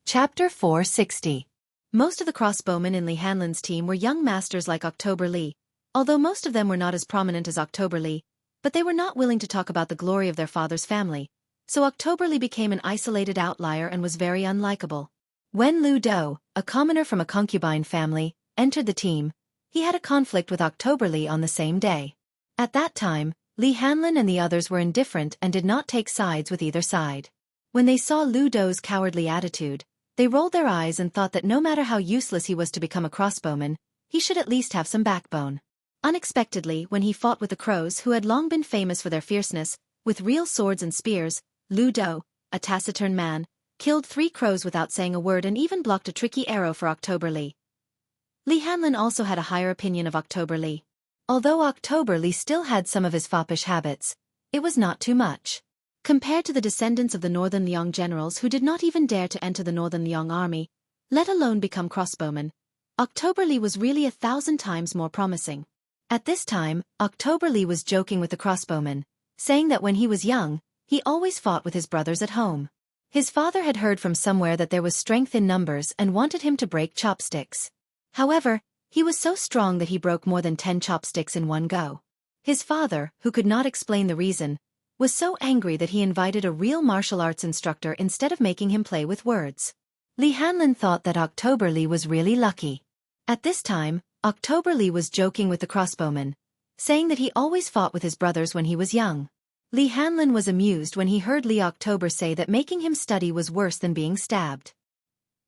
Chapter 460. Most of the crossbowmen in Li Hanlin's team were young masters like October Li, although most of them were not as prominent as October Li, but they were not willing to talk about the glory of their father's family, so October Li became an isolated outlier and was very unlikable. When Lu Dou, a commoner from a concubine family, entered the team, he had a conflict with October Li on the same day. At that time, Li Hanlin and the others were indifferent and did not take sides with either side. When they saw Lu Dou's cowardly attitude, they rolled their eyes and thought that no matter how useless he was to become a crossbowman, he should at least have some backbone. Unexpectedly, when he fought with the crows who had long been famous for their fierceness, with real swords and spears, Lu Dou, a taciturn man, killed 3 crows without saying a word and even blocked a tricky arrow for October Li. Li Hanlin also had a higher opinion of October Li. Although October Li still had some of his foppish habits, it was not too much. Compared to the descendants of the Northern Liang generals who did not even dare to enter the Northern Liang army, let alone become crossbowmen, October Li was really 1,000 times more promising. At this time, October Li was joking with the crossbowmen, saying that when he was young, he always fought with his brothers at home. His father had heard from somewhere that there was strength in numbers and wanted him to break chopsticks. However, he was so strong that he broke more than 10 chopsticks in one go. His father, who could not explain the reason, was so angry that he invited a real martial arts instructor instead of making him play with words. Li Hanlin thought that October Li was really lucky. At this time, October Li was joking with the crossbowmen, saying that he always fought with his brothers when he was young. Li Hanlin was amused when he heard Li October say that making him study was worse than being stabbed.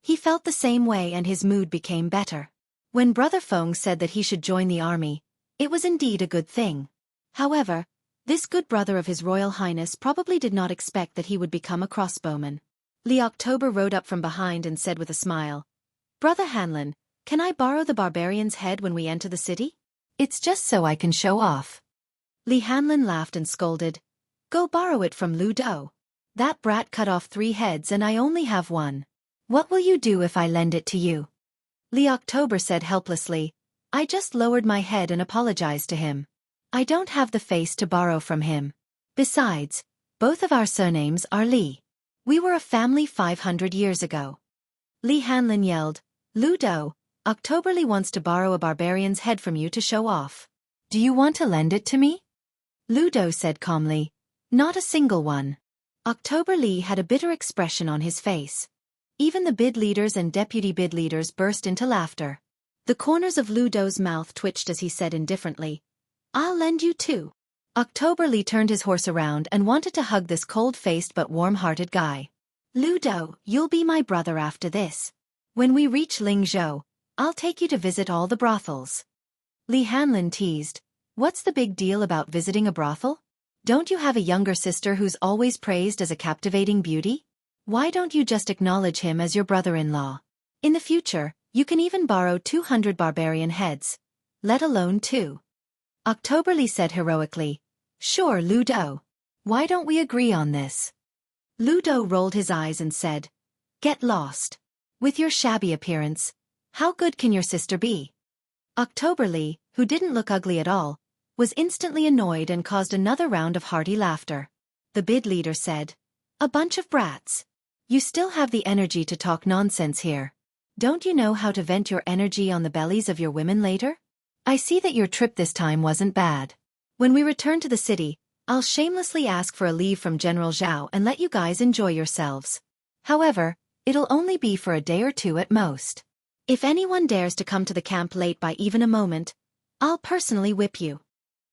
He felt the same way and his mood became better. When Brother Feng said that he should join the army, it was indeed a good thing. However, this good brother of His Royal Highness probably did not expect that he would become a crossbowman. Li October rode up from behind and said with a smile, "Brother Hanlin, can I borrow the barbarian's head when we enter the city? It's just so I can show off." Li Hanlin laughed and scolded, "Go borrow it from Lu Dou. That brat cut off 3 heads and I only have 1. What will you do if I lend it to you?" Li October said helplessly, "I just lowered my head and apologized to him. I don't have the face to borrow from him. Besides, both of our surnames are Li. We were a family 500 years ago." Li Hanlin yelled, "Lu Dou, October Li wants to borrow a barbarian's head from you to show off. Do you want to lend it to me?" Lu Dou said calmly, "Not a single one." October Li had a bitter expression on his face. Even the bid leaders and deputy bid leaders burst into laughter. The corners of Lu Dou's mouth twitched as he said indifferently, "I'll lend you 2. October Li turned his horse around and wanted to hug this cold-faced but warm-hearted guy. "Lu Dou, you'll be my brother after this. When we reach Lingzhou, I'll take you to visit all the brothels." Li Hanlin teased, "What's the big deal about visiting a brothel? Don't you have a younger sister who's always praised as a captivating beauty? Why don't you just acknowledge him as your brother-in-law? In the future, you can even borrow 200 barbarian heads, let alone 2. October Li said heroically, "Sure, Lu Dou. Why don't we agree on this?" Lu Dou rolled his eyes and said, "Get lost. With your shabby appearance, how good can your sister be?" October Li, who didn't look ugly at all, was instantly annoyed and caused another round of hearty laughter. The bid leader said, "A bunch of brats. You still have the energy to talk nonsense here. Don't you know how to vent your energy on the bellies of your women later? I see that your trip this time wasn't bad. When we return to the city, I'll shamelessly ask for a leave from General Zhao and let you guys enjoy yourselves. However, it'll only be for a day or 2 at most. If anyone dares to come to the camp late by even a moment, I'll personally whip you."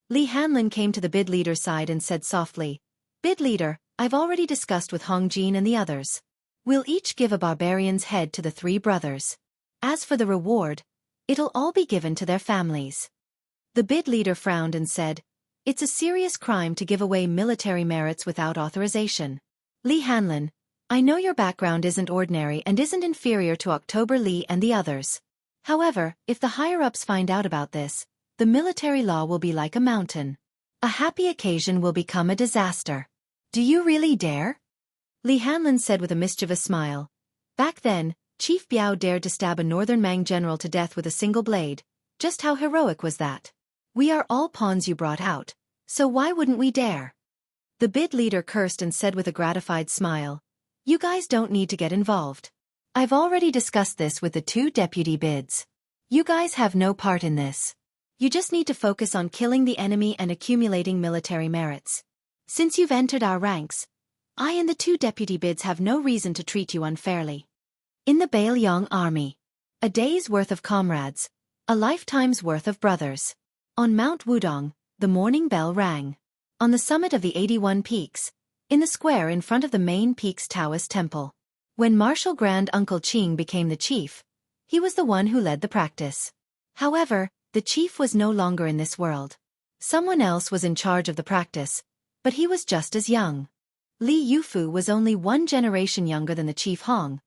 Li Hanlin came to the bid leader's side and said softly, "Bid leader, I've already discussed with Hong Jin and the others. We'll each give a barbarian's head to the 3 brothers. As for the reward, it'll all be given to their families." The bid leader frowned and said, "It's a serious crime to give away military merits without authorization. Li Hanlin, I know your background isn't ordinary and isn't inferior to October Li and the others. However, if the higher-ups find out about this, the military law will be like a mountain. A happy occasion will become a disaster. Do you really dare?" Li Hanlin said with a mischievous smile. "Back then, Chief Biao dared to stab a northern Mang general to death with a single blade. Just how heroic was that? We are all pawns you brought out, so why wouldn't we dare?" The bid leader cursed and said with a gratified smile, "You guys don't need to get involved. I've already discussed this with the 2 deputy bids. You guys have no part in this. You just need to focus on killing the enemy and accumulating military merits. Since you've entered our ranks, I and the 2 deputy bids have no reason to treat you unfairly. In the Bailiang army, a day's worth of comrades, a lifetime's worth of brothers. On Mount Wudong, the morning bell rang. On the summit of the 81 peaks, in the square in front of the main peak's Taoist temple. When Martial Grand Uncle Qing became the chief, he was the one who led the practice. However, the chief was no longer in this world. Someone else was in charge of the practice, but he was just as young. Li Yufu was only 1 generation younger than the chief Hong,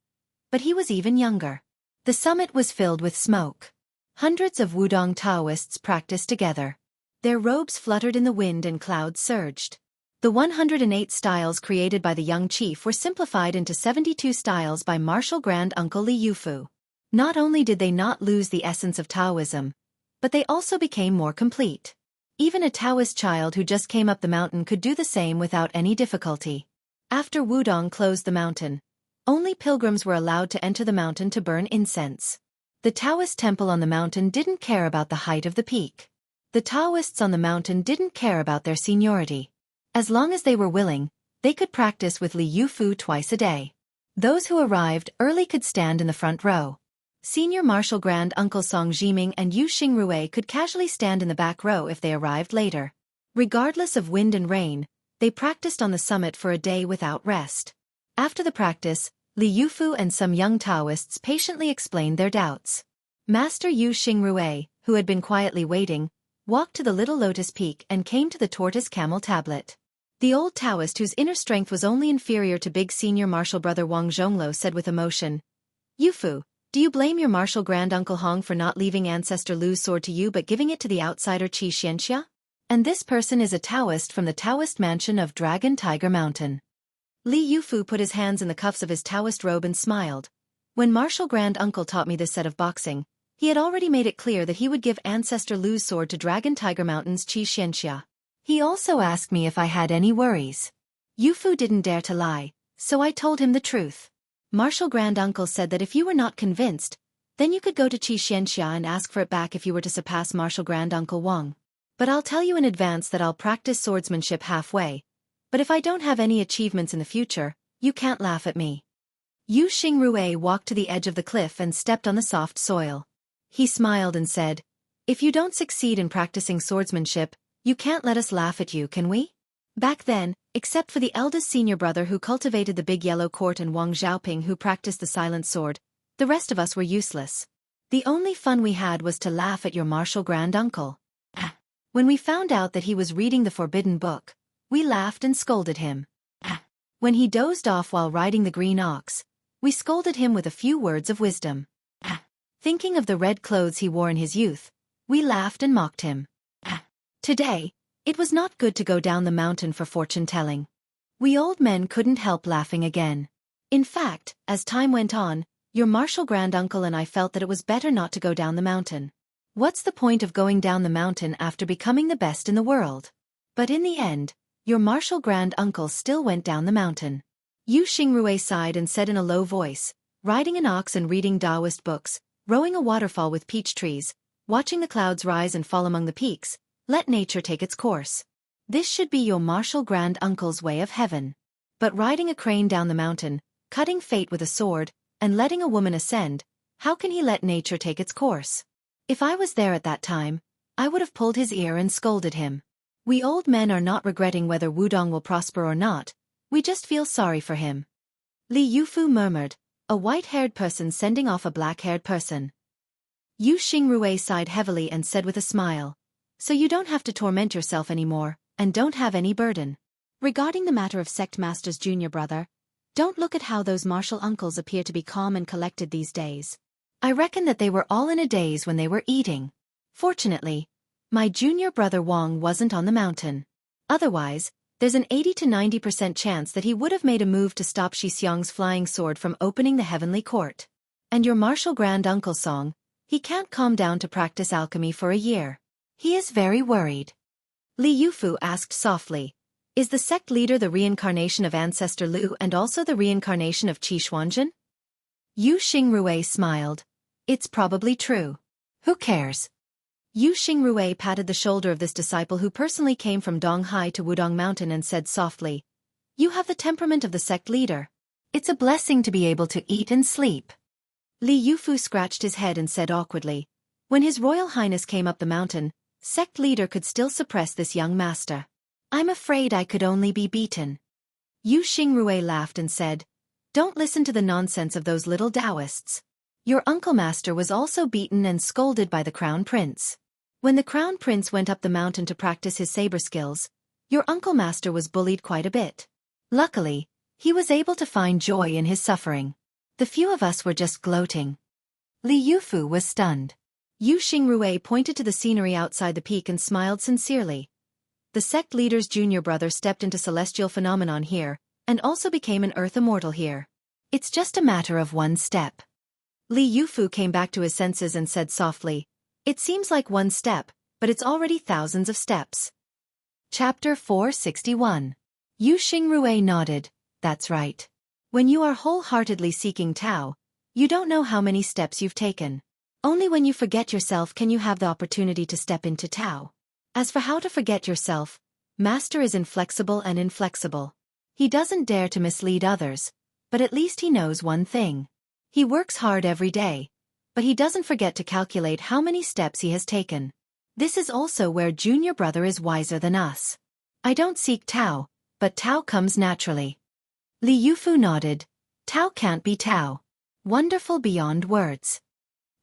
but he was even younger. The summit was filled with smoke. Hundreds of Wudong Taoists practiced together. Their robes fluttered in the wind and clouds surged. The 108 styles created by the young chief were simplified into 72 styles by Martial Grand Uncle Li Yufu. Not only did they not lose the essence of Taoism, but they also became more complete. Even a Taoist child who just came up the mountain could do the same without any difficulty. After Wudong closed the mountain, only pilgrims were allowed to enter the mountain to burn incense. The Taoist temple on the mountain didn't care about the height of the peak. The Taoists on the mountain didn't care about their seniority. As long as they were willing, they could practice with Li Yufu twice a day. Those who arrived early could stand in the front row. Senior Martial Grand Uncle Song Jiming and Yu Xingrui could casually stand in the back row if they arrived later. Regardless of wind and rain, they practiced on the summit for a day without rest. After the practice, Li Yufu and some young Taoists patiently explained their doubts. Master Yu Xingrui, who had been quietly waiting, walked to the little lotus peak and came to the tortoise camel tablet. The old Taoist whose inner strength was only inferior to big senior martial brother Wang Zhonglo said with emotion, "Yufu, do you blame your martial granduncle Hong for not leaving ancestor Lu's sword to you but giving it to the outsider Xianxia? And this person is a Taoist from the Taoist mansion of Dragon Tiger Mountain." Li Yufu put his hands in the cuffs of his Taoist robe and smiled. When martial granduncle taught me this set of boxing, he had already made it clear that he would give ancestor Lu's sword to Dragon Tiger Mountain's Xianxia. He also asked me if I had any worries. Yufu didn't dare to lie, so I told him the truth. Martial granduncle said that if you were not convinced, then you could go to Xianxia and ask for it back if you were to surpass martial granduncle Wang. But I'll tell you in advance that I'll practice swordsmanship halfway. But if I don't have any achievements in the future, you can't laugh at me. Yu Xingrui walked to the edge of the cliff and stepped on the soft soil. He smiled and said, "If you don't succeed in practicing swordsmanship, you can't let us laugh at you, can we?" Back then, except for the eldest senior brother who cultivated the Big Yellow Court and Wang Xiaoping who practiced the silent sword, the rest of us were useless. The only fun we had was to laugh at your martial granduncle. When we found out that he was reading the forbidden book, we laughed and scolded him. When he dozed off while riding the green ox, we scolded him with a few words of wisdom. Thinking of the red clothes he wore in his youth, we laughed and mocked him. Today, it was not good to go down the mountain for fortune-telling. We old men couldn't help laughing again. In fact, as time went on, your martial granduncle and I felt that it was better not to go down the mountain. What's the point of going down the mountain after becoming the best in the world? But in the end, your martial granduncle still went down the mountain. Yu Xingrui sighed and said in a low voice, "Riding an ox and reading Taoist books, rowing a waterfall with peach trees, watching the clouds rise and fall among the peaks, let nature take its course. This should be your martial granduncle's way of heaven. But riding a crane down the mountain, cutting fate with a sword, and letting a woman ascend, how can he let nature take its course?" If I was there at that time, I would have pulled his ear and scolded him. We old men are not regretting whether Wudong will prosper or not, we just feel sorry for him. Li Yufu murmured, "A white-haired person sending off a black-haired person." Yu Xingrui sighed heavily and said with a smile, "So you don't have to torment yourself anymore, and don't have any burden. Regarding the matter of Sect Master's junior brother, don't look at how those martial uncles appear to be calm and collected these days. I reckon that they were all in a daze when they were eating. Fortunately, my junior brother Wang wasn't on the mountain. Otherwise, there's an 80 to 90% chance that he would have made a move to stop Shi Xiang's flying sword from opening the heavenly court. And your martial granduncle Song, he can't calm down to practice alchemy for a year. He is very worried." Li Yufu asked softly, "Is the sect leader the reincarnation of ancestor Lu and also the reincarnation of Qi Xuanzhen?" Yu Xingrui smiled. It's probably true. Who cares? Yu Xingrui patted the shoulder of this disciple who personally came from Donghai to Wudong Mountain and said softly, You have the temperament of the sect leader. It's a blessing to be able to eat and sleep. Li Yufu scratched his head and said awkwardly, When His Royal Highness came up the mountain, sect leader could still suppress this young master. I'm afraid I could only be beaten. Yu Xingrui laughed and said, Don't listen to the nonsense of those little Taoists. Your uncle master was also beaten and scolded by the crown prince. When the crown prince went up the mountain to practice his saber skills, your uncle master was bullied quite a bit. Luckily, he was able to find joy in his suffering. The few of us were just gloating. Li Yufu was stunned. Yu Xingrui pointed to the scenery outside the peak and smiled sincerely. The sect leader's junior brother stepped into celestial phenomenon here, and also became an earth immortal here. It's just a matter of one step. Li Yufu came back to his senses and said softly, It seems like one step, but it's already thousands of steps. Chapter 461. Yu Xingrui nodded. That's right. When you are wholeheartedly seeking Tao, you don't know how many steps you've taken. Only when you forget yourself can you have the opportunity to step into Tao. As for how to forget yourself, Master is inflexible and inflexible. He doesn't dare to mislead others, but at least he knows one thing. He works hard every day, but he doesn't forget to calculate how many steps he has taken. This is also where junior brother is wiser than us. I don't seek Tao, but Tao comes naturally. Li Yufu nodded. Tao can't be Tao. Wonderful beyond words.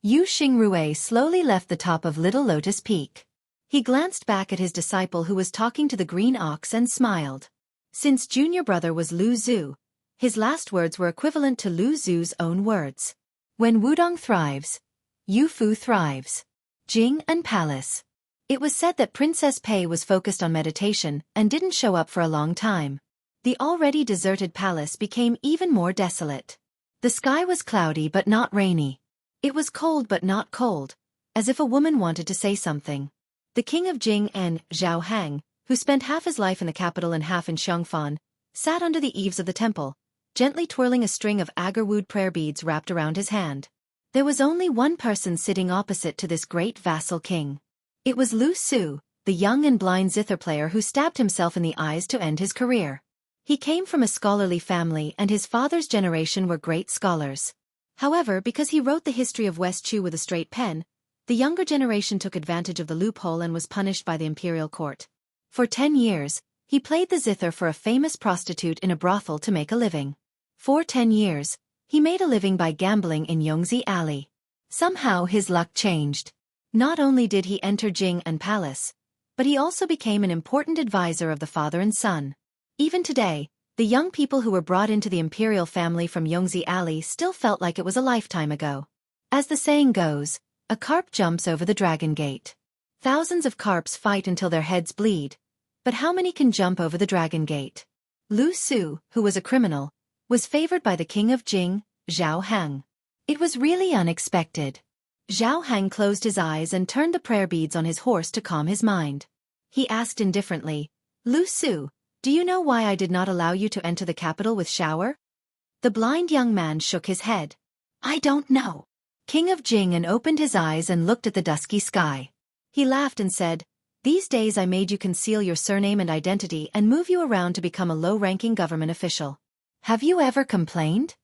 Yu Xingrui slowly left the top of Little Lotus Peak. He glanced back at his disciple who was talking to the green ox and smiled. Since junior brother was Lu Zhu, his last words were equivalent to Lu Zhu's own words. When Wudong thrives, Yufu thrives. Jing and Palace. It was said that Princess Pei was focused on meditation and didn't show up for a long time. The already deserted palace became even more desolate. The sky was cloudy but not rainy. It was cold but not cold, as if a woman wanted to say something. The king of Jing and Zhao Hang, who spent half his life in the capital and half in Xianxia, sat under the eaves of the temple, gently twirling a string of agar-wood prayer beads wrapped around his hand. There was only one person sitting opposite to this great vassal king. It was Lu Su, the young and blind zither player who stabbed himself in the eyes to end his career. He came from a scholarly family and his father's generation were great scholars. However, because he wrote the history of West Chu with a straight pen, the younger generation took advantage of the loophole and was punished by the imperial court. For 10 years, he played the zither for a famous prostitute in a brothel to make a living. For 10 years, he made a living by gambling in Yongzi Alley. Somehow his luck changed. Not only did he enter Jing and Palace, but he also became an important advisor of the father and son. Even today, the young people who were brought into the imperial family from Yongzi Alley still felt like it was a lifetime ago. As the saying goes, a carp jumps over the dragon gate. Thousands of carps fight until their heads bleed, but how many can jump over the dragon gate? Lu Su, who was a criminal, was favored by the king of Jing, Zhao Hang. It was really unexpected. Zhao Hang closed his eyes and turned the prayer beads on his horse to calm his mind. He asked indifferently, Lu Su, do you know why I did not allow you to enter the capital with shower? The blind young man shook his head. I don't know. King of Jing and opened his eyes and looked at the dusky sky. He laughed and said, These days I made you conceal your surname and identity and move you around to become a low-ranking government official. Have you ever complained?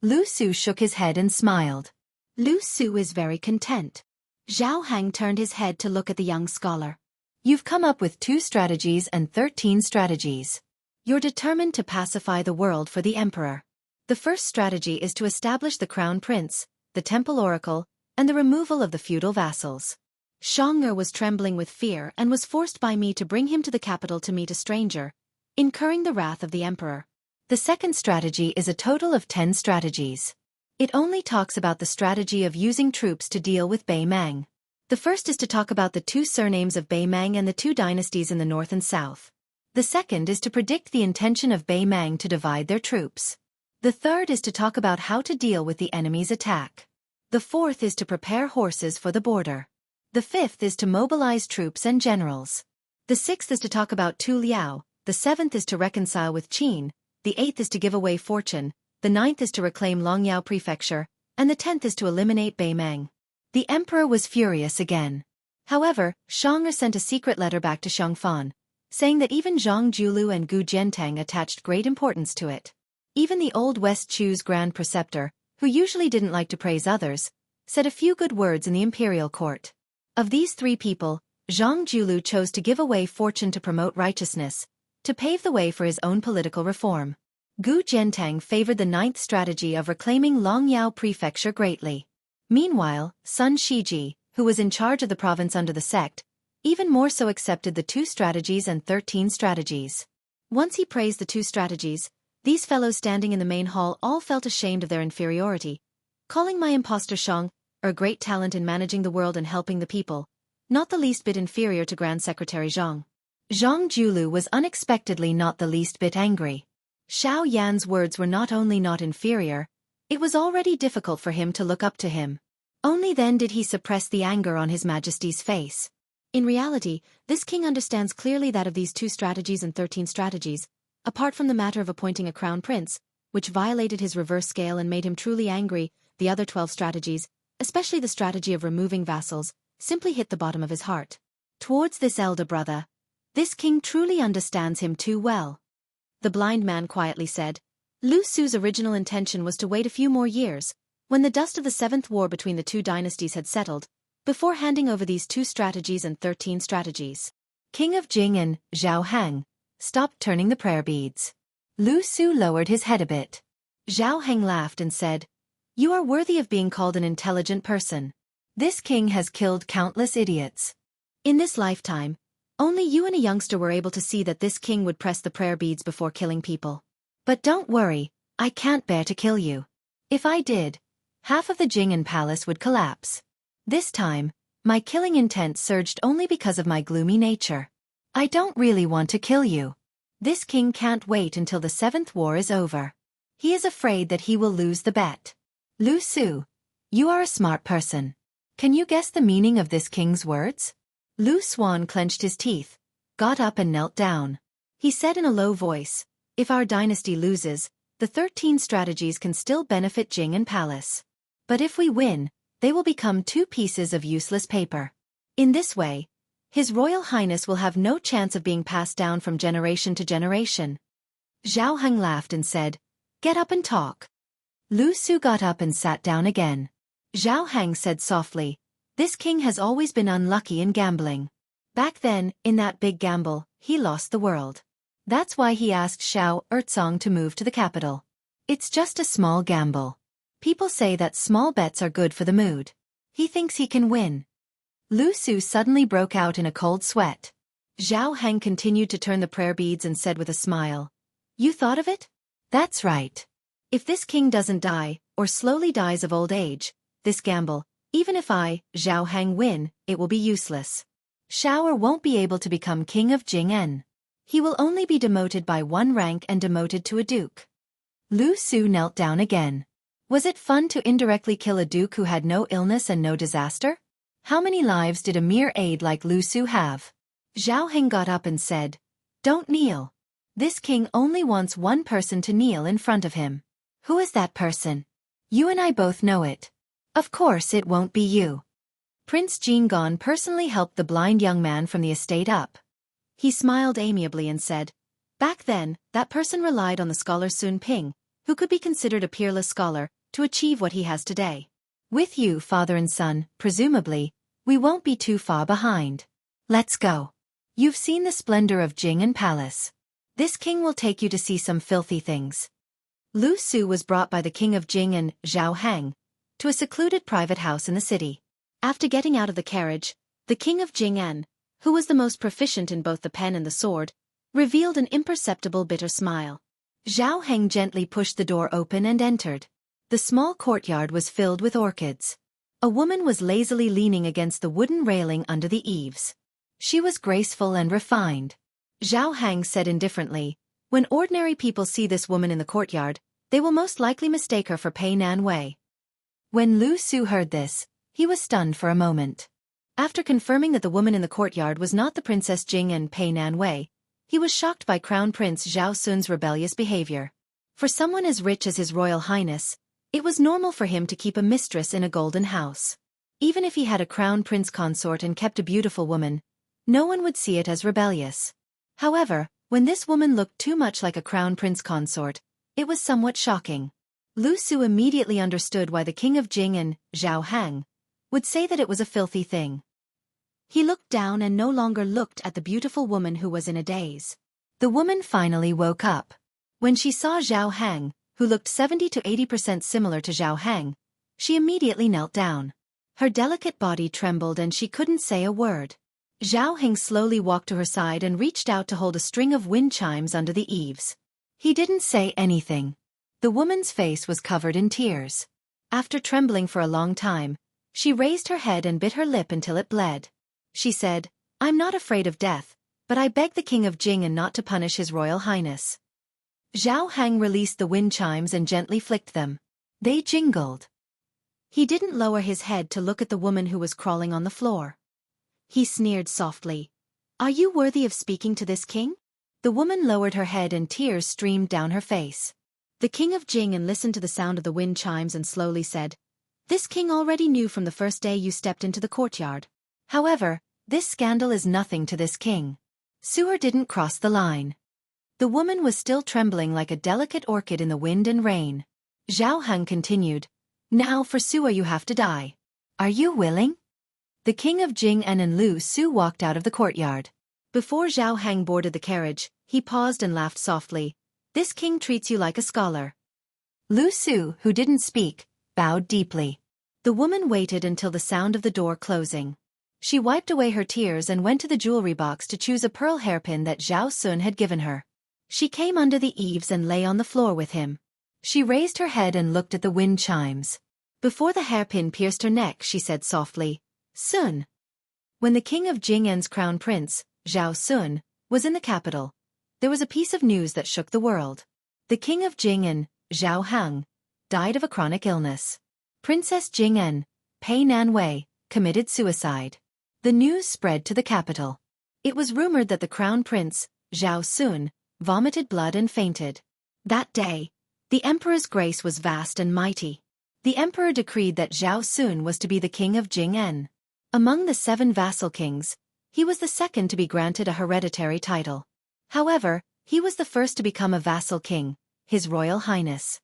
Lu Su shook his head and smiled. Lu Su is very content. Zhao Hang turned his head to look at the young scholar. You've come up with 2 strategies and 13 strategies. You're determined to pacify the world for the emperor. The first strategy is to establish the crown prince, the temple oracle, and the removal of the feudal vassals. Xianxia was trembling with fear and was forced by me to bring him to the capital to meet a stranger, incurring the wrath of the emperor. The second strategy is a total of 10 strategies. It only talks about the strategy of using troops to deal with Bei Mang. The first is to talk about the 2 surnames of Bei Mang and the 2 dynasties in the north and south. The second is to predict the intention of Bei Mang to divide their troops. The third is to talk about how to deal with the enemy's attack. The fourth is to prepare horses for the border. The fifth is to mobilize troops and generals. The sixth is to talk about Tu Liao, the seventh is to reconcile with Qin, the eighth is to give away fortune, the 9th is to reclaim Longyao Prefecture, and the 10th is to eliminate Beimang. The emperor was furious again. However, Xianxia sent a secret letter back to Xiangfan, saying that even Zhang Julu and Gu Jiantang attached great importance to it. Even the old West Chu's Grand Preceptor, who usually didn't like to praise others, said a few good words in the imperial court. Of these 3 people, Zhang Julu chose to give away fortune to promote righteousness, to pave the way for his own political reform. Gu Jiantang favored the 9th strategy of reclaiming Longyao Prefecture greatly. Meanwhile, Sun Shiji, who was in charge of the province under the sect, even more so accepted the 2 strategies and 13 strategies. Once he praised the 2 strategies, these fellows standing in the main hall all felt ashamed of their inferiority, calling my impostor Shang a great talent in managing the world and helping the people, not the least bit inferior to Grand Secretary Zhang. Zhang Julu was unexpectedly not the least bit angry. Xiao Yan's words were not only not inferior, it was already difficult for him to look up to him. Only then did he suppress the anger on His Majesty's face. In reality, this king understands clearly that of these 2 strategies and 13 strategies, apart from the matter of appointing a crown prince, which violated his reverse scale and made him truly angry, the other 12 strategies, especially the strategy of removing vassals, simply hit the bottom of his heart. Towards this elder brother, this king truly understands him too well. The blind man quietly said, Lu Su's original intention was to wait a few more years, when the dust of the 7th war between the 2 dynasties had settled, before handing over these 2 strategies and 13 strategies. King of Jing and Zhao Hang stopped turning the prayer beads. Lu Su lowered his head a bit. Zhao Hang laughed and said, You are worthy of being called an intelligent person. This king has killed countless idiots. In this lifetime, only you and a youngster were able to see that this king would press the prayer beads before killing people. But don't worry, I can't bear to kill you. If I did, half of the Jing'an palace would collapse. This time, my killing intent surged only because of my gloomy nature. I don't really want to kill you. This king can't wait until the 7th war is over. He is afraid that he will lose the bet. Lu Su, you are a smart person. Can you guess the meaning of this king's words? Lu Suan clenched his teeth, got up and knelt down. He said in a low voice, If our dynasty loses, the 13 strategies can still benefit Jing'an Palace. But if we win, they will become 2 pieces of useless paper. In this way, His Royal Highness will have no chance of being passed down from generation to generation. Zhao Heng laughed and said, Get up and talk. Lu Su got up and sat down again. Zhao Heng said softly, This king has always been unlucky in gambling. Back then, in that big gamble, he lost the world. That's why he asked Xiao Ertsong to move to the capital. It's just a small gamble. People say that small bets are good for the mood. He thinks he can win. Lu Su suddenly broke out in a cold sweat. Zhao Heng continued to turn the prayer beads and said with a smile, You thought of it? That's right. If this king doesn't die, or slowly dies of old age, this gamble, even if I, Zhao Heng, win, it will be useless. Xiao won't be able to become king of Jing'an. He will only be demoted by 1 rank and demoted to a duke. Lu Su knelt down again. Was it fun to indirectly kill a duke who had no illness and no disaster? How many lives did a mere aide like Lu Su have? Zhao Heng got up and said, Don't kneel. This king only wants 1 person to kneel in front of him. Who is that person? You and I both know it. Of course it won't be you. Prince Jing'an personally helped the blind young man from the estate up. He smiled amiably and said, Back then, that person relied on the scholar Sun Ping, who could be considered a peerless scholar, to achieve what he has today. With you, father and son, presumably, we won't be too far behind. Let's go. You've seen the splendor of Jing'an Palace. This king will take you to see some filthy things. Lu Su was brought by the king of Jing'an, Zhao Heng, to a secluded private house in the city. After getting out of the carriage, the king of Jing'an, who was the most proficient in both the pen and the sword, revealed an imperceptible bitter smile. Zhao Heng gently pushed the door open and entered. The small courtyard was filled with orchids. A woman was lazily leaning against the wooden railing under the eaves. She was graceful and refined. Zhao Heng said indifferently, When ordinary people see this woman in the courtyard, they will most likely mistake her for Pei Nan Wei. When Lu Su heard this, he was stunned for a moment. After confirming that the woman in the courtyard was not the Princess Jing and Pei Nan Wei, he was shocked by Crown Prince Zhao Sun's rebellious behavior. For someone as rich as His Royal Highness, it was normal for him to keep a mistress in a golden house. Even if he had a crown prince consort and kept a beautiful woman, no one would see it as rebellious. However, when this woman looked too much like a crown prince consort, it was somewhat shocking. Lu Su immediately understood why the king of Jing and Zhao Hang would say that it was a filthy thing. He looked down and no longer looked at the beautiful woman who was in a daze. The woman finally woke up. When she saw Zhao Hang, who looked 70 to 80% similar to Zhao Hang, she immediately knelt down. Her delicate body trembled and she couldn't say a word. Zhao Hang slowly walked to her side and reached out to hold a string of wind chimes under the eaves. He didn't say anything. The woman's face was covered in tears. After trembling for a long time, she raised her head and bit her lip until it bled. She said, "I'm not afraid of death, but I beg the king of Jing not to punish His Royal Highness." Zhao Hang released the wind chimes and gently flicked them. They jingled. He didn't lower his head to look at the woman who was crawling on the floor. He sneered softly. "Are you worthy of speaking to this king?" The woman lowered her head and tears streamed down her face. The king of Jing listened to the sound of the wind chimes and slowly said, "This king already knew from the first day you stepped into the courtyard. However, this scandal is nothing to this king. Su'er didn't cross the line." The woman was still trembling like a delicate orchid in the wind and rain. Zhao Hang continued, "Now for Su'er you have to die. Are you willing?" The king of Jing and Lu Su walked out of the courtyard. Before Zhao Hang boarded the carriage, he paused and laughed softly. "This king treats you like a scholar." Lu Su, who didn't speak, bowed deeply. The woman waited until the sound of the door closing. She wiped away her tears and went to the jewelry box to choose a pearl hairpin that Zhao Sun had given her. She came under the eaves and lay on the floor with him. She raised her head and looked at the wind chimes. Before the hairpin pierced her neck, she said softly, "Sun." When the king of Jing'an's crown prince, Zhao Sun, was in the capital, there was a piece of news that shook the world. The king of Jing'an, Zhao Hang, died of a chronic illness. Princess Jing'an, Pei Nanwei, committed suicide. The news spread to the capital. It was rumored that the crown prince, Zhao Sun, vomited blood and fainted. That day, the emperor's grace was vast and mighty. The emperor decreed that Zhao Sun was to be the king of Jing'an. Among the 7 vassal kings, he was the second to be granted a hereditary title. However, he was the first to become a vassal king, His Royal Highness.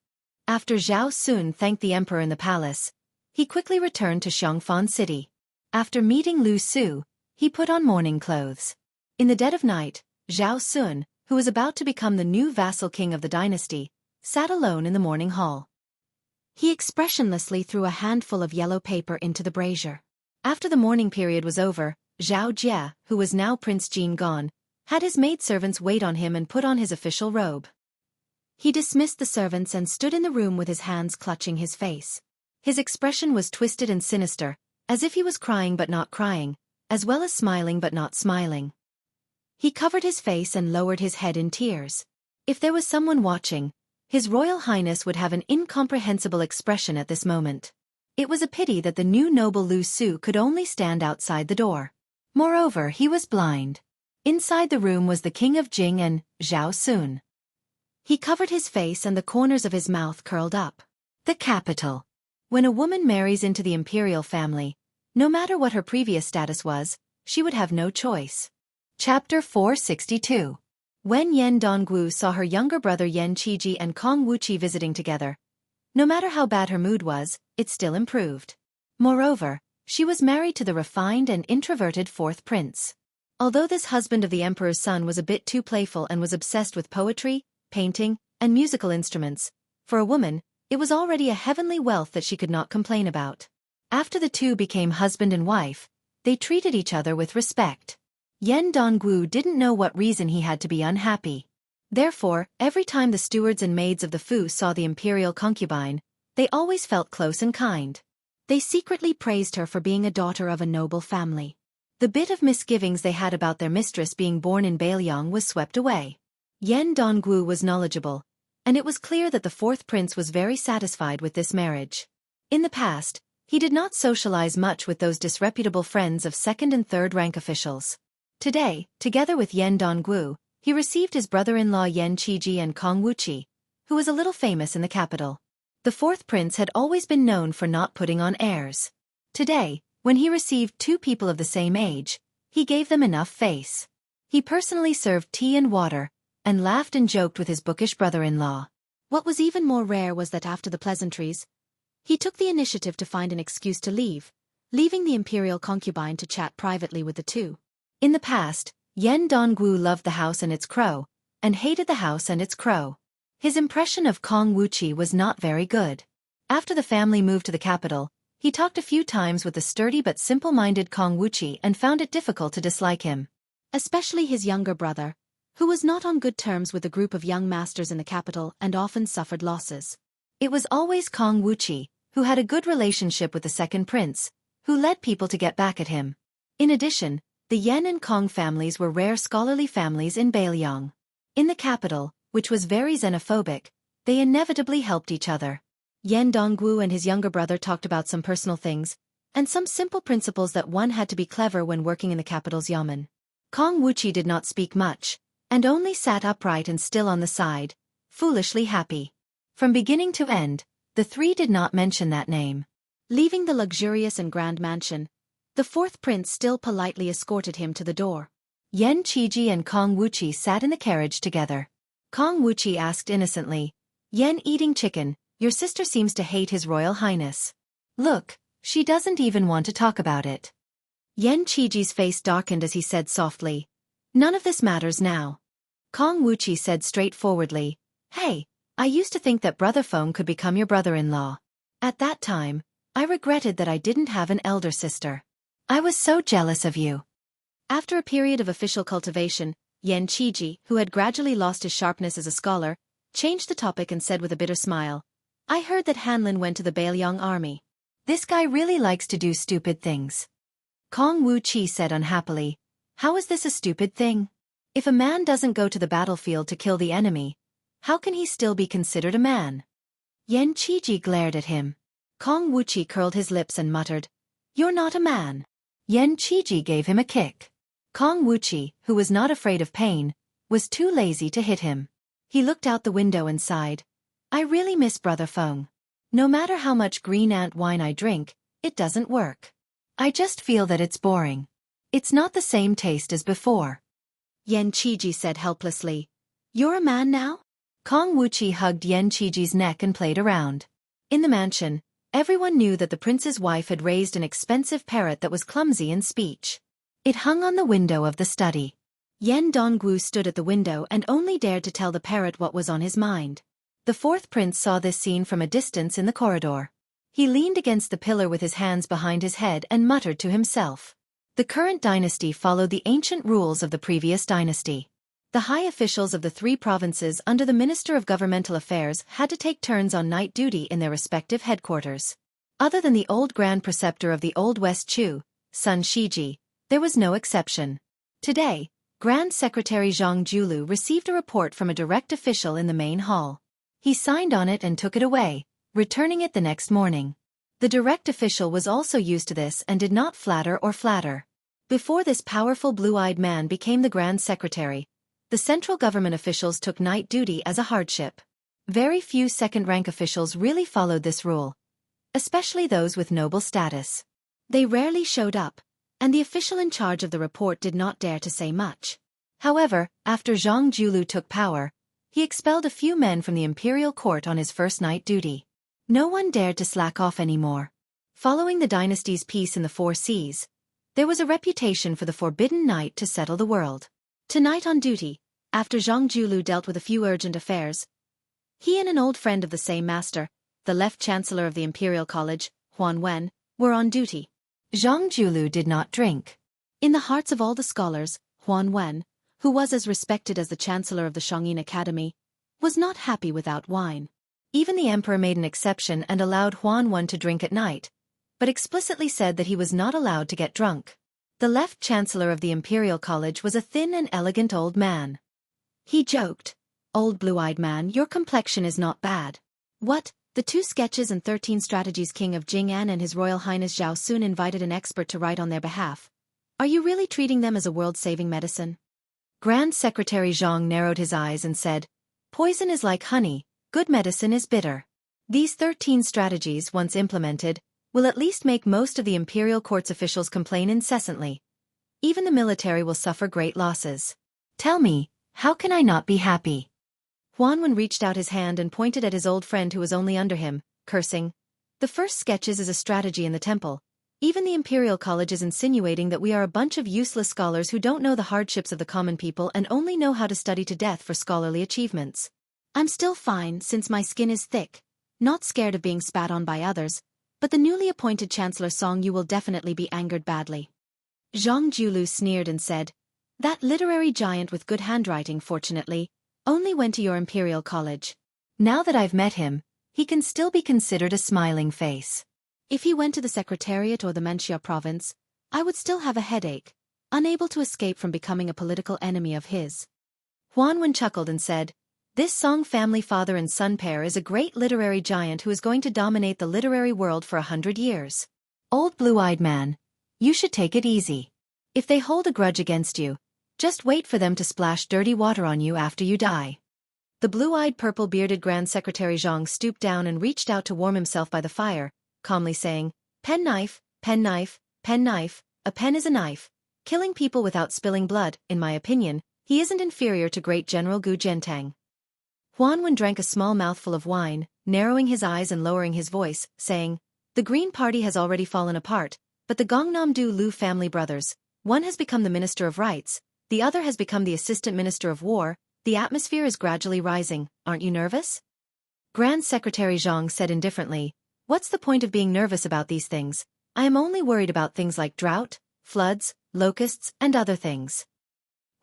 After Zhao Sun thanked the emperor in the palace, he quickly returned to Xianxia city. After meeting Lu Su, he put on mourning clothes. In the dead of night, Zhao Sun, who was about to become the new vassal king of the dynasty, sat alone in the morning hall. He expressionlessly threw a handful of yellow paper into the brazier. After the mourning period was over, Zhao Jie, who was now Prince Jin gone, had his maidservants wait on him and put on his official robe. He dismissed the servants and stood in the room with his hands clutching his face. His expression was twisted and sinister, as if he was crying but not crying, as well as smiling but not smiling. He covered his face and lowered his head in tears. If there was someone watching, His Royal Highness would have an incomprehensible expression at this moment. It was a pity that the new noble Lu Su could only stand outside the door. Moreover, he was blind. Inside the room was the king of Jing and Zhao Sun. He covered his face and the corners of his mouth curled up. The capital. When a woman marries into the imperial family, no matter what her previous status was, she would have no choice. Chapter 462. When Yan Dongwu saw her younger brother Yan Qiji and Kong Wuqi visiting together, no matter how bad her mood was, it still improved. Moreover, she was married to the refined and introverted fourth prince. Although this husband of the emperor's son was a bit too playful and was obsessed with poetry, painting, and musical instruments, for a woman, it was already a heavenly wealth that she could not complain about. After the two became husband and wife, they treated each other with respect. Yan Dongwu didn't know what reason he had to be unhappy. Therefore, every time the stewards and maids of the Fu saw the imperial concubine, they always felt close and kind. They secretly praised her for being a daughter of a noble family. The bit of misgivings they had about their mistress being born in Bailiang was swept away. Yan Dongwu was knowledgeable, and it was clear that the fourth prince was very satisfied with this marriage. In the past, he did not socialize much with those disreputable friends of second and third rank officials. Today, together with Yan Dongwu, he received his brother-in-law Yan Qiji and Kong Wuqi, who was a little famous in the capital. The fourth prince had always been known for not putting on airs. Today, when he received two people of the same age, he gave them enough face. He personally served tea and water, and laughed and joked with his bookish brother-in-law. What was even more rare was that after the pleasantries, he took the initiative to find an excuse to leave, leaving the imperial concubine to chat privately with the two. In the past, Yan Dongwu loved the house and its crow, and hated the house and its crow. His impression of Kong Wuxia was not very good. After the family moved to the capital, he talked a few times with the sturdy but simple-minded Kong Wuxia and found it difficult to dislike him. Especially his younger brother, who was not on good terms with a group of young masters in the capital and often suffered losses. It was always Kong Wuxia, who had a good relationship with the second prince, who led people to get back at him. In addition, the Yan and Kong families were rare scholarly families in Beiliang. In the capital, which was very xenophobic, they inevitably helped each other. Yan Dongwu and his younger brother talked about some personal things, and some simple principles that one had to be clever when working in the capital's yamen. Kong Wuxia did not speak much, and only sat upright and still on the side, foolishly happy. From beginning to end, the three did not mention that name. Leaving the luxurious and grand mansion, the fourth prince still politely escorted him to the door. Yan Qiji and Kong Wuxia sat in the carriage together. Kong Wuxia asked innocently, "Yan eating chicken, your sister seems to hate His Royal Highness. Look, she doesn't even want to talk about it." Yan Qiji's face darkened as he said softly, "None of this matters now." Kong Wuxia said straightforwardly, "Hey, I used to think that Brother Feng could become your brother-in-law. At that time, I regretted that I didn't have an elder sister. I was so jealous of you." After a period of official cultivation, Yan Qiji, who had gradually lost his sharpness as a scholar, changed the topic and said with a bitter smile, "I heard that Hanlin went to the Beiliang army. This guy really likes to do stupid things." Kong Wuxia said unhappily, "How is this a stupid thing? If a man doesn't go to the battlefield to kill the enemy, how can he still be considered a man?" Yan Qiji glared at him. Kong Wuxia curled his lips and muttered, "You're not a man." Yan Qiji gave him a kick. Kong Wuxia, who was not afraid of pain, was too lazy to hit him. He looked out the window and sighed, "I really miss Brother Feng. No matter how much green ant wine I drink, it doesn't work. I just feel that it's boring. It's not the same taste as before." Yan Qiji said helplessly, "You're a man now?" Kong Wuxia hugged Yan Qiji's neck and played around. In the mansion, everyone knew that the prince's wife had raised an expensive parrot that was clumsy in speech. It hung on the window of the study. Yan Dongwu stood at the window and only dared to tell the parrot what was on his mind. The fourth prince saw this scene from a distance in the corridor. He leaned against the pillar with his hands behind his head and muttered to himself. The current dynasty followed the ancient rules of the previous dynasty. The high officials of the three provinces under the Minister of Governmental Affairs had to take turns on night duty in their respective headquarters. Other than the old Grand Preceptor of the Old West Chu, Sun Shiji, there was no exception. Today, Grand Secretary Jianghu received a report from a direct official in the main hall. He signed on it and took it away, returning it the next morning. The direct official was also used to this and did not flatter. Before this powerful blue-eyed man became the Grand Secretary, the central government officials took night duty as a hardship. Very few second-rank officials really followed this rule, especially those with noble status. They rarely showed up, and the official in charge of the report did not dare to say much. However, after Jianghu took power, he expelled a few men from the imperial court on his first night duty. No one dared to slack off anymore. Following the dynasty's peace in the Four Seas, there was a reputation for the forbidden night to settle the world. Tonight on duty, after Jianghu dealt with a few urgent affairs, he and an old friend of the same master, the left chancellor of the Imperial College, Huan Wen, were on duty. Jianghu did not drink. In the hearts of all the scholars, Huan Wen, who was as respected as the chancellor of the Shangyin Academy, was not happy without wine. Even the emperor made an exception and allowed Huan Wen to drink at night, but explicitly said that he was not allowed to get drunk. The left chancellor of the Imperial College was a thin and elegant old man. He joked, "Old blue-eyed man, your complexion is not bad." What? The 2 sketches and 13 strategies King of Jing'an and His Royal Highness Zhao soon invited an expert to write on their behalf. Are you really treating them as a world-saving medicine? Grand Secretary Zhang narrowed his eyes and said, "Poison is like honey, Good medicine is bitter. These 13 strategies, once implemented, will at least make most of the imperial court's officials complain incessantly. Even the military will suffer great losses. Tell me, how can I not be happy? Huanwen reached out his hand and pointed at his old friend who was only under him, cursing. The first sketches is a strategy in the temple. Even the Imperial College is insinuating that we are a bunch of useless scholars who don't know the hardships of the common people and only know how to study to death for scholarly achievements. I'm still fine since my skin is thick, not scared of being spat on by others, but the newly appointed Chancellor Song Yu will definitely be angered badly. Zhang Julu sneered and said, that literary giant with good handwriting, fortunately, only went to your Imperial College. Now that I've met him, he can still be considered a smiling face. If he went to the Secretariat or the Manxia province, I would still have a headache, unable to escape from becoming a political enemy of his. Huanwen chuckled and said, this Song family father and son pair is a great literary giant who is going to dominate the literary world for 100 years. Old blue-eyed man, you should take it easy. If they hold a grudge against you, just wait for them to splash dirty water on you after you die. The blue-eyed purple-bearded Grand Secretary Zhang stooped down and reached out to warm himself by the fire, calmly saying, penknife, penknife, penknife, a pen is a knife. Killing people without spilling blood, in my opinion, he isn't inferior to great General Gu Jiantang. Huanwen drank a small mouthful of wine, narrowing his eyes and lowering his voice, saying, the Green Party has already fallen apart, but the Gongnam-du Lu family brothers, one has become the Minister of Rights, the other has become the Assistant Minister of War. The atmosphere is gradually rising, aren't you nervous? Grand Secretary Zhang said indifferently, what's the point of being nervous about these things? I am only worried about things like drought, floods, locusts, and other things.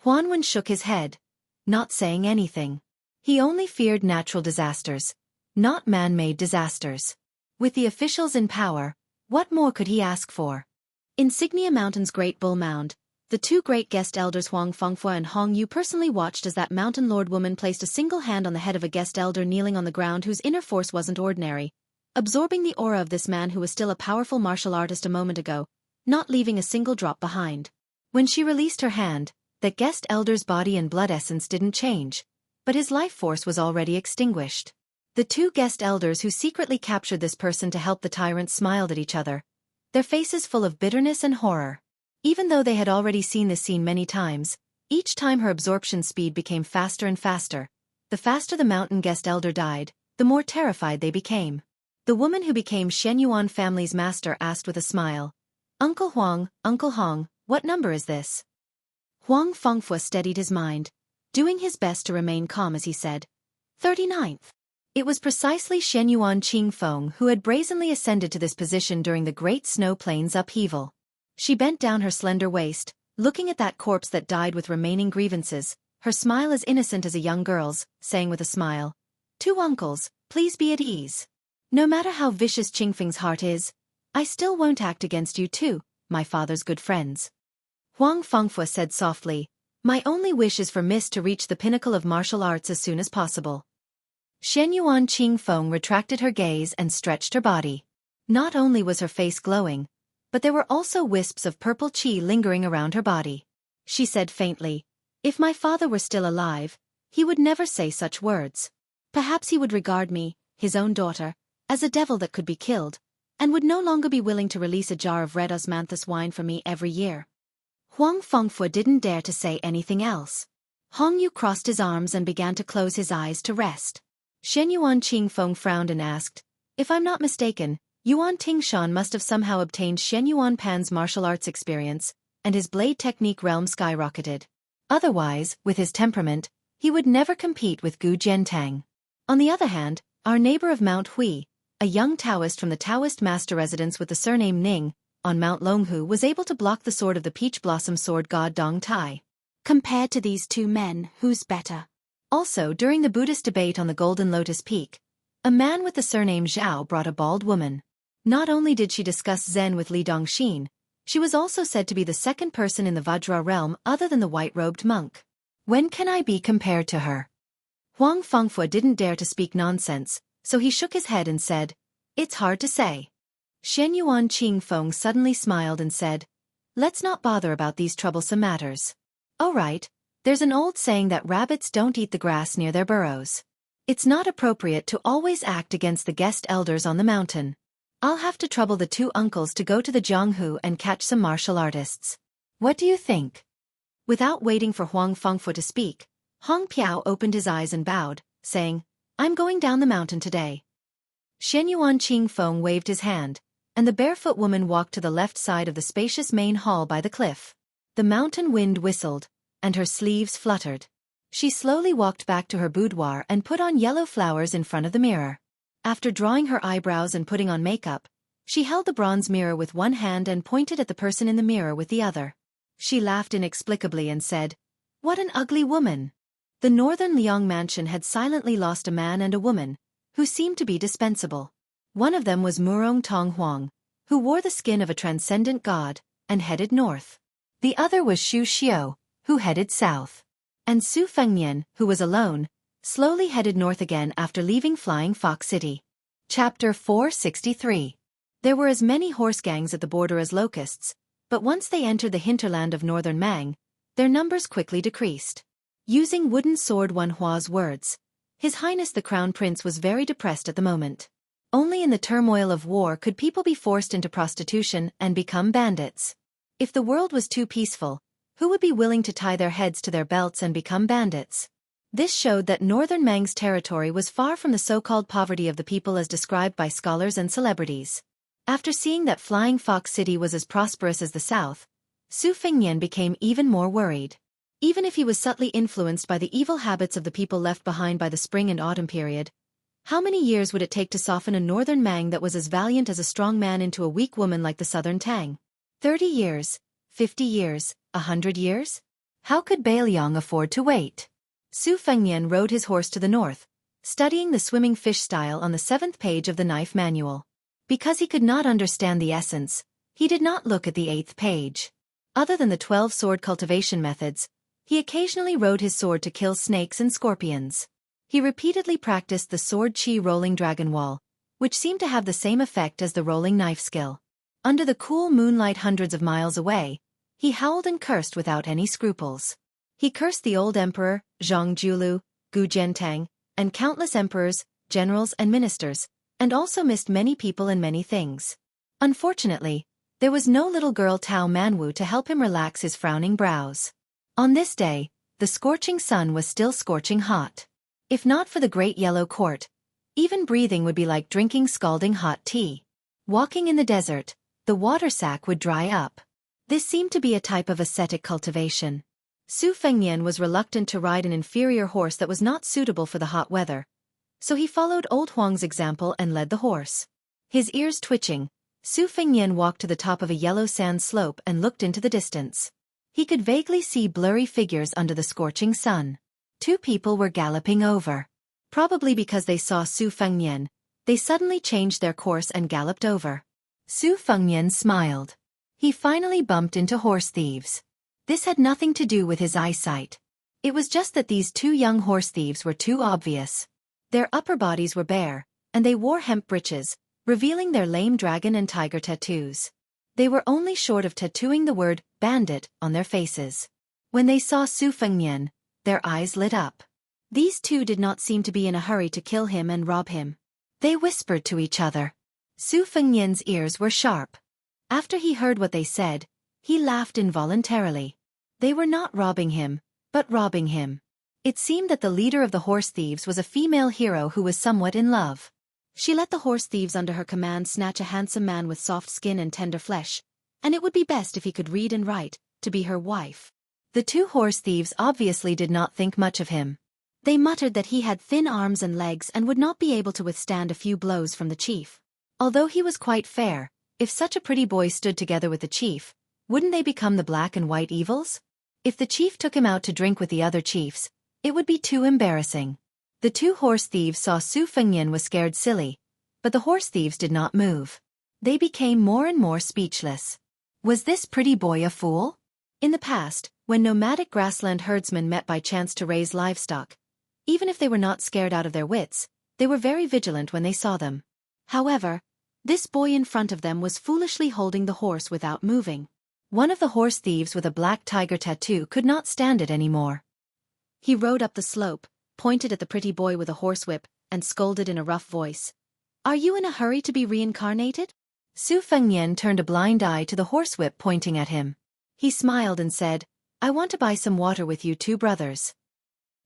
Huanwen shook his head, not saying anything. He only feared natural disasters, not man-made disasters. With the officials in power, what more could he ask for? Insignia Mountain's Great Bull Mound, the two great guest elders Huang Fengfua and Hong Yu personally watched as that mountain lord woman placed a single hand on the head of a guest elder kneeling on the ground whose inner force wasn't ordinary, absorbing the aura of this man who was still a powerful martial artist a moment ago, not leaving a single drop behind. When she released her hand, that guest elder's body and blood essence didn't change, but his life force was already extinguished. The two guest elders who secretly captured this person to help the tyrant smiled at each other, their faces full of bitterness and horror. Even though they had already seen this scene many times, each time her absorption speed became faster and faster. The faster the mountain guest elder died, the more terrified they became. The woman who became Shen Yuan family's master asked with a smile, Uncle Hong, what number is this? Huang Fengfua steadied his mind, doing his best to remain calm as he said, 39th. It was precisely Shen Yuan Qingfeng who had brazenly ascended to this position during the Great Snow Plains upheaval. She bent down her slender waist, looking at that corpse that died with remaining grievances, her smile as innocent as a young girl's, saying with a smile, two uncles, please be at ease. No matter how vicious Qingfeng's heart is, I still won't act against you too, my father's good friends. Huang Fengfua said softly, my only wish is for Miss to reach the pinnacle of martial arts as soon as possible. Shen Yuan Qingfeng retracted her gaze and stretched her body. Not only was her face glowing, but there were also wisps of purple qi lingering around her body. She said faintly, if my father were still alive, he would never say such words. Perhaps he would regard me, his own daughter, as a devil that could be killed, and would no longer be willing to release a jar of red osmanthus wine for me every year. Huang Fengfua didn't dare to say anything else. Hong Yu crossed his arms and began to close his eyes to rest. Shen Yuan Qingfeng frowned and asked, if I'm not mistaken, Yuan Tingshan must have somehow obtained Shen Yuan Pan's martial arts experience, and his blade technique realm skyrocketed. Otherwise, with his temperament, he would never compete with Gu Jiantang. On the other hand, our neighbor of Mount Hui, a young Taoist from the Taoist master residence with the surname Ning, on Mount Longhu was able to block the sword of the peach blossom sword god Dong Tai. Compared to these two men, who's better? Also, during the Buddhist debate on the Golden Lotus Peak, a man with the surname Zhao brought a bald woman. Not only did she discuss Zen with Li Dongxin, she was also said to be the second person in the Vajra realm other than the white-robed monk. When can I be compared to her? Huang Fengfua didn't dare to speak nonsense, so he shook his head and said, it's hard to say. Shen Yuan Qingfeng suddenly smiled and said, let's not bother about these troublesome matters. Oh right, there's an old saying that rabbits don't eat the grass near their burrows. It's not appropriate to always act against the guest elders on the mountain. I'll have to trouble the two uncles to go to the Jianghu and catch some martial artists. What do you think? Without waiting for Huang Fengfu to speak, Hong Piao opened his eyes and bowed, saying, I'm going down the mountain today. Shenyuan Qingfeng waved his hand, and the barefoot woman walked to the left side of the spacious main hall by the cliff. The mountain wind whistled, and her sleeves fluttered. She slowly walked back to her boudoir and put on yellow flowers in front of the mirror. After drawing her eyebrows and putting on makeup, she held the bronze mirror with one hand and pointed at the person in the mirror with the other. She laughed inexplicably and said, What an ugly woman! The northern Liang mansion had silently lost a man and a woman, who seemed to be dispensable. One of them was Murong Tong Huang, who wore the skin of a transcendent god, and headed north. The other was Xu Xiao, who headed south. And Su Fengnian, who was alone, slowly headed north again after leaving Flying Fox City. Chapter 463. There were as many horse gangs at the border as locusts, but once they entered the hinterland of northern Mang, their numbers quickly decreased. Using wooden sword Wan Hua's words, His Highness the Crown Prince was very depressed at the moment. Only in the turmoil of war could people be forced into prostitution and become bandits. If the world was too peaceful, who would be willing to tie their heads to their belts and become bandits? This showed that northern Mang's territory was far from the so-called poverty of the people as described by scholars and celebrities. After seeing that Flying Fox City was as prosperous as the south, Su Fengnian became even more worried. Even if he was subtly influenced by the evil habits of the people left behind by the spring and autumn period, how many years would it take to soften a northern Mang that was as valiant as a strong man into a weak woman like the southern Tang? 30 years, 50 years, 100 years? How could Beiliang afford to wait? Su Fengnian rode his horse to the north, studying the swimming fish style on the 7th page of the knife manual. Because he could not understand the essence, he did not look at the 8th page. Other than the 12 sword cultivation methods, he occasionally rode his sword to kill snakes and scorpions. He repeatedly practiced the sword chi rolling dragon wall, which seemed to have the same effect as the rolling knife skill. Under the cool moonlight hundreds of miles away, he howled and cursed without any scruples. He cursed the old emperor, Zhang Julu, Gu Zhentang, and countless emperors, generals and ministers, and also missed many people and many things. Unfortunately, there was no little girl Tao Manwu to help him relax his frowning brows. On this day, the scorching sun was still scorching hot. If not for the great yellow court, even breathing would be like drinking scalding hot tea. Walking in the desert, the water sac would dry up. This seemed to be a type of ascetic cultivation. Su Fengnian was reluctant to ride an inferior horse that was not suitable for the hot weather, so he followed old Huang's example and led the horse. His ears twitching, Su Fengnian walked to the top of a yellow sand slope and looked into the distance. He could vaguely see blurry figures under the scorching sun. 2 people were galloping over. Probably because they saw Su Fengnian, they suddenly changed their course and galloped over. Su Fengnian smiled. He finally bumped into horse thieves. This had nothing to do with his eyesight. It was just that these 2 young horse thieves were too obvious. Their upper bodies were bare, and they wore hemp breeches, revealing their lame dragon and tiger tattoos. They were only short of tattooing the word bandit on their faces. When they saw Su Fengnian, their eyes lit up. These 2 did not seem to be in a hurry to kill him and rob him. They whispered to each other. Su Fengnian's ears were sharp. After he heard what they said, he laughed involuntarily. They were not robbing him, but robbing him. It seemed that the leader of the horse thieves was a female hero who was somewhat in love. She let the horse thieves under her command snatch a handsome man with soft skin and tender flesh, and it would be best if he could read and write, to be her wife. The 2 horse thieves obviously did not think much of him. They muttered that he had thin arms and legs and would not be able to withstand a few blows from the chief. Although he was quite fair, if such a pretty boy stood together with the chief, wouldn't they become the black and white evils? If the chief took him out to drink with the other chiefs, it would be too embarrassing. The 2 horse thieves saw Su Fengnian was scared silly, but the horse thieves did not move. They became more and more speechless. Was this pretty boy a fool? In the past, when nomadic grassland herdsmen met by chance to raise livestock, even if they were not scared out of their wits, they were very vigilant when they saw them. However, this boy in front of them was foolishly holding the horse without moving. One of the horse thieves with a black tiger tattoo could not stand it anymore. He rode up the slope, pointed at the pretty boy with a horsewhip and scolded in a rough voice. "Are you in a hurry to be reincarnated?" Su Fengnian turned a blind eye to the horsewhip pointing at him. He smiled and said, "I want to buy some water with you two brothers."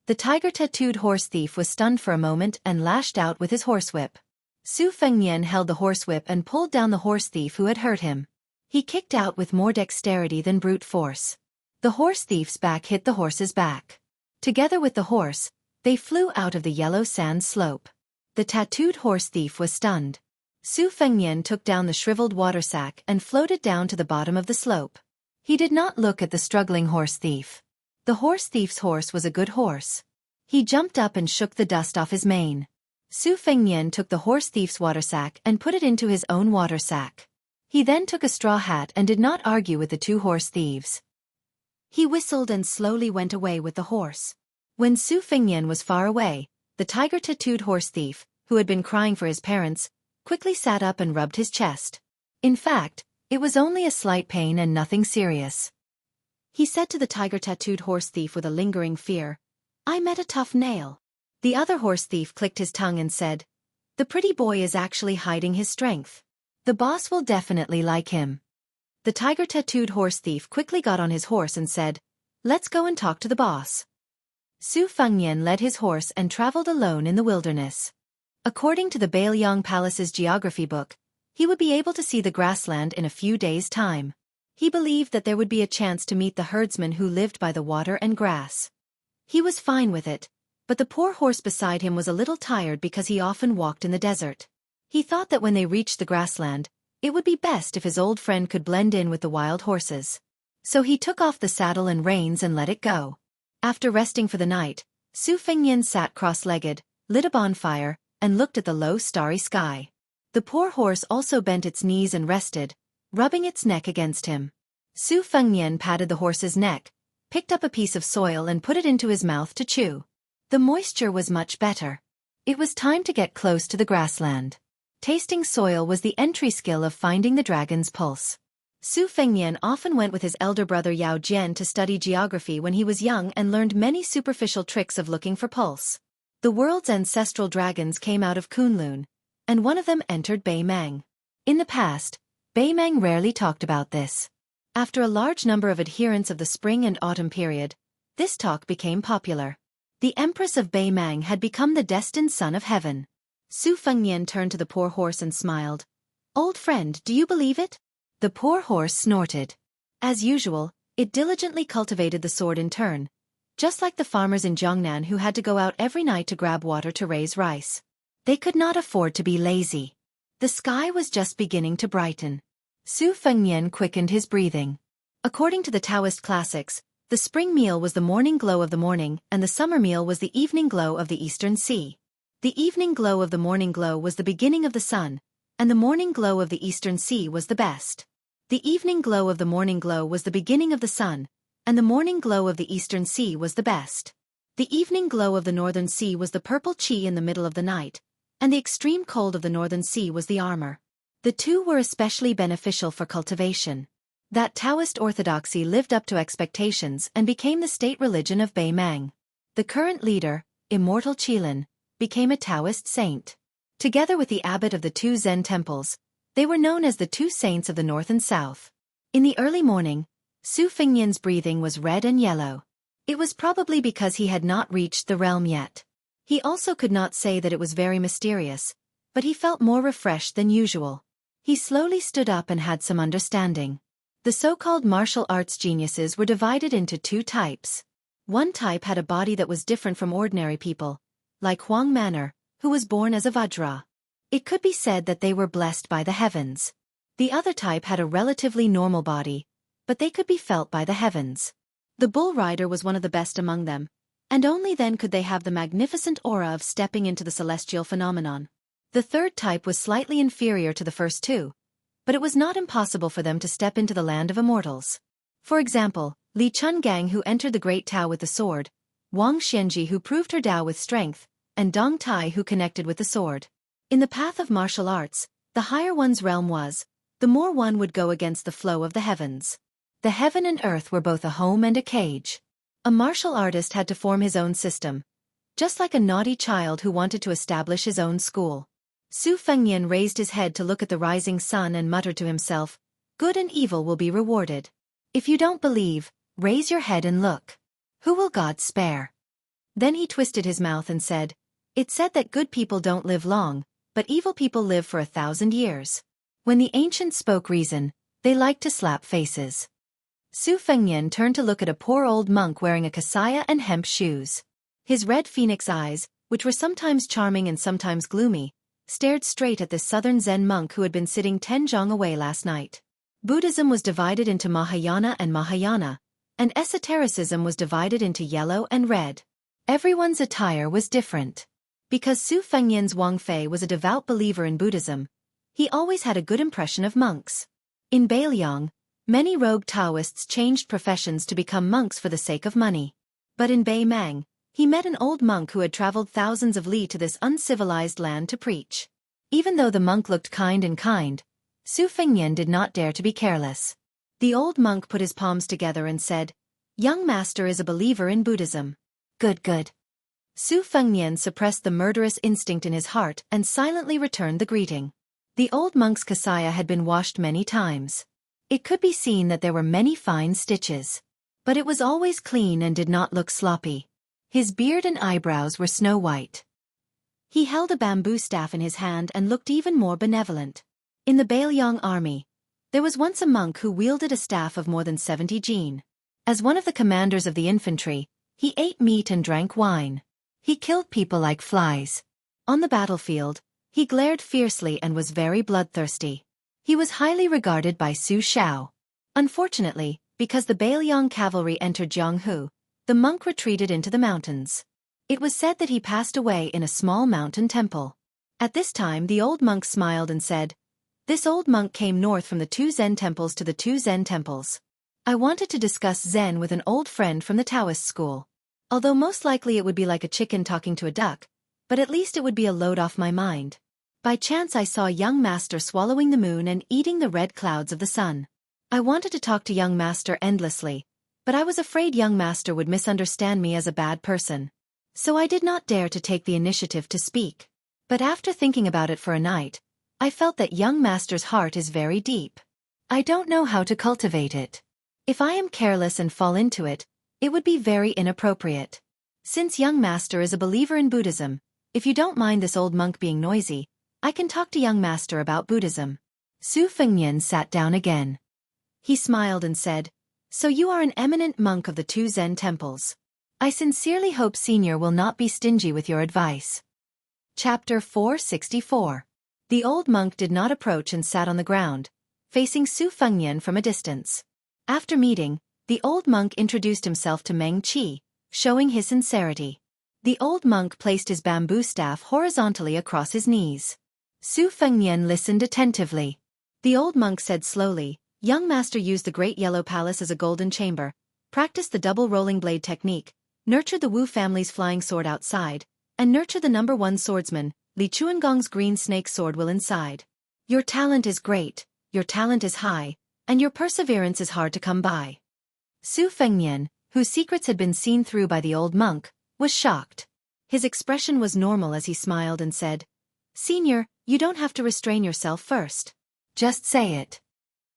The tiger-tattooed horse thief was stunned for a moment and lashed out with his horsewhip. Su Fengnian held the horsewhip and pulled down the horse thief who had hurt him. He kicked out with more dexterity than brute force. The horse thief's back hit the horse's back. Together with the horse, they flew out of the yellow sand slope. The tattooed horse thief was stunned. Su Fengnian took down the shriveled water sack and floated down to the bottom of the slope. He did not look at the struggling horse thief. The horse thief's horse was a good horse. He jumped up and shook the dust off his mane. Su Fengnian took the horse thief's water sack and put it into his own water sack. He then took a straw hat and did not argue with the two horse thieves. He whistled and slowly went away with the horse. When Su Fengnian was far away, the tiger-tattooed horse thief, who had been crying for his parents, quickly sat up and rubbed his chest. In fact, it was only a slight pain and nothing serious. He said to the tiger-tattooed horse thief with a lingering fear, "I met a tough nail." The other horse thief clicked his tongue and said, "The pretty boy is actually hiding his strength. The boss will definitely like him." The tiger-tattooed horse thief quickly got on his horse and said, "Let's go and talk to the boss." Su Fengnian led his horse and traveled alone in the wilderness. According to the Bailiang Palace's geography book, he would be able to see the grassland in a few days' time. He believed that there would be a chance to meet the herdsmen who lived by the water and grass. He was fine with it, but the poor horse beside him was a little tired because he often walked in the desert. He thought that when they reached the grassland, it would be best if his old friend could blend in with the wild horses. So he took off the saddle and reins and let it go. After resting for the night, Su Fengnian sat cross-legged, lit a bonfire, and looked at the low starry sky. The poor horse also bent its knees and rested, rubbing its neck against him. Su Fengnian patted the horse's neck, picked up a piece of soil and put it into his mouth to chew. The moisture was much better. It was time to get close to the grassland. Tasting soil was the entry skill of finding the dragon's pulse. Su Fengnian often went with his elder brother Yao Jian to study geography when he was young and learned many superficial tricks of looking for pulse. The world's ancestral dragons came out of Kunlun, and one of them entered Beimang. In the past, Beimang rarely talked about this. After a large number of adherents of the spring and autumn period, this talk became popular. The Empress of Beimang had become the destined son of heaven. Su Fengnian turned to the poor horse and smiled. "Old friend, do you believe it?" The poor horse snorted. As usual, it diligently cultivated the sword in turn, just like the farmers in Jiangnan who had to go out every night to grab water to raise rice. They could not afford to be lazy. The sky was just beginning to brighten. Su Fengnian quickened his breathing. According to the Taoist classics, the spring meal was the morning glow of the morning and the summer meal was the evening glow of the eastern sea. The evening glow of the morning glow was the beginning of the sun, and the morning glow of the eastern sea was the best. The evening glow of the morning glow was the beginning of the sun, and the morning glow of the eastern sea was the best. The evening glow of the northern sea was the purple qi in the middle of the night, and the extreme cold of the northern sea was the armor. The two were especially beneficial for cultivation. That Taoist orthodoxy lived up to expectations and became the state religion of Beimang. The current leader, Immortal Qilin, became a Taoist saint. Together with the abbot of the two Zen temples, they were known as the two saints of the north and south. In the early morning, Su Fengnian's breathing was red and yellow. It was probably because he had not reached the realm yet. He also could not say that it was very mysterious, but he felt more refreshed than usual. He slowly stood up and had some understanding. The so-called martial arts geniuses were divided into two types. One type had a body that was different from ordinary people, like Huang Manor, who was born as a Vajra. It could be said that they were blessed by the heavens. The other type had a relatively normal body, but they could be felt by the heavens. The bull rider was one of the best among them, and only then could they have the magnificent aura of stepping into the celestial phenomenon. The third type was slightly inferior to the first two, but it was not impossible for them to step into the land of immortals. For example, Li Chungang who entered the Great Tao with the sword, Wang Xianji who proved her Tao with strength, and Dong Tai who connected with the sword. In the path of martial arts, the higher one's realm was, the more one would go against the flow of the heavens. The heaven and earth were both a home and a cage. A martial artist had to form his own system, just like a naughty child who wanted to establish his own school. Su Fengnian raised his head to look at the rising sun and muttered to himself, "Good and evil will be rewarded. If you don't believe, raise your head and look. Who will God spare?" Then he twisted his mouth and said, "It's said that good people don't live long, but evil people live for 1,000 years. When the ancients spoke reason, they liked to slap faces." Su Fengnian turned to look at a poor old monk wearing a kasaya and hemp shoes. His red phoenix eyes, which were sometimes charming and sometimes gloomy, stared straight at this southern Zen monk who had been sitting 10 zhang away last night. Buddhism was divided into Mahayana, and esotericism was divided into yellow and red. Everyone's attire was different. Because Su Fengnian's Wang Fei was a devout believer in Buddhism, he always had a good impression of monks. In Beiliang, many rogue Taoists changed professions to become monks for the sake of money. But in Beimang, he met an old monk who had traveled thousands of li to this uncivilized land to preach. Even though the monk looked kind, Su Fengnian did not dare to be careless. The old monk put his palms together and said, "Young master is a believer in Buddhism." Good. Su Fengnian suppressed the murderous instinct in his heart and silently returned the greeting. The old monk's kasaya had been washed many times. It could be seen that there were many fine stitches. But it was always clean and did not look sloppy. His beard and eyebrows were snow white. He held a bamboo staff in his hand and looked even more benevolent. In the Beiliang army, there was once a monk who wielded a staff of more than 70 jin. As one of the commanders of the infantry, he ate meat and drank wine. He killed people like flies. On the battlefield, he glared fiercely and was very bloodthirsty. He was highly regarded by Su Shao. Unfortunately, because the Beiliang cavalry entered Jianghu, the monk retreated into the mountains. It was said that he passed away in a small mountain temple. At this time the old monk smiled and said, "This old monk came north from the 2 Zen temples to the 2 Zen temples. I wanted to discuss Zen with an old friend from the Taoist school. Although most likely it would be like a chicken talking to a duck, but at least it would be a load off my mind. By chance I saw young master swallowing the moon and eating the red clouds of the sun. I wanted to talk to young master endlessly, but I was afraid young master would misunderstand me as a bad person. So I did not dare to take the initiative to speak. But after thinking about it for a night, I felt that young master's heart is very deep. I don't know how to cultivate it. If I am careless and fall into it, it would be very inappropriate. Since young master is a believer in Buddhism, if you don't mind this old monk being noisy, I can talk to young master about Buddhism." Su Fengnian sat down again. He smiled and said, "So you are an eminent monk of the 2 Zen temples. I sincerely hope Senior will not be stingy with your advice." Chapter 464. The old monk did not approach and sat on the ground, facing Su Fengnian from a distance. After meeting, the old monk introduced himself to Meng Qi, showing his sincerity. The old monk placed his bamboo staff horizontally across his knees. Su Fengnian listened attentively. The old monk said slowly, "Young master used the Great Yellow Palace as a golden chamber, practiced the double rolling blade technique, nurtured the Wu family's flying sword outside, and nurtured the #1 swordsman, Li Chuangong's green snake sword will inside. Your talent is great, your talent is high, and your perseverance is hard to come by." Su Fengnian, whose secrets had been seen through by the old monk, was shocked. His expression was normal as he smiled and said, "Senior, you don't have to restrain yourself first. Just say it."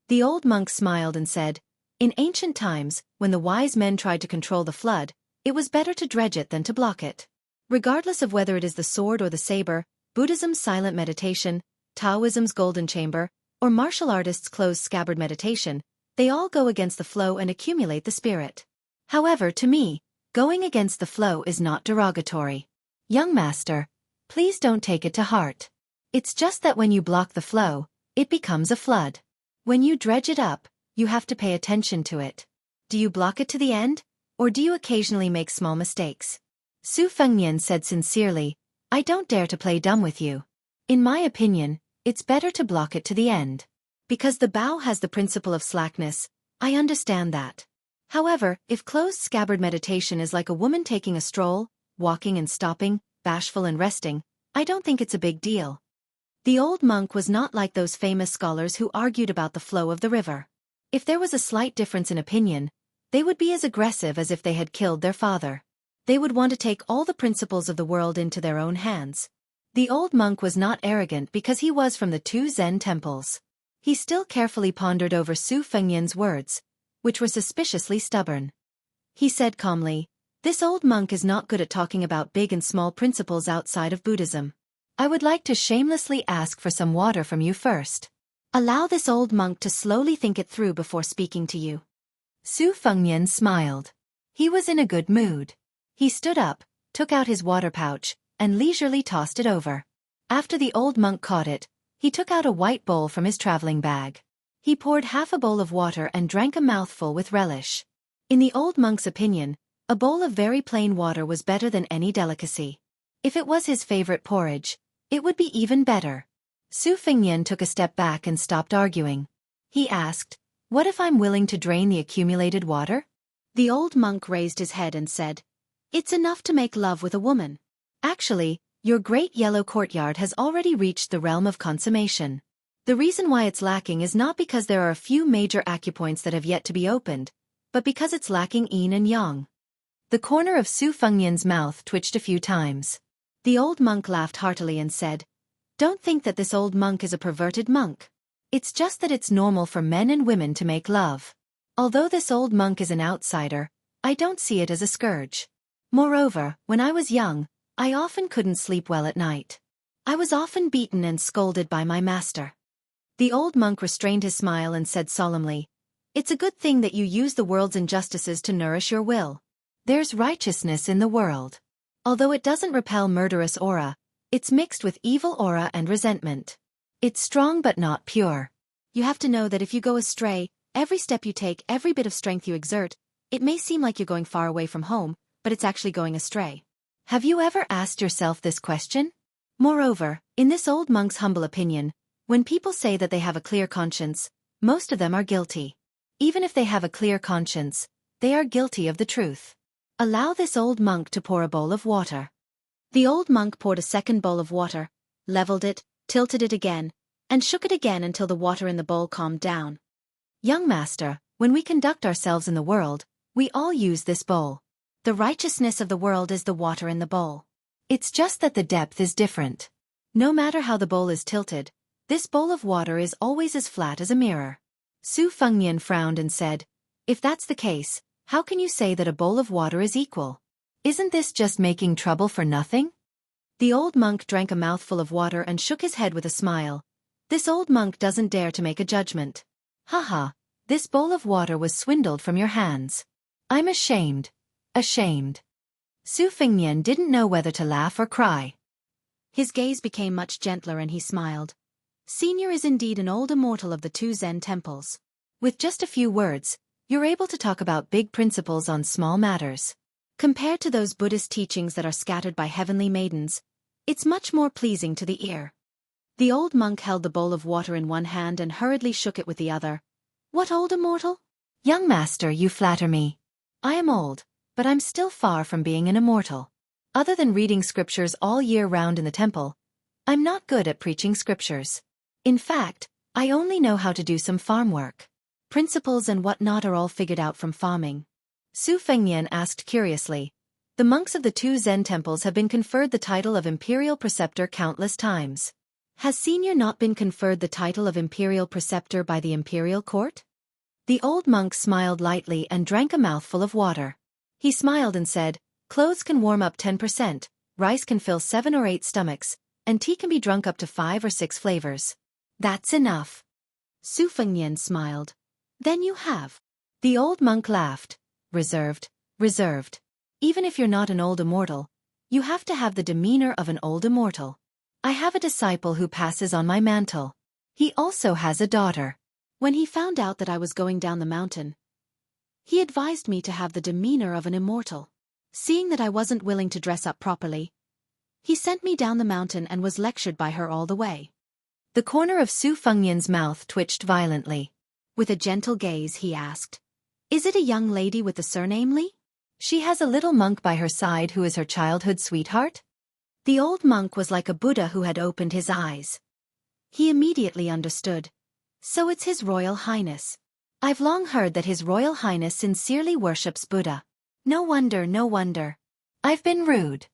The old monk smiled and said, "In ancient times, when the wise men tried to control the flood, it was better to dredge it than to block it. Regardless of whether it is the sword or the saber, Buddhism's silent meditation, Taoism's golden chamber, or martial artists' closed scabbard meditation, they all go against the flow and accumulate the spirit. However, to me, going against the flow is not derogatory. Young master, please don't take it to heart. It's just that when you block the flow, it becomes a flood. When you dredge it up, you have to pay attention to it. Do you block it to the end, or do you occasionally make small mistakes?" Su Fengnian said sincerely, "I don't dare to play dumb with you. In my opinion, it's better to block it to the end. Because the bow has the principle of slackness, I understand that. However, if closed scabbard meditation is like a woman taking a stroll, walking and stopping, bashful and resting, I don't think it's a big deal." The old monk was not like those famous scholars who argued about the flow of the river. If there was a slight difference in opinion, they would be as aggressive as if they had killed their father. They would want to take all the principles of the world into their own hands. The old monk was not arrogant because he was from the two Zen temples. He still carefully pondered over Su Fengnian's words, which were suspiciously stubborn. He said calmly, "This old monk is not good at talking about big and small principles outside of Buddhism. I would like to shamelessly ask for some water from you first. Allow this old monk to slowly think it through before speaking to you." Su Fengnian smiled. He was in a good mood. He stood up, took out his water pouch, and leisurely tossed it over. After the old monk caught it, he took out a white bowl from his traveling bag. He poured half a bowl of water and drank a mouthful with relish. In the old monk's opinion, a bowl of very plain water was better than any delicacy. If it was his favorite porridge, it would be even better. Su Fengnian took a step back and stopped arguing. He asked, "What if I'm willing to drain the accumulated water?" The old monk raised his head and said, "It's enough to make love with a woman. Actually, your great yellow courtyard has already reached the realm of consummation. The reason why it's lacking is not because there are a few major acupoints that have yet to be opened, but because it's lacking yin and yang." The corner of Su Fengnian's mouth twitched a few times. The old monk laughed heartily and said, "Don't think that this old monk is a perverted monk. It's just that it's normal for men and women to make love. Although this old monk is an outsider, I don't see it as a scourge. Moreover, when I was young, I often couldn't sleep well at night. I was often beaten and scolded by my master." The old monk restrained his smile and said solemnly, "It's a good thing that you use the world's injustices to nourish your will. There's righteousness in the world. Although it doesn't repel murderous aura, it's mixed with evil aura and resentment. It's strong but not pure. You have to know that if you go astray, every step you take, every bit of strength you exert, it may seem like you're going far away from home, but it's actually going astray. Have you ever asked yourself this question?" Moreover, in this old monk's humble opinion, when people say that they have a clear conscience, most of them are guilty. Even if they have a clear conscience, they are guilty of the truth. Allow this old monk to pour a bowl of water. The old monk poured a second bowl of water, leveled it, tilted it again, and shook it again until the water in the bowl calmed down. "Young master, when we conduct ourselves in the world, we all use this bowl. The righteousness of the world is the water in the bowl. It's just that the depth is different. No matter how the bowl is tilted, this bowl of water is always as flat as a mirror." Su Fengnian frowned and said, "If that's the case, how can you say that a bowl of water is equal? Isn't this just making trouble for nothing?" The old monk drank a mouthful of water and shook his head with a smile. This old monk doesn't dare to make a judgment. "Haha, this bowl of water was swindled from your hands. I'm ashamed. Ashamed." Su Fengnian didn't know whether to laugh or cry. His gaze became much gentler and he smiled. "Senior is indeed an old immortal of the two Zen temples. With just a few words, you're able to talk about big principles on small matters. Compared to those Buddhist teachings that are scattered by heavenly maidens, it's much more pleasing to the ear." The old monk held the bowl of water in one hand and hurriedly shook it with the other. "What old immortal?" "Young master, you flatter me. I am old, but I'm still far from being an immortal. Other than reading scriptures all year round in the temple, I'm not good at preaching scriptures. In fact, I only know how to do some farm work. Principles and whatnot are all figured out from farming." Su Fengnian asked curiously, "The monks of the two Zen temples have been conferred the title of Imperial Preceptor countless times. Has Senior not been conferred the title of Imperial Preceptor by the Imperial Court?" The old monk smiled lightly and drank a mouthful of water. He smiled and said, "Clothes can warm up 10%, rice can fill 7 or 8 stomachs, and tea can be drunk up to 5 or 6 flavors. That's enough." Su Fengnian smiled. "Then you have." The old monk laughed. Reserved. Even if you're not an old immortal, you have to have the demeanor of an old immortal. I have a disciple who passes on my mantle. He also has a daughter. When he found out that I was going down the mountain, he advised me to have the demeanor of an immortal. Seeing that I wasn't willing to dress up properly, he sent me down the mountain and was lectured by her all the way." The corner of Su Fengnian's mouth twitched violently. With a gentle gaze he asked, "Is it a young lady with the surname Li? She has a little monk by her side who is her childhood sweetheart?" The old monk was like a Buddha who had opened his eyes. He immediately understood. "So it's His Royal Highness. I've long heard that His Royal Highness sincerely worships Buddha. No wonder. I've been rude.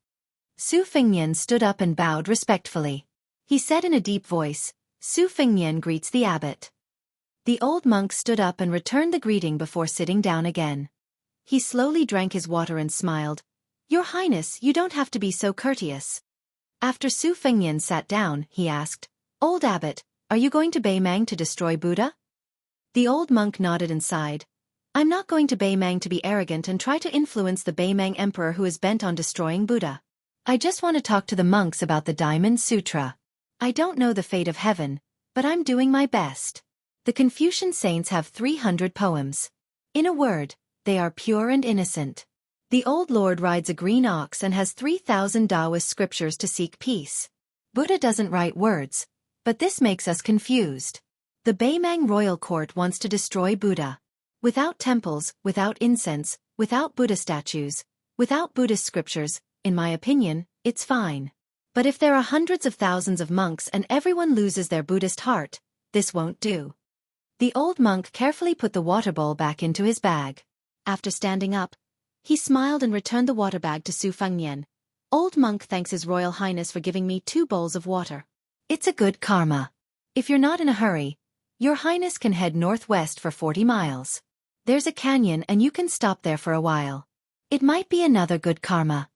Su Fengnian stood up and bowed respectfully. He said in a deep voice, Su Fengnian greets the abbot. The old monk stood up and returned the greeting before sitting down again. He slowly drank his water and smiled. Your Highness, you don't have to be so courteous. After Su Fengnian sat down, he asked, Old abbot, are you going to Beimang to destroy Buddha? The old monk nodded and sighed. I'm not going to Beimang to be arrogant and try to influence the Beimang emperor who is bent on destroying Buddha. I just want to talk to the monks about the Diamond Sutra. I don't know the fate of heaven, but I'm doing my best. The Confucian saints have 300 poems. In a word, they are pure and innocent. The old lord rides a green ox and has 3,000 Taoist scriptures to seek peace. Buddha doesn't write words, but this makes us confused. The Beimang royal court wants to destroy Buddha. Without temples, without incense, without Buddha statues, without Buddhist scriptures, in my opinion, it's fine. But if there are hundreds of thousands of monks and everyone loses their Buddhist heart, this won't do. The old monk carefully put the water bowl back into his bag. After standing up, he smiled and returned the water bag to Su Fengnian. Old monk thanks His Royal Highness for giving me 2 bowls of water. It's a good karma. If you're not in a hurry, Your Highness can head northwest for 40 miles. There's a canyon and you can stop there for a while. It might be another good karma.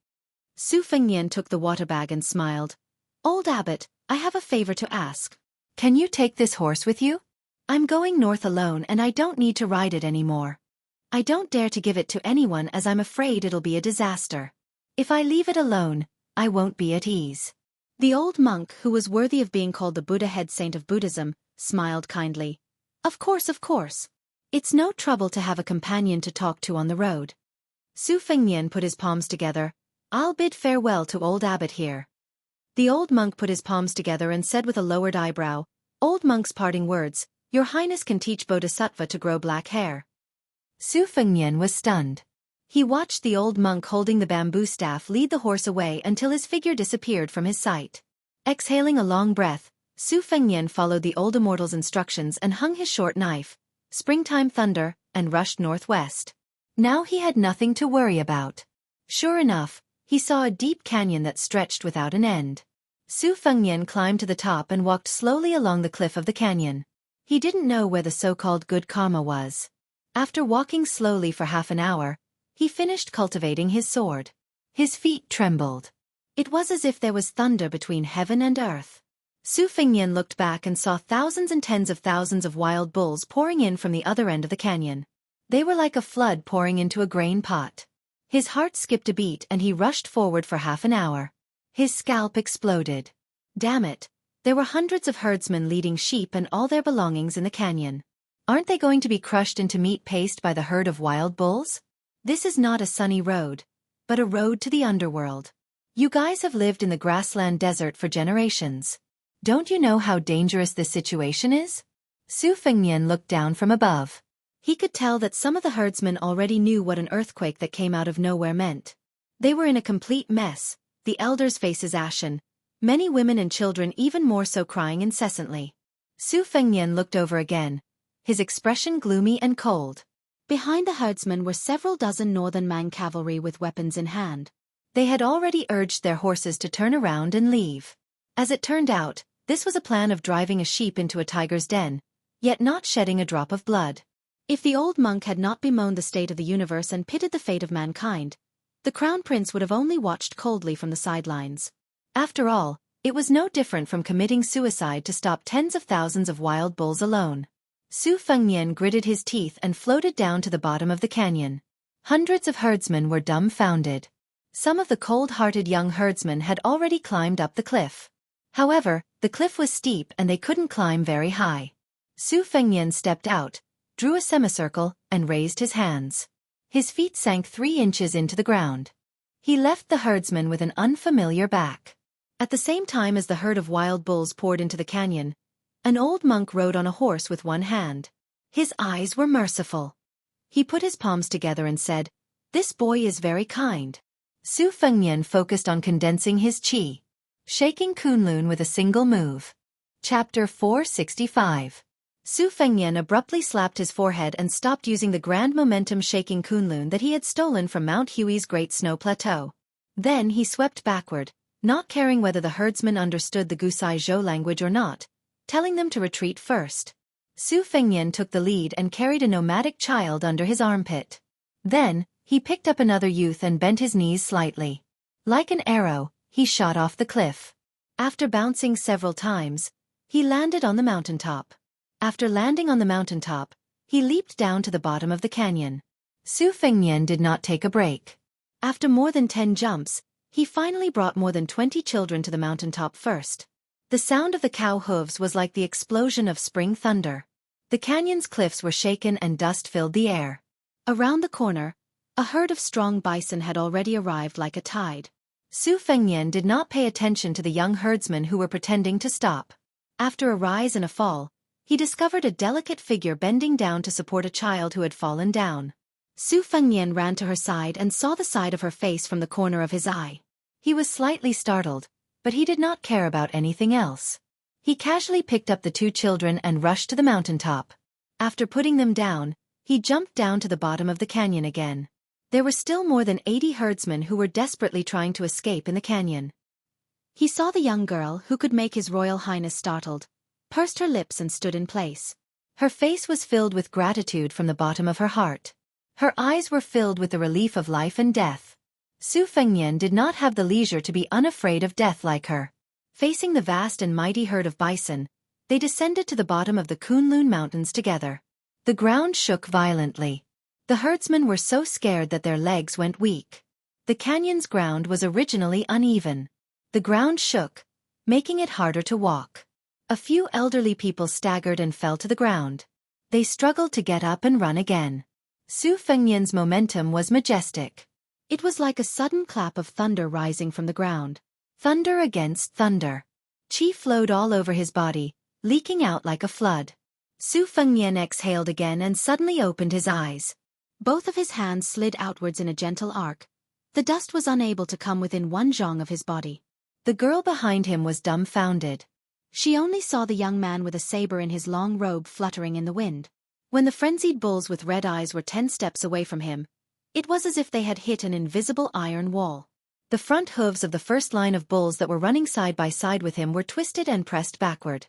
Su Fengnian took the water bag and smiled. Old abbot, I have a favor to ask. Can you take this horse with you? I'm going north alone and I don't need to ride it anymore. I don't dare to give it to anyone as I'm afraid it'll be a disaster. If I leave it alone, I won't be at ease. The old monk, who was worthy of being called the Buddha head saint of Buddhism, smiled kindly. Of course, of course. It's no trouble to have a companion to talk to on the road. Su Fengnian put his palms together. I'll bid farewell to old abbot here. The old monk put his palms together and said with a lowered eyebrow, Old monk's parting words, Your Highness can teach Bodhisattva to grow black hair. Su Fengnian was stunned. He watched the old monk holding the bamboo staff lead the horse away until his figure disappeared from his sight. Exhaling a long breath, Su Fengnian followed the old immortal's instructions and hung his short knife, springtime thunder, and rushed northwest. Now he had nothing to worry about. Sure enough, he saw a deep canyon that stretched without an end. Su Fengnian climbed to the top and walked slowly along the cliff of the canyon. He didn't know where the so-called good karma was. After walking slowly for half an hour, he finished cultivating his sword. His feet trembled. It was as if there was thunder between heaven and earth. Su Fengnian looked back and saw thousands and tens of thousands of wild bulls pouring in from the other end of the canyon. They were like a flood pouring into a grain pot. His heart skipped a beat and he rushed forward for half an hour. His scalp exploded. Damn it, there were hundreds of herdsmen leading sheep and all their belongings in the canyon. Aren't they going to be crushed into meat paste by the herd of wild bulls? This is not a sunny road, but a road to the underworld. You guys have lived in the grassland desert for generations. Don't you know how dangerous this situation is? Su Fengnian looked down from above. He could tell that some of the herdsmen already knew what an earthquake that came out of nowhere meant. They were in a complete mess, the elders' faces ashen, many women and children even more so crying incessantly. Su Fengnian looked over again, his expression gloomy and cold. Behind the herdsmen were several dozen northern Man cavalry with weapons in hand. They had already urged their horses to turn around and leave. As it turned out, this was a plan of driving a sheep into a tiger's den, yet not shedding a drop of blood. If the old monk had not bemoaned the state of the universe and pitied the fate of mankind, the crown prince would have only watched coldly from the sidelines. After all, it was no different from committing suicide to stop tens of thousands of wild bulls alone. Su Fengnian gritted his teeth and floated down to the bottom of the canyon. Hundreds of herdsmen were dumbfounded. Some of the cold-hearted young herdsmen had already climbed up the cliff. However, the cliff was steep and they couldn't climb very high. Su Fengnian stepped out, drew a semicircle, and raised his hands. His feet sank 3 inches into the ground. He left the herdsman with an unfamiliar back. At the same time as the herd of wild bulls poured into the canyon, an old monk rode on a horse with one hand. His eyes were merciful. He put his palms together and said, This boy is very kind. Su Fengnian focused on condensing his qi, shaking Kunlun with a single move. Chapter 465. Su Fengnian abruptly slapped his forehead and stopped using the grand momentum shaking Kunlun that he had stolen from Mount Hui's Great Snow Plateau. Then he swept backward, not caring whether the herdsmen understood the Gusai Zhou language or not, telling them to retreat first. Su Fengnian took the lead and carried a nomadic child under his armpit. Then, he picked up another youth and bent his knees slightly. Like an arrow, he shot off the cliff. After bouncing several times, he landed on the mountaintop. After landing on the mountaintop, he leaped down to the bottom of the canyon. Su Fengnian did not take a break. After more than 10 jumps, he finally brought more than 20 children to the mountaintop first. The sound of the cow hooves was like the explosion of spring thunder. The canyon's cliffs were shaken and dust filled the air. Around the corner, a herd of strong bison had already arrived like a tide. Su Fengnian did not pay attention to the young herdsmen who were pretending to stop. After a rise and a fall, he discovered a delicate figure bending down to support a child who had fallen down. Su Fengnian ran to her side and saw the side of her face from the corner of his eye. He was slightly startled, but he did not care about anything else. He casually picked up the 2 children and rushed to the mountaintop. After putting them down, he jumped down to the bottom of the canyon again. There were still more than 80 herdsmen who were desperately trying to escape in the canyon. He saw the young girl, who could make His Royal Highness startled, pursed her lips and stood in place. Her face was filled with gratitude from the bottom of her heart. Her eyes were filled with the relief of life and death. Su Fengnian did not have the leisure to be unafraid of death like her. Facing the vast and mighty herd of bison, they descended to the bottom of the Kunlun Mountains together. The ground shook violently. The herdsmen were so scared that their legs went weak. The canyon's ground was originally uneven. The ground shook, making it harder to walk. A few elderly people staggered and fell to the ground. They struggled to get up and run again. Su Fengnian's momentum was majestic. It was like a sudden clap of thunder rising from the ground. Thunder against thunder. Qi flowed all over his body, leaking out like a flood. Su Fengnian exhaled again and suddenly opened his eyes. Both of his hands slid outwards in a gentle arc. The dust was unable to come within 1 zhong of his body. The girl behind him was dumbfounded. She only saw the young man with a saber in his long robe fluttering in the wind. When the frenzied bulls with red eyes were 10 steps away from him, it was as if they had hit an invisible iron wall. The front hooves of the first line of bulls that were running side by side with him were twisted and pressed backward.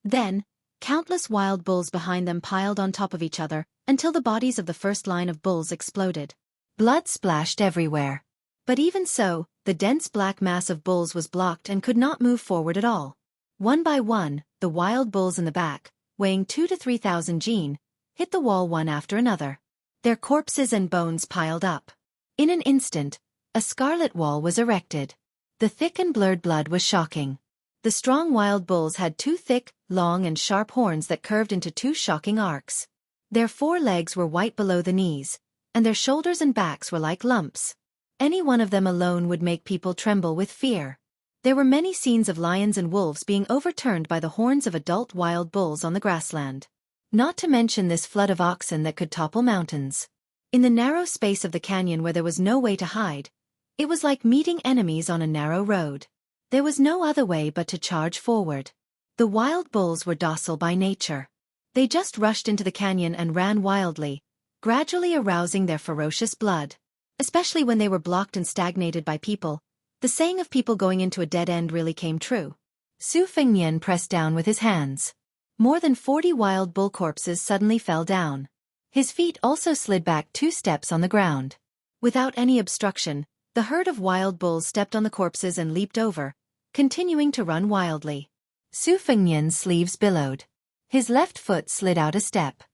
Then, countless wild bulls behind them piled on top of each other, until the bodies of the first line of bulls exploded. Blood splashed everywhere. But even so, the dense black mass of bulls was blocked and could not move forward at all. One by one, the wild bulls in the back, weighing 2,000 to 3,000 jin, hit the wall one after another. Their corpses and bones piled up. In an instant, a scarlet wall was erected. The thick and blurred blood was shocking. The strong wild bulls had 2 thick, long and sharp horns that curved into 2 shocking arcs. Their 4 legs were white below the knees, and their shoulders and backs were like lumps. Any one of them alone would make people tremble with fear. There were many scenes of lions and wolves being overturned by the horns of adult wild bulls on the grassland. Not to mention this flood of oxen that could topple mountains. In the narrow space of the canyon where there was no way to hide, it was like meeting enemies on a narrow road. There was no other way but to charge forward. The wild bulls were docile by nature. They just rushed into the canyon and ran wildly, gradually arousing their ferocious blood. Especially when they were blocked and stagnated by people, the saying of people going into a dead end really came true. Su Fengnian pressed down with his hands. More than 40 wild bull corpses suddenly fell down. His feet also slid back 2 steps on the ground. Without any obstruction, the herd of wild bulls stepped on the corpses and leaped over, continuing to run wildly. Su Fengnian's sleeves billowed. His left foot slid out a step.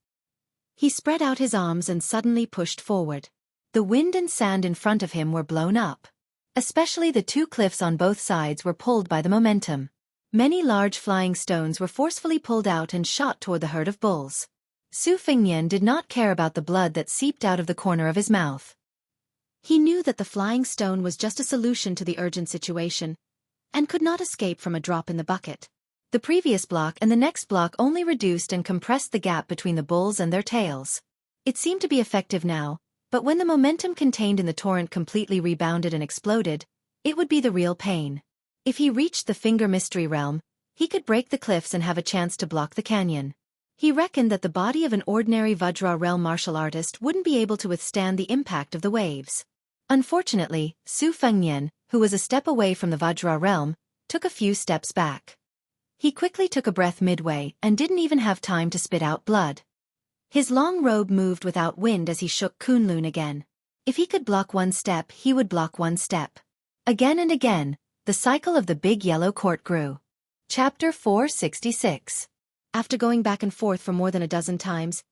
He spread out his arms and suddenly pushed forward. The wind and sand in front of him were blown up. Especially the 2 cliffs on both sides were pulled by the momentum. Many large flying stones were forcefully pulled out and shot toward the herd of bulls. Su Fengnian did not care about the blood that seeped out of the corner of his mouth. He knew that the flying stone was just a solution to the urgent situation, and could not escape from a drop in the bucket. The previous block and the next block only reduced and compressed the gap between the bulls and their tails. It seemed to be effective now, but when the momentum contained in the torrent completely rebounded and exploded, it would be the real pain. If he reached the Finger Mystery Realm, he could break the cliffs and have a chance to block the canyon. He reckoned that the body of an ordinary Vajra realm martial artist wouldn't be able to withstand the impact of the waves. Unfortunately, Su Fengnian, who was a step away from the Vajra realm, took a few steps back. He quickly took a breath midway and didn't even have time to spit out blood. His long robe moved without wind as he shook Kunlun again. If he could block one step, he would block one step. Again and again, the cycle of the big yellow court grew. Chapter 466. After going back and forth for more than a dozen times,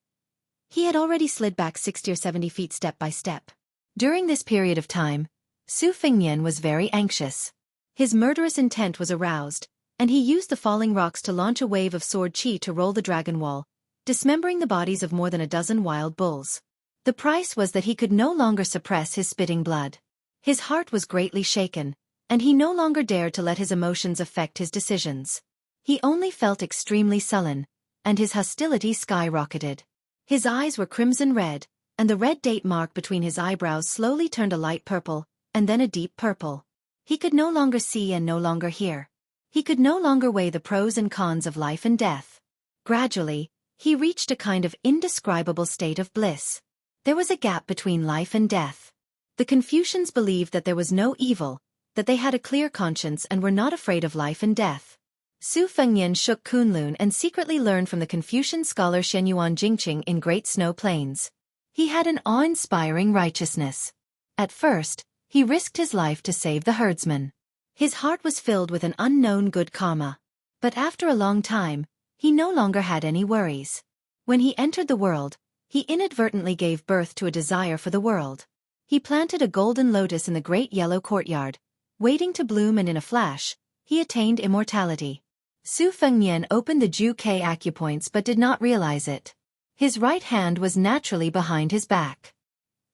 he had already slid back 60 or 70 feet step by step. During this period of time, Su Fengnian was very anxious. His murderous intent was aroused, and he used the falling rocks to launch a wave of sword chi to roll the dragon wall, dismembering the bodies of more than a dozen wild bulls. The price was that he could no longer suppress his spitting blood. His heart was greatly shaken, and he no longer dared to let his emotions affect his decisions. He only felt extremely sullen, and his hostility skyrocketed. His eyes were crimson red, and the red date mark between his eyebrows slowly turned a light purple, and then a deep purple. He could no longer see and no longer hear. He could no longer weigh the pros and cons of life and death. Gradually, he reached a kind of indescribable state of bliss. There was a gap between life and death. The Confucians believed that there was no evil, that they had a clear conscience and were not afraid of life and death. Su Fengnian shook Kunlun and secretly learned from the Confucian scholar Shenyuan Jingqing in Great Snow Plains. He had an awe-inspiring righteousness. At first, he risked his life to save the herdsman. His heart was filled with an unknown good karma. But after a long time, he no longer had any worries. When he entered the world, he inadvertently gave birth to a desire for the world. He planted a golden lotus in the great yellow courtyard, waiting to bloom, and in a flash, he attained immortality. Su Fengnian opened the Ju Ke acupoints but did not realize it. His right hand was naturally behind his back.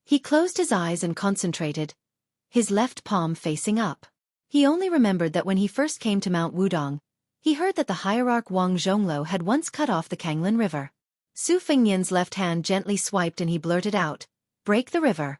He closed his eyes and concentrated, his left palm facing up. He only remembered that when he first came to Mount Wudong, he heard that the hierarch Wang Zhonglo had once cut off the Kanglin River. Su Fengnian's left hand gently swiped and he blurted out, "Break the river."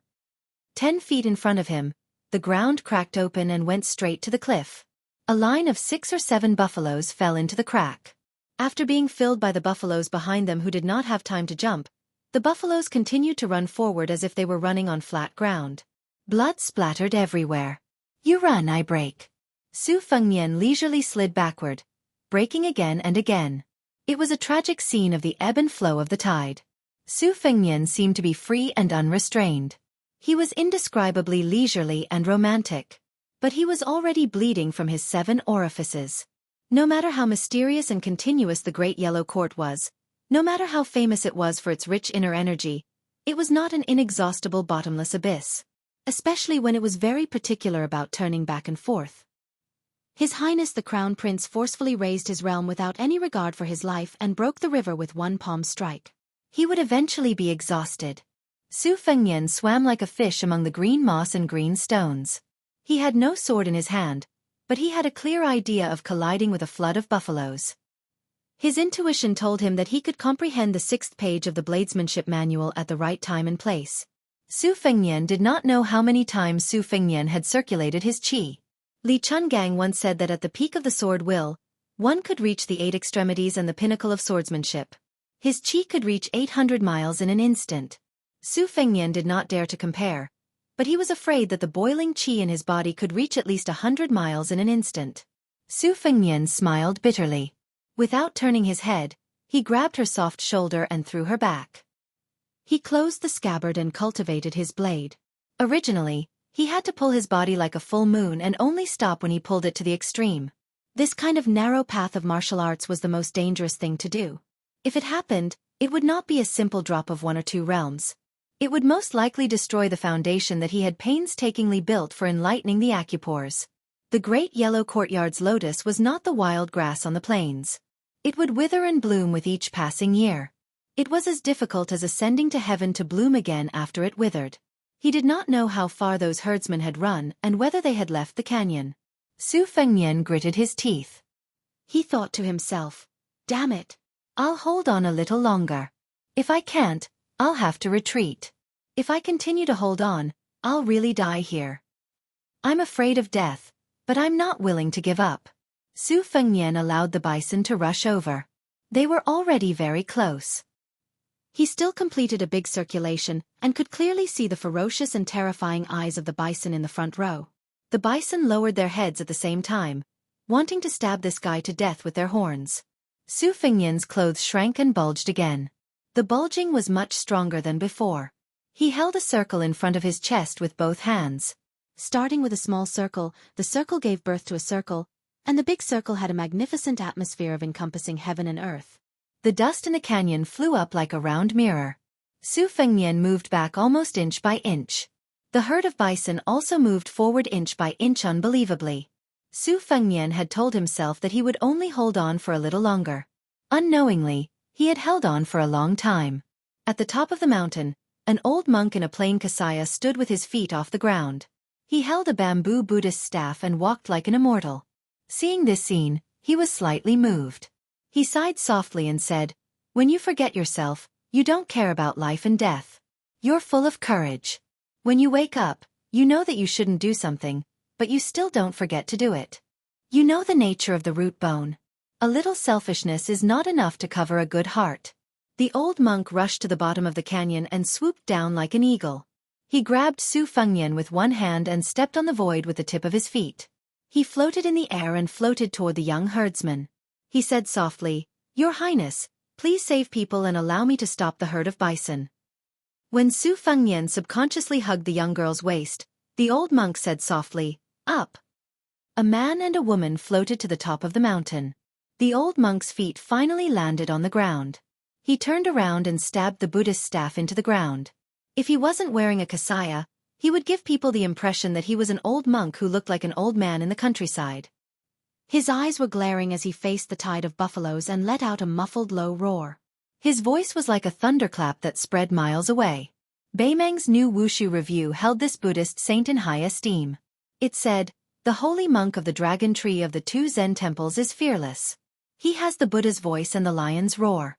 10 feet in front of him, the ground cracked open and went straight to the cliff. A line of 6 or 7 buffaloes fell into the crack. After being filled by the buffaloes behind them who did not have time to jump, the buffaloes continued to run forward as if they were running on flat ground. Blood splattered everywhere. "You run, I break." Su Fengnian leisurely slid backward, breaking again and again. It was a tragic scene of the ebb and flow of the tide. Su Fengnian seemed to be free and unrestrained. He was indescribably leisurely and romantic. But he was already bleeding from his 7 orifices. No matter how mysterious and continuous the Great Yellow Court was, no matter how famous it was for its rich inner energy, it was not an inexhaustible bottomless abyss. Especially when it was very particular about turning back and forth. His Highness the Crown Prince forcefully raised his realm without any regard for his life and broke the river with one palm strike. He would eventually be exhausted. Su Fengnian swam like a fish among the green moss and green stones. He had no sword in his hand, but he had a clear idea of colliding with a flood of buffaloes. His intuition told him that he could comprehend the 6th page of the bladesmanship manual at the right time and place. Su Fengnian did not know how many times Su Fengnian had circulated his qi. Li Chungang once said that at the peak of the sword will, one could reach the 8 extremities and the pinnacle of swordsmanship. His qi could reach 800 miles in an instant. Su Fengnian did not dare to compare, but he was afraid that the boiling qi in his body could reach at least 100 miles in an instant. Su Fengnian smiled bitterly. Without turning his head, he grabbed her soft shoulder and threw her back. He closed the scabbard and cultivated his blade. Originally, he had to pull his body like a full moon and only stop when he pulled it to the extreme. This kind of narrow path of martial arts was the most dangerous thing to do. If it happened, it would not be a simple drop of 1 or 2 realms. It would most likely destroy the foundation that he had painstakingly built for enlightening the acupores. The great yellow courtyard's lotus was not the wild grass on the plains. It would wither and bloom with each passing year. It was as difficult as ascending to heaven to bloom again after it withered. He did not know how far those herdsmen had run and whether they had left the canyon. Su Fengnian gritted his teeth. He thought to himself, "Damn it. I'll hold on a little longer. If I can't, I'll have to retreat. If I continue to hold on, I'll really die here. I'm afraid of death, but I'm not willing to give up." Su Fengnian allowed the bison to rush over. They were already very close. He still completed a big circulation and could clearly see the ferocious and terrifying eyes of the bison in the front row. The bison lowered their heads at the same time, wanting to stab this guy to death with their horns. Su Fengnian's clothes shrank and bulged again. The bulging was much stronger than before. He held a circle in front of his chest with both hands. Starting with a small circle, the circle gave birth to a circle, and the big circle had a magnificent atmosphere of encompassing heaven and earth. The dust in the canyon flew up like a round mirror. Su Fengnian moved back almost inch by inch. The herd of bison also moved forward inch by inch unbelievably. Su Fengnian had told himself that he would only hold on for a little longer. Unknowingly, he had held on for a long time. At the top of the mountain, an old monk in a plain kasaya stood with his feet off the ground. He held a bamboo Buddhist staff and walked like an immortal. Seeing this scene, he was slightly moved. He sighed softly and said, "When you forget yourself, you don't care about life and death. You're full of courage. When you wake up, you know that you shouldn't do something, but you still don't forget to do it. You know the nature of the root bone. A little selfishness is not enough to cover a good heart." The old monk rushed to the bottom of the canyon and swooped down like an eagle. He grabbed Su Fengnian with one hand and stepped on the void with the tip of his feet. He floated in the air and floated toward the young herdsman. He said softly, "Your Highness, please save people and allow me to stop the herd of bison." When Su Fengnian subconsciously hugged the young girl's waist, the old monk said softly, "Up." A man and a woman floated to the top of the mountain. The old monk's feet finally landed on the ground. He turned around and stabbed the Buddhist staff into the ground. If he wasn't wearing a kasaya, he would give people the impression that he was an old monk who looked like an old man in the countryside. His eyes were glaring as he faced the tide of buffaloes and let out a muffled low roar. His voice was like a thunderclap that spread miles away. Beimang's new Wuxia review held this Buddhist saint in high esteem. It said, "The holy monk of the dragon tree of the two Zen temples is fearless. He has the Buddha's voice and the lion's roar."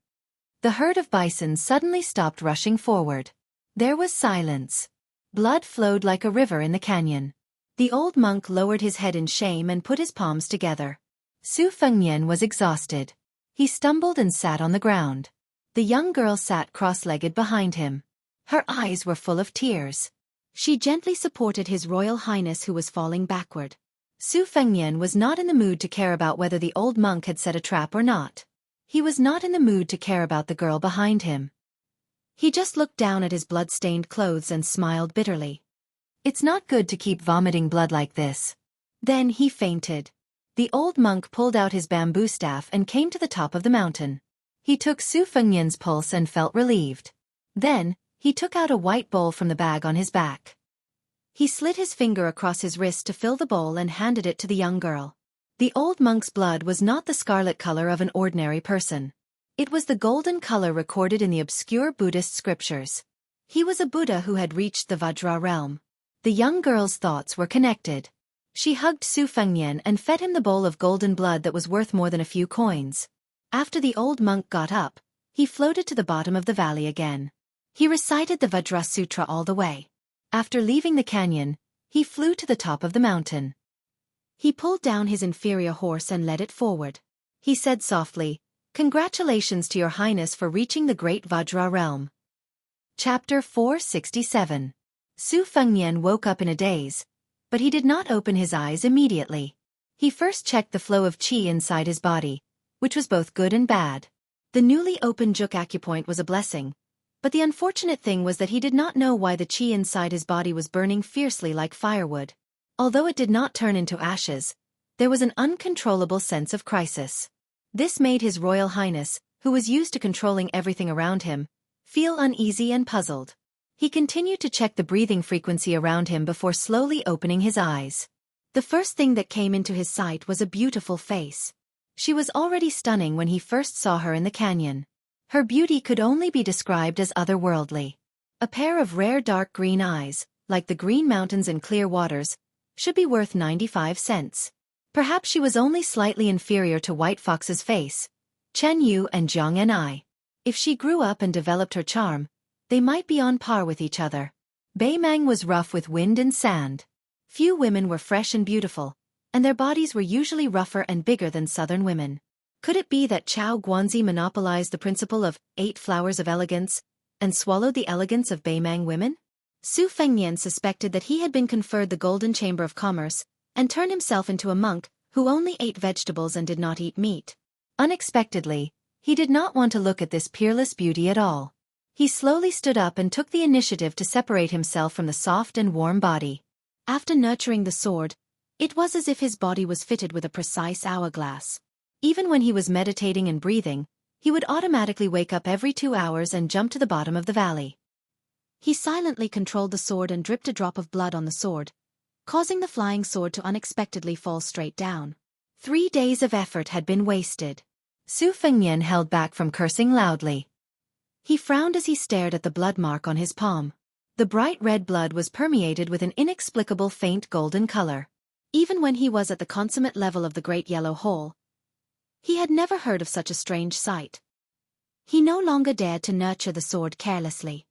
The herd of bison suddenly stopped rushing forward. There was silence. Blood flowed like a river in the canyon. The old monk lowered his head in shame and put his palms together. Su Fengnian was exhausted. He stumbled and sat on the ground. The young girl sat cross-legged behind him. Her eyes were full of tears. She gently supported His Royal Highness who was falling backward. Su Fengnian was not in the mood to care about whether the old monk had set a trap or not. He was not in the mood to care about the girl behind him. He just looked down at his blood-stained clothes and smiled bitterly. It's not good to keep vomiting blood like this. Then he fainted. The old monk pulled out his bamboo staff and came to the top of the mountain. He took Su Fengnian's pulse and felt relieved. Then, he took out a white bowl from the bag on his back. He slid his finger across his wrist to fill the bowl and handed it to the young girl. The old monk's blood was not the scarlet color of an ordinary person. It was the golden color recorded in the obscure Buddhist scriptures. He was a Buddha who had reached the Vajra realm. The young girl's thoughts were connected. She hugged Su Fengnian and fed him the bowl of golden blood that was worth more than a few coins. After the old monk got up, he floated to the bottom of the valley again. He recited the Vajra Sutra all the way. After leaving the canyon, he flew to the top of the mountain. He pulled down his inferior horse and led it forward. He said softly, "Congratulations to your highness for reaching the great Vajra realm." Chapter 467. Su Fengnian woke up in a daze, but he did not open his eyes immediately. He first checked the flow of qi inside his body, which was both good and bad. The newly opened Juk acupoint was a blessing, but the unfortunate thing was that he did not know why the qi inside his body was burning fiercely like firewood. Although it did not turn into ashes, there was an uncontrollable sense of crisis. This made His Royal Highness, who was used to controlling everything around him, feel uneasy and puzzled. He continued to check the breathing frequency around him before slowly opening his eyes. The first thing that came into his sight was a beautiful face. She was already stunning when he first saw her in the canyon. Her beauty could only be described as otherworldly. A pair of rare dark green eyes, like the green mountains and clear waters, should be worth 95 cents. Perhaps she was only slightly inferior to White Fox's face, Chen Yu and Jianghu. If she grew up and developed her charm, they might be on par with each other. Beimang was rough with wind and sand. Few women were fresh and beautiful, and their bodies were usually rougher and bigger than southern women. Could it be that Chao Guanzi monopolized the principle of 8 flowers of elegance, and swallowed the elegance of Beimang women? Su Fengnian suspected that he had been conferred the Golden Chamber of Commerce, and turned himself into a monk who only ate vegetables and did not eat meat. Unexpectedly, he did not want to look at this peerless beauty at all. He slowly stood up and took the initiative to separate himself from the soft and warm body. After nurturing the sword, it was as if his body was fitted with a precise hourglass. Even when he was meditating and breathing, he would automatically wake up every 2 hours and jump to the bottom of the valley. He silently controlled the sword and dripped a drop of blood on the sword, causing the flying sword to unexpectedly fall straight down. 3 days of effort had been wasted. Su Fengnian held back from cursing loudly. He frowned as he stared at the blood mark on his palm. The bright red blood was permeated with an inexplicable faint golden color. Even when he was at the consummate level of the Great Yellow Hole, he had never heard of such a strange sight. He no longer dared to nurture the sword carelessly.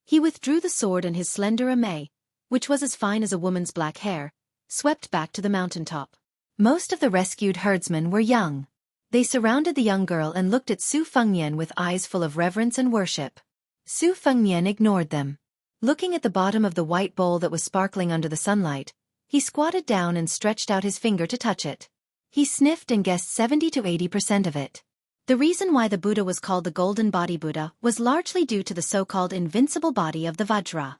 He withdrew the sword and his slender ame, which was as fine as a woman's black hair, swept back to the mountaintop. Most of the rescued herdsmen were young. They surrounded the young girl and looked at Su Fengnian with eyes full of reverence and worship. Su Fengnian ignored them. Looking at the bottom of the white bowl that was sparkling under the sunlight, he squatted down and stretched out his finger to touch it. He sniffed and guessed 70 to 80% of it. The reason why the Buddha was called the Golden Body Buddha was largely due to the so-called invincible body of the Vajra.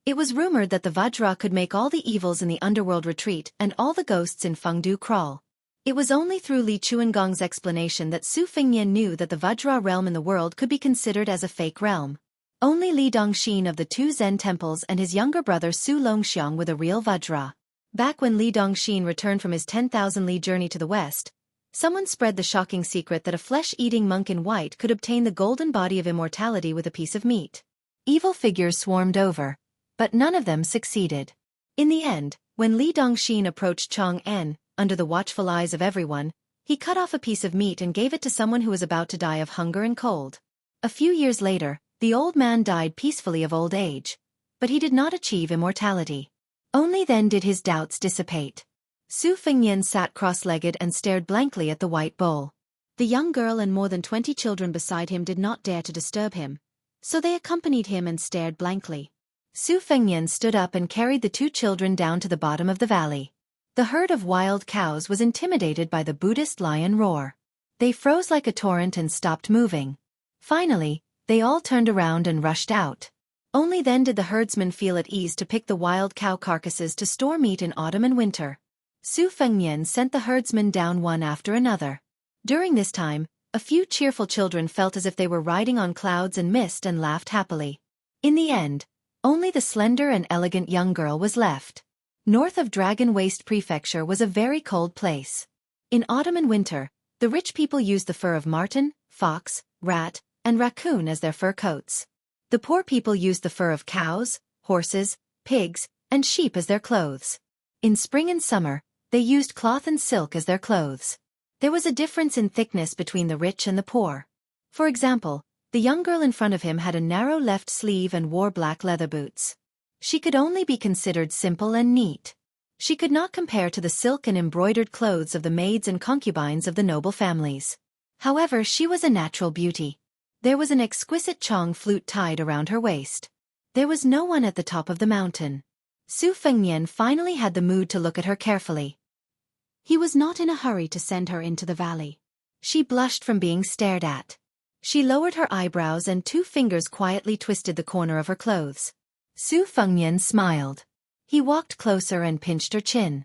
It was rumored that the Vajra could make all the evils in the underworld retreat and all the ghosts in Fengdu crawl. It was only through Li Chuangong's explanation that Su Fengnian knew that the Vajra realm in the world could be considered as a fake realm. Only Li Dongxin of the 2 Zen temples and his younger brother Su Longxiang were the real Vajra. Back when Li Dongxin returned from his 10,000 li journey to the west, someone spread the shocking secret that a flesh-eating monk in white could obtain the golden body of immortality with a piece of meat. Evil figures swarmed over, but none of them succeeded. In the end, when Li Dongxin approached Chang'an, under the watchful eyes of everyone, he cut off a piece of meat and gave it to someone who was about to die of hunger and cold. A few years later, the old man died peacefully of old age, but he did not achieve immortality. Only then did his doubts dissipate. Su Fengnian sat cross-legged and stared blankly at the white bowl. The young girl and more than 20 children beside him did not dare to disturb him, so they accompanied him and stared blankly. Su Fengnian stood up and carried the 2 children down to the bottom of the valley. The herd of wild cows was intimidated by the Buddhist lion roar. They froze like a torrent and stopped moving. Finally, they all turned around and rushed out. Only then did the herdsmen feel at ease to pick the wild cow carcasses to store meat in autumn and winter. Su Fengnian sent the herdsmen down one after another. During this time, a few cheerful children felt as if they were riding on clouds and mist and laughed happily. In the end, only the slender and elegant young girl was left. North of Dragon Waste Prefecture was a very cold place. In autumn and winter, the rich people used the fur of marten, fox, rat, and raccoon as their fur coats. The poor people used the fur of cows, horses, pigs, and sheep as their clothes. In spring and summer, they used cloth and silk as their clothes. There was a difference in thickness between the rich and the poor. For example, the young girl in front of him had a narrow left sleeve and wore black leather boots. She could only be considered simple and neat. She could not compare to the silk and embroidered clothes of the maids and concubines of the noble families. However, she was a natural beauty. There was an exquisite chong flute tied around her waist. There was no one at the top of the mountain. Su Fengnian finally had the mood to look at her carefully. He was not in a hurry to send her into the valley. She blushed from being stared at. She lowered her eyebrows and 2 fingers quietly twisted the corner of her clothes. Su Fengnian smiled. He walked closer and pinched her chin.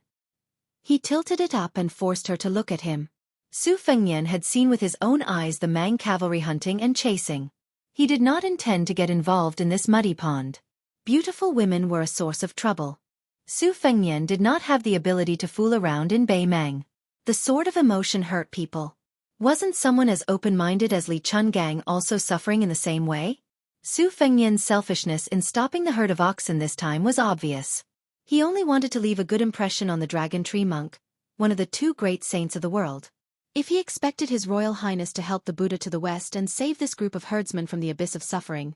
He tilted it up and forced her to look at him. Su Fengnian had seen with his own eyes the Mang cavalry hunting and chasing. He did not intend to get involved in this muddy pond. Beautiful women were a source of trouble. Su Fengnian did not have the ability to fool around in Bei Mang. The sword of emotion hurt people. Wasn't someone as open-minded as Li Chungang also suffering in the same way? Su Fengnian's selfishness in stopping the herd of oxen this time was obvious. He only wanted to leave a good impression on the Dragon Tree Monk, one of the 2 great saints of the world. If he expected His Royal Highness to help the Buddha to the west and save this group of herdsmen from the abyss of suffering,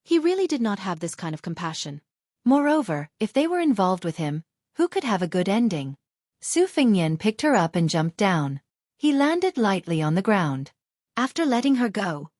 he really did not have this kind of compassion. Moreover, if they were involved with him, who could have a good ending? Su Fengnian picked her up and jumped down. He landed lightly on the ground. After letting her go,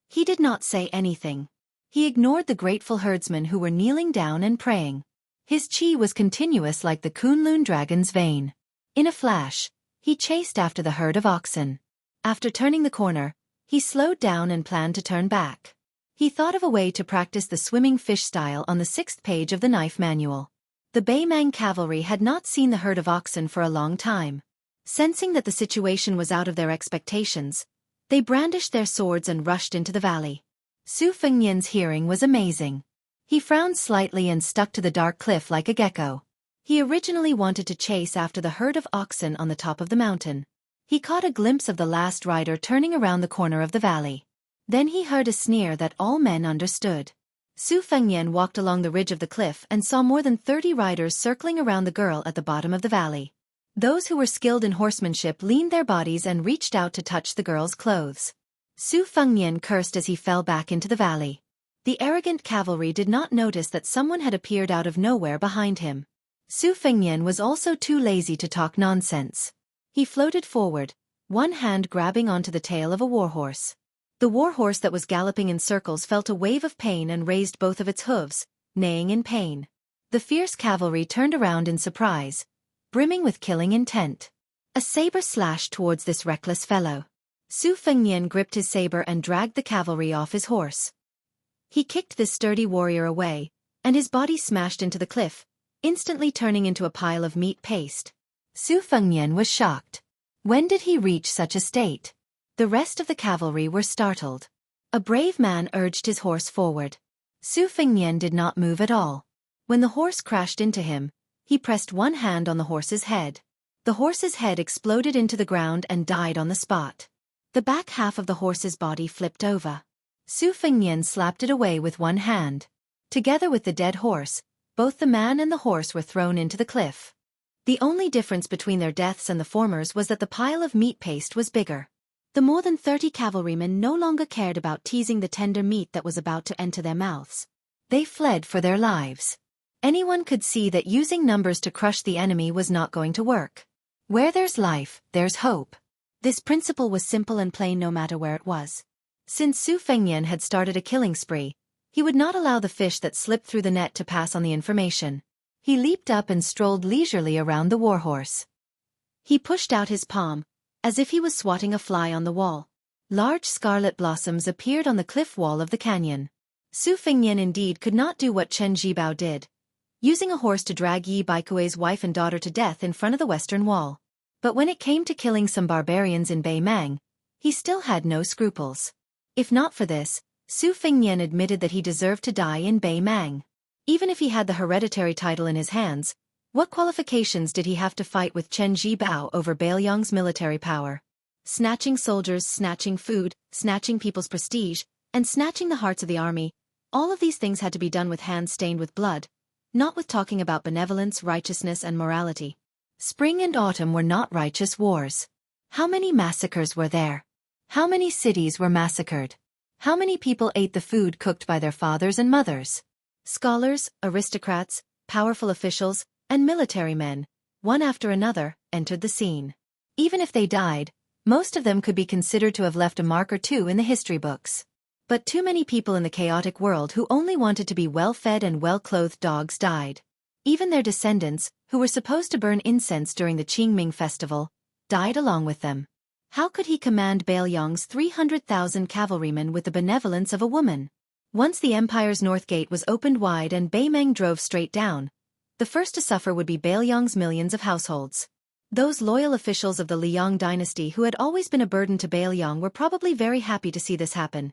he did not say anything. He ignored the grateful herdsmen who were kneeling down and praying. His chi was continuous like the Kunlun dragon's vein. In a flash, he chased after the herd of oxen. After turning the corner, he slowed down and planned to turn back. He thought of a way to practice the swimming fish style on the 6th page of the knife manual. The Beimang cavalry had not seen the herd of oxen for a long time. Sensing that the situation was out of their expectations, they brandished their swords and rushed into the valley. Su Fengnian's hearing was amazing. He frowned slightly and stuck to the dark cliff like a gecko. He originally wanted to chase after the herd of oxen on the top of the mountain. He caught a glimpse of the last rider turning around the corner of the valley. Then he heard a sneer that all men understood. Su Fengnian walked along the ridge of the cliff and saw more than 30 riders circling around the girl at the bottom of the valley. Those who were skilled in horsemanship leaned their bodies and reached out to touch the girl's clothes. Su Fengnian cursed as he fell back into the valley. The arrogant cavalry did not notice that someone had appeared out of nowhere behind him. Su Fengnian was also too lazy to talk nonsense. He floated forward, one hand grabbing onto the tail of a warhorse. The warhorse that was galloping in circles felt a wave of pain and raised both of its hooves, neighing in pain. The fierce cavalry turned around in surprise, brimming with killing intent. A saber slashed towards this reckless fellow. Su Fengnian gripped his saber and dragged the cavalry off his horse. He kicked this sturdy warrior away, and his body smashed into the cliff, instantly turning into a pile of meat paste. Su Fengnian was shocked. When did he reach such a state? The rest of the cavalry were startled. A brave man urged his horse forward. Su Fengnian did not move at all. When the horse crashed into him, he pressed one hand on the horse's head. The horse's head exploded into the ground and died on the spot. The back half of the horse's body flipped over. Su Fengnian slapped it away with one hand. Together with the dead horse, both the man and the horse were thrown into the cliff. The only difference between their deaths and the former's was that the pile of meat paste was bigger. The more than 30 cavalrymen no longer cared about teasing the tender meat that was about to enter their mouths. They fled for their lives. Anyone could see that using numbers to crush the enemy was not going to work. Where there's life, there's hope. This principle was simple and plain no matter where it was. Since Su Fengnian had started a killing spree, he would not allow the fish that slipped through the net to pass on the information. He leaped up and strolled leisurely around the warhorse. He pushed out his palm, as if he was swatting a fly on the wall. Large scarlet blossoms appeared on the cliff wall of the canyon. Su Fengnian indeed could not do what Chen Jibao did, using a horse to drag Yi Baikui's wife and daughter to death in front of the western wall. But when it came to killing some barbarians in Beimang, he still had no scruples. If not for this, Su Fengnian admitted that he deserved to die in Beimang. Even if he had the hereditary title in his hands, what qualifications did he have to fight with Chen Jibao over Beiliang's military power? Snatching soldiers, snatching food, snatching people's prestige, and snatching the hearts of the army, all of these things had to be done with hands stained with blood, not with talking about benevolence, righteousness, and morality. Spring and autumn were not righteous wars. How many massacres were there? How many cities were massacred? How many people ate the food cooked by their fathers and mothers? Scholars, aristocrats, powerful officials, and military men, one after another, entered the scene. Even if they died, most of them could be considered to have left a mark or two in the history books. But too many people in the chaotic world who only wanted to be well-fed and well-clothed dogs died. Even their descendants, who were supposed to burn incense during the Qingming festival, died along with them. How could he command Beiliang's 300,000 cavalrymen with the benevolence of a woman? Once the empire's north gate was opened wide and Beimang drove straight down, the first to suffer would be Beiliang's millions of households. Those loyal officials of the Liang dynasty who had always been a burden to Beiliang were probably very happy to see this happen,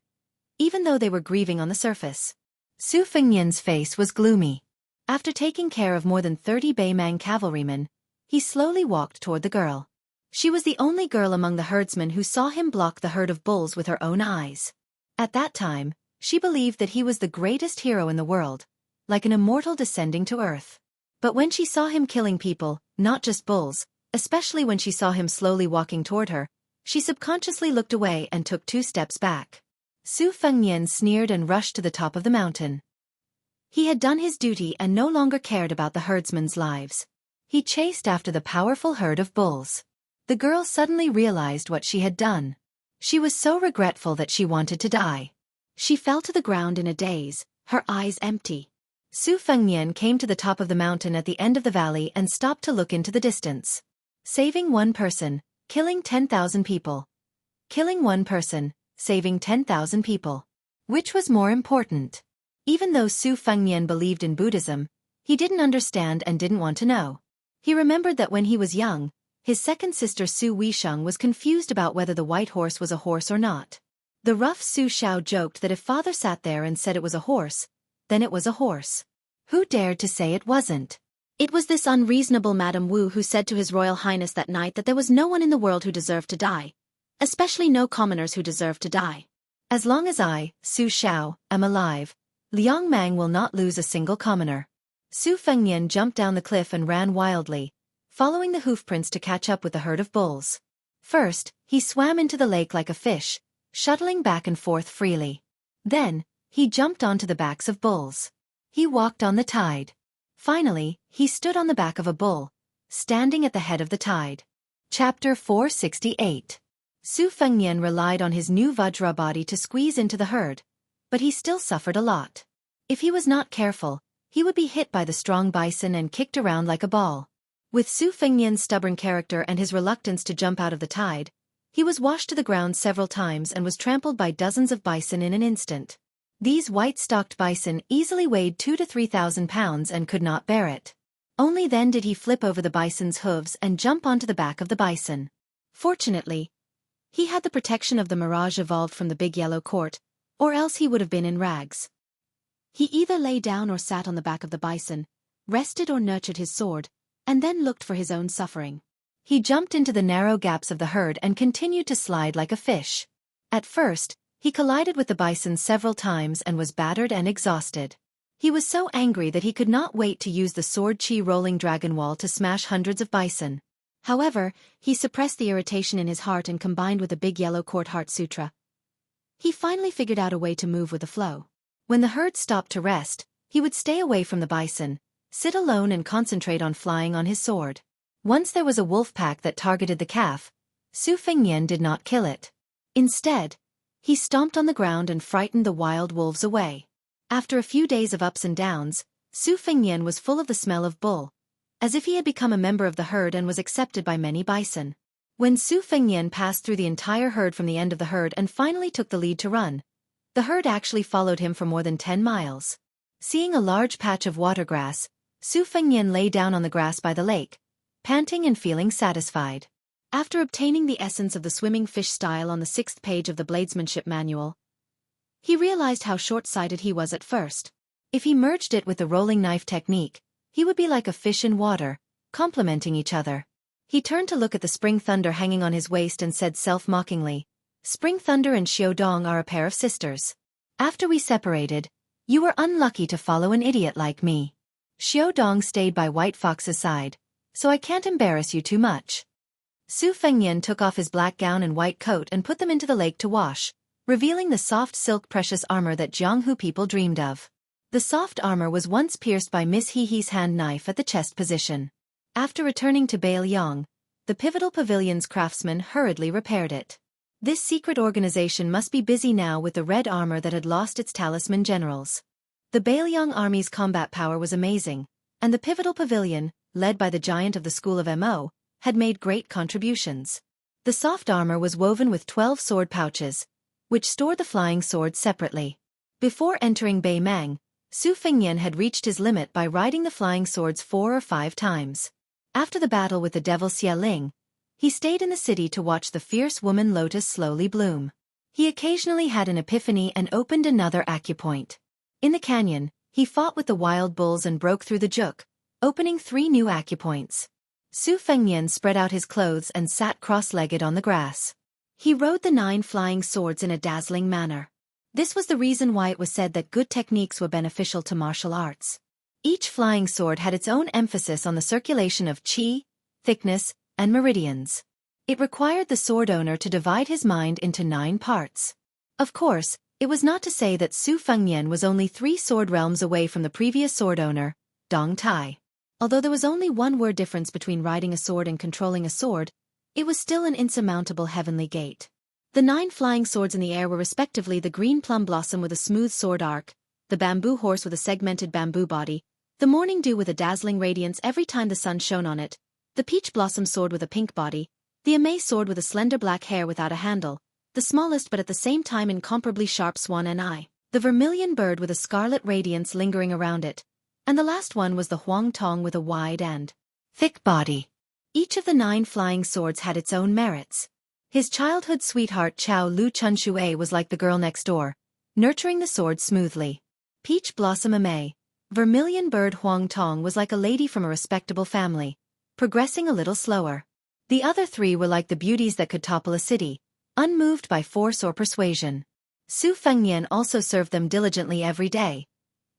even though they were grieving on the surface. Su Fengnian's face was gloomy. After taking care of more than 30 Beimang cavalrymen, he slowly walked toward the girl. She was the only girl among the herdsmen who saw him block the herd of bulls with her own eyes. At that time, she believed that he was the greatest hero in the world, like an immortal descending to earth. But when she saw him killing people, not just bulls, especially when she saw him slowly walking toward her, she subconsciously looked away and took 2 steps back. Su Fengnian sneered and rushed to the top of the mountain. He had done his duty and no longer cared about the herdsmen's lives. He chased after the powerful herd of bulls. The girl suddenly realized what she had done. She was so regretful that she wanted to die. She fell to the ground in a daze, her eyes empty. Su Fengnian came to the top of the mountain at the end of the valley and stopped to look into the distance. Saving one person, killing 10,000 people. Killing one person, saving 10,000 people. Which was more important? Even though Su Fengnian believed in Buddhism, he didn't understand and didn't want to know. He remembered that when he was young, his second sister Su Weisheng was confused about whether the white horse was a horse or not. The rough Su Xiao joked that if father sat there and said it was a horse, then it was a horse. Who dared to say it wasn't? It was this unreasonable Madame Wu who said to His Royal Highness that night that there was no one in the world who deserved to die, especially no commoners who deserved to die. As long as I, Su Xiao, am alive, Liang Mang will not lose a single commoner. Su Fengnian jumped down the cliff and ran wildly, following the hoofprints to catch up with the herd of bulls. First, he swam into the lake like a fish, shuttling back and forth freely. Then, he jumped onto the backs of bulls. He walked on the tide. Finally, he stood on the back of a bull, standing at the head of the tide. Chapter 468. Su Fengnian relied on his new Vajra body to squeeze into the herd, but he still suffered a lot. If he was not careful, he would be hit by the strong bison and kicked around like a ball. With Su Fengnian's stubborn character and his reluctance to jump out of the tide, he was washed to the ground several times and was trampled by dozens of bison in an instant. These white-stocked bison easily weighed 2,000 to 3,000 pounds and could not bear it. Only then did he flip over the bison's hooves and jump onto the back of the bison. Fortunately, he had the protection of the mirage evolved from the big yellow court, or else he would have been in rags. He either lay down or sat on the back of the bison, rested or nurtured his sword, and then looked for his own suffering. He jumped into the narrow gaps of the herd and continued to slide like a fish. At first, he collided with the bison several times and was battered and exhausted. He was so angry that he could not wait to use the sword chi rolling dragon wall to smash hundreds of bison. However, he suppressed the irritation in his heart and combined with the big yellow court heart sutra. He finally figured out a way to move with the flow. When the herd stopped to rest, he would stay away from the bison, sit alone and concentrate on flying on his sword. Once there was a wolf pack that targeted the calf, Su Fengnian did not kill it. Instead, he stomped on the ground and frightened the wild wolves away. After a few days of ups and downs, Su Fengnian was full of the smell of bull, as if he had become a member of the herd and was accepted by many bison. When Su Fengnian passed through the entire herd from the end of the herd and finally took the lead to run, the herd actually followed him for more than 10 miles. Seeing a large patch of watergrass, Su Fengnian lay down on the grass by the lake, panting and feeling satisfied. After obtaining the essence of the swimming fish style on the 6th page of the bladesmanship manual, he realized how short-sighted he was at first. If he merged it with the rolling knife technique, he would be like a fish in water, complementing each other. He turned to look at the spring thunder hanging on his waist and said self-mockingly, "Spring Thunder and Xiaodong are a pair of sisters. After we separated, you were unlucky to follow an idiot like me. Xiaodong stayed by White Fox's side, so I can't embarrass you too much." Su Fengnian took off his black gown and white coat and put them into the lake to wash, revealing the soft silk precious armor that Jianghu people dreamed of. The soft armor was once pierced by Miss He's hand knife at the chest position. After returning to Beiyang, the pivotal pavilion's craftsman hurriedly repaired it. This secret organization must be busy now with the red armor that had lost its talisman generals. The Beiyang army's combat power was amazing, and the pivotal pavilion, led by the giant of the school of Mo, had made great contributions. The soft armor was woven with 12 sword pouches, which stored the flying swords separately. Before entering Beimang, Su Fengnian had reached his limit by riding the flying swords 4 or 5 times. After the battle with the devil Xia Ling, he stayed in the city to watch the fierce woman lotus slowly bloom. He occasionally had an epiphany and opened another acupoint. In the canyon, he fought with the wild bulls and broke through the juk, opening 3 new acupoints. Su Fengnian spread out his clothes and sat cross-legged on the grass. He rode the 9 flying swords in a dazzling manner. This was the reason why it was said that good techniques were beneficial to martial arts. Each flying sword had its own emphasis on the circulation of qi, thickness, and meridians. It required the sword owner to divide his mind into 9 parts. Of course, it was not to say that Su Fengnian was only 3 sword realms away from the previous sword owner, Dong Tai. Although there was only 1 word difference between riding a sword and controlling a sword, it was still an insurmountable heavenly gate. The 9 flying swords in the air were respectively the green plum blossom with a smooth sword arc, the bamboo horse with a segmented bamboo body, the morning dew with a dazzling radiance every time the sun shone on it, the peach blossom sword with a pink body, the amaze sword with a slender black hair without a handle, the smallest but at the same time incomparably sharp swan and eye, the vermilion bird with a scarlet radiance lingering around it, and the last one was the huang tong with a wide and thick body. Each of the 9 flying swords had its own merits. His childhood sweetheart Chao Lu Chunxue was like the girl next door, nurturing the sword smoothly. Peach Blossom Amei, Vermilion Bird Huang Tong was like a lady from a respectable family, progressing a little slower. The other 3 were like the beauties that could topple a city, unmoved by force or persuasion. Su Fengnian also served them diligently every day,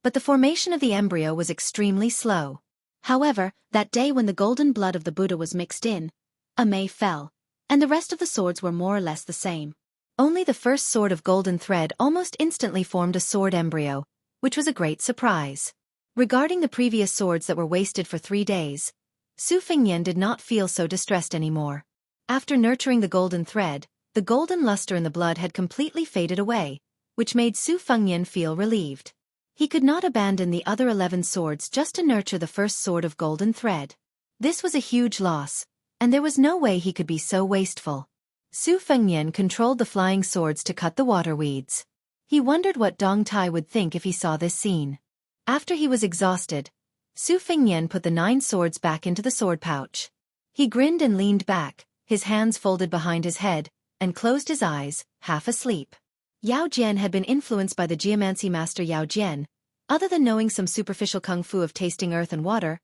but the formation of the embryo was extremely slow. However, that day when the golden blood of the Buddha was mixed in, Amei fell, and the rest of the swords were more or less the same. Only the first sword of golden thread almost instantly formed a sword embryo, which was a great surprise. Regarding the previous swords that were wasted for 3 days, Su Fengnian did not feel so distressed anymore. After nurturing the golden thread, the golden luster in the blood had completely faded away, which made Su Fengnian feel relieved. He could not abandon the other 11 swords just to nurture the first sword of golden thread. This was a huge loss, and there was no way he could be so wasteful. Su Fengnian controlled the flying swords to cut the water weeds. He wondered what Dong Tai would think if he saw this scene. After he was exhausted, Su Fengnian put the 9 swords back into the sword pouch. He grinned and leaned back, his hands folded behind his head, and closed his eyes, half asleep. Yao Jian had been influenced by the geomancy master Yao Jian. Other than knowing some superficial kung fu of tasting earth and water,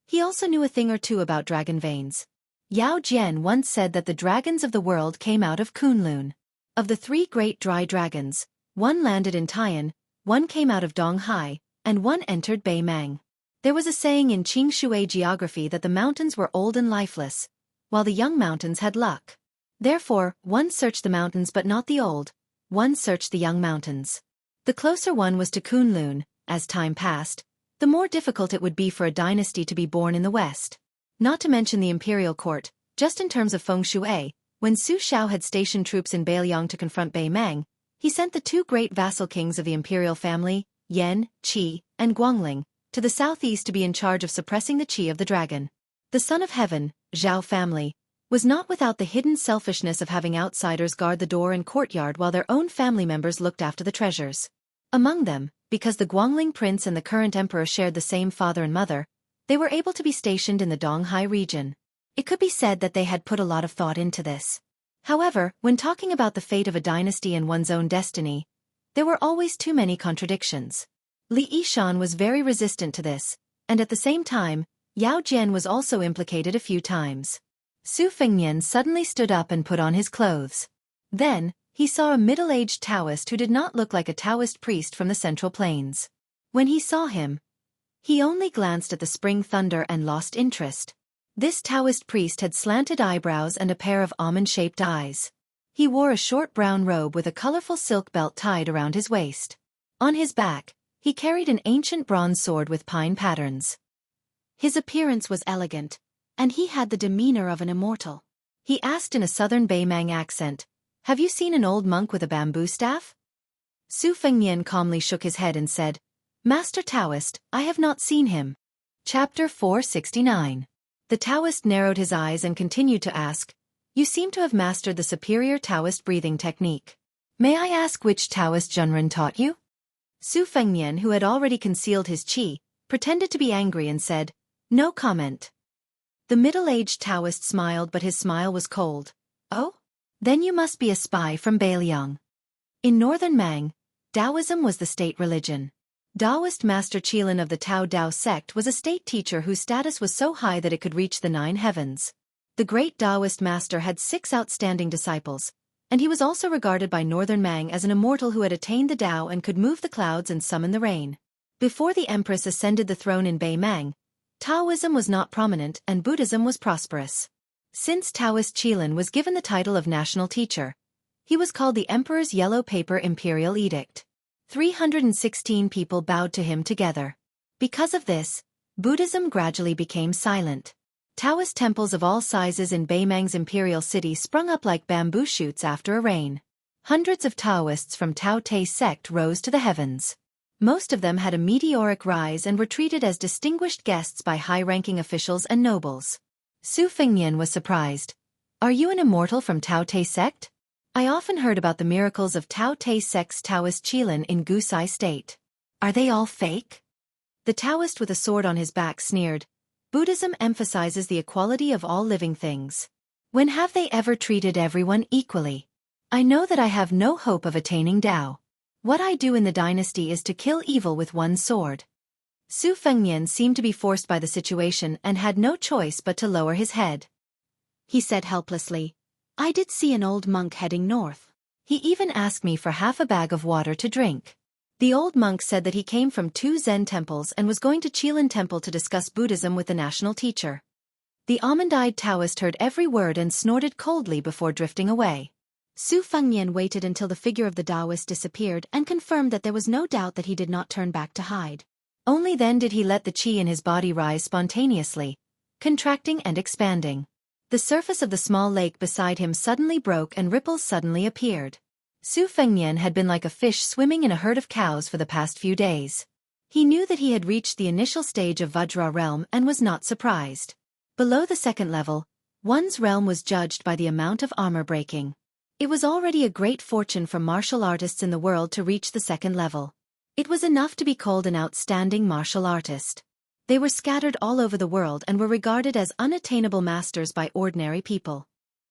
he also knew a thing or two about dragon veins. Yao Jian once said that the dragons of the world came out of Kunlun. Of the 3 great dry dragons, one landed in Taiyan, one came out of Donghai, and one entered Beimang. There was a saying in Qingshui geography that the mountains were old and lifeless, while the young mountains had luck. Therefore, one searched the mountains but not the old, one searched the young mountains. The closer one was to Kunlun. As time passed, the more difficult it would be for a dynasty to be born in the West. Not to mention the imperial court, just in terms of feng shui, when Su Shao had stationed troops in Beiliang to confront Beimang, he sent the 2 great vassal kings of the imperial family, Yan, Qi, and Guangling, to the southeast to be in charge of suppressing the qi of the dragon. The Son of Heaven, Zhao family, was not without the hidden selfishness of having outsiders guard the door and courtyard while their own family members looked after the treasures. Among them, because the Guangling prince and the current emperor shared the same father and mother, they were able to be stationed in the Donghai region. It could be said that they had put a lot of thought into this. However, when talking about the fate of a dynasty and one's own destiny, there were always too many contradictions. Li Yishan was very resistant to this, and at the same time, Yao Jian was also implicated a few times. Su Fengnian suddenly stood up and put on his clothes. Then, he saw a middle-aged Taoist who did not look like a Taoist priest from the Central Plains. When he saw him, he only glanced at the spring thunder and lost interest. This Taoist priest had slanted eyebrows and a pair of almond-shaped eyes. He wore a short brown robe with a colorful silk belt tied around his waist. On his back, he carried an ancient bronze sword with pine patterns. His appearance was elegant, and he had the demeanor of an immortal. He asked in a southern Beimang accent, "Have you seen an old monk with a bamboo staff?" Su Fengnian calmly shook his head and said, "Master Taoist, I have not seen him." Chapter 469. The Taoist narrowed his eyes and continued to ask, "You seem to have mastered the superior Taoist breathing technique. May I ask which Taoist Zhenren taught you?" Su Fengnian, who had already concealed his qi, pretended to be angry and said, "No comment." The middle-aged Taoist smiled, but his smile was cold. "Oh? Then you must be a spy from Beiliang." In northern Mang, Taoism was the state religion. Taoist Master Qilin of the Tao Dao sect was a state teacher whose status was so high that it could reach the 9 heavens. The great Taoist master had 6 outstanding disciples, and he was also regarded by northern Mang as an immortal who had attained the Tao and could move the clouds and summon the rain. Before the empress ascended the throne in Beimang, Taoism was not prominent and Buddhism was prosperous. Since Taoist Qilin was given the title of national teacher, he was called the Emperor's Yellow Paper Imperial Edict. 316 people bowed to him together. Because of this, Buddhism gradually became silent. Taoist temples of all sizes in Beimang's imperial city sprung up like bamboo shoots after a rain. Hundreds of Taoists from Tao Te sect rose to the heavens. Most of them had a meteoric rise and were treated as distinguished guests by high-ranking officials and nobles. Su Fengnian was surprised. "Are you an immortal from Tao Te sect? I often heard about the miracles of Tao Te sect's Taoist Qilin in Gusai state. Are they all fake?" The Taoist with a sword on his back sneered. "Buddhism emphasizes the equality of all living things. When have they ever treated everyone equally? I know that I have no hope of attaining Tao. What I do in the dynasty is to kill evil with one sword." Su Fengnian seemed to be forced by the situation and had no choice but to lower his head. He said helplessly, "I did see an old monk heading north. He even asked me for half a bag of water to drink." The old monk said that he came from 2 Zen temples and was going to Qilin Temple to discuss Buddhism with the national teacher. The almond-eyed Taoist heard every word and snorted coldly before drifting away. Su Fengnian waited until the figure of the Taoist disappeared and confirmed that there was no doubt that he did not turn back to hide. Only then did he let the qi in his body rise spontaneously, contracting and expanding. The surface of the small lake beside him suddenly broke and ripples suddenly appeared. Su Fengnian had been like a fish swimming in a herd of cows for the past few days. He knew that he had reached the initial stage of Vajra realm and was not surprised. Below the second level, one's realm was judged by the amount of armor breaking. It was already a great fortune for martial artists in the world to reach the second level. It was enough to be called an outstanding martial artist. They were scattered all over the world and were regarded as unattainable masters by ordinary people.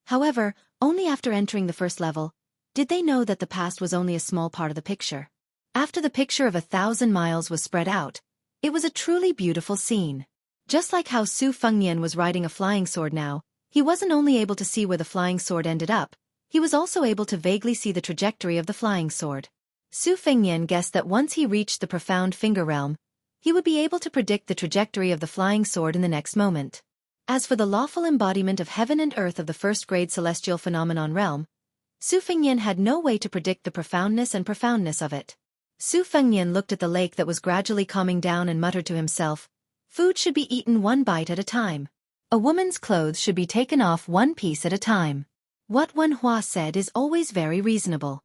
However, only after entering the first level, did they know that the past was only a small part of the picture. After the picture of 1,000 miles was spread out, it was a truly beautiful scene. Just like how Su Fengnian was riding a flying sword now, he wasn't only able to see where the flying sword ended up, he was also able to vaguely see the trajectory of the flying sword. Su Fengnian guessed that once he reached the profound finger realm, he would be able to predict the trajectory of the flying sword in the next moment. As for the lawful embodiment of heaven and earth of the first-grade celestial phenomenon realm, Su Fengnian had no way to predict the profoundness of it. Su Fengnian looked at the lake that was gradually calming down and muttered to himself, "Food should be eaten one bite at a time. A woman's clothes should be taken off one piece at a time. What Wen Hua said is always very reasonable."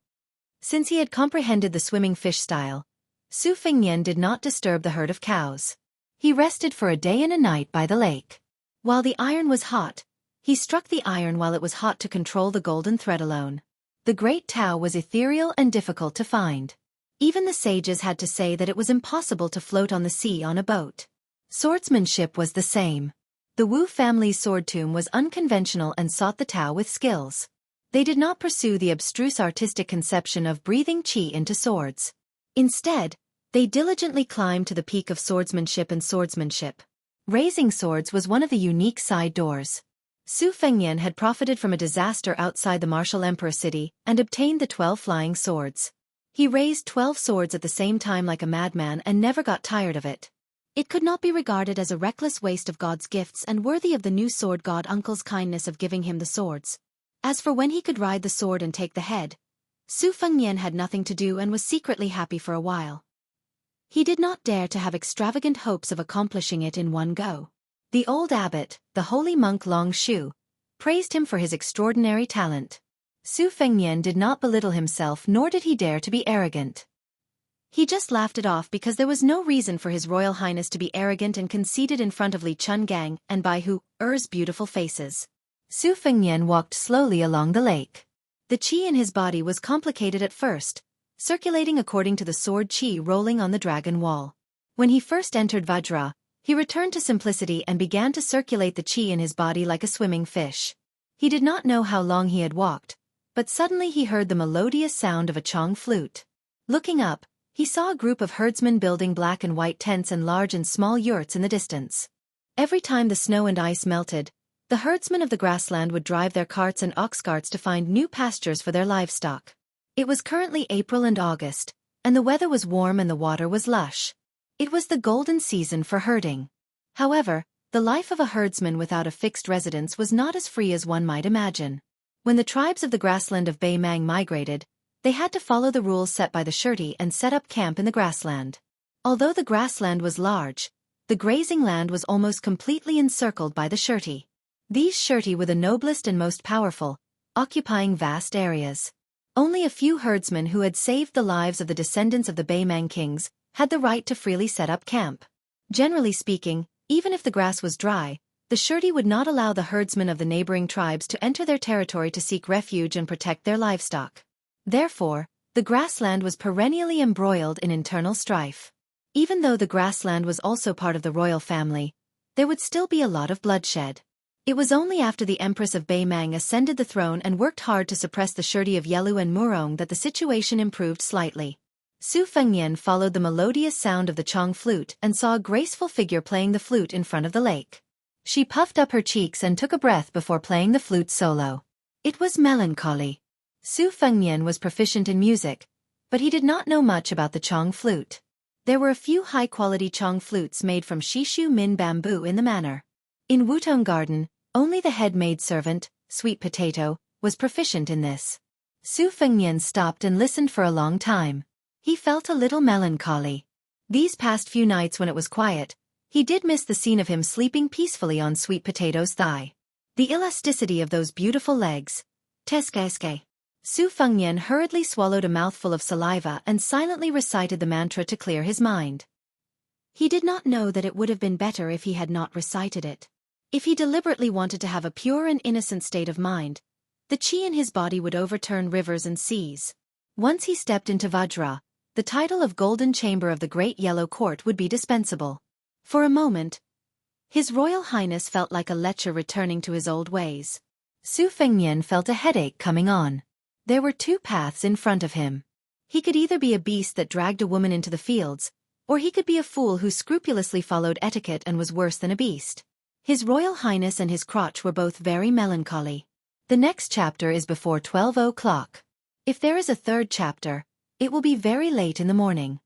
Since he had comprehended the swimming fish style, Su Fengnian did not disturb the herd of cows. He rested for a day and a night by the lake. While the iron was hot, he struck the iron while it was hot to control the golden thread alone. The great Tao was ethereal and difficult to find. Even the sages had to say that it was impossible to float on the sea on a boat. Swordsmanship was the same. The Wu family's sword tomb was unconventional and sought the Tao with skills. They did not pursue the abstruse artistic conception of breathing qi into swords. Instead, they diligently climbed to the peak of swordsmanship and swordsmanship. Raising swords was one of the unique side doors. Su Fengnian had profited from a disaster outside the martial emperor city and obtained the 12 flying swords. He raised 12 swords at the same time like a madman and never got tired of it. It could not be regarded as a reckless waste of God's gifts and worthy of the new sword god uncle's kindness of giving him the swords. As for when he could ride the sword and take the head, Su Fengnian had nothing to do and was secretly happy for a while. He did not dare to have extravagant hopes of accomplishing it in one go. The old abbot, the holy monk Long Shu, praised him for his extraordinary talent. Su Fengnian did not belittle himself nor did he dare to be arrogant. He just laughed it off because there was no reason for His Royal Highness to be arrogant and conceited in front of Li Chungang and Bai Hu's beautiful faces. Su Fengnian walked slowly along the lake. The qi in his body was complicated at first, circulating according to the sword qi rolling on the dragon wall. When he first entered Vajra, he returned to simplicity and began to circulate the qi in his body like a swimming fish. He did not know how long he had walked, but suddenly he heard the melodious sound of a chong flute. Looking up, he saw a group of herdsmen building black and white tents and large and small yurts in the distance. Every time the snow and ice melted, the herdsmen of the grassland would drive their carts and ox carts to find new pastures for their livestock. It was currently April and August, and the weather was warm and the water was lush. It was the golden season for herding. However, the life of a herdsman without a fixed residence was not as free as one might imagine. When the tribes of the grassland of Beimang migrated, they had to follow the rules set by the Shirti and set up camp in the grassland. Although the grassland was large, the grazing land was almost completely encircled by the Shirti. These Shirti were the noblest and most powerful, occupying vast areas. Only a few herdsmen who had saved the lives of the descendants of the Baimang kings had the right to freely set up camp. Generally speaking, even if the grass was dry, the Shirti would not allow the herdsmen of the neighboring tribes to enter their territory to seek refuge and protect their livestock. Therefore, the grassland was perennially embroiled in internal strife. Even though the grassland was also part of the royal family, there would still be a lot of bloodshed. It was only after the Empress of Baimang ascended the throne and worked hard to suppress the Shirti of Yelu and Murong that the situation improved slightly. Su Fengnian followed the melodious sound of the Chong flute and saw a graceful figure playing the flute in front of the lake. She puffed up her cheeks and took a breath before playing the flute solo. It was melancholy. Su Fengnian was proficient in music, but he did not know much about the Chong flute. There were a few high-quality Chong flutes made from Shishu Min bamboo in the manor. In Wutong Garden, only the head maidservant, Sweet Potato, was proficient in this. Su Fengnian stopped and listened for a long time. He felt a little melancholy. These past few nights when it was quiet, he did miss the scene of him sleeping peacefully on Sweet Potato's thigh. The elasticity of those beautiful legs. Teskeske. Su Fengnian hurriedly swallowed a mouthful of saliva and silently recited the mantra to clear his mind. He did not know that it would have been better if he had not recited it. If he deliberately wanted to have a pure and innocent state of mind, the chi in his body would overturn rivers and seas. Once he stepped into Vajra, the title of Golden Chamber of the Great Yellow Court would be dispensable. For a moment, His Royal Highness felt like a lecher returning to his old ways. Su Fengnian felt a headache coming on. There were two paths in front of him. He could either be a beast that dragged a woman into the fields, or he could be a fool who scrupulously followed etiquette and was worse than a beast. His Royal Highness and his crotch were both very melancholy. The next chapter is before 12 o'clock. If there is a third chapter, it will be very late in the morning.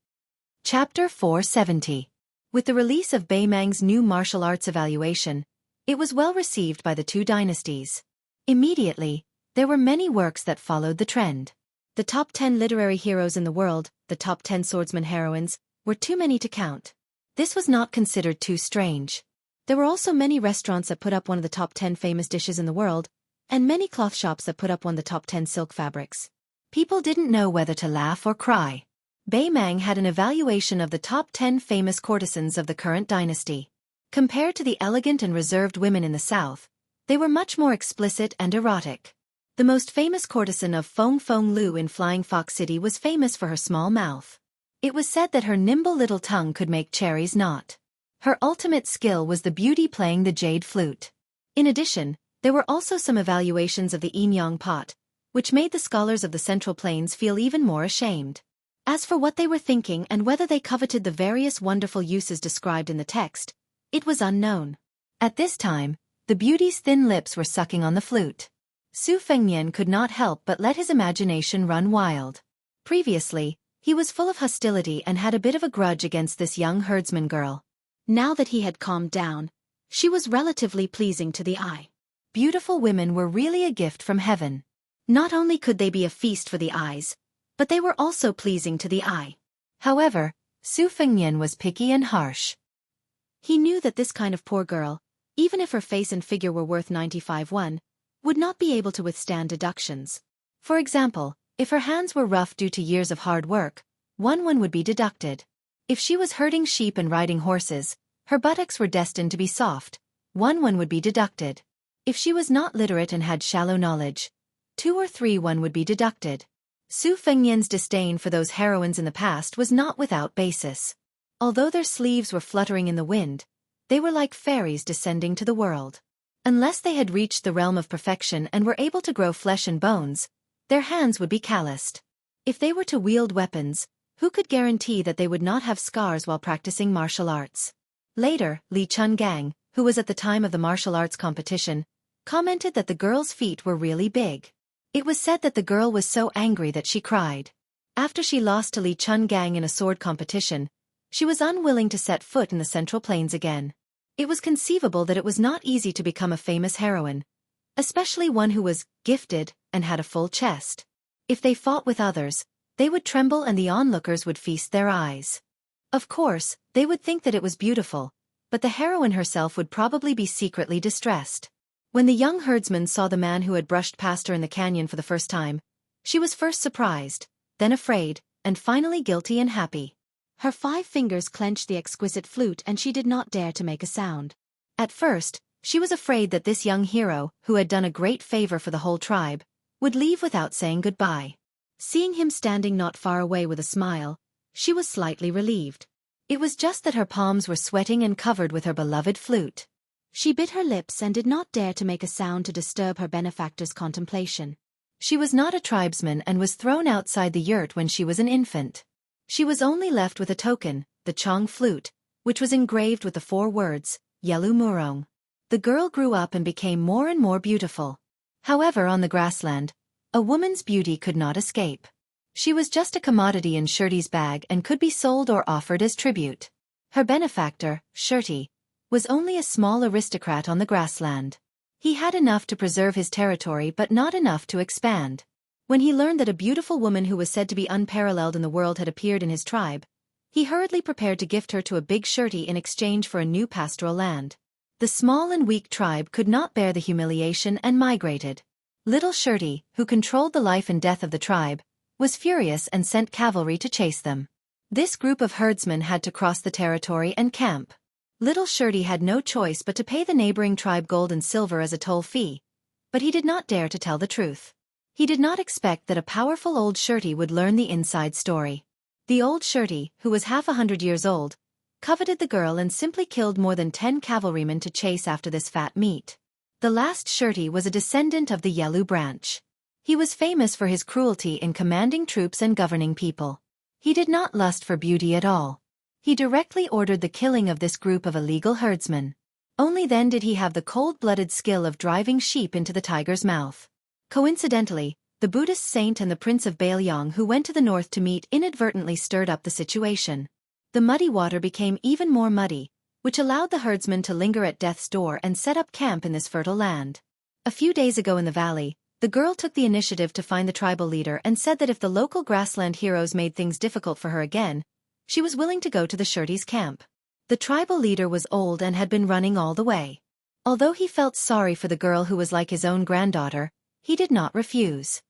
Chapter 470. With the release of Baimang's new martial arts evaluation, it was well received by the two dynasties. Immediately, there were many works that followed the trend. The top 10 literary heroes in the world, the top 10 swordsman heroines, were too many to count. This was not considered too strange. There were also many restaurants that put up one of the top 10 famous dishes in the world, and many cloth shops that put up one of the top 10 silk fabrics. People didn't know whether to laugh or cry. Baimang had an evaluation of the top 10 famous courtesans of the current dynasty. Compared to the elegant and reserved women in the south, they were much more explicit and erotic. The most famous courtesan of Feng Feng Lu in Flying Fox City was famous for her small mouth. It was said that her nimble little tongue could make cherries knot. Her ultimate skill was the beauty playing the jade flute. In addition, there were also some evaluations of the Yin-Yang pot, which made the scholars of the Central Plains feel even more ashamed. As for what they were thinking and whether they coveted the various wonderful uses described in the text, it was unknown. At this time, the beauty's thin lips were sucking on the flute. Su Fengnian could not help but let his imagination run wild. Previously, he was full of hostility and had a bit of a grudge against this young herdsman girl. Now that he had calmed down, she was relatively pleasing to the eye. Beautiful women were really a gift from heaven. Not only could they be a feast for the eyes, but they were also pleasing to the eye. However, Su Fengnian was picky and harsh. He knew that this kind of poor girl, even if her face and figure were worth 95 would not be able to withstand deductions. For example, if her hands were rough due to years of hard work, 1 would be deducted. If she was herding sheep and riding horses, her buttocks were destined to be soft, 1 would be deducted. If she was not literate and had shallow knowledge, 2 or 3 would be deducted. Su Fengnian's disdain for those heroines in the past was not without basis. Although their sleeves were fluttering in the wind, they were like fairies descending to the world. Unless they had reached the realm of perfection and were able to grow flesh and bones, their hands would be calloused. If they were to wield weapons, who could guarantee that they would not have scars while practicing martial arts? Later, Li Chungang, who was at the time of the martial arts competition, commented that the girl's feet were really big. It was said that the girl was so angry that she cried. After she lost to Li Chungang in a sword competition, she was unwilling to set foot in the Central Plains again. It was conceivable that it was not easy to become a famous heroine, especially one who was gifted and had a full chest. If they fought with others, they would tremble and the onlookers would feast their eyes. Of course, they would think that it was beautiful, but the heroine herself would probably be secretly distressed. When the young herdsman saw the man who had brushed past her in the canyon for the first time, she was first surprised, then afraid, and finally guilty and happy. Her 5 fingers clenched the exquisite flute and she did not dare to make a sound. At first, she was afraid that this young hero, who had done a great favor for the whole tribe, would leave without saying goodbye. Seeing him standing not far away with a smile, she was slightly relieved. It was just that her palms were sweating and covered with her beloved flute. She bit her lips and did not dare to make a sound to disturb her benefactor's contemplation. She was not a tribesman and was thrown outside the yurt when she was an infant. She was only left with a token, the Chong flute, which was engraved with the 4 words, Yelu Murong. The girl grew up and became more and more beautiful. However, on the grassland, a woman's beauty could not escape. She was just a commodity in Shirty's bag and could be sold or offered as tribute. Her benefactor, Shirty, was only a small aristocrat on the grassland. He had enough to preserve his territory but not enough to expand. When he learned that a beautiful woman who was said to be unparalleled in the world had appeared in his tribe, he hurriedly prepared to gift her to a big Shirty in exchange for a new pastoral land. The small and weak tribe could not bear the humiliation and migrated. Little Shirty, who controlled the life and death of the tribe, was furious and sent cavalry to chase them. This group of herdsmen had to cross the territory and camp. Little Shirty had no choice but to pay the neighboring tribe gold and silver as a toll fee, but he did not dare to tell the truth. He did not expect that a powerful old Shirty would learn the inside story. The old Shirty, who was half 100 years old, coveted the girl and simply killed more than 10 cavalrymen to chase after this fat meat. The last Shirty was a descendant of the Yelu branch. He was famous for his cruelty in commanding troops and governing people. He did not lust for beauty at all. He directly ordered the killing of this group of illegal herdsmen. Only then did he have the cold-blooded skill of driving sheep into the tiger's mouth. Coincidentally, the Buddhist saint and the Prince of Bailiang who went to the north to meet inadvertently stirred up the situation. The muddy water became even more muddy, which allowed the herdsmen to linger at death's door and set up camp in this fertile land. A few days ago in the valley, the girl took the initiative to find the tribal leader and said that if the local grassland heroes made things difficult for her again, she was willing to go to the Shirty's camp. The tribal leader was old and had been running all the way. Although he felt sorry for the girl who was like his own granddaughter, he did not refuse.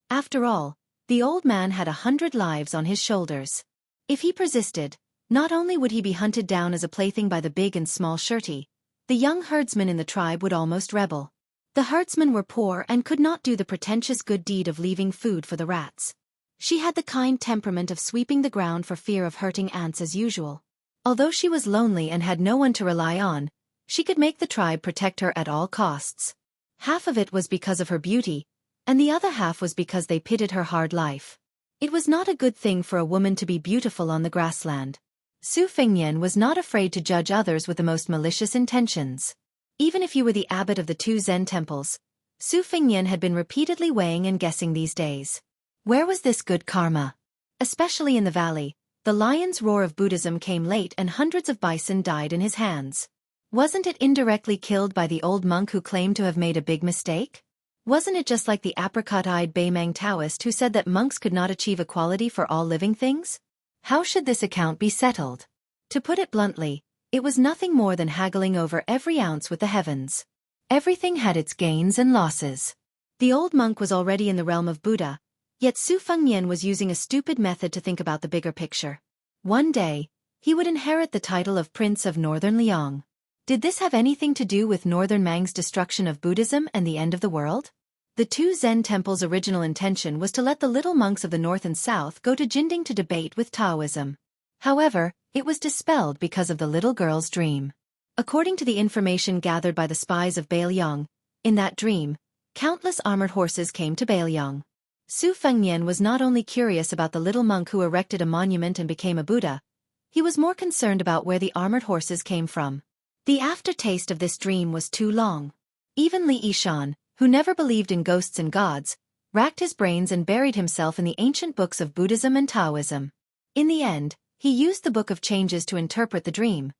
After all, the old man had 100 lives on his shoulders. If he persisted, not only would he be hunted down as a plaything by the big and small Shirty, the young herdsmen in the tribe would almost rebel. The herdsmen were poor and could not do the pretentious good deed of leaving food for the rats. She had the kind temperament of sweeping the ground for fear of hurting ants as usual. Although she was lonely and had no one to rely on, she could make the tribe protect her at all costs. Half of it was because of her beauty, and the other half was because they pitied her hard life. It was not a good thing for a woman to be beautiful on the grassland. Su Fengnian was not afraid to judge others with the most malicious intentions. Even if you were the abbot of the 2 Zen temples, Su Fengnian had been repeatedly weighing and guessing these days. Where was this good karma? Especially in the valley, the lion's roar of Buddhism came late and hundreds of bison died in his hands. Wasn't it indirectly killed by the old monk who claimed to have made a big mistake? Wasn't it just like the apricot-eyed Beimang Taoist who said that monks could not achieve equality for all living things? How should this account be settled? To put it bluntly, it was nothing more than haggling over every ounce with the heavens. Everything had its gains and losses. The old monk was already in the realm of Buddha, yet Su Fengnian was using a stupid method to think about the bigger picture. One day, he would inherit the title of Prince of Northern Liang. Did this have anything to do with Northern Mang's destruction of Buddhism and the end of the world? The 2 Zen temples' original intention was to let the little monks of the north and south go to Jinding to debate with Taoism. However, it was dispelled because of the little girl's dream. According to the information gathered by the spies of Bailiang, in that dream, countless armored horses came to Bailiang. Su Fengnian was not only curious about the little monk who erected a monument and became a Buddha, he was more concerned about where the armored horses came from. The aftertaste of this dream was too long. Even Li Yishan, who never believed in ghosts and gods, racked his brains and buried himself in the ancient books of Buddhism and Taoism. In the end, he used the Book of Changes to interpret the dream,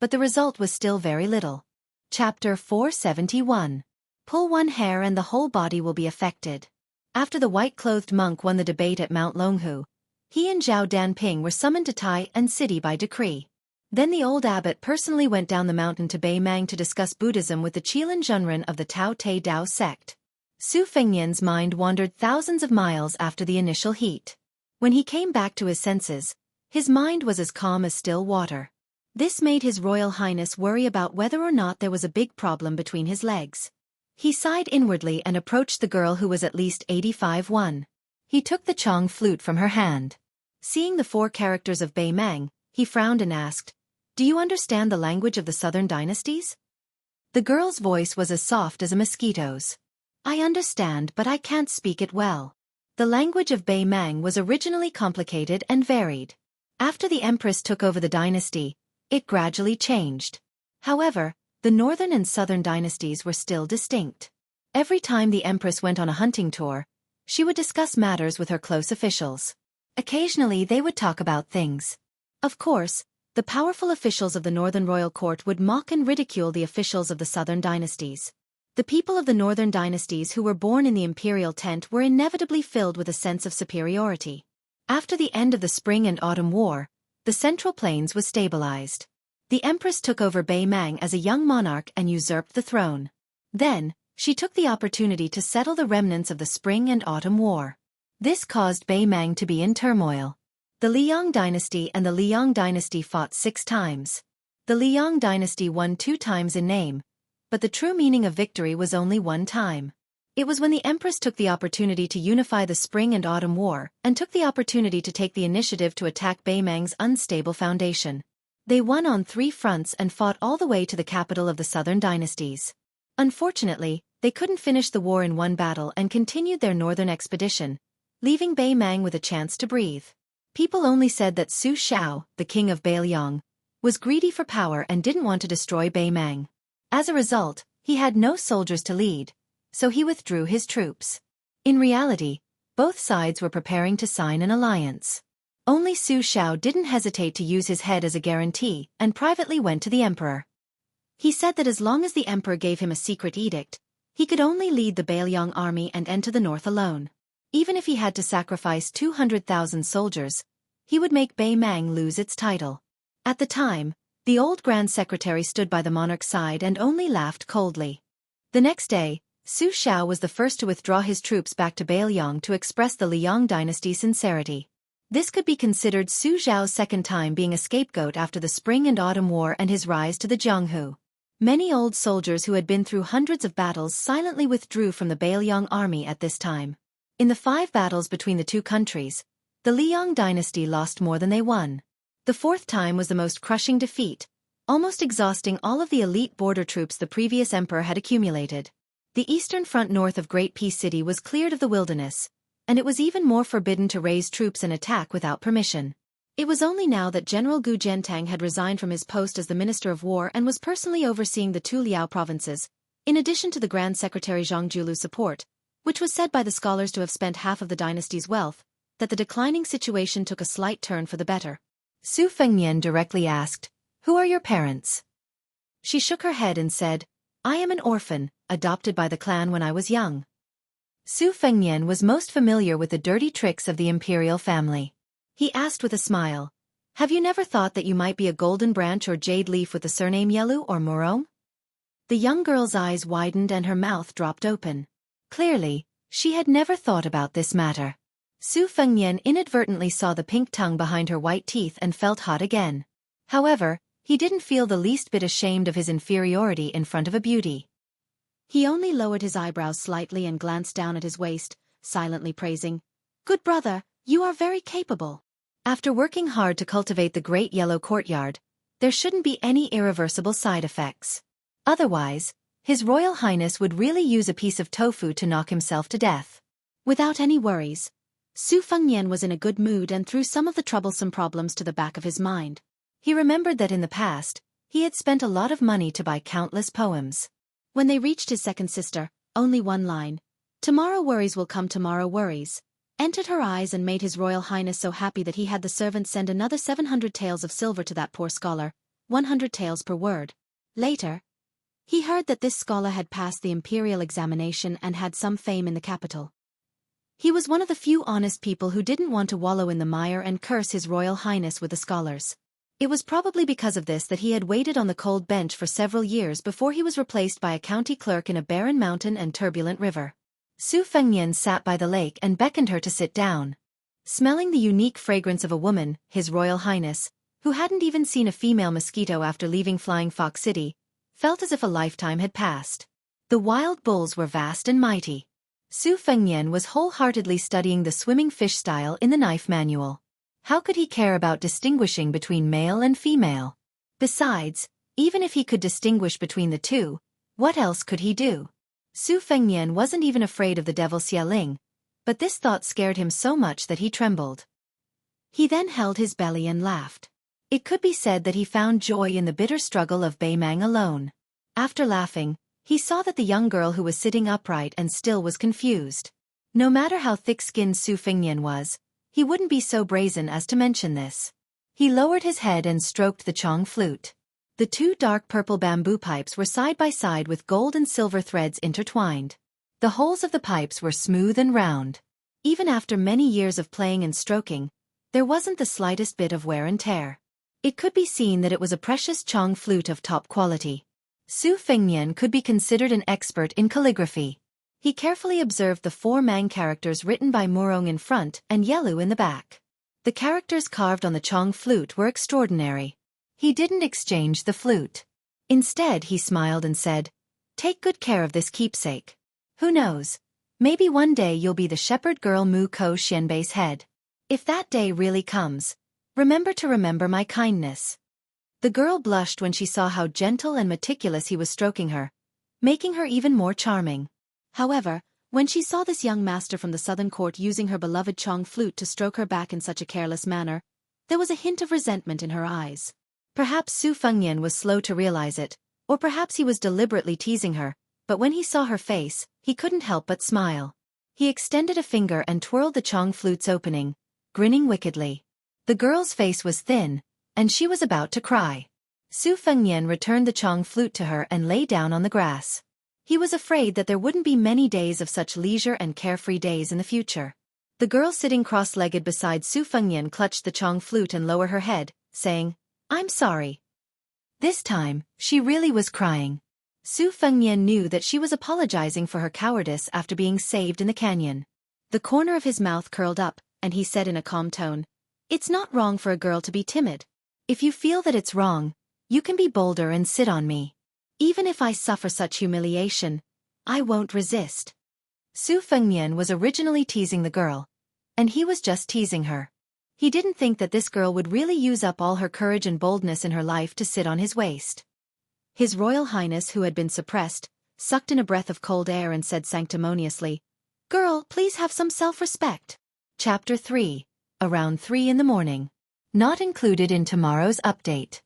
but the result was still very little. Chapter 471. Pull one hair and the whole body will be affected. After the white-clothed monk won the debate at Mount Longhu, he and Zhao Danping were summoned to Tai and city by decree. Then the old abbot personally went down the mountain to Beimang to discuss Buddhism with the Qilin Zhenren of the Tao Te Dao sect. Su Fengnian's mind wandered thousands of miles after the initial heat. When he came back to his senses, his mind was as calm as still water. This made His Royal Highness worry about whether or not there was a big problem between his legs. He sighed inwardly and approached the girl who was at least 85-1. He took the Chong flute from her hand. Seeing the 4 characters of Beimang, he frowned and asked, "Do you understand the language of the southern dynasties?" The girl's voice was as soft as a mosquito's. "I understand, but I can't speak it well." The language of Beimang was originally complicated and varied. After the empress took over the dynasty, it gradually changed. However, the northern and southern dynasties were still distinct. Every time the empress went on a hunting tour, she would discuss matters with her close officials. Occasionally they would talk about things. Of course, the powerful officials of the northern royal court would mock and ridicule the officials of the southern dynasties. The people of the northern dynasties who were born in the imperial tent were inevitably filled with a sense of superiority. After the end of the Spring and Autumn War, the Central Plains was stabilized. The empress took over Beimang as a young monarch and usurped the throne. Then, she took the opportunity to settle the remnants of the Spring and Autumn War. This caused Beimang to be in turmoil. The Liang dynasty and the Liang dynasty fought 6 times. The Liang dynasty won 2 times in name, but the true meaning of victory was only 1 time. It was when the empress took the opportunity to unify the Spring and Autumn War and took the opportunity to take the initiative to attack Beimang's unstable foundation. They won on 3 fronts and fought all the way to the capital of the southern dynasties. Unfortunately, they couldn't finish the war in one battle and continued their northern expedition, leaving Beimang with a chance to breathe. People only said that Su Xiao, the king of Beiliang, was greedy for power and didn't want to destroy Beimang. As a result, he had no soldiers to lead, so he withdrew his troops. In reality, both sides were preparing to sign an alliance. Only Su Xiao didn't hesitate to use his head as a guarantee and privately went to the emperor. He said that as long as the emperor gave him a secret edict, he could only lead the Beiliang army and enter the north alone. Even if he had to sacrifice 200,000 soldiers, he would make Beimang lose its title. At the time, the old Grand Secretary stood by the monarch's side and only laughed coldly. The next day, Su Xiao was the first to withdraw his troops back to Beiliang to express the Liang dynasty's sincerity. This could be considered Su Xiao's second time being a scapegoat after the Spring and Autumn War and his rise to the Jianghu. Many old soldiers who had been through hundreds of battles silently withdrew from the Beiliang army at this time. In the 5 battles between the 2 countries, the Liang dynasty lost more than they won. The 4th time was the most crushing defeat, almost exhausting all of the elite border troops the previous emperor had accumulated. The eastern front north of Great Peace City was cleared of the wilderness, and it was even more forbidden to raise troops and attack without permission. It was only now that General Gu Jiantang had resigned from his post as the Minister of War and was personally overseeing the 2 Liao provinces, in addition to the Grand Secretary Zhang Julu's support, which was said by the scholars to have spent half of the dynasty's wealth, that the declining situation took a slight turn for the better. Su Fengnian directly asked, "Who are your parents?" She shook her head and said, "I am an orphan, adopted by the clan when I was young." Su Fengnian was most familiar with the dirty tricks of the imperial family. He asked with a smile, "Have you never thought that you might be a golden branch or jade leaf with the surname Yelu or Morome?" The young girl's eyes widened and her mouth dropped open. Clearly, she had never thought about this matter. Su Fengnian inadvertently saw the pink tongue behind her white teeth and felt hot again. However, he didn't feel the least bit ashamed of his inferiority in front of a beauty. He only lowered his eyebrows slightly and glanced down at his waist, silently praising, "Good brother, you are very capable." After working hard to cultivate the Great Yellow Courtyard, there shouldn't be any irreversible side effects. Otherwise, His Royal Highness would really use a piece of tofu to knock himself to death. Without any worries, Su Fengnian was in a good mood and threw some of the troublesome problems to the back of his mind. He remembered that in the past, he had spent a lot of money to buy countless poems. When they reached his second sister, only one line, "Tomorrow worries will come, tomorrow worries," entered her eyes and made His Royal Highness so happy that he had the servant send another 700 taels of silver to that poor scholar, 100 taels per word. Later, he heard that this scholar had passed the imperial examination and had some fame in the capital. He was one of the few honest people who didn't want to wallow in the mire and curse His Royal Highness with the scholars. It was probably because of this that he had waited on the cold bench for several years before he was replaced by a county clerk in a barren mountain and turbulent river. Su Fengnian sat by the lake and beckoned her to sit down. Smelling the unique fragrance of a woman, His Royal Highness, who hadn't even seen a female mosquito after leaving Flying Fox City, felt as if a lifetime had passed. The wild bulls were vast and mighty. Su Fengnian was wholeheartedly studying the swimming fish style in the knife manual. How could he care about distinguishing between male and female? Besides, even if he could distinguish between the two, what else could he do? Su Fengnian wasn't even afraid of the devil Xialing, but this thought scared him so much that he trembled. He then held his belly and laughed. It could be said that he found joy in the bitter struggle of Beimang alone. After laughing, he saw that the young girl who was sitting upright and still was confused. No matter how thick-skinned Su Fengnian was, he wouldn't be so brazen as to mention this. He lowered his head and stroked the Chong flute. The two dark purple bamboo pipes were side by side with gold and silver threads intertwined. The holes of the pipes were smooth and round. Even after many years of playing and stroking, there wasn't the slightest bit of wear and tear. It could be seen that it was a precious Chong flute of top quality. Su Fengnian could be considered an expert in calligraphy. He carefully observed the 4 Mang characters written by Murong in front and Yelu in the back. The characters carved on the Chong flute were extraordinary. He didn't exchange the flute. Instead, he smiled and said, "Take good care of this keepsake. Who knows? Maybe one day you'll be the shepherd girl Mu Ko Xianbei's head. If that day really comes, remember my kindness." The girl blushed when she saw how gentle and meticulous he was stroking her, making her even more charming. However, when she saw this young master from the southern court using her beloved Chong flute to stroke her back in such a careless manner, there was a hint of resentment in her eyes. Perhaps Su Fengnian was slow to realize it, or perhaps he was deliberately teasing her, but when he saw her face, he couldn't help but smile. He extended a finger and twirled the Chong flute's opening, grinning wickedly. The girl's face was thin, and she was about to cry. Su Fengnian returned the Chong flute to her and lay down on the grass. He was afraid that there wouldn't be many days of such leisure and carefree days in the future. The girl sitting cross-legged beside Su Fengnian clutched the Chong flute and lowered her head, saying, "I'm sorry." This time, she really was crying. Su Fengnian knew that she was apologizing for her cowardice after being saved in the canyon. The corner of his mouth curled up, and he said in a calm tone, "It's not wrong for a girl to be timid. If you feel that it's wrong, you can be bolder and sit on me. Even if I suffer such humiliation, I won't resist." Su Fengnian was originally teasing the girl, and he was just teasing her. He didn't think that this girl would really use up all her courage and boldness in her life to sit on his waist. His Royal Highness, who had been suppressed, sucked in a breath of cold air and said sanctimoniously, "Girl, please have some self-respect." Chapter 3. Around 3 in the morning. Not included in tomorrow's update.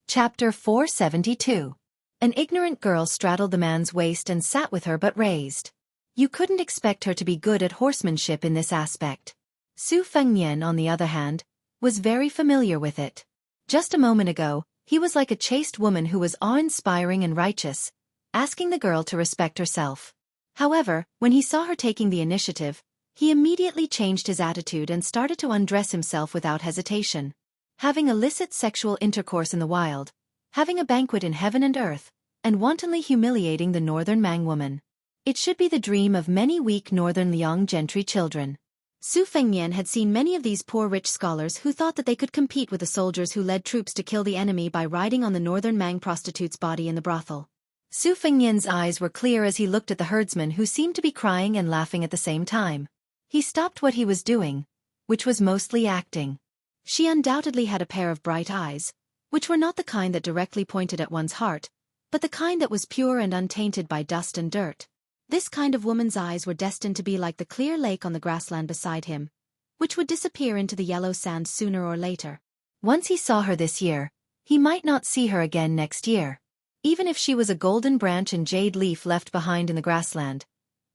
Chapter 472. An ignorant girl straddled the man's waist and sat with her butt raised. You couldn't expect her to be good at horsemanship in this aspect. Su Fengnian, on the other hand, was very familiar with it. Just a moment ago, he was like a chaste woman who was awe-inspiring and righteous, asking the girl to respect herself. However, when he saw her taking the initiative, he immediately changed his attitude and started to undress himself without hesitation. Having illicit sexual intercourse in the wild, having a banquet in heaven and earth, and wantonly humiliating the northern Mang woman. It should be the dream of many weak northern Liang gentry children. Su Fengnian had seen many of these poor rich scholars who thought that they could compete with the soldiers who led troops to kill the enemy by riding on the northern Mang prostitute's body in the brothel. Su Fengnian's eyes were clear as he looked at the herdsman who seemed to be crying and laughing at the same time. He stopped what he was doing, which was mostly acting. She undoubtedly had a pair of bright eyes, which were not the kind that directly pointed at one's heart, but the kind that was pure and untainted by dust and dirt. This kind of woman's eyes were destined to be like the clear lake on the grassland beside him, which would disappear into the yellow sand sooner or later. Once he saw her this year, he might not see her again next year. Even if she was a golden branch and jade leaf left behind in the grassland,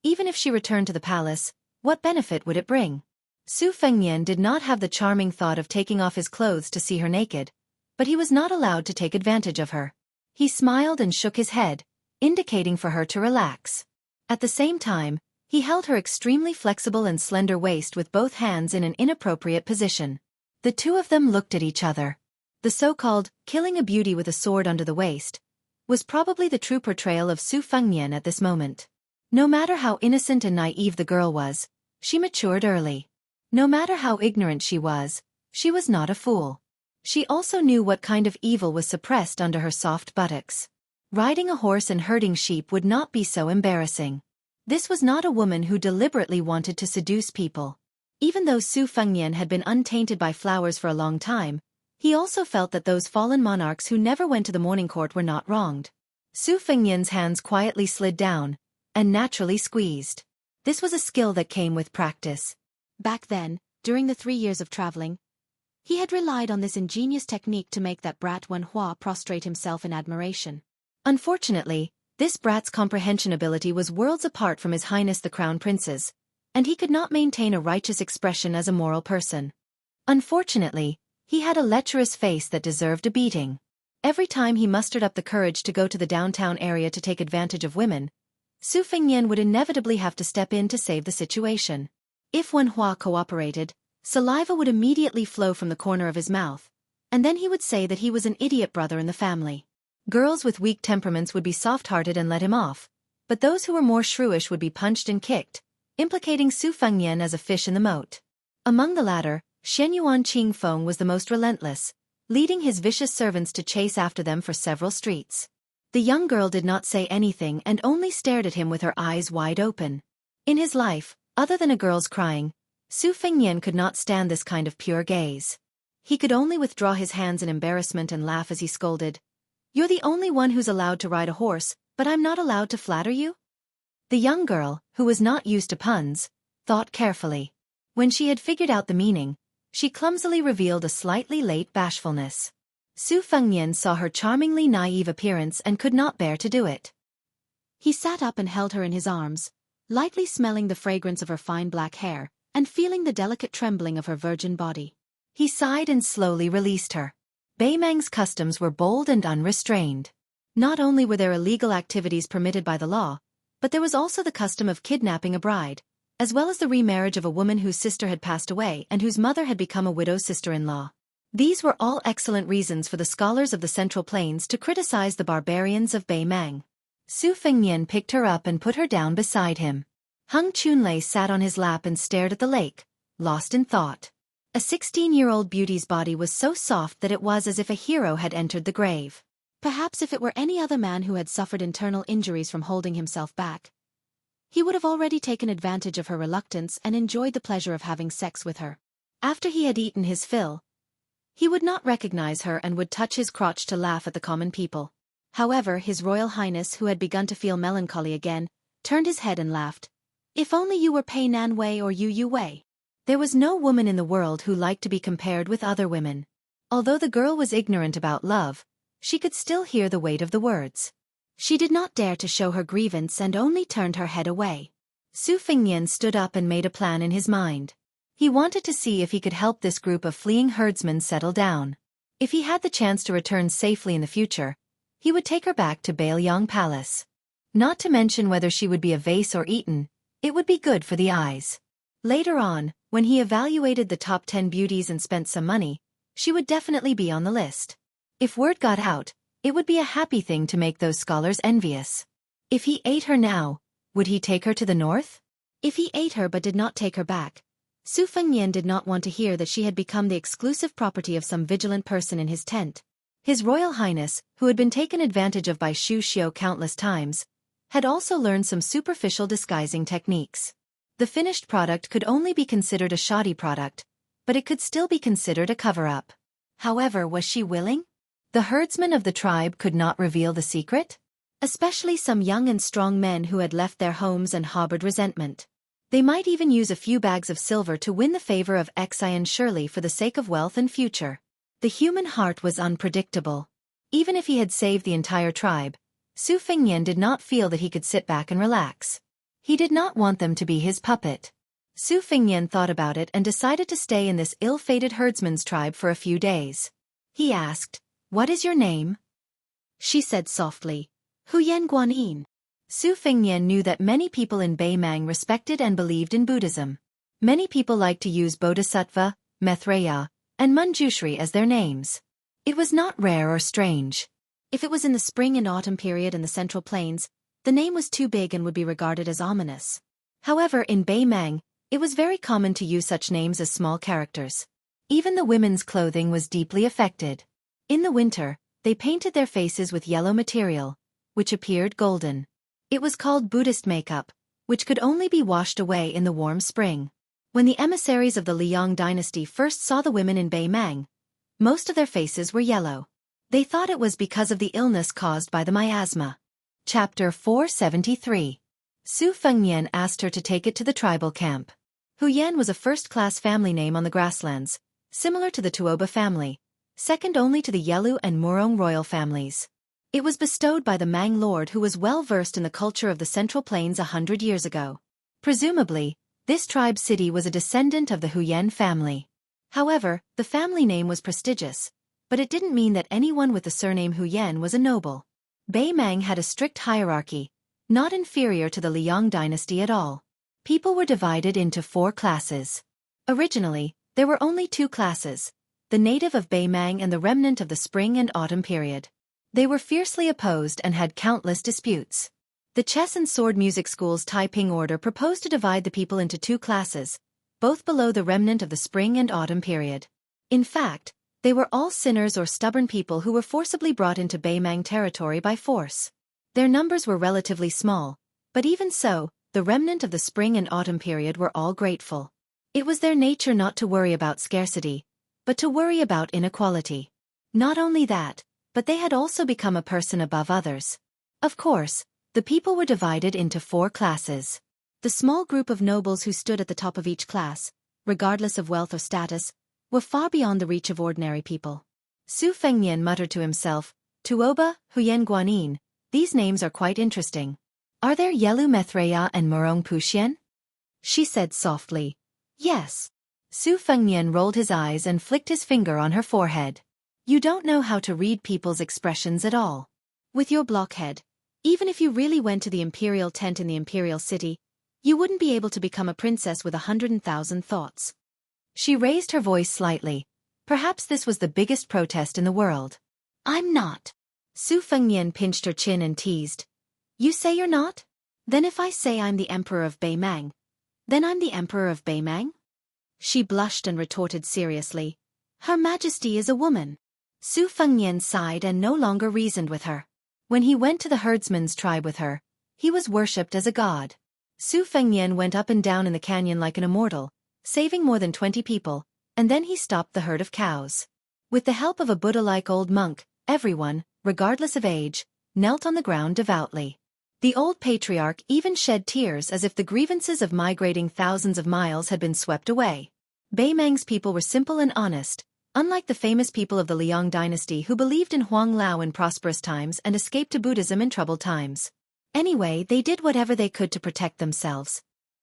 even if she returned to the palace, what benefit would it bring? Su Fengnian did not have the charming thought of taking off his clothes to see her naked, but he was not allowed to take advantage of her. He smiled and shook his head, indicating for her to relax. At the same time, he held her extremely flexible and slender waist with both hands in an inappropriate position. The two of them looked at each other. The so-called killing a beauty with a sword under the waist was probably the true portrayal of Su Fengnian at this moment. No matter how innocent and naive the girl was, she matured early. No matter how ignorant she was not a fool. She also knew what kind of evil was suppressed under her soft buttocks. Riding a horse and herding sheep would not be so embarrassing. This was not a woman who deliberately wanted to seduce people. Even though Su Fengnian had been untainted by flowers for a long time, he also felt that those fallen monarchs who never went to the morning court were not wronged. Su Fengnian's hands quietly slid down and naturally squeezed. This was a skill that came with practice. Back then, during the 3 years of traveling, he had relied on this ingenious technique to make that brat Wen Hua prostrate himself in admiration. Unfortunately, this brat's comprehension ability was worlds apart from His Highness the Crown Prince's, and he could not maintain a righteous expression as a moral person. Unfortunately, he had a lecherous face that deserved a beating. Every time he mustered up the courage to go to the downtown area to take advantage of women, Su Fengnian would inevitably have to step in to save the situation. If Wen Hua cooperated, saliva would immediately flow from the corner of his mouth, and then he would say that he was an idiot brother in the family. Girls with weak temperaments would be soft-hearted and let him off, but those who were more shrewish would be punched and kicked, implicating Su Fengnian as a fish in the moat. Among the latter, Shenyuan Qingfeng was the most relentless, leading his vicious servants to chase after them for several streets. The young girl did not say anything and only stared at him with her eyes wide open. In his life, other than a girl's crying, Su Fengnian could not stand this kind of pure gaze. He could only withdraw his hands in embarrassment and laugh as he scolded. "You're the only one who's allowed to ride a horse, but I'm not allowed to flatter you?" The young girl, who was not used to puns, thought carefully. When she had figured out the meaning, she clumsily revealed a slightly late bashfulness. Su Fengnian saw her charmingly naive appearance and could not bear to do it. He sat up and held her in his arms, lightly smelling the fragrance of her fine black hair, and feeling the delicate trembling of her virgin body. He sighed and slowly released her. Beimang's customs were bold and unrestrained. Not only were there illegal activities permitted by the law, but there was also the custom of kidnapping a bride, as well as the remarriage of a woman whose sister had passed away and whose mother had become a widow's sister-in-law. These were all excellent reasons for the scholars of the Central Plains to criticize the barbarians of Beimang. Su Fengnian picked her up and put her down beside him. Hung Chunlei sat on his lap and stared at the lake, lost in thought. A 16-year-old beauty's body was so soft that it was as if a hero had entered the grave. Perhaps if it were any other man who had suffered internal injuries from holding himself back, he would have already taken advantage of her reluctance and enjoyed the pleasure of having sex with her. After he had eaten his fill, he would not recognize her and would touch his crotch to laugh at the common people. However, His Royal Highness, who had begun to feel melancholy again, turned his head and laughed. "If only you were Pei Nan Wei or Yu Wei." There was no woman in the world who liked to be compared with other women. Although the girl was ignorant about love, she could still hear the weight of the words. She did not dare to show her grievance and only turned her head away. Su Fengnian stood up and made a plan in his mind. He wanted to see if he could help this group of fleeing herdsmen settle down. If he had the chance to return safely in the future, he would take her back to Bailiang Palace. Not to mention whether she would be a vase or eaten, it would be good for the eyes. Later on, when he evaluated the top 10 beauties and spent some money, she would definitely be on the list. If word got out, it would be a happy thing to make those scholars envious. If he ate her now, would he take her to the north? If he ate her but did not take her back, Su Fengnian did not want to hear that she had become the exclusive property of some vigilant person in his tent. His Royal Highness, who had been taken advantage of by Xu Xiu countless times, had also learned some superficial disguising techniques. The finished product could only be considered a shoddy product, but it could still be considered a cover-up. However, was she willing? The herdsmen of the tribe could not reveal the secret? Especially some young and strong men who had left their homes and harbored resentment. They might even use a few bags of silver to win the favor of Xian Shirley for the sake of wealth and future. The human heart was unpredictable. Even if he had saved the entire tribe, Su Fengnian did not feel that he could sit back and relax. He did not want them to be his puppet. Su Fengnian thought about it and decided to stay in this ill-fated herdsman's tribe for a few days. He asked, "What is your name?" She said softly, "Huyen Guanyin." Su Fengnian knew that many people in Beimang respected and believed in Buddhism. Many people liked to use Bodhisattva, Maitreya, and Manjushri as their names. It was not rare or strange. If it was in the spring and autumn period in the Central Plains, the name was too big and would be regarded as ominous. However, in Beimang, it was very common to use such names as small characters. Even the women's clothing was deeply affected. In the winter, they painted their faces with yellow material, which appeared golden. It was called Buddhist makeup, which could only be washed away in the warm spring. When the emissaries of the Liang dynasty first saw the women in Beimang, most of their faces were yellow. They thought it was because of the illness caused by the miasma. Chapter 473. Su Fengnian asked her to take it to the tribal camp. Huyan was a first-class family name on the grasslands, similar to the Tuoba family, second only to the Yelu and Murong royal families. It was bestowed by the Mang lord who was well versed in the culture of the Central Plains 100 years ago. Presumably, this tribe city was a descendant of the Huyan family. However, the family name was prestigious, but it didn't mean that anyone with the surname Huyan was a noble. Beimang had a strict hierarchy, not inferior to the Liang dynasty at all. People were divided into 4 classes. Originally, there were only 2 classes, the native of Beimang and the remnant of the spring and autumn period. They were fiercely opposed and had countless disputes. The chess and sword music school's Taiping order proposed to divide the people into 2 classes, both below the remnant of the spring and autumn period. In fact, they were all sinners or stubborn people who were forcibly brought into Beimang territory by force. Their numbers were relatively small, but even so, the remnant of the spring and autumn period were all grateful. It was their nature not to worry about scarcity, but to worry about inequality. Not only that, but they had also become a person above others. Of course, the people were divided into 4 classes. The small group of nobles who stood at the top of each class, regardless of wealth or status, were far beyond the reach of ordinary people. Su Fengnian muttered to himself, Tuoba, Huyen Guanin, these names are quite interesting. Are there Yelu Methreya and Murong Puxian? She said softly. Yes. Su Fengnian rolled his eyes and flicked his finger on her forehead. You don't know how to read people's expressions at all. With your blockhead, even if you really went to the imperial tent in the imperial city, you wouldn't be able to become a princess with 100,000 thoughts. She raised her voice slightly. Perhaps this was the biggest protest in the world. I'm not. Su Fengnian pinched her chin and teased. You say you're not? Then if I say I'm the emperor of Beimang, then I'm the emperor of Beimang? She blushed and retorted seriously. Her Majesty is a woman. Su Fengnian sighed and no longer reasoned with her. When he went to the herdsman's tribe with her, he was worshipped as a god. Su Fengnian went up and down in the canyon like an immortal, saving more than 20 people, and then he stopped the herd of cows. With the help of a Buddha-like old monk, everyone, regardless of age, knelt on the ground devoutly. The old patriarch even shed tears as if the grievances of migrating thousands of miles had been swept away. Beimang's people were simple and honest, unlike the famous people of the Liang dynasty who believed in Huang Lao in prosperous times and escaped to Buddhism in troubled times. Anyway, they did whatever they could to protect themselves.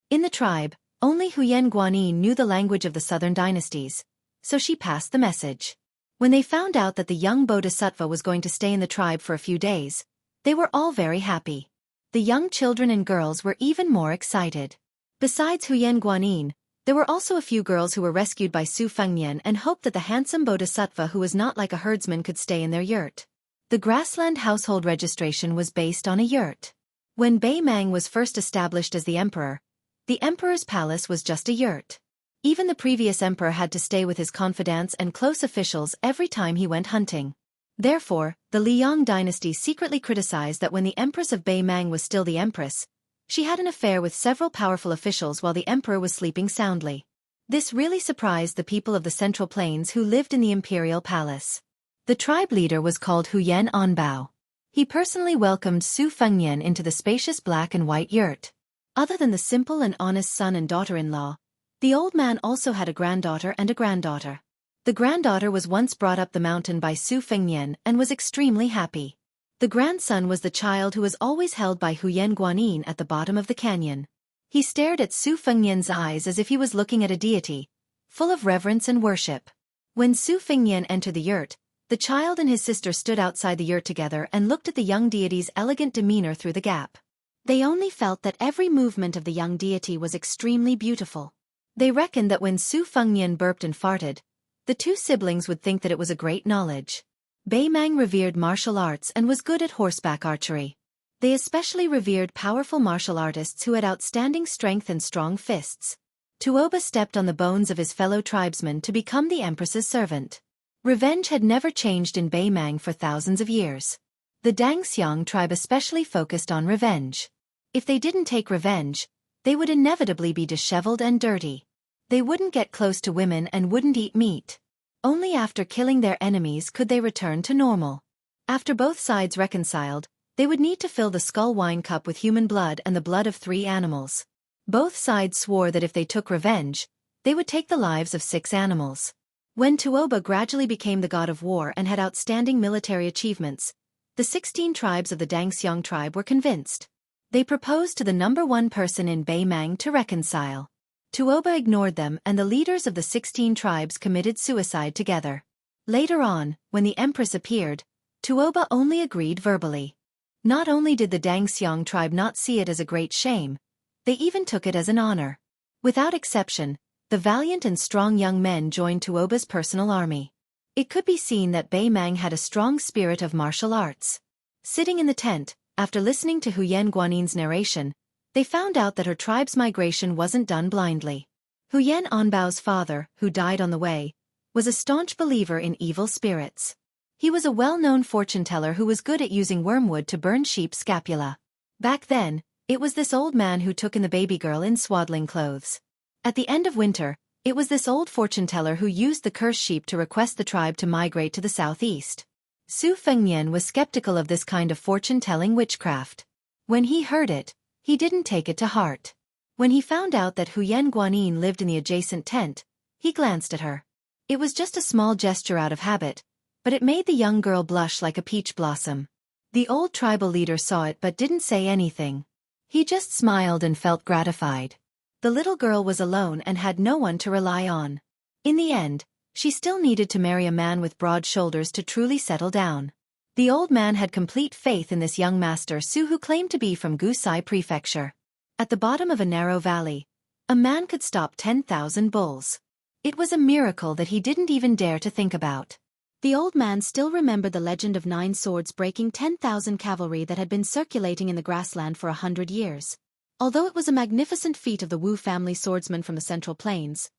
In the tribe, only Huyen Guanin knew the language of the southern dynasties, so she passed the message. When they found out that the young Bodhisattva was going to stay in the tribe for a few days, they were all very happy. The young children and girls were even more excited. Besides Huyen Guanin, there were also a few girls who were rescued by Su Fengnian and hoped that the handsome Bodhisattva who was not like a herdsman could stay in their yurt. The grassland household registration was based on a yurt. When Beimang was first established as the emperor's palace was just a yurt. Even the previous emperor had to stay with his confidants and close officials every time he went hunting. Therefore, the Liang dynasty secretly criticized that when the Empress of Beimang was still the empress, she had an affair with several powerful officials while the emperor was sleeping soundly. This really surprised the people of the Central Plains who lived in the imperial palace. The tribe leader was called Huyen Anbao. He personally welcomed Su Fengnian into the spacious black and white yurt. Other than the simple and honest son and daughter-in-law, the old man also had a granddaughter and a granddaughter. The granddaughter was once brought up the mountain by Su Fengnian and was extremely happy. The grandson was the child who was always held by Huyen Guanin at the bottom of the canyon. He stared at Su Fengnian's eyes as if he was looking at a deity, full of reverence and worship. When Su Fengnian entered the yurt, the child and his sister stood outside the yurt together and looked at the young deity's elegant demeanor through the gap. They only felt that every movement of the young deity was extremely beautiful. They reckoned that when Su Fengnian burped and farted, the 2 siblings would think that it was a great knowledge. Bei Mang revered martial arts and was good at horseback archery. They especially revered powerful martial artists who had outstanding strength and strong fists. Tuoba stepped on the bones of his fellow tribesmen to become the empress's servant. Revenge had never changed in Bei Mang for thousands of years. The Dangxiang tribe especially focused on revenge. If they didn't take revenge, they would inevitably be disheveled and dirty. They wouldn't get close to women and wouldn't eat meat. Only after killing their enemies could they return to normal. After both sides reconciled, they would need to fill the skull wine cup with human blood and the blood of 3 animals. Both sides swore that if they took revenge, they would take the lives of 6 animals. When Tuoba gradually became the god of war and had outstanding military achievements, the 16 tribes of the Dangxiang tribe were convinced. They proposed to the number 1 person in Bei Mang to reconcile. Tuoba ignored them and the leaders of the 16 tribes committed suicide together. Later on, when the empress appeared, Tuoba only agreed verbally. Not only did the Dangxiang tribe not see it as a great shame, they even took it as an honor. Without exception, the valiant and strong young men joined Tuoba's personal army. It could be seen that Bei Mang had a strong spirit of martial arts. Sitting in the tent, after listening to Huyen Guanin's narration, they found out that her tribe's migration wasn't done blindly. Huyen Anbao's father, who died on the way, was a staunch believer in evil spirits. He was a well-known fortune-teller who was good at using wormwood to burn sheep's scapula. Back then, it was this old man who took in the baby girl in swaddling clothes. At the end of winter, it was this old fortune-teller who used the cursed sheep to request the tribe to migrate to the southeast. Su Fengnian was skeptical of this kind of fortune-telling witchcraft. When he heard it, he didn't take it to heart. When he found out that Huyen Guanin lived in the adjacent tent, he glanced at her. It was just a small gesture out of habit, but it made the young girl blush like a peach blossom. The old tribal leader saw it but didn't say anything. He just smiled and felt gratified. The little girl was alone and had no one to rely on. In the end, she still needed to marry a man with broad shoulders to truly settle down. The old man had complete faith in this young master Su who claimed to be from Gusai Prefecture. At the bottom of a narrow valley, a man could stop 10,000 bulls. It was a miracle that he didn't even dare to think about. The old man still remembered the legend of 9 swords breaking 10,000 cavalry that had been circulating in the grassland for 100 years. Although it was a magnificent feat of the Wu family swordsmen from the Central Plains,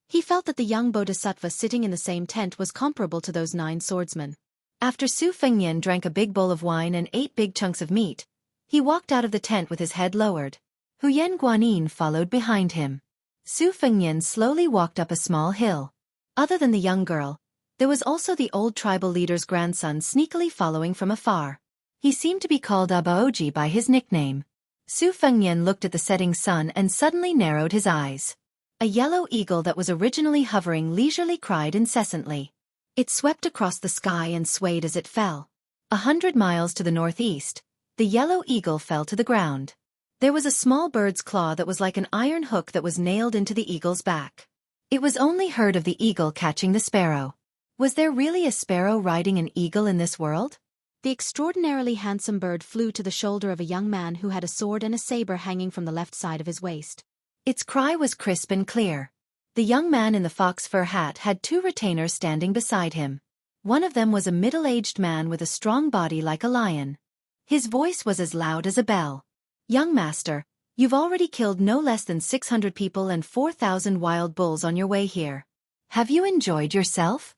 he felt that the young bodhisattva sitting in the same tent was comparable to those 9 swordsmen. After Su Fengnian drank a big bowl of wine and 8 big chunks of meat, he walked out of the tent with his head lowered. Huyen Guanin followed behind him. Su Fengnian slowly walked up a small hill. Other than the young girl, there was also the old tribal leader's grandson sneakily following from afar. He seemed to be called Abaoji by his nickname. Su Fengnian looked at the setting sun and suddenly narrowed his eyes. A yellow eagle that was originally hovering leisurely cried incessantly. It swept across the sky and swayed as it fell. 100 miles to the northeast, the yellow eagle fell to the ground. There was a small bird's claw that was like an iron hook that was nailed into the eagle's back. It was only heard of the eagle catching the sparrow. Was there really a sparrow riding an eagle in this world? The extraordinarily handsome bird flew to the shoulder of a young man who had a sword and a saber hanging from the left side of his waist. Its cry was crisp and clear. The young man in the fox fur hat had 2 retainers standing beside him. One of them was a middle-aged man with a strong body like a lion. His voice was as loud as a bell. "Young master, you've already killed no less than 600 people and 4,000 wild bulls on your way here. Have you enjoyed yourself?"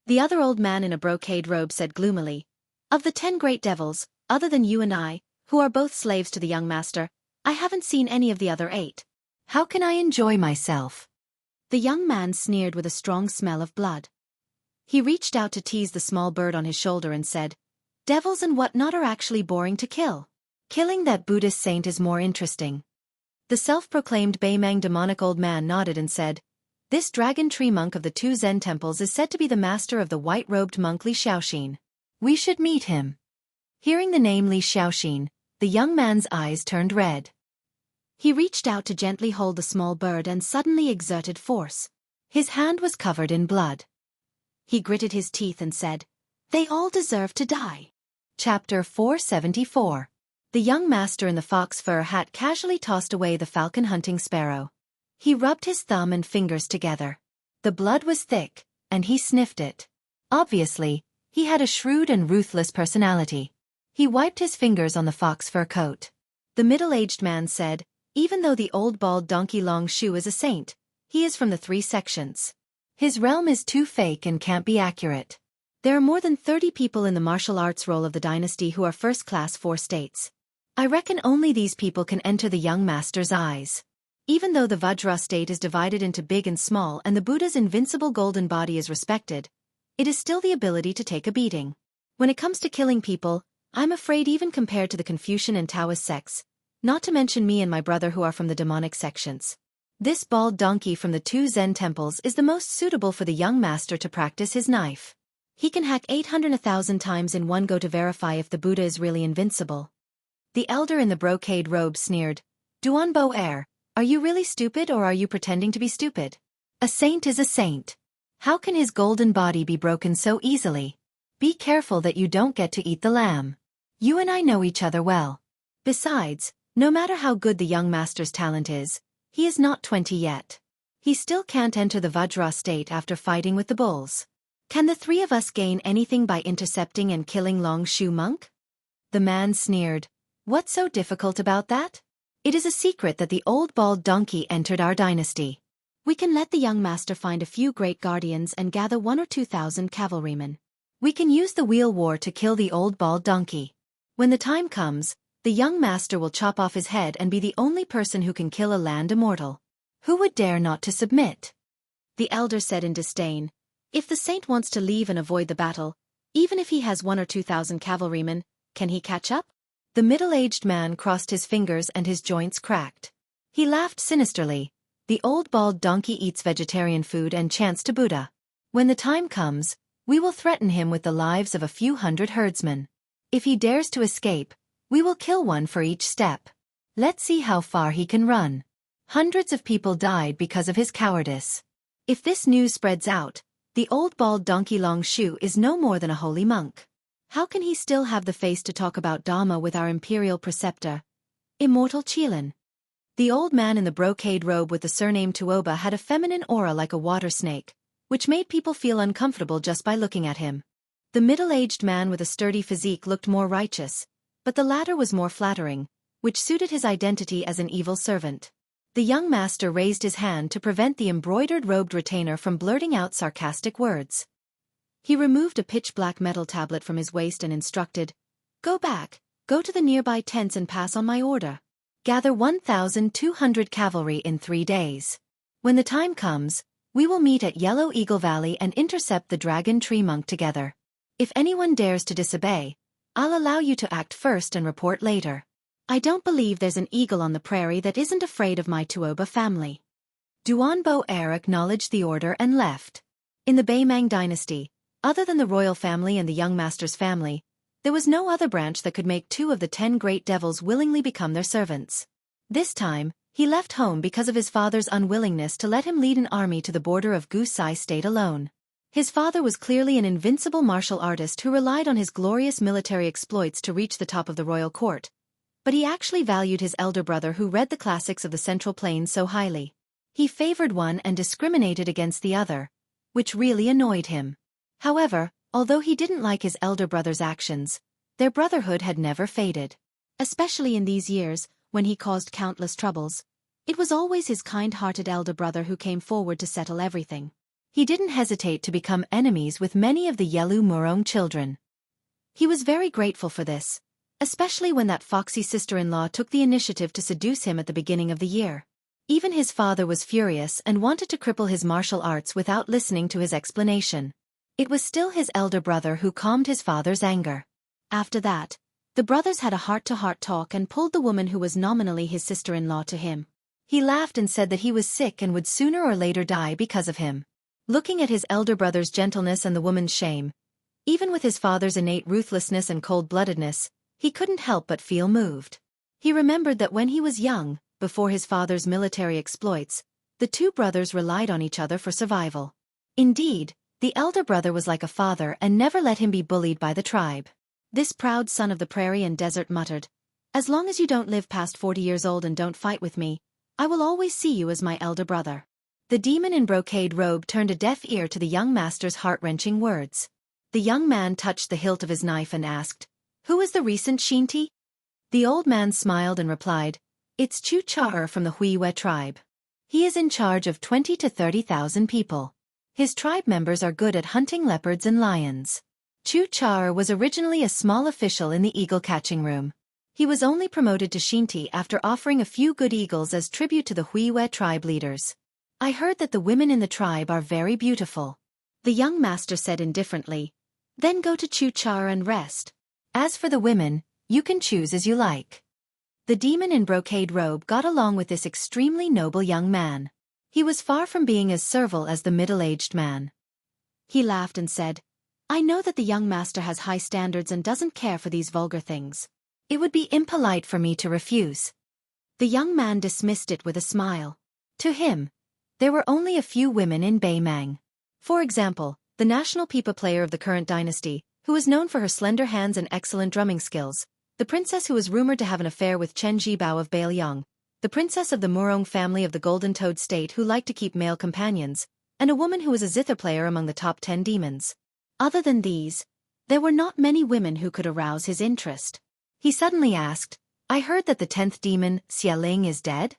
The other old man in a brocade robe said gloomily, "Of the 10 great devils, other than you and I, who are both slaves to the young master, I haven't seen any of the other 8. How can I enjoy myself?" The young man sneered with a strong smell of blood. He reached out to tease the small bird on his shoulder and said, "Devils and whatnot are actually boring to kill. Killing that Buddhist saint is more interesting." The self-proclaimed Bei Mang demonic old man nodded and said, "This dragon tree monk of the 2 Zen temples is said to be the master of the white-robed monk Li Xiaoxin. We should meet him." Hearing the name Li Xiaoxin, the young man's eyes turned red. He reached out to gently hold the small bird and suddenly exerted force. His hand was covered in blood. He gritted his teeth and said, "They all deserve to die." Chapter 474. The young master in the fox fur hat casually tossed away the falcon-hunting sparrow. He rubbed his thumb and fingers together. The blood was thick, and he sniffed it. Obviously, He had a shrewd and ruthless personality. He wiped his fingers on the fox fur coat. The middle-aged man said, "Even though the old bald donkey Long Shu is a saint, he is from the 3 sections. His realm is too fake and can't be accurate. There are more than 30 people in the martial arts role of the dynasty who are first-class 4 states. I reckon only these people can enter the young master's eyes. Even though the Vajra state is divided into big and small and the Buddha's invincible golden body is respected, it is still the ability to take a beating. When it comes to killing people, I'm afraid even compared to the Confucian and Taoist sects, not to mention me and my brother who are from the demonic sections. This bald donkey from the 2 Zen temples is the most suitable for the young master to practice his knife. He can hack 800,000 times in one go to verify if the Buddha is really invincible." The elder in the brocade robe sneered, "Duanbo heir, are you really stupid or are you pretending to be stupid? A saint is a saint. How can his golden body be broken so easily? Be careful that you don't get to eat the lamb. You and I know each other well. Besides, no matter how good the young master's talent is, he is not 20 yet. He still can't enter the Vajra state after fighting with the bulls. Can the 3 of us gain anything by intercepting and killing Long Shu monk?" The man sneered, "What's so difficult about that? It is a secret that the old bald donkey entered our dynasty. We can let the young master find a few great guardians and gather 1 or 2,000 cavalrymen. We can use the wheel war to kill the old bald donkey. When the time comes, the young master will chop off his head and be the only person who can kill a land immortal. Who would dare not to submit?" The elder said in disdain, "If the saint wants to leave and avoid the battle, even if he has 1 or 2,000 cavalrymen, can he catch up?" The middle-aged man crossed his fingers and his joints cracked. He laughed sinisterly. "The old bald donkey eats vegetarian food and chants to Buddha. When the time comes, we will threaten him with the lives of a few hundred herdsmen. If he dares to escape, we will kill one for each step. Let's see how far he can run." Hundreds of people died because of his cowardice. If this news spreads out, the old bald donkey Long Shu is no more than a holy monk. How can he still have the face to talk about Dhamma with our imperial preceptor, Immortal Qilin? The old man in the brocade robe with the surname Tuoba had a feminine aura like a water snake, which made people feel uncomfortable just by looking at him. The middle-aged man with a sturdy physique looked more righteous, but the latter was more flattering, which suited his identity as an evil servant. The young master raised his hand to prevent the embroidered robed retainer from blurting out sarcastic words. He removed a pitch-black metal tablet from his waist and instructed, "Go back, go to the nearby tents and pass on my order. Gather 1,200 cavalry in 3 days. When the time comes, we will meet at Yellow Eagle Valley and intercept the Dragon Tree Monk together. If anyone dares to disobey, I'll allow you to act first and report later. I don't believe there's an eagle on the prairie that isn't afraid of my Tuoba family." Duanbo heir acknowledged the order and left. In the Baimang dynasty, other than the royal family and the young master's family, there was no other branch that could make 2 of the 10 great devils willingly become their servants. This time, he left home because of his father's unwillingness to let him lead an army to the border of Gusai state alone. His father was clearly an invincible martial artist who relied on his glorious military exploits to reach the top of the royal court, but he actually valued his elder brother who read the classics of the Central Plains so highly. He favored one and discriminated against the other, which really annoyed him. However, although he didn't like his elder brother's actions, their brotherhood had never faded. Especially in these years, when he caused countless troubles, it was always his kind-hearted elder brother who came forward to settle everything. He didn't hesitate to become enemies with many of the Yelu Murong children. He was very grateful for this, especially when that foxy sister-in-law took the initiative to seduce him at the beginning of the year. Even his father was furious and wanted to cripple his martial arts without listening to his explanation. It was still his elder brother who calmed his father's anger. After that, the brothers had a heart-to-heart talk and pulled the woman who was nominally his sister-in-law to him. He laughed and said that he was sick and would sooner or later die because of him. Looking at his elder brother's gentleness and the woman's shame, even with his father's innate ruthlessness and cold-bloodedness, he couldn't help but feel moved. He remembered that when he was young, before his father's military exploits, the 2 brothers relied on each other for survival. Indeed, the elder brother was like a father and never let him be bullied by the tribe. This proud son of the prairie and desert muttered, "As long as you don't live past 40 years old and don't fight with me, I will always see you as my elder brother." The demon in brocade robe turned a deaf ear to the young master's heart-wrenching words. The young man touched the hilt of his knife and asked, "Who is the recent Shinti?" The old man smiled and replied, "It's Chu Char from the Huiwe tribe. He is in charge of 20 to 30,000 people. His tribe members are good at hunting leopards and lions." Chu Char was originally a small official in the eagle-catching room. He was only promoted to Shinti after offering a few good eagles as tribute to the Huiwe tribe leaders. "I heard that the women in the tribe are very beautiful," the young master said indifferently. "Then go to Chu Char and rest. As for the women, you can choose as you like." The demon in brocade robe got along with this extremely noble young man. He was far from being as servile as the middle-aged man. He laughed and said, "I know that the young master has high standards and doesn't care for these vulgar things. It would be impolite for me to refuse." The young man dismissed it with a smile. To him, there were only a few women in Beimang. For example, the national pipa player of the current dynasty, who was known for her slender hands and excellent drumming skills, the princess who was rumored to have an affair with Chen Jibao of Bailiang, the princess of the Murong family of the Golden Toad State who liked to keep male companions, and a woman who was a zither player among the top 10 demons. Other than these, there were not many women who could arouse his interest. He suddenly asked, "I heard that the 10th demon, Xialing, is dead?"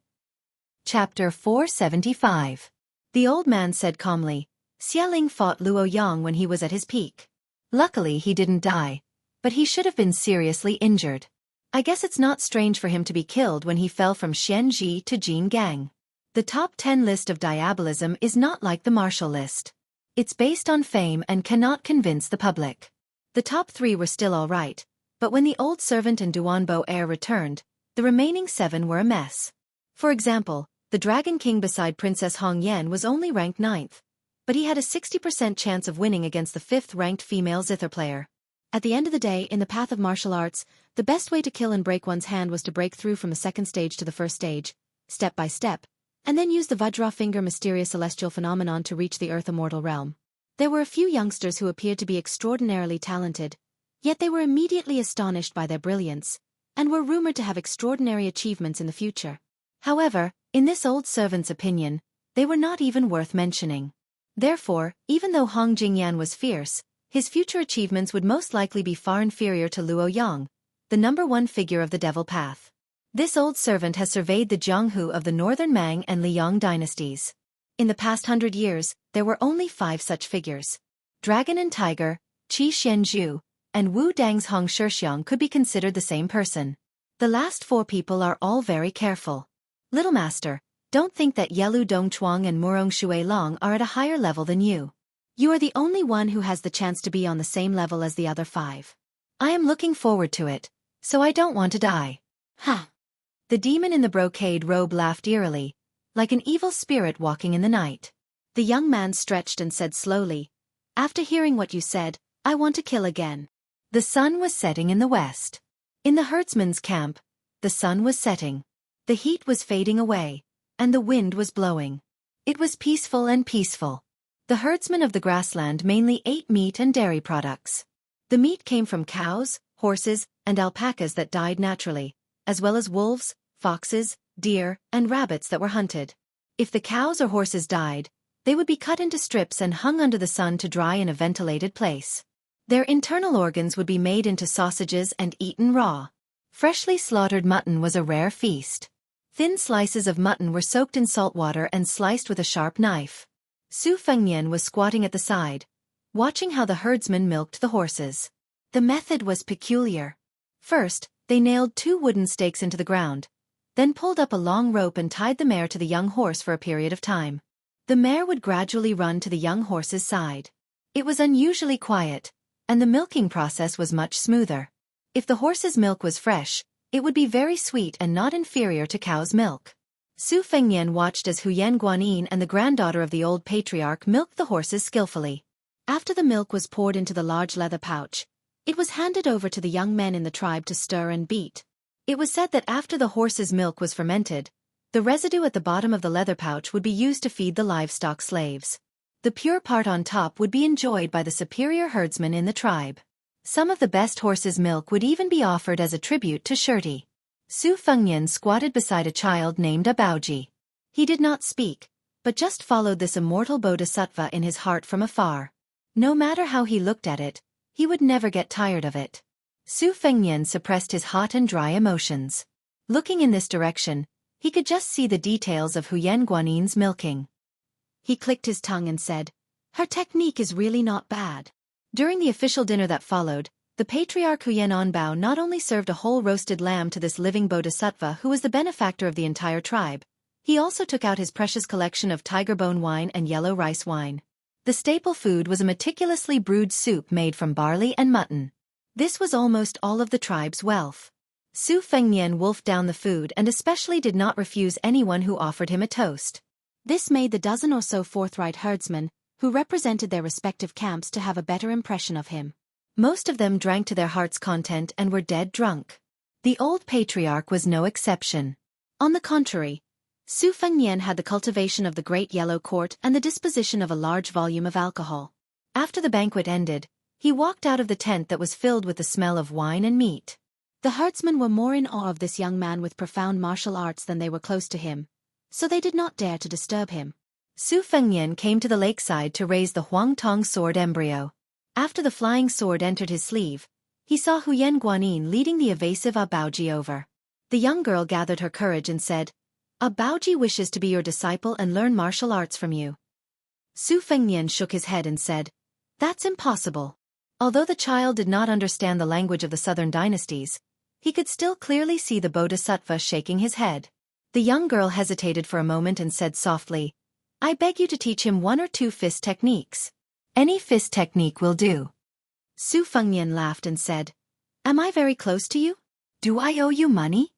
Chapter 475. The old man said calmly, "Xialing fought Luo Yang when he was at his peak. Luckily he didn't die, but he should have been seriously injured. I guess it's not strange for him to be killed when he fell from Xianxia to Jianghu. The top 10 list of diabolism is not like the martial list. It's based on fame and cannot convince the public. The top 3 were still all right, but when the old servant and Duanbo heir returned, the remaining 7 were a mess. For example, the Dragon King beside Princess Hong Yan was only ranked 9th, but he had a 60% chance of winning against the 5th-ranked female zither player. At the end of the day, in the path of martial arts, the best way to kill and break one's hand was to break through from the second stage to the first stage, step by step, and then use the Vajra finger mysterious celestial phenomenon to reach the earth immortal realm. There were a few youngsters who appeared to be extraordinarily talented, yet they were immediately astonished by their brilliance, and were rumored to have extraordinary achievements in the future. However, in this old servant's opinion, they were not even worth mentioning. Therefore, even though Hong Jingyan was fierce, his future achievements would most likely be far inferior to Luo Yang, the number 1 figure of the Devil Path. This old servant has surveyed the Jianghu of the northern Mang and Liang dynasties. In the past 100 years, there were only 5 such figures. Dragon and Tiger, Qi Xianzhu, and Wu Dang's Hong Shixiang could be considered the same person. The last 4 people are all very careful. Little Master, don't think that Yelu Dongchuang and Murong Shui Long are at a higher level than you. You are the only one who has the chance to be on the same level as the other 5. I am looking forward to it, so I don't want to die. Ha! The demon in the brocade robe laughed eerily, like an evil spirit walking in the night. The young man stretched and said slowly, "After hearing what you said, I want to kill again." The sun was setting in the west. In the herdsman's camp, the sun was setting. The heat was fading away, and the wind was blowing. It was peaceful and peaceful. The herdsmen of the grassland mainly ate meat and dairy products. The meat came from cows, horses, and alpacas that died naturally, as well as wolves, foxes, deer, and rabbits that were hunted. If the cows or horses died, they would be cut into strips and hung under the sun to dry in a ventilated place. Their internal organs would be made into sausages and eaten raw. Freshly slaughtered mutton was a rare feast. Thin slices of mutton were soaked in salt water and sliced with a sharp knife. Su Fengnian was squatting at the side, watching how the herdsmen milked the horses. The method was peculiar. First, they nailed 2 wooden stakes into the ground, then pulled up a long rope and tied the mare to the young horse for a period of time. The mare would gradually run to the young horse's side. It was unusually quiet, and the milking process was much smoother. If the horse's milk was fresh, it would be very sweet and not inferior to cow's milk. Su Fengnian watched as Huyan Guanyin and the granddaughter of the old patriarch milked the horses skillfully. After the milk was poured into the large leather pouch, it was handed over to the young men in the tribe to stir and beat. It was said that after the horse's milk was fermented, the residue at the bottom of the leather pouch would be used to feed the livestock slaves. The pure part on top would be enjoyed by the superior herdsmen in the tribe. Some of the best horse's milk would even be offered as a tribute to Shirti. Su Fengnian squatted beside a child named Abaoji. He did not speak, but just followed this immortal bodhisattva in his heart from afar. No matter how he looked at it, he would never get tired of it. Su Fengnian suppressed his hot and dry emotions. Looking in this direction, he could just see the details of Huyen Guanin's milking. He clicked his tongue and said, "Her technique is really not bad." During the official dinner that followed, the patriarch Huyen Onbao not only served a whole roasted lamb to this living bodhisattva who was the benefactor of the entire tribe, he also took out his precious collection of tiger bone wine and yellow rice wine. The staple food was a meticulously brewed soup made from barley and mutton. This was almost all of the tribe's wealth. Su Fengnian wolfed down the food and especially did not refuse anyone who offered him a toast. This made the dozen or so forthright herdsmen, who represented their respective camps, to have a better impression of him. Most of them drank to their heart's content and were dead drunk. The old patriarch was no exception. On the contrary, Su Fengnian had the cultivation of the Great Yellow Court and the disposition of a large volume of alcohol. After the banquet ended, he walked out of the tent that was filled with the smell of wine and meat. The herdsmen were more in awe of this young man with profound martial arts than they were close to him, so they did not dare to disturb him. Su Fengnian came to the lakeside to raise the Huang Tong sword embryo. After the flying sword entered his sleeve, he saw Huyen Guanin leading the evasive Abaoji over. The young girl gathered her courage and said, "Abaoji wishes to be your disciple and learn martial arts from you." Su Fengnian shook his head and said, "That's impossible." Although the child did not understand the language of the southern dynasties, he could still clearly see the bodhisattva shaking his head. The young girl hesitated for a moment and said softly, "I beg you to teach him one or two fist techniques. Any fist technique will do." Su Fengnian laughed and said, "Am I very close to you? Do I owe you money?"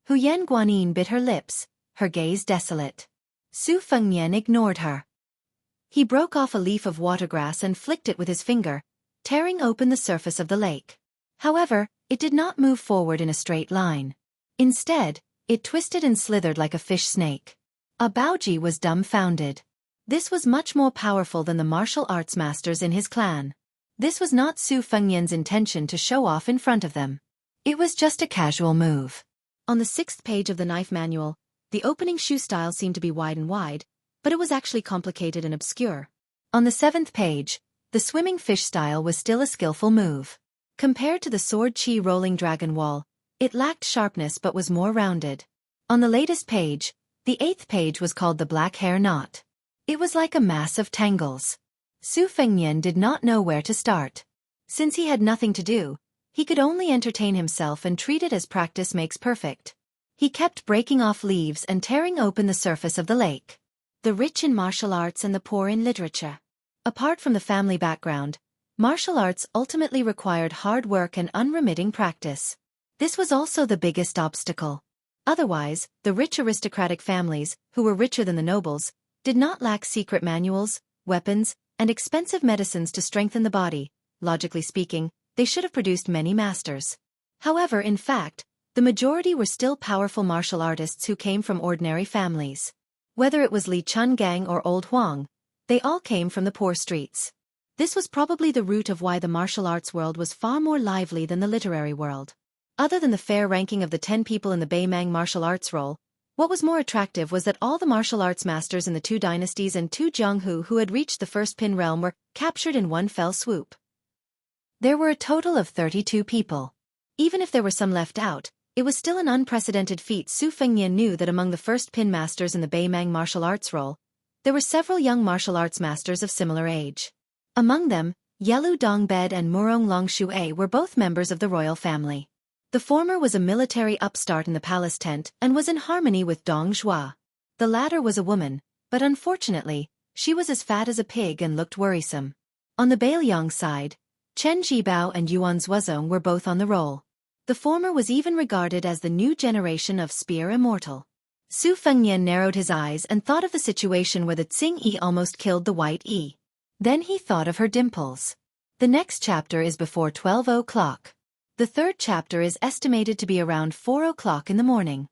Huyen Guanin bit her lips, her gaze desolate. Su Fengnian ignored her. He broke off a leaf of watergrass and flicked it with his finger, tearing open the surface of the lake. However, it did not move forward in a straight line. Instead, it twisted and slithered like a fish snake. Abaoji was dumbfounded. This was much more powerful than the martial arts masters in his clan. This was not Su Fengnian's intention to show off in front of them. It was just a casual move. On the 6th page of the knife manual, the opening shoe style seemed to be wide, but it was actually complicated and obscure. On the 7th page, the swimming fish style was still a skillful move. Compared to the sword chi rolling dragon wall, it lacked sharpness but was more rounded. On the latest page, the 8th page was called the black hair knot. It was like a mass of tangles. Su Fengnian did not know where to start. Since he had nothing to do, he could only entertain himself and treat it as practice makes perfect. He kept breaking off leaves and tearing open the surface of the lake. The rich in martial arts and the poor in literature. Apart from the family background, martial arts ultimately required hard work and unremitting practice. This was also the biggest obstacle. Otherwise, the rich aristocratic families, who were richer than the nobles, did not lack secret manuals, weapons, and expensive medicines to strengthen the body. Logically speaking, they should have produced many masters. However, in fact, the majority were still powerful martial artists who came from ordinary families. Whether it was Li Chungang or Old Huang, they all came from the poor streets. This was probably the root of why the martial arts world was far more lively than the literary world. Other than the fair ranking of the 10 people in the Beimang martial arts roll, what was more attractive was that all the martial arts masters in the 2 dynasties and 2 Jianghu who had reached the first Pin realm were captured in one fell swoop. There were a total of 32 people. Even if there were some left out, it was still an unprecedented feat. Su Fengnian knew that among the first Pin masters in the Beimang martial arts roll, there were several young martial arts masters of similar age. Among them, Yelu Dongbed and Murong Longshui were both members of the royal family. The former was a military upstart in the palace tent and was in harmony with Dong Zhua. The latter was a woman, but unfortunately, she was as fat as a pig and looked worrisome. On the Bailiang side, Chen Jibao and Yuan Zuozong were both on the roll. The former was even regarded as the new generation of spear immortal. Su Fengnian narrowed his eyes and thought of the situation where the Tsing Yi almost killed the White Yi. Then he thought of her dimples. The next chapter is before 12 o'clock. The 3rd chapter is estimated to be around 4 o'clock in the morning.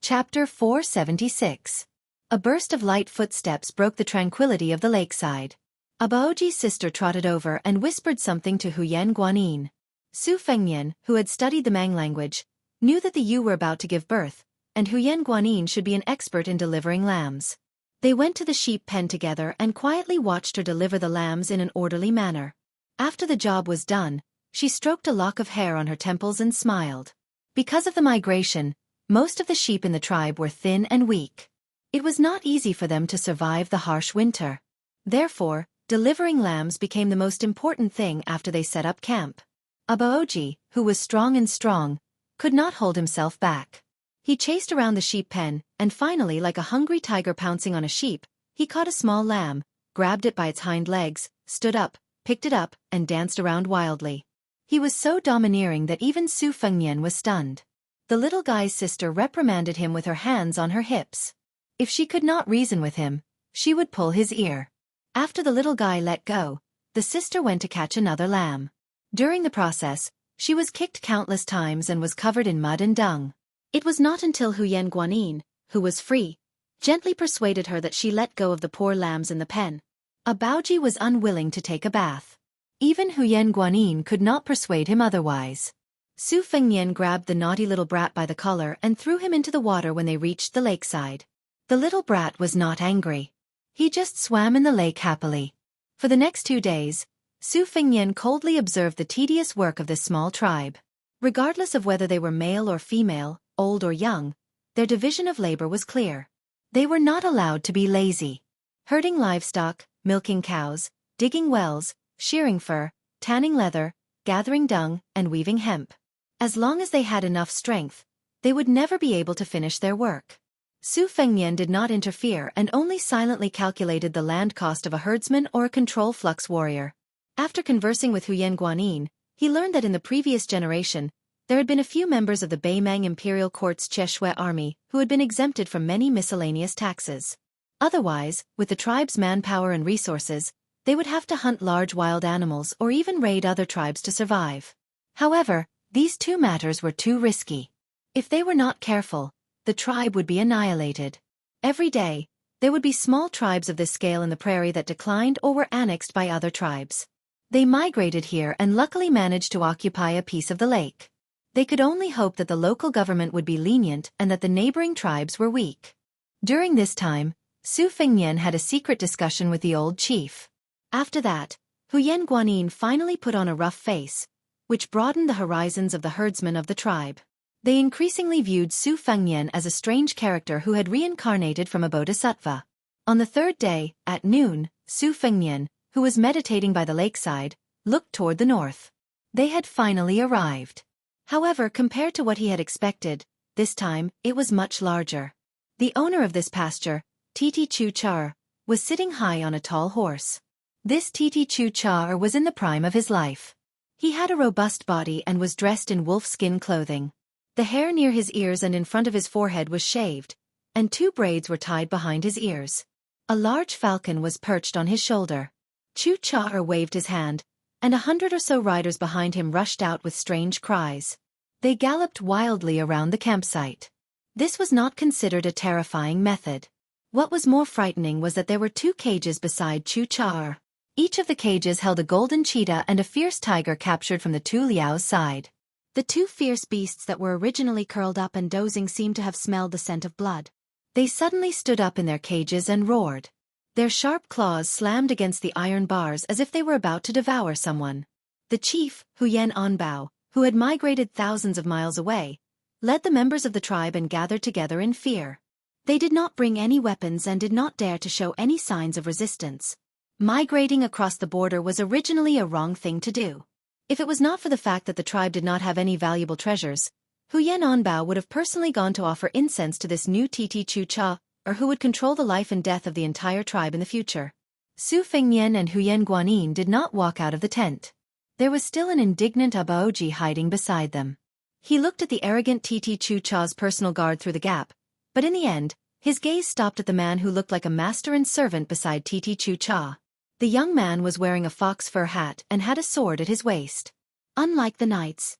Chapter 476. A burst of light footsteps broke the tranquility of the lakeside. Abaoji's sister trotted over and whispered something to Huyen Guanin. Su Fengnian, who had studied the Mang language, knew that the Yu were about to give birth, and Huyen Guanin should be an expert in delivering lambs. They went to the sheep pen together and quietly watched her deliver the lambs in an orderly manner. After the job was done, she stroked a lock of hair on her temples and smiled. Because of the migration, most of the sheep in the tribe were thin and weak. It was not easy for them to survive the harsh winter. Therefore, delivering lambs became the most important thing after they set up camp. Abaoji, who was strong, could not hold himself back. He chased around the sheep pen, and finally, like a hungry tiger pouncing on a sheep, he caught a small lamb, grabbed it by its hind legs, stood up, picked it up, and danced around wildly. He was so domineering that even Su Fengnian was stunned. The little guy's sister reprimanded him with her hands on her hips. If she could not reason with him, she would pull his ear. After the little guy let go, the sister went to catch another lamb. During the process, she was kicked countless times and was covered in mud and dung. It was not until Huyen Guanyin, who was free, gently persuaded her that she let go of the poor lambs in the pen. Abaoji was unwilling to take a bath. Even Huyen Guanyin could not persuade him otherwise. Su Fengnian grabbed the naughty little brat by the collar and threw him into the water when they reached the lakeside. The little brat was not angry. He just swam in the lake happily. For the next 2 days, Su Fengnian coldly observed the tedious work of this small tribe. Regardless of whether they were male or female, old or young, their division of labor was clear. They were not allowed to be lazy. Herding livestock, milking cows, digging wells, shearing fur, tanning leather, gathering dung, and weaving hemp. As long as they had enough strength, they would never be able to finish their work. Su Fengnian did not interfere and only silently calculated the land cost of a herdsman or a control flux warrior. After conversing with Huyen Guanyin, he learned that in the previous generation, there had been a few members of the Beimang Imperial Court's Cheshui army who had been exempted from many miscellaneous taxes. Otherwise, with the tribe's manpower and resources, they would have to hunt large wild animals or even raid other tribes to survive. However, these two matters were too risky. If they were not careful, the tribe would be annihilated. Every day, there would be small tribes of this scale in the prairie that declined or were annexed by other tribes. They migrated here and luckily managed to occupy a piece of the lake. They could only hope that the local government would be lenient and that the neighboring tribes were weak. During this time, Su Fengnian had a secret discussion with the old chief. After that, Huyen Guanyin finally put on a rough face, which broadened the horizons of the herdsmen of the tribe. They increasingly viewed Su Fengnian as a strange character who had reincarnated from a bodhisattva. On the 3rd day, at noon, Su Fengnian, who was meditating by the lakeside, looked toward the north. They had finally arrived. However, compared to what he had expected, this time, it was much larger. The owner of this pasture, Titi Chu Char, was sitting high on a tall horse. This Titi Chu Char was in the prime of his life. He had a robust body and was dressed in wolf-skin clothing. The hair near his ears and in front of his forehead was shaved, and 2 braids were tied behind his ears. A large falcon was perched on his shoulder. Chu Char waved his hand, and 100 or so riders behind him rushed out with strange cries. They galloped wildly around the campsite. This was not considered a terrifying method. What was more frightening was that there were 2 cages beside Chu Char. Each of the cages held a golden cheetah and a fierce tiger captured from the 2 Liao's side. The 2 fierce beasts that were originally curled up and dozing seemed to have smelled the scent of blood. They suddenly stood up in their cages and roared. Their sharp claws slammed against the iron bars as if they were about to devour someone. The chief, Huyen Anbao, who had migrated thousands of miles away, led the members of the tribe and gathered together in fear. They did not bring any weapons and did not dare to show any signs of resistance. Migrating across the border was originally a wrong thing to do. If it was not for the fact that the tribe did not have any valuable treasures, Huyen Anbao would have personally gone to offer incense to this new Titi Chu Cha, or who would control the life and death of the entire tribe in the future. Su Fengnian and Huyen Guanyin did not walk out of the tent. There was still an indignant Abaoji hiding beside them. He looked at the arrogant Titi Chu Cha's personal guard through the gap, but in the end, his gaze stopped at the man who looked like a master and servant beside Titi Chu Cha. The young man was wearing a fox fur hat and had a sword at his waist. Unlike the knights,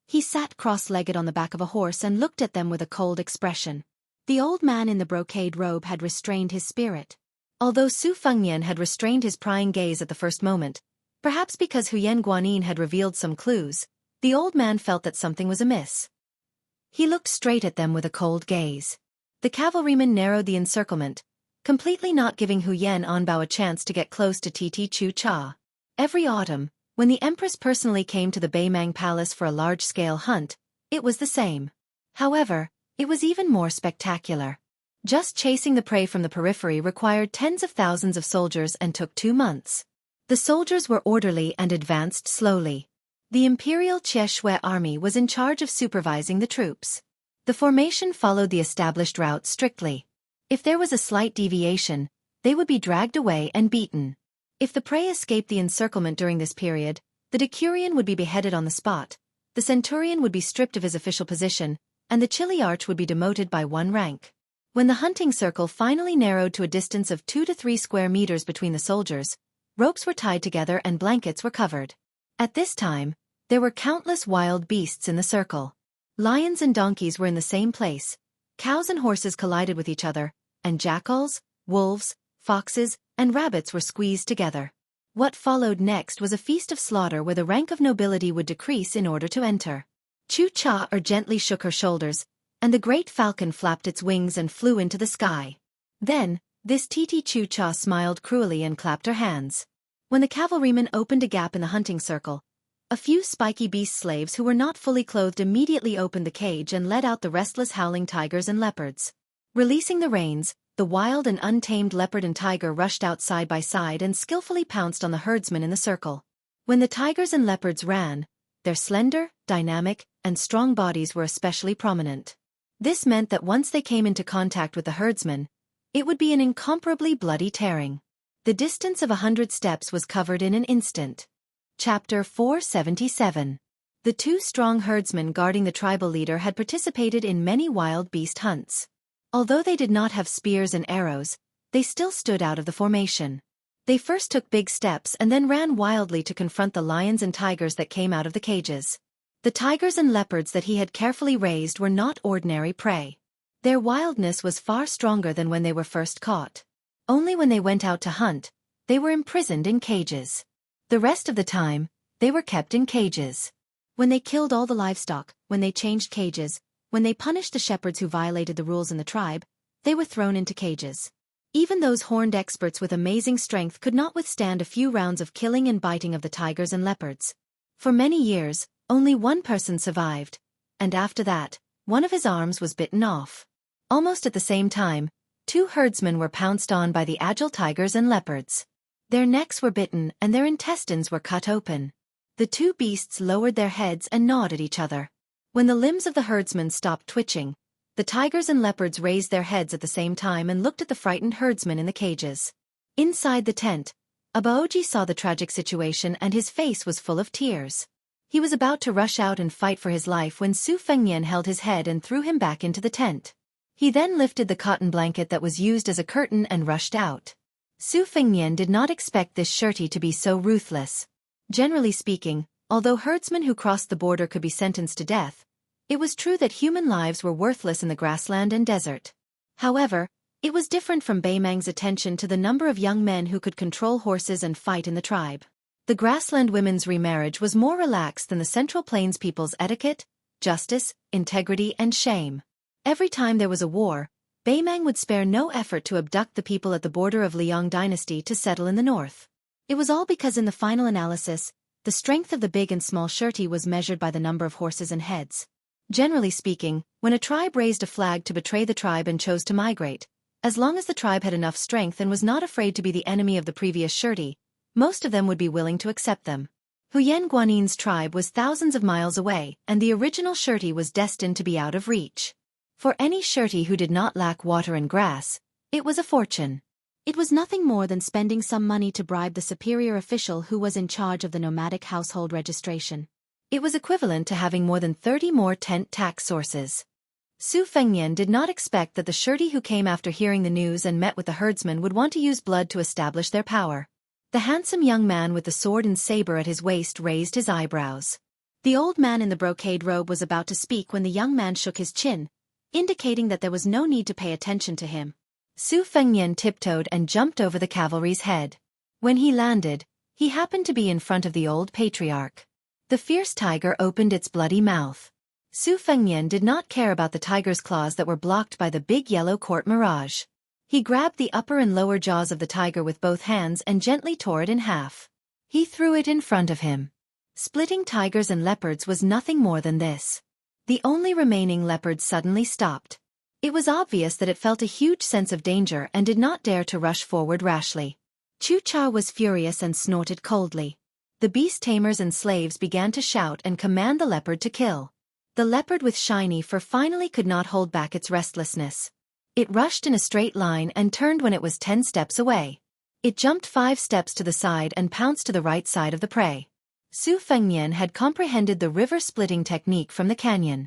he sat cross-legged on the back of a horse and looked at them with a cold expression. The old man in the brocade robe had restrained his spirit. Although Su Fengnian had restrained his prying gaze at the first moment, perhaps because Huyen Guanyin had revealed some clues, the old man felt that something was amiss. He looked straight at them with a cold gaze. The cavalryman narrowed the encirclement, completely not giving Huyan Anbao a chance to get close to Titi Chu Cha. Every autumn, when the Empress personally came to the Beimang Palace for a large-scale hunt, it was the same. However, it was even more spectacular. Just chasing the prey from the periphery required tens of thousands of soldiers and took 2 months. The soldiers were orderly and advanced slowly. The Imperial Qie army was in charge of supervising the troops. The formation followed the established route strictly. If there was a slight deviation, they would be dragged away and beaten. If the prey escaped the encirclement during this period, the decurion would be beheaded on the spot, the centurion would be stripped of his official position, and the chiliarch would be demoted by 1 rank. When the hunting circle finally narrowed to a distance of 2 to 3 square meters between the soldiers, ropes were tied together and blankets were covered. At this time, there were countless wild beasts in the circle. Lions and donkeys were in the same place, cows and horses collided with each other, and jackals, wolves, foxes, and rabbits were squeezed together. What followed next was a feast of slaughter where the rank of nobility would decrease in order to enter. Chu Cha gently shook her shoulders, and the great falcon flapped its wings and flew into the sky. Then, this Titi Chu Cha smiled cruelly and clapped her hands. When the cavalrymen opened a gap in the hunting circle, a few spiky beast slaves who were not fully clothed immediately opened the cage and let out the restless howling tigers and leopards. Releasing the reins, the wild and untamed leopard and tiger rushed out side by side and skillfully pounced on the herdsmen in the circle. When the tigers and leopards ran, their slender, dynamic, and strong bodies were especially prominent. This meant that once they came into contact with the herdsmen, it would be an incomparably bloody tearing. The distance of 100 steps was covered in an instant. Chapter 477. The 2 strong herdsmen guarding the tribal leader had participated in many wild beast hunts. Although they did not have spears and arrows, they still stood out of the formation. They first took big steps and then ran wildly to confront the lions and tigers that came out of the cages. The tigers and leopards that he had carefully raised were not ordinary prey. Their wildness was far stronger than when they were first caught. Only when they went out to hunt, they were imprisoned in cages. The rest of the time, they were kept in cages. When they killed all the livestock, when they changed cages, when they punished the shepherds who violated the rules in the tribe, they were thrown into cages. Even those horned experts with amazing strength could not withstand a few rounds of killing and biting of the tigers and leopards. For many years, only one person survived, and after that, one of his arms was bitten off. Almost at the same time, 2 herdsmen were pounced on by the agile tigers and leopards. Their necks were bitten and their intestines were cut open. The 2 beasts lowered their heads and gnawed at each other. When the limbs of the herdsmen stopped twitching, the tigers and leopards raised their heads at the same time and looked at the frightened herdsmen in the cages. Inside the tent, Abaoji saw the tragic situation and his face was full of tears. He was about to rush out and fight for his life when Su Fengnian held his head and threw him back into the tent. He then lifted the cotton blanket that was used as a curtain and rushed out. Su Fengnian did not expect this Shirti to be so ruthless. Generally speaking, although herdsmen who crossed the border could be sentenced to death, it was true that human lives were worthless in the grassland and desert. However, it was different from Beimang's attention to the number of young men who could control horses and fight in the tribe. The grassland women's remarriage was more relaxed than the Central Plains people's etiquette, justice, integrity, and shame. Every time there was a war, Beimang would spare no effort to abduct the people at the border of Liang dynasty to settle in the north. It was all because in the final analysis, the strength of the big and small Shirti was measured by the number of horses and heads. Generally speaking, when a tribe raised a flag to betray the tribe and chose to migrate, as long as the tribe had enough strength and was not afraid to be the enemy of the previous Shirti, most of them would be willing to accept them. Huyen Guanin's tribe was thousands of miles away, and the original Shirti was destined to be out of reach. For any Shirti who did not lack water and grass, it was a fortune. It was nothing more than spending some money to bribe the superior official who was in charge of the nomadic household registration. It was equivalent to having more than 30 more tent tax sources. Su Fengnian did not expect that the Shirti who came after hearing the news and met with the herdsmen would want to use blood to establish their power. The handsome young man with the sword and saber at his waist raised his eyebrows. The old man in the brocade robe was about to speak when the young man shook his chin, indicating that there was no need to pay attention to him. Su Fengnian tiptoed and jumped over the cavalry's head. When he landed, he happened to be in front of the old patriarch. The fierce tiger opened its bloody mouth. Su Fengnian did not care about the tiger's claws that were blocked by the big yellow court mirage. He grabbed the upper and lower jaws of the tiger with both hands and gently tore it in half. He threw it in front of him. Splitting tigers and leopards was nothing more than this. The only remaining leopard suddenly stopped. It was obvious that it felt a huge sense of danger and did not dare to rush forward rashly. Chucha was furious and snorted coldly. The beast tamers and slaves began to shout and command the leopard to kill. The leopard with shiny fur finally could not hold back its restlessness. It rushed in a straight line and turned when it was 10 steps away. It jumped 5 steps to the side and pounced to the right side of the prey. Su Fengnian had comprehended the river-splitting technique from the canyon.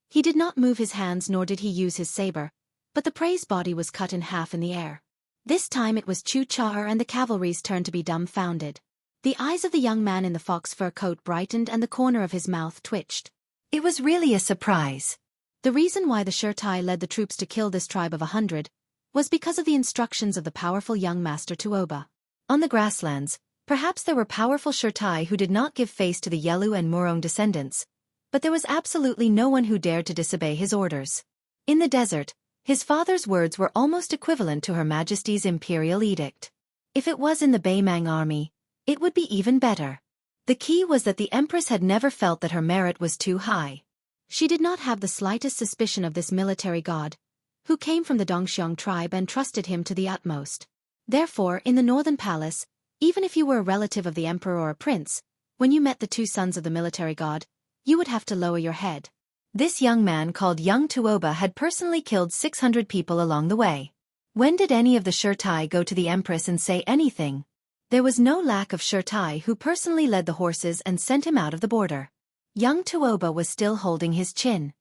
He did not move his hands nor did he use his saber, but the prey's body was cut in half in the air. This time it was Chu Char and the cavalry's turn to be dumbfounded. The eyes of the young man in the fox fur coat brightened and the corner of his mouth twitched. It was really a surprise. The reason why the Shirtai led the troops to kill this tribe of 100 was because of the instructions of the powerful young master Tuoba. On the grasslands, perhaps there were powerful Shirtai who did not give face to the Yelu and Murong descendants, but there was absolutely no one who dared to disobey his orders. In the desert, his father's words were almost equivalent to Her Majesty's imperial edict. If it was in the Beimang army, it would be even better. The key was that the Empress had never felt that her merit was too high. She did not have the slightest suspicion of this military god, who came from the Dongxiang tribe and trusted him to the utmost. Therefore, in the northern palace, even if you were a relative of the emperor or a prince, when you met the two sons of the military god, you would have to lower your head. This young man called Young Tuoba had personally killed 600 people along the way. When did any of the Shirtai go to the Empress and say anything? There was no lack of Shirtai who personally led the horses and sent him out of the border. Young Tuoba was still holding his chin.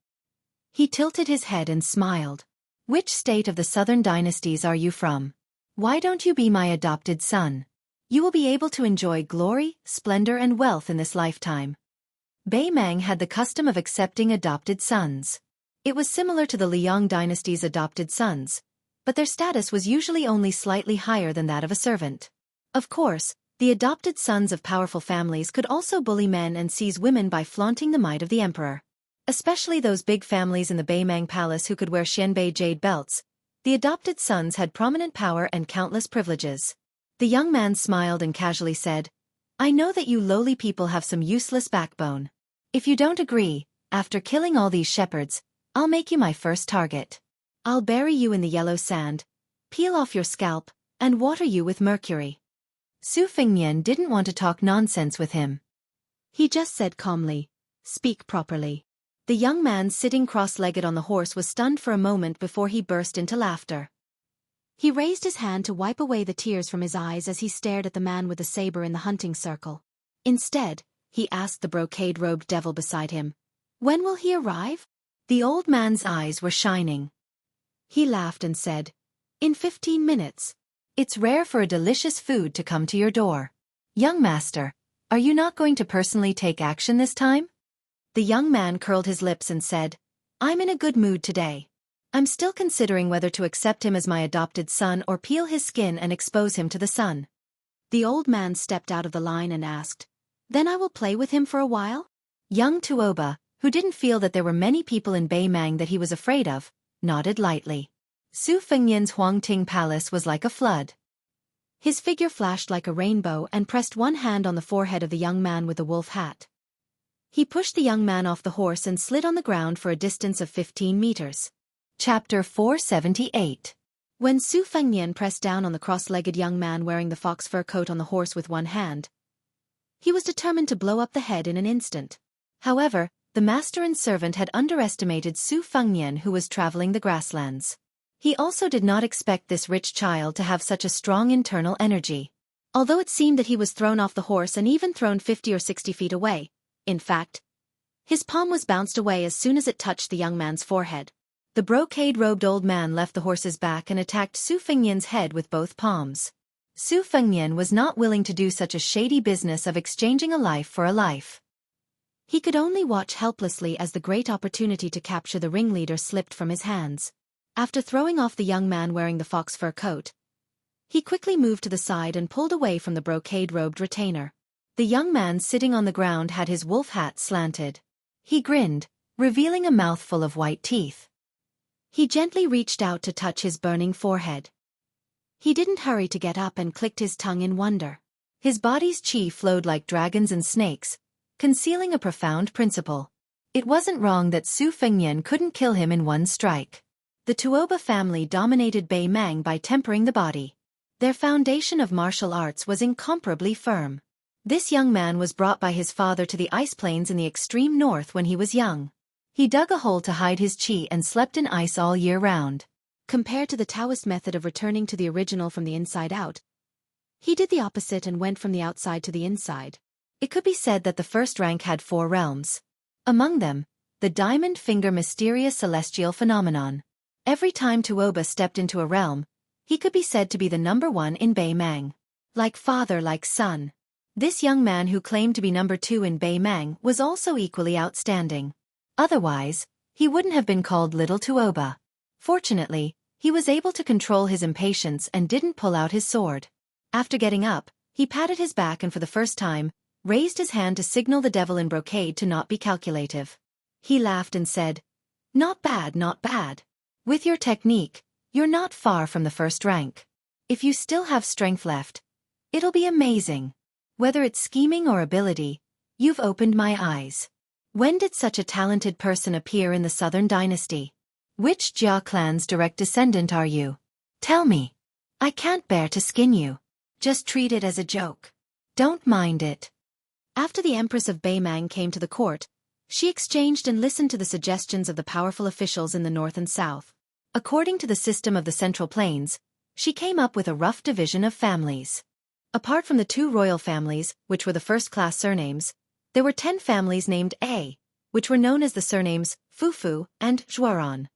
He tilted his head and smiled. Which state of the southern dynasties are you from? Why don't you be my adopted son? You will be able to enjoy glory, splendor and wealth in this lifetime. Beimang had the custom of accepting adopted sons. It was similar to the Liang dynasty's adopted sons, but their status was usually only slightly higher than that of a servant. Of course, the adopted sons of powerful families could also bully men and seize women by flaunting the might of the emperor. Especially those big families in the Beimang palace who could wear Xianbei jade belts. The adopted sons had prominent power and countless privileges. The young man smiled and casually said, I know that you lowly people have some useless backbone. If you don't agree, after killing all these shepherds, I'll make you my first target. I'll bury you in the yellow sand, peel off your scalp, and water you with mercury. Su Fengnian didn't want to talk nonsense with him. He just said calmly, speak properly. The young man sitting cross-legged on the horse was stunned for a moment before he burst into laughter. He raised his hand to wipe away the tears from his eyes as he stared at the man with the saber in the hunting circle. Instead, he asked the brocade-robed devil beside him, when will he arrive? The old man's eyes were shining. He laughed and said, in 15 minutes. It's rare for a delicious food to come to your door. Young master, are you not going to personally take action this time? The young man curled his lips and said, I'm in a good mood today. I'm still considering whether to accept him as my adopted son or peel his skin and expose him to the sun. The old man stepped out of the line and asked, then I will play with him for a while? Young Tuoba, who didn't feel that there were many people in Beimang that he was afraid of, nodded lightly. Su Fengnian's Huangting Palace was like a flood. His figure flashed like a rainbow and pressed one hand on the forehead of the young man with the wolf hat. He pushed the young man off the horse and slid on the ground for a distance of 15 meters. Chapter 478. When Su Fengnian pressed down on the cross-legged young man wearing the fox fur coat on the horse with one hand, he was determined to blow up the head in an instant. However, the master and servant had underestimated Su Fengnian, who was traveling the grasslands. He also did not expect this rich child to have such a strong internal energy. Although it seemed that he was thrown off the horse and even thrown 50 or 60 feet away, in fact, his palm was bounced away as soon as it touched the young man's forehead. The brocade-robed old man left the horse's back and attacked Su Fengnian's head with both palms. Su Fengnian was not willing to do such a shady business of exchanging a life for a life. He could only watch helplessly as the great opportunity to capture the ringleader slipped from his hands. After throwing off the young man wearing the fox fur coat, he quickly moved to the side and pulled away from the brocade-robed retainer. The young man sitting on the ground had his wolf hat slanted. He grinned, revealing a mouthful of white teeth. He gently reached out to touch his burning forehead. He didn't hurry to get up and clicked his tongue in wonder. His body's chi flowed like dragons and snakes, concealing a profound principle. It wasn't wrong that Su Fengnian couldn't kill him in one strike. The Tuoba family dominated Bei Mang by tempering the body. Their foundation of martial arts was incomparably firm. This young man was brought by his father to the ice plains in the extreme north when he was young. He dug a hole to hide his chi and slept in ice all year round. Compared to the Taoist method of returning to the original from the inside out, he did the opposite and went from the outside to the inside. It could be said that the first rank had 4 realms. Among them, the diamond finger mysterious celestial phenomenon. Every time Tuoba stepped into a realm, he could be said to be the number 1 in Bei Mang. Like father like son. This young man who claimed to be number 2 in Bei Mang was also equally outstanding. Otherwise, he wouldn't have been called Little Tuoba. Fortunately, he was able to control his impatience and didn't pull out his sword. After getting up, he patted his back and for the first time, raised his hand to signal the devil in brocade to not be calculative. He laughed and said, "Not bad, not bad. With your technique, you're not far from the first rank. If you still have strength left, it'll be amazing. Whether it's scheming or ability, you've opened my eyes. When did such a talented person appear in the Southern Dynasty? Which Jia clan's direct descendant are you? Tell me. I can't bear to skin you. Just treat it as a joke. Don't mind it." After the Empress of Bei Mang came to the court, she exchanged and listened to the suggestions of the powerful officials in the north and south. According to the system of the Central Plains, she came up with a rough division of families. Apart from the 2 royal families, which were the first-class surnames, there were 10 families named A, which were known as the surnames Fufu and Zhuaran.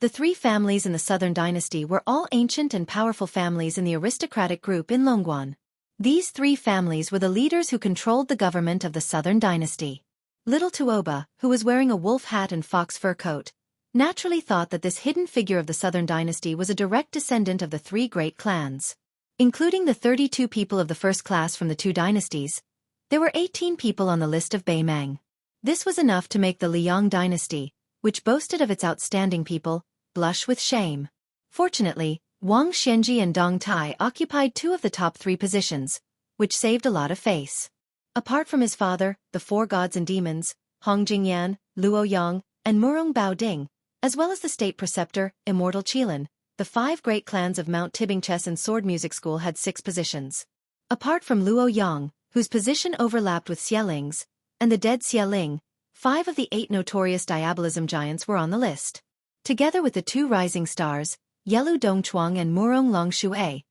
The 3 families in the Southern Dynasty were all ancient and powerful families in the aristocratic group in Longguan. These 3 families were the leaders who controlled the government of the Southern Dynasty. Little Tuoba, who was wearing a wolf hat and fox fur coat, naturally thought that this hidden figure of the Southern Dynasty was a direct descendant of the 3 great clans. Including the 32 people of the first class from the 2 dynasties, there were 18 people on the list of Bei Mang. This was enough to make the Liang dynasty, which boasted of its outstanding people, blush with shame. Fortunately, Wang Xianji and Dong Tai occupied 2 of the top 3 positions, which saved a lot of face. Apart from his father, the 4 gods and demons, Hong Jingyan, Luo Yang, and Murong Bao Ding, as well as the state preceptor, Immortal Qilin, the 5 great clans of Mount Tibing Chess and Sword Music School had 6 positions. Apart from Luo Yang, whose position overlapped with Xialing's, and the dead Xialing, 5 of the 8 notorious diabolism giants were on the list. Together with the 2 rising stars, Yelu Dongchuang and Murong Longshui,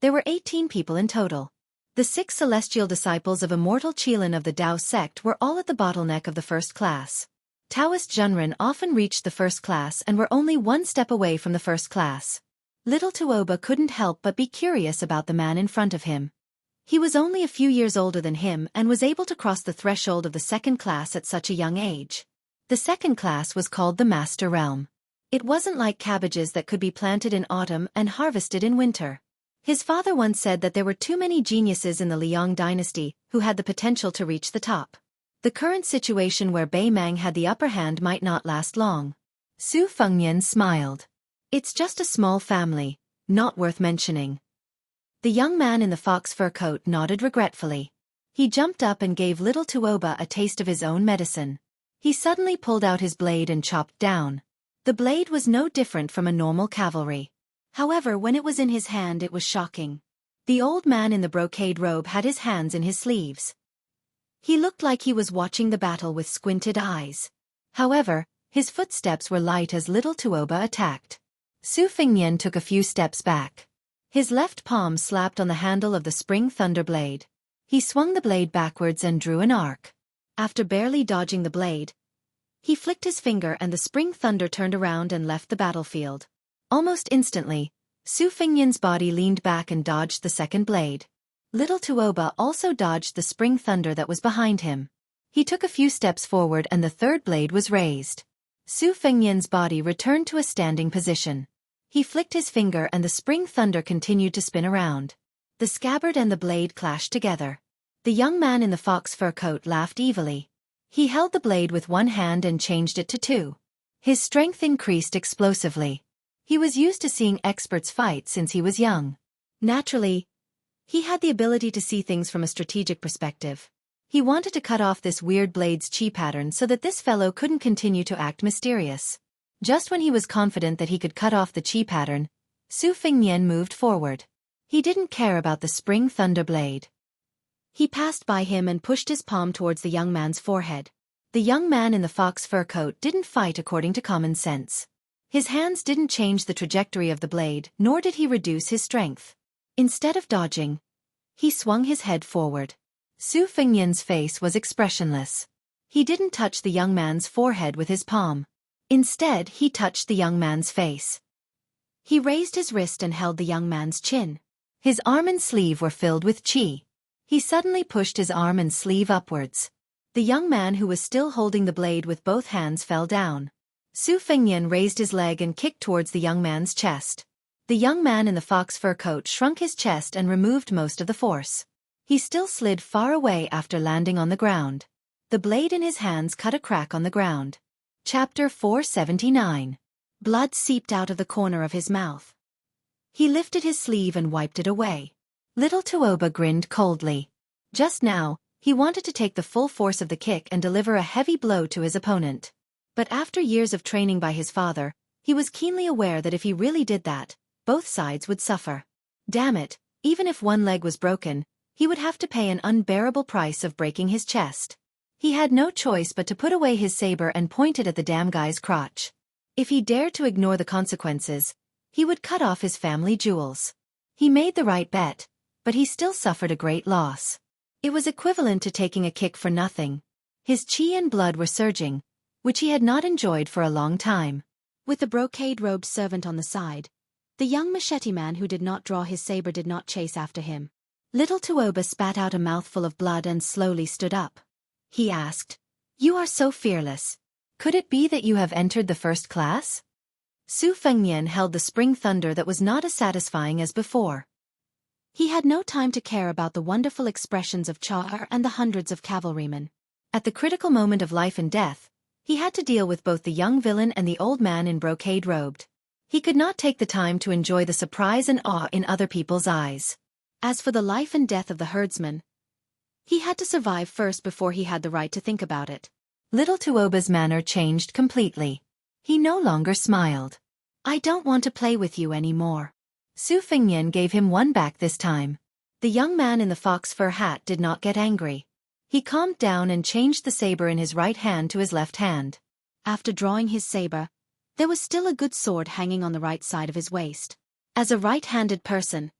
there were 18 people in total. The 6 celestial disciples of Immortal Qilin of the Dao sect were all at the bottleneck of the first class. Taoist Zhenren often reached the first class and were only 1 step away from the first class. Little Tuoba couldn't help but be curious about the man in front of him. He was only a few years older than him and was able to cross the threshold of the second class at such a young age. The second class was called the Master Realm. It wasn't like cabbages that could be planted in autumn and harvested in winter. His father once said that there were too many geniuses in the Liang dynasty who had the potential to reach the top. The current situation where Bei Mang had the upper hand might not last long. Su Fengnian smiled. It's just a small family, not worth mentioning. The young man in the fox fur coat nodded regretfully. He jumped up and gave little Tuoba a taste of his own medicine. He suddenly pulled out his blade and chopped down. The blade was no different from a normal cavalry. However, when it was in his hand it was shocking. The old man in the brocade robe had his hands in his sleeves. He looked like he was watching the battle with squinted eyes. However, his footsteps were light as little Tuoba attacked. Su Fengnian took a few steps back. His left palm slapped on the handle of the spring thunder blade. He swung the blade backwards and drew an arc. After barely dodging the blade, he flicked his finger and the spring thunder turned around and left the battlefield. Almost instantly, Su Fengnian's body leaned back and dodged the second blade. Little Tuoba also dodged the spring thunder that was behind him. He took a few steps forward and the third blade was raised. Su Fengnian's body returned to a standing position. He flicked his finger and the spring thunder continued to spin around. The scabbard and the blade clashed together. The young man in the fox fur coat laughed evilly. He held the blade with one hand and changed it to 2. His strength increased explosively. He was used to seeing experts fight since he was young. Naturally, he had the ability to see things from a strategic perspective. He wanted to cut off this weird blade's chi pattern so that this fellow couldn't continue to act mysterious. Just when he was confident that he could cut off the chi pattern, Su Fengnian moved forward. He didn't care about the spring thunder blade. He passed by him and pushed his palm towards the young man's forehead. The young man in the fox fur coat didn't fight according to common sense. His hands didn't change the trajectory of the blade, nor did he reduce his strength. Instead of dodging, he swung his head forward. Su Fengnian's face was expressionless. He didn't touch the young man's forehead with his palm. Instead, he touched the young man's face. He raised his wrist and held the young man's chin. His arm and sleeve were filled with chi. He suddenly pushed his arm and sleeve upwards. The young man who was still holding the blade with both hands fell down. Su Fengnian raised his leg and kicked towards the young man's chest. The young man in the fox fur coat shrunk his chest and removed most of the force. He still slid far away after landing on the ground. The blade in his hands cut a crack on the ground. Chapter 479. Blood seeped out of the corner of his mouth. He lifted his sleeve and wiped it away. Little Tuoba grinned coldly. Just now, he wanted to take the full force of the kick and deliver a heavy blow to his opponent. But after years of training by his father, he was keenly aware that if he really did that, both sides would suffer. Damn it, even if one leg was broken, he would have to pay an unbearable price of breaking his chest. He had no choice but to put away his saber and point it at the damn guy's crotch. If he dared to ignore the consequences, he would cut off his family jewels. He made the right bet, but he still suffered a great loss. It was equivalent to taking a kick for nothing. His chi and blood were surging, which he had not enjoyed for a long time. With the brocade-robed servant on the side, the young machete man who did not draw his saber did not chase after him. Little Tuoba spat out a mouthful of blood and slowly stood up. He asked, "You are so fearless. Could it be that you have entered the first class?" Su Fengnian held the spring thunder that was not as satisfying as before. He had no time to care about the wonderful expressions of Char and the hundreds of cavalrymen. At the critical moment of life and death, he had to deal with both the young villain and the old man in brocade-robed. He could not take the time to enjoy the surprise and awe in other people's eyes. As for the life and death of the herdsman, he had to survive first before he had the right to think about it. Little Tuoba's manner changed completely. He no longer smiled. "I don't want to play with you anymore." Su Fengnian gave him one back this time. The young man in the fox fur hat did not get angry. He calmed down and changed the saber in his right hand to his left hand. After drawing his saber, there was still a good sword hanging on the right side of his waist. As a right-handed person,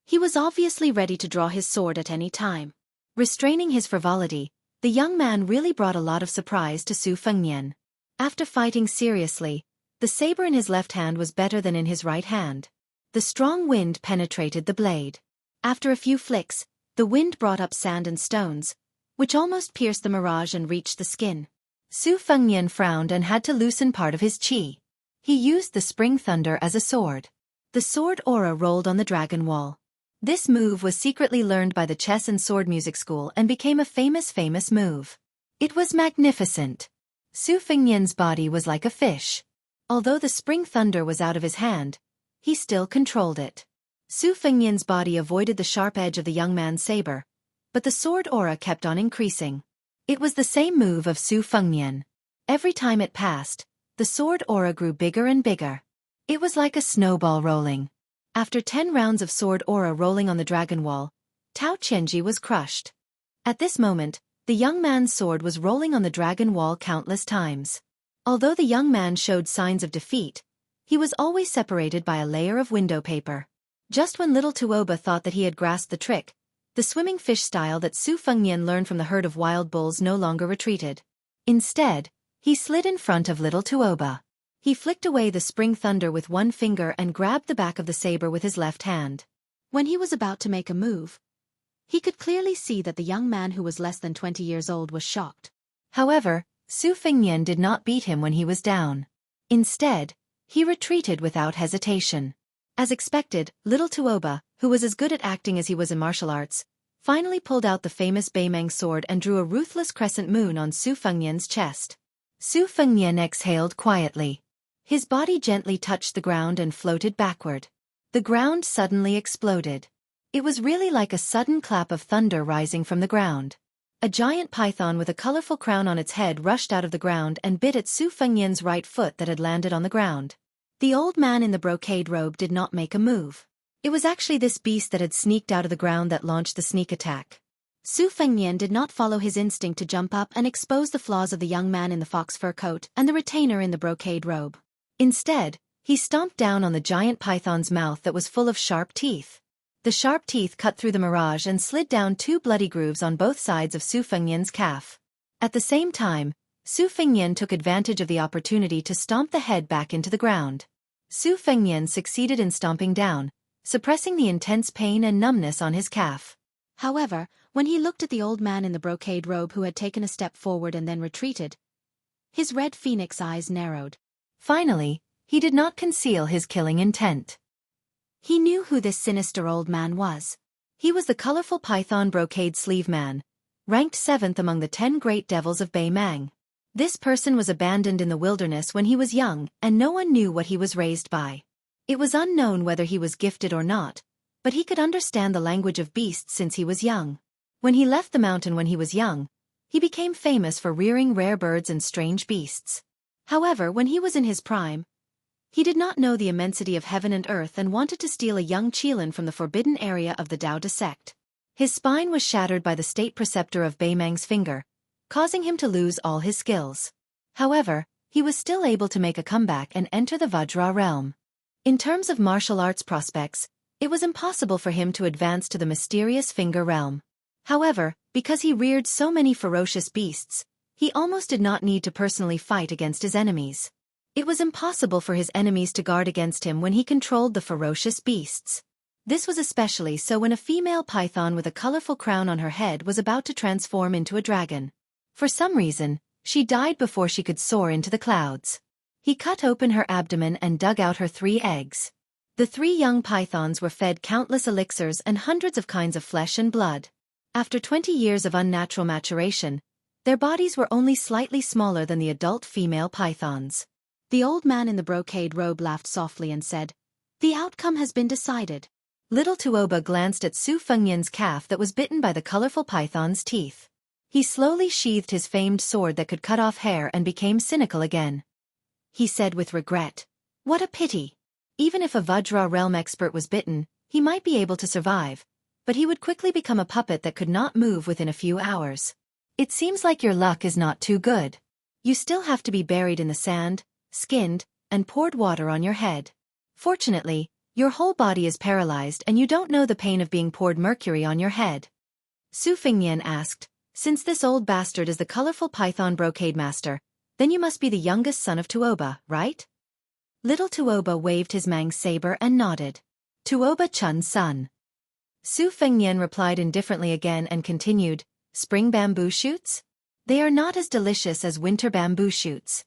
he was obviously ready to draw his sword at any time. Restraining his frivolity, the young man really brought a lot of surprise to Su Fengnian. After fighting seriously, the saber in his left hand was better than in his right hand. The strong wind penetrated the blade. After a few flicks, the wind brought up sand and stones, which almost pierced the mirage and reached the skin. Su Fengnian frowned and had to loosen part of his chi. He used the spring thunder as a sword. The sword aura rolled on the dragon wall. This move was secretly learned by the chess and sword music school and became a famous move. It was magnificent. Su Fengnian's body was like a fish. Although the spring thunder was out of his hand, he still controlled it. Su Fengnian's body avoided the sharp edge of the young man's saber, but the sword aura kept on increasing. It was the same move of Su Fengnian. Every time it passed, the sword aura grew bigger and bigger. It was like a snowball rolling. After 10 rounds of sword aura rolling on the dragon wall, Tao Qianji was crushed. At this moment, the young man's sword was rolling on the dragon wall countless times. Although the young man showed signs of defeat, he was always separated by a layer of window paper. Just when little Tuoba thought that he had grasped the trick, the swimming fish style that Su Fengnian learned from the herd of wild bulls no longer retreated. Instead, he slid in front of little Tuoba. He flicked away the spring thunder with one finger and grabbed the back of the saber with his left hand. When he was about to make a move, he could clearly see that the young man who was less than 20 years old was shocked. However, Su Fengnian did not beat him when he was down. Instead, he retreated without hesitation. As expected, little Tuoba, who was as good at acting as he was in martial arts, finally pulled out the famous Beimeng sword and drew a ruthless crescent moon on Su Fengnian's chest. Su Fengnian exhaled quietly. His body gently touched the ground and floated backward. The ground suddenly exploded. It was really like a sudden clap of thunder rising from the ground. A giant python with a colorful crown on its head rushed out of the ground and bit at Su Fengnian's right foot that had landed on the ground. The old man in the brocade robe did not make a move. It was actually this beast that had sneaked out of the ground that launched the sneak attack. Su Fengnian did not follow his instinct to jump up and expose the flaws of the young man in the fox fur coat and the retainer in the brocade robe. Instead, he stomped down on the giant python's mouth that was full of sharp teeth. The sharp teeth cut through the mirage and slid down 2 bloody grooves on both sides of Su Fengnian's calf. At the same time, Su Fengnian took advantage of the opportunity to stomp the head back into the ground. Su Fengnian succeeded in stomping down, suppressing the intense pain and numbness on his calf. However, when he looked at the old man in the brocade robe who had taken a step forward and then retreated, his red phoenix eyes narrowed. Finally, he did not conceal his killing intent. He knew who this sinister old man was. He was the colorful python brocade sleeve man, ranked 7th among the 10 great devils of Bei Mang. This person was abandoned in the wilderness when he was young, and no one knew what he was raised by. It was unknown whether he was gifted or not, but he could understand the language of beasts since he was young. When he left the mountain when he was young, he became famous for rearing rare birds and strange beasts. However, when he was in his prime, he did not know the immensity of heaven and earth and wanted to steal a young Qilin from the forbidden area of the Dao De sect. His spine was shattered by the state preceptor of Bei Mang's finger, causing him to lose all his skills. However, he was still able to make a comeback and enter the Vajra realm. In terms of martial arts prospects, it was impossible for him to advance to the mysterious finger realm. However, because he reared so many ferocious beasts, he almost did not need to personally fight against his enemies. It was impossible for his enemies to guard against him when he controlled the ferocious beasts. This was especially so when a female python with a colorful crown on her head was about to transform into a dragon. For some reason, she died before she could soar into the clouds. He cut open her abdomen and dug out her 3 eggs. The 3 young pythons were fed countless elixirs and hundreds of kinds of flesh and blood. After 20 years of unnatural maturation, their bodies were only slightly smaller than the adult female pythons. The old man in the brocade robe laughed softly and said, "The outcome has been decided." Little Tuoba glanced at Su Fengnian's calf that was bitten by the colorful python's teeth. He slowly sheathed his famed sword that could cut off hair and became cynical again. He said with regret, "What a pity. Even if a Vajra realm expert was bitten, he might be able to survive, but he would quickly become a puppet that could not move within a few hours. It seems like your luck is not too good. You still have to be buried in the sand, skinned, and poured water on your head. Fortunately, your whole body is paralyzed and you don't know the pain of being poured mercury on your head." Su Fengnian asked, "Since this old bastard is the colorful python brocade master, then you must be the youngest son of Tuoba, right?" Little Tuoba waved his Mang saber and nodded. "Tuoba Chun's son." Su Fengnian replied indifferently again and continued, "Spring bamboo shoots? They are not as delicious as winter bamboo shoots."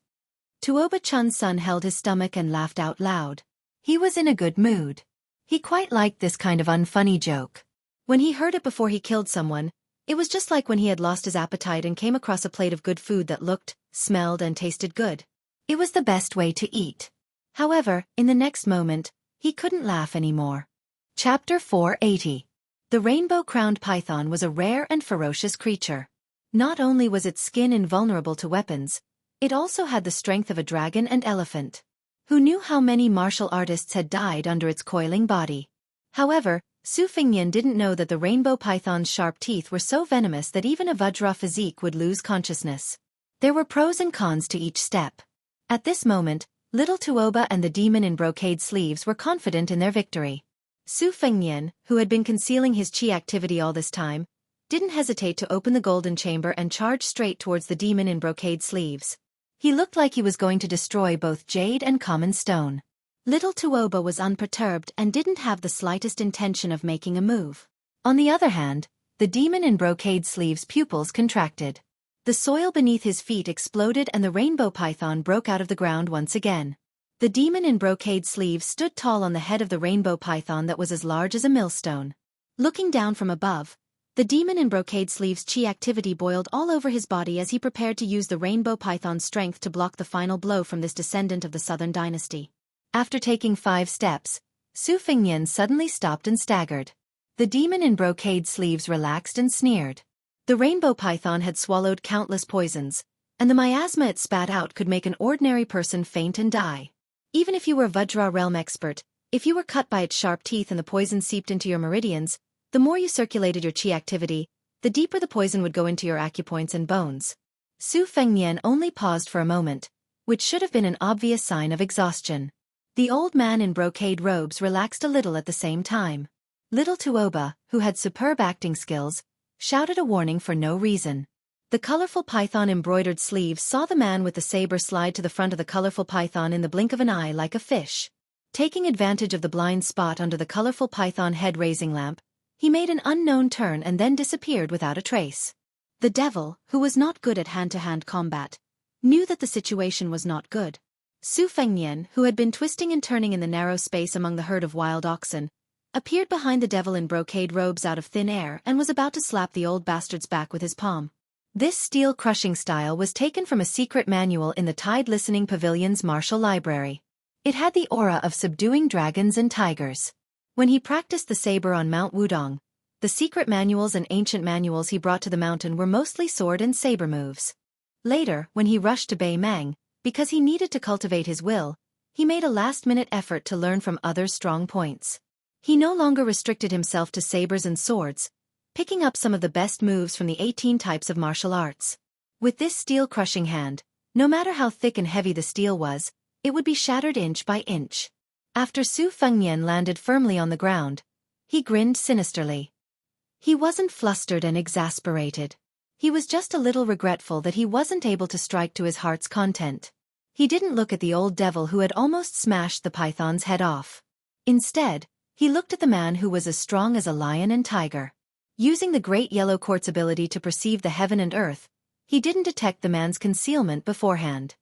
Tuoba Chun's son held his stomach and laughed out loud. He was in a good mood. He quite liked this kind of unfunny joke. When he heard it before he killed someone, it was just like when he had lost his appetite and came across a plate of good food that looked, smelled and tasted good. It was the best way to eat. However, in the next moment, he couldn't laugh anymore. Chapter 480. The rainbow-crowned python was a rare and ferocious creature. Not only was its skin invulnerable to weapons, it also had the strength of a dragon and elephant. Who knew how many martial artists had died under its coiling body? However, Su Fengnian didn't know that the rainbow python's sharp teeth were so venomous that even a Vajra physique would lose consciousness. There were pros and cons to each step. At this moment, little Tuoba and the demon in brocade sleeves were confident in their victory. Su Fengnian, who had been concealing his qi activity all this time, didn't hesitate to open the golden chamber and charge straight towards the demon in brocade sleeves. He looked like he was going to destroy both jade and common stone. Little Tuoba was unperturbed and didn't have the slightest intention of making a move. On the other hand, the demon in brocade sleeves' pupils contracted. The soil beneath his feet exploded and the rainbow python broke out of the ground once again. The demon in brocade sleeves stood tall on the head of the rainbow python that was as large as a millstone. Looking down from above, The demon in brocade sleeves' chi activity boiled all over his body as he prepared to use the rainbow python's strength to block the final blow from this descendant of the southern dynasty. After taking 5 steps, Su Fengnian suddenly stopped and staggered. The demon in brocade sleeves relaxed and sneered. The rainbow python had swallowed countless poisons, and the miasma it spat out could make an ordinary person faint and die. Even if you were a Vajra realm expert, if you were cut by its sharp teeth and the poison seeped into your meridians, the more you circulated your chi activity, the deeper the poison would go into your acupoints and bones. Su Fengnian only paused for a moment, which should have been an obvious sign of exhaustion. The old man in brocade robes relaxed a little at the same time. Little Tuoba, who had superb acting skills, shouted a warning for no reason. The colorful python-embroidered sleeves saw the man with the saber slide to the front of the colorful python in the blink of an eye like a fish. Taking advantage of the blind spot under the colorful python head-raising lamp, he made an unknown turn and then disappeared without a trace. The devil, who was not good at hand-to-hand combat, knew that the situation was not good. Su Fengnian, who had been twisting and turning in the narrow space among the herd of wild oxen, appeared behind the devil in brocade robes out of thin air and was about to slap the old bastard's back with his palm. This steel-crushing style was taken from a secret manual in the Tide Listening Pavilion's martial library. It had the aura of subduing dragons and tigers. When he practiced the saber on Mount Wudong, the secret manuals and ancient manuals he brought to the mountain were mostly sword and saber moves. Later, when he rushed to Bei Meng, because he needed to cultivate his will, he made a last-minute effort to learn from others' strong points. He no longer restricted himself to sabers and swords, picking up some of the best moves from the 18 types of martial arts. With this steel-crushing hand, no matter how thick and heavy the steel was, it would be shattered inch by inch. After Su Fengnian landed firmly on the ground, he grinned sinisterly. He wasn't flustered and exasperated. He was just a little regretful that he wasn't able to strike to his heart's content. He didn't look at the old devil who had almost smashed the python's head off. Instead, he looked at the man who was as strong as a lion and tiger. Using the great yellow quartz ability to perceive the heaven and earth, he didn't detect the man's concealment beforehand.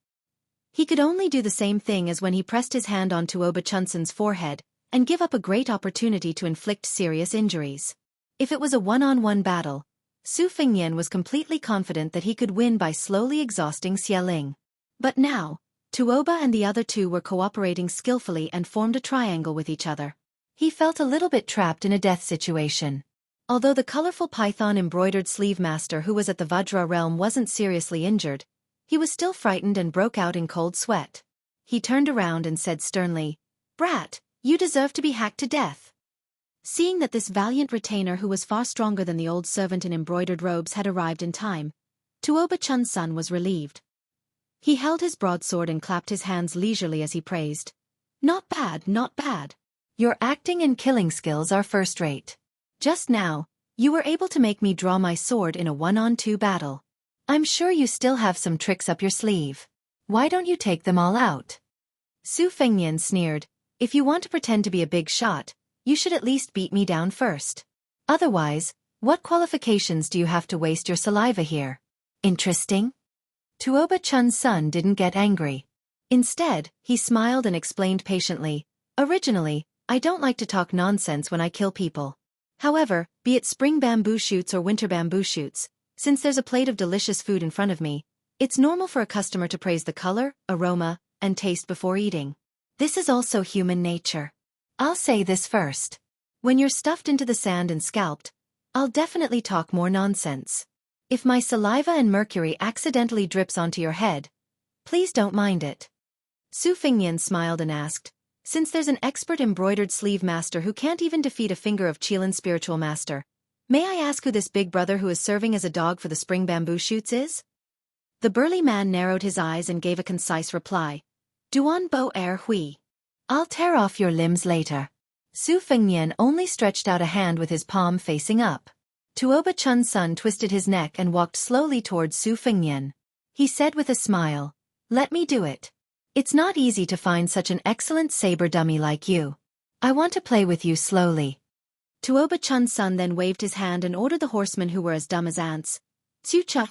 He could only do the same thing as when he pressed his hand on Tuoba Chunsun's forehead and give up a great opportunity to inflict serious injuries. If it was a one-on-one battle, Su Fengnian was completely confident that he could win by slowly exhausting Xia Ling. But now, Tuoba and the other two were cooperating skillfully and formed a triangle with each other. He felt a little bit trapped in a death situation. Although the colorful python-embroidered sleeve master who was at the Vajra realm wasn't seriously injured, he was still frightened and broke out in cold sweat. He turned around and said sternly, "Brat, you deserve to be hacked to death." Seeing that this valiant retainer who was far stronger than the old servant in embroidered robes had arrived in time, Tuoba Chunsun was relieved. He held his broadsword and clapped his hands leisurely as he praised. "Not bad, not bad. Your acting and killing skills are first-rate. Just now, you were able to make me draw my sword in a 1-on-2 battle. I'm sure you still have some tricks up your sleeve. Why don't you take them all out?" Su Fengnian sneered, "If you want to pretend to be a big shot, you should at least beat me down first. Otherwise, what qualifications do you have to waste your saliva here?" Interesting? Tuoba Chunsun didn't get angry. Instead, he smiled and explained patiently, "Originally, I don't like to talk nonsense when I kill people. However, be it spring bamboo shoots or winter bamboo shoots, since there's a plate of delicious food in front of me, it's normal for a customer to praise the color, aroma, and taste before eating. This is also human nature. I'll say this first. When you're stuffed into the sand and scalped, I'll definitely talk more nonsense. If my saliva and mercury accidentally drips onto your head, please don't mind it." Su Fengnian smiled and asked, "Since there's an expert embroidered sleeve master who can't even defeat a finger of Qilin's spiritual master, may I ask who this big brother who is serving as a dog for the spring bamboo shoots is?" The burly man narrowed his eyes and gave a concise reply. "Duan Bo Er Hui. I'll tear off your limbs later." Su Fengnian only stretched out a hand with his palm facing up. Tuoba Chunsun twisted his neck and walked slowly towards Su Fengnian. He said with a smile, "Let me do it. It's not easy to find such an excellent saber dummy like you. I want to play with you slowly." Tuoba Chunsun then waved his hand and ordered the horsemen who were as dumb as ants, "Tsu Cha,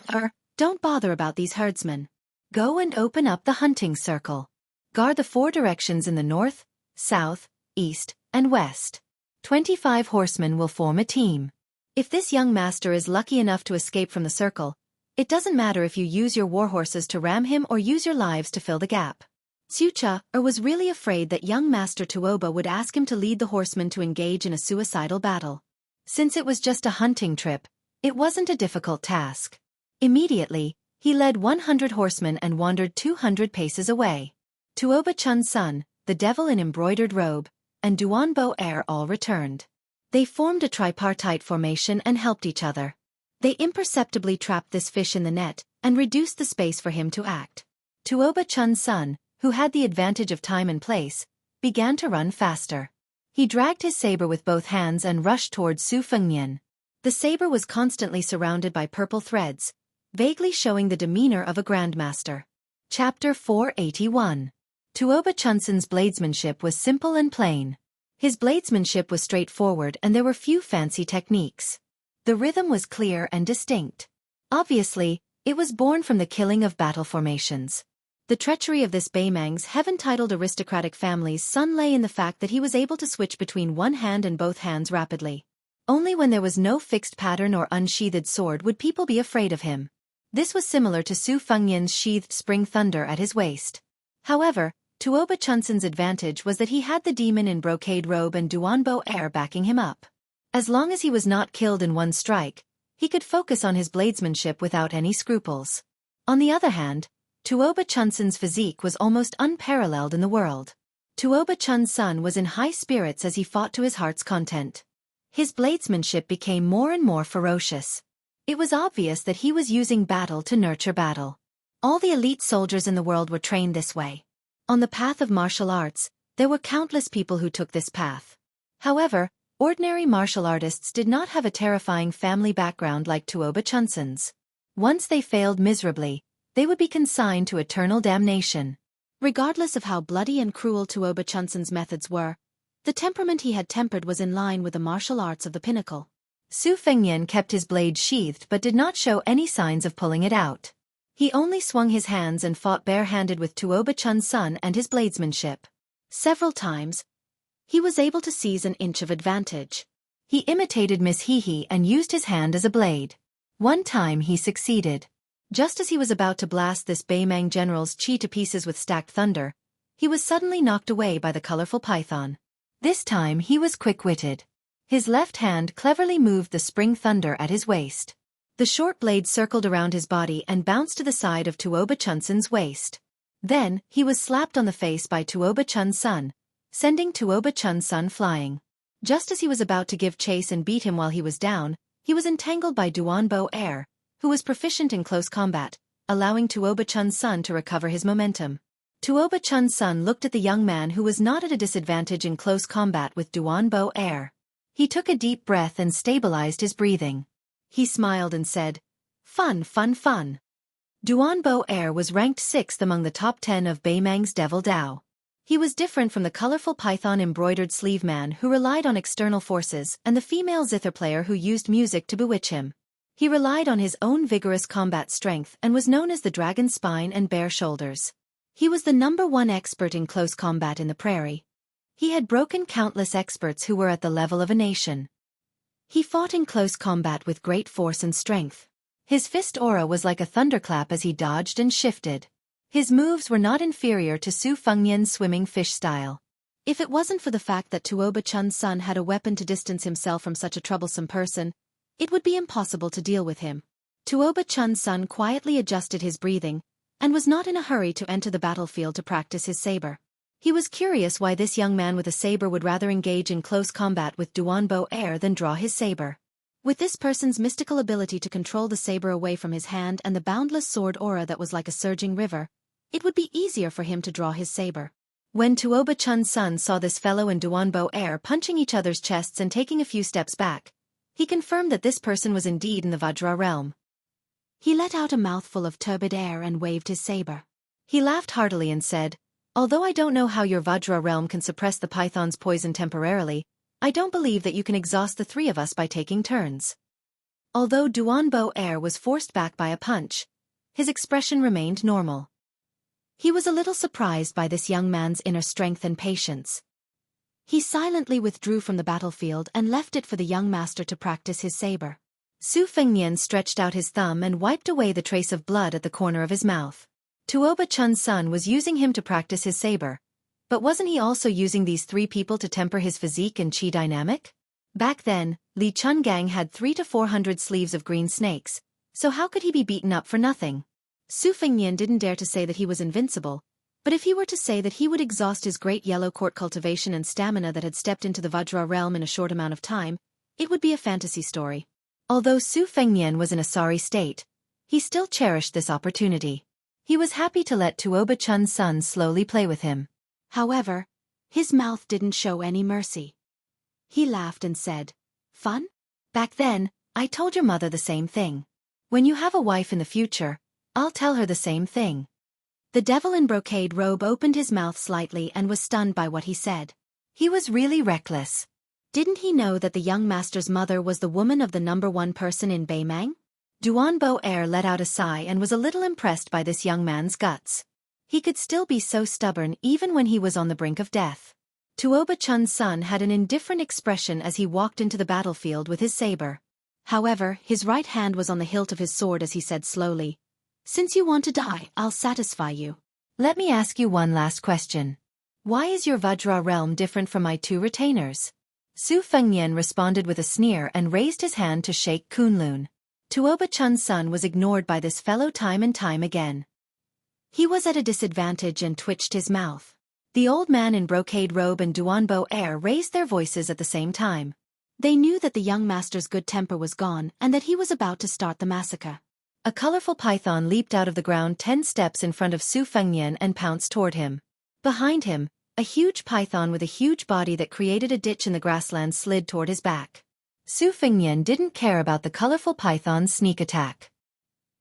don't bother about these herdsmen. Go and open up the hunting circle. Guard the 4 directions in the north, south, east, and west. 25 horsemen will form a team. If this young master is lucky enough to escape from the circle, it doesn't matter if you use your warhorses to ram him or use your lives to fill the gap. Xianxia was really afraid that young Master Tuoba would ask him to lead the horsemen to engage in a suicidal battle. Since it was just a hunting trip, it wasn't a difficult task. Immediately, he led 100 horsemen and wandered 200 paces away. Tuoba Chun's son, the devil in embroidered robe, and Duanbo Air all returned. They formed a tripartite formation and helped each other. They imperceptibly trapped this fish in the net and reduced the space for him to act. Tuoba Chun's son, who had the advantage of time and place, began to run faster. He dragged his saber with both hands and rushed towards Su Fengnian. The saber was constantly surrounded by purple threads, vaguely showing the demeanor of a grandmaster. Chapter 481. Tuoba Chun's bladesmanship was simple and plain. His bladesmanship was straightforward and there were few fancy techniques. The rhythm was clear and distinct. Obviously, it was born from the killing of battle formations. The treachery of this Baimang's heaven-titled aristocratic family's son lay in the fact that he was able to switch between one hand and both hands rapidly. Only when there was no fixed pattern or unsheathed sword would people be afraid of him. This was similar to Su Fengnian's sheathed spring thunder at his waist. However, Tuoba Chun's advantage was that he had the demon in brocade robe and Duanbo Air backing him up. As long as he was not killed in one strike, he could focus on his bladesmanship without any scruples. On the other hand, Tuoba Chun's physique was almost unparalleled in the world. Tuoba Chun's son was in high spirits as he fought to his heart's content. His bladesmanship became more and more ferocious. It was obvious that he was using battle to nurture battle. All the elite soldiers in the world were trained this way. On the path of martial arts, there were countless people who took this path. However, ordinary martial artists did not have a terrifying family background like Tuoba Chun's. Once they failed miserably, they would be consigned to eternal damnation. Regardless of how bloody and cruel Tuoba Chun's methods were, the temperament he had tempered was in line with the martial arts of the pinnacle. Su Fengnian kept his blade sheathed but did not show any signs of pulling it out. He only swung his hands and fought barehanded with Tuoba Chun's son and his bladesmanship. Several times, he was able to seize an inch of advantage. He imitated Miss Hehe and used his hand as a blade. One time he succeeded. Just as he was about to blast this Baimang general's chi to pieces with stacked thunder, he was suddenly knocked away by the colorful python. This time he was quick-witted. His left hand cleverly moved the spring thunder at his waist. The short blade circled around his body and bounced to the side of Tuoba Chun's waist. Then, he was slapped on the face by Tuoba Chun's son, sending Tuoba Chun's son flying. Just as he was about to give chase and beat him while he was down, he was entangled by Duanbo Air, who was proficient in close combat, allowing Tuoba Chun's son to recover his momentum. Tuoba Chun's son looked at the young man who was not at a disadvantage in close combat with Duanbo Air. He took a deep breath and stabilized his breathing. He smiled and said, "Fun, fun, fun." Duanbo Air was ranked 6th among the top 10 of Baimang's Devil Dao. He was different from the colorful python-embroidered sleeve man who relied on external forces and the female zither player who used music to bewitch him. He relied on his own vigorous combat strength and was known as the dragon spine and bare shoulders. He was the #1 expert in close combat in the prairie. He had broken countless experts who were at the level of a nation. He fought in close combat with great force and strength. His fist aura was like a thunderclap as he dodged and shifted. His moves were not inferior to Su Fengnian's swimming fish style. If it wasn't for the fact that Tuoba Chun's son had a weapon to distance himself from such a troublesome person, it would be impossible to deal with him. Tuoba Chun's son quietly adjusted his breathing, and was not in a hurry to enter the battlefield to practice his saber. He was curious why this young man with a saber would rather engage in close combat with Duanbo Air than draw his saber. With this person's mystical ability to control the saber away from his hand and the boundless sword aura that was like a surging river, it would be easier for him to draw his saber. When Tuoba Chun's son saw this fellow and Duanbo Air punching each other's chests and taking a few steps back, he confirmed that this person was indeed in the Vajra realm. He let out a mouthful of turbid air and waved his saber. He laughed heartily and said, "Although I don't know how your Vajra realm can suppress the python's poison temporarily, I don't believe that you can exhaust the 3 of us by taking turns." Although Duanbo Air was forced back by a punch, his expression remained normal. He was a little surprised by this young man's inner strength and patience. He silently withdrew from the battlefield and left it for the young master to practice his saber. Su Fengnian stretched out his thumb and wiped away the trace of blood at the corner of his mouth. Tuoba Chun's son was using him to practice his saber. But wasn't he also using these three people to temper his physique and chi dynamic? Back then, Li Chungang had 300 to 400 sleeves of green snakes, so how could he be beaten up for nothing? Su Fengnian didn't dare to say that he was invincible, but if he were to say that he would exhaust his great yellow court cultivation and stamina that had stepped into the Vajra realm in a short amount of time, it would be a fantasy story. Although Su Fengnian was in a sorry state, he still cherished this opportunity. He was happy to let Tuoba Chun's son slowly play with him. However, his mouth didn't show any mercy. He laughed and said, "Fun? Back then, I told your mother the same thing. When you have a wife in the future, I'll tell her the same thing." The devil in brocade robe opened his mouth slightly and was stunned by what he said. He was really reckless. Didn't he know that the young master's mother was the woman of the #1 person in Beimang? Duanbo Air let out a sigh and was a little impressed by this young man's guts. He could still be so stubborn even when he was on the brink of death. Tuoba Chun's son had an indifferent expression as he walked into the battlefield with his saber. However, his right hand was on the hilt of his sword as he said slowly, "Since you want to die, I'll satisfy you. Let me ask you one last question. Why is your Vajra realm different from my 2 retainers?" Su Fengnian responded with a sneer and raised his hand to shake Kunlun. Tuoba Chun's son was ignored by this fellow time and time again. He was at a disadvantage and twitched his mouth. The old man in brocade robe and Duanbo Air raised their voices at the same time. They knew that the young master's good temper was gone and that he was about to start the massacre. A colorful python leaped out of the ground 10 steps in front of Su Fengnian and pounced toward him. Behind him, a huge python with a huge body that created a ditch in the grassland slid toward his back. Su Fengnian didn't care about the colorful python's sneak attack.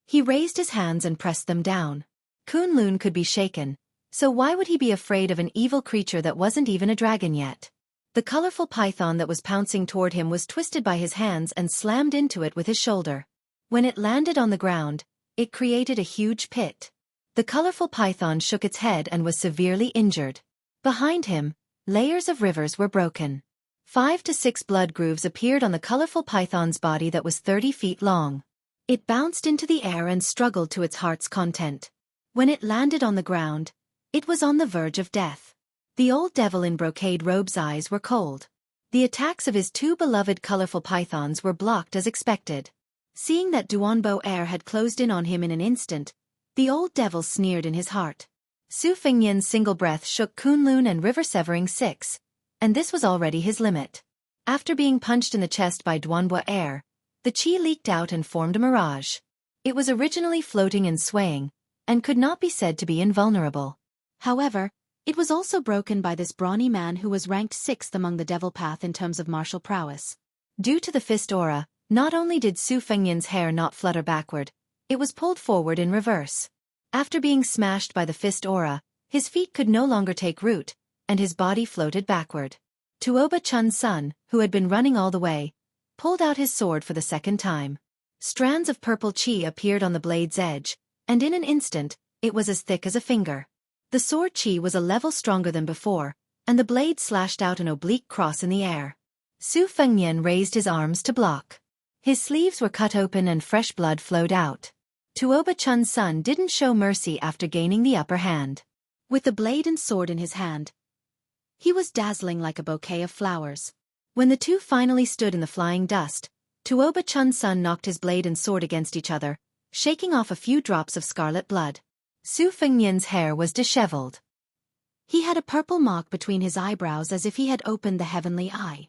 He raised his hands and pressed them down. Kunlun could be shaken, so why would he be afraid of an evil creature that wasn't even a dragon yet? The colorful python that was pouncing toward him was twisted by his hands and slammed into it with his shoulder. When it landed on the ground, it created a huge pit. The colorful python shook its head and was severely injured. Behind him, layers of rivers were broken. 5 to 6 blood grooves appeared on the colorful python's body that was 30 feet long. It bounced into the air and struggled to its heart's content. When it landed on the ground, it was on the verge of death. The old devil in brocade robe's eyes were cold. The attacks of his 2 beloved colorful pythons were blocked as expected. Seeing that Duanbo Air had closed in on him in an instant, the old devil sneered in his heart. Su Fengnian's single breath shook Kunlun and River Severing 6, and this was already his limit. After being punched in the chest by Duanbo Air, the chi leaked out and formed a mirage. It was originally floating and swaying, and could not be said to be invulnerable. However, it was also broken by this brawny man who was ranked 6th among the Devil Path in terms of martial prowess. Due to the fist aura, not only did Su Fengnian's hair not flutter backward, it was pulled forward in reverse. After being smashed by the fist aura, his feet could no longer take root, and his body floated backward. Tuoba Chun's son, who had been running all the way, pulled out his sword for the second time. Strands of purple chi appeared on the blade's edge, and in an instant, it was as thick as a finger. The sword chi was a level stronger than before, and the blade slashed out an oblique cross in the air. Su Fengnian raised his arms to block. His sleeves were cut open and fresh blood flowed out. Tuoba Chun's son didn't show mercy after gaining the upper hand. With the blade and sword in his hand, he was dazzling like a bouquet of flowers. When the two finally stood in the flying dust, Tuoba Chun's son knocked his blade and sword against each other, shaking off a few drops of scarlet blood. Su Fengnian's hair was disheveled. He had a purple mark between his eyebrows as if he had opened the heavenly eye.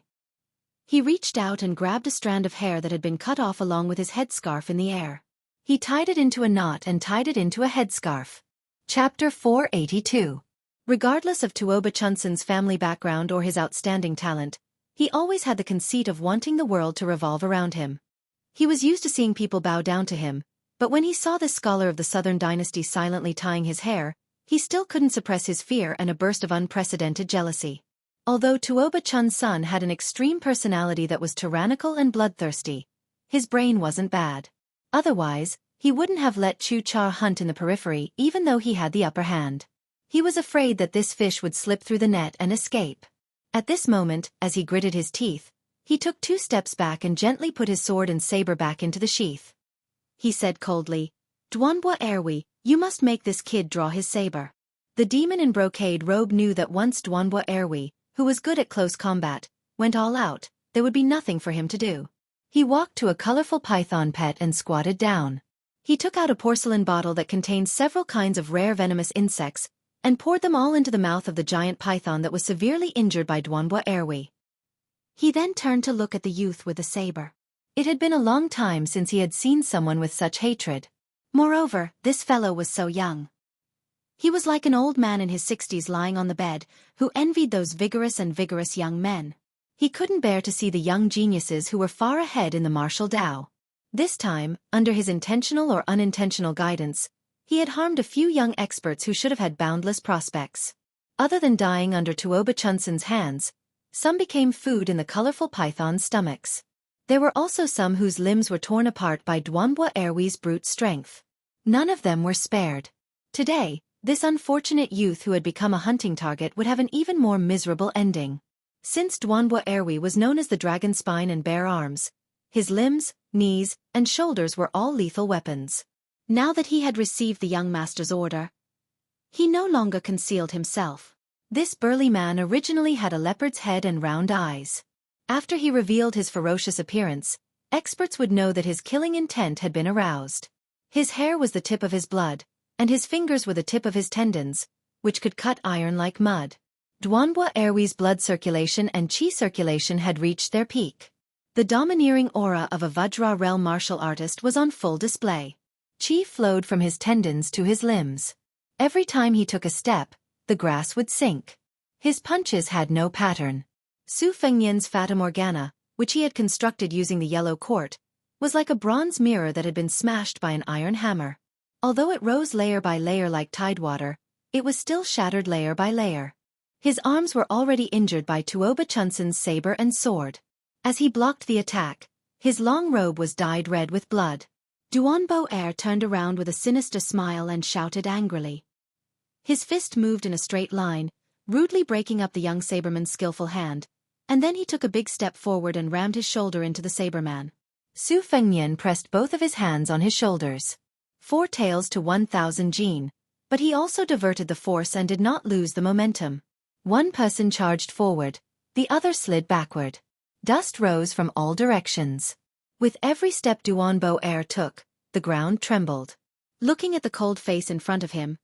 He reached out and grabbed a strand of hair that had been cut off along with his headscarf in the air. He tied it into a knot and tied it into a headscarf. Chapter 482. Regardless of Tuoba Chun's family background or his outstanding talent, he always had the conceit of wanting the world to revolve around him. He was used to seeing people bow down to him, but when he saw this scholar of the Southern Dynasty silently tying his hair, he still couldn't suppress his fear and a burst of unprecedented jealousy. Although Tuoba Chun's son had an extreme personality that was tyrannical and bloodthirsty, his brain wasn't bad. Otherwise, he wouldn't have let Chu Cha hunt in the periphery even though he had the upper hand. He was afraid that this fish would slip through the net and escape. At this moment, as he gritted his teeth, he took 2 steps back and gently put his sword and saber back into the sheath. He said coldly, "Duanbo Erwi, you must make this kid draw his saber." The demon in brocade robe knew that once Duanbo Erwi, who was good at close combat, went all out, there would be nothing for him to do. He walked to a colorful python pet and squatted down. He took out a porcelain bottle that contained several kinds of rare venomous insects, and poured them all into the mouth of the giant python that was severely injured by Duanbo Erwi. He then turned to look at the youth with the saber. It had been a long time since he had seen someone with such hatred. Moreover, this fellow was so young. He was like an old man in his 60s lying on the bed, who envied those vigorous young men. He couldn't bear to see the young geniuses who were far ahead in the martial Dao. This time, under his intentional or unintentional guidance, he had harmed a few young experts who should have had boundless prospects. Other than dying under Tuoba Chunsen's hands, some became food in the colorful python's stomachs. There were also some whose limbs were torn apart by Duanbo Erwi's brute strength. None of them were spared. Today, this unfortunate youth who had become a hunting target would have an even more miserable ending. Since Duanbo Erwi was known as the dragon spine and bare arms, his limbs, knees, and shoulders were all lethal weapons. Now that he had received the young master's order, he no longer concealed himself. This burly man originally had a leopard's head and round eyes. After he revealed his ferocious appearance, experts would know that his killing intent had been aroused. His hair was the tip of his blood, and his fingers were the tip of his tendons, which could cut iron like mud. Duanbo Erwi's blood circulation and chi circulation had reached their peak. The domineering aura of a Vajra realm martial artist was on full display. Chi flowed from his tendons to his limbs. Every time he took a step, the grass would sink. His punches had no pattern. Su Fengnian's Fata Morgana, which he had constructed using the yellow quart, was like a bronze mirror that had been smashed by an iron hammer. Although it rose layer by layer like tidewater, it was still shattered layer by layer. His arms were already injured by Tuoba Chunsen's saber and sword. As he blocked the attack, his long robe was dyed red with blood. Duanbo Er turned around with a sinister smile and shouted angrily. His fist moved in a straight line, rudely breaking up the young saberman's skillful hand, and then he took a big step forward and rammed his shoulder into the saberman. Su Fengnian pressed both of his hands on his shoulders. 4 taels to 1,000 jin, but he also diverted the force and did not lose the momentum. One person charged forward, the other slid backward. Dust rose from all directions. With every step Duanbo Er took, the ground trembled. Looking at the cold face in front of him,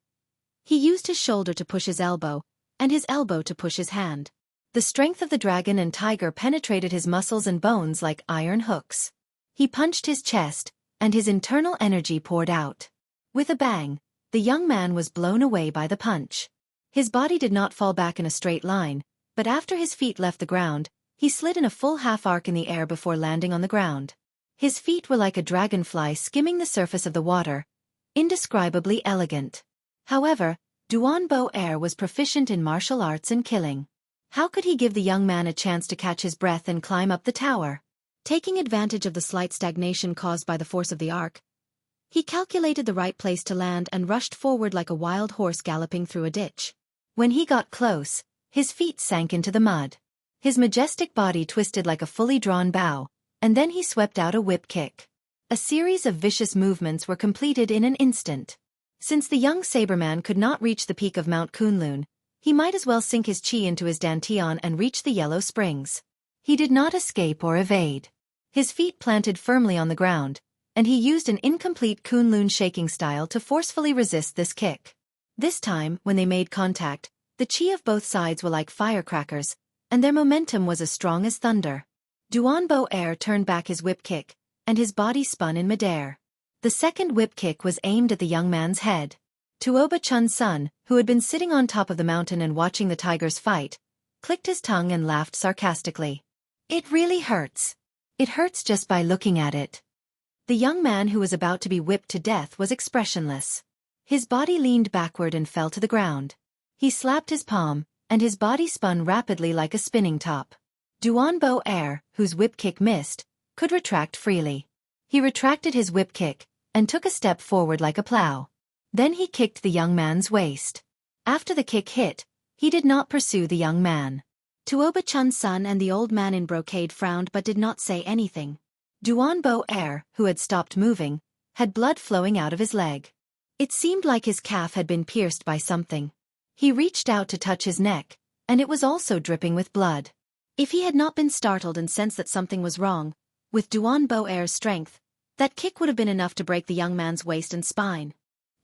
he used his shoulder to push his elbow, and his elbow to push his hand. The strength of the dragon and tiger penetrated his muscles and bones like iron hooks. He punched his chest, and his internal energy poured out. With a bang, the young man was blown away by the punch. His body did not fall back in a straight line, but after his feet left the ground, he slid in a full half-arc in the air before landing on the ground. His feet were like a dragonfly skimming the surface of the water, indescribably elegant. However, Duanbo Er was proficient in martial arts and killing. How could he give the young man a chance to catch his breath and climb up the tower? Taking advantage of the slight stagnation caused by the force of the arc, he calculated the right place to land and rushed forward like a wild horse galloping through a ditch. When he got close, his feet sank into the mud. His majestic body twisted like a fully drawn bow, and then he swept out a whip kick. A series of vicious movements were completed in an instant. Since the young saberman could not reach the peak of Mount Kunlun, he might as well sink his chi into his dantian and reach the yellow springs. He did not escape or evade. His feet planted firmly on the ground, and he used an incomplete Kunlun shaking style to forcefully resist this kick. This time, when they made contact, the chi of both sides were like firecrackers, and their momentum was as strong as thunder. Duanbo Er turned back his whip kick, and his body spun in midair. The second whip kick was aimed at the young man's head. Tuoba Chun's son, who had been sitting on top of the mountain and watching the tigers fight, clicked his tongue and laughed sarcastically. "It really hurts. It hurts just by looking at it." The young man who was about to be whipped to death was expressionless. His body leaned backward and fell to the ground. He slapped his palm, and his body spun rapidly like a spinning top. Duanbo Er, whose whip kick missed, could retract freely. He retracted his whip kick, and took a step forward like a plow. Then he kicked the young man's waist. After the kick hit, he did not pursue the young man. Tuoba Chun's son and the old man in brocade frowned but did not say anything. Duanbo Air, who had stopped moving, had blood flowing out of his leg. It seemed like his calf had been pierced by something. He reached out to touch his neck, and it was also dripping with blood. If he had not been startled and sensed that something was wrong, with Duanbo Air's strength, that kick would have been enough to break the young man's waist and spine.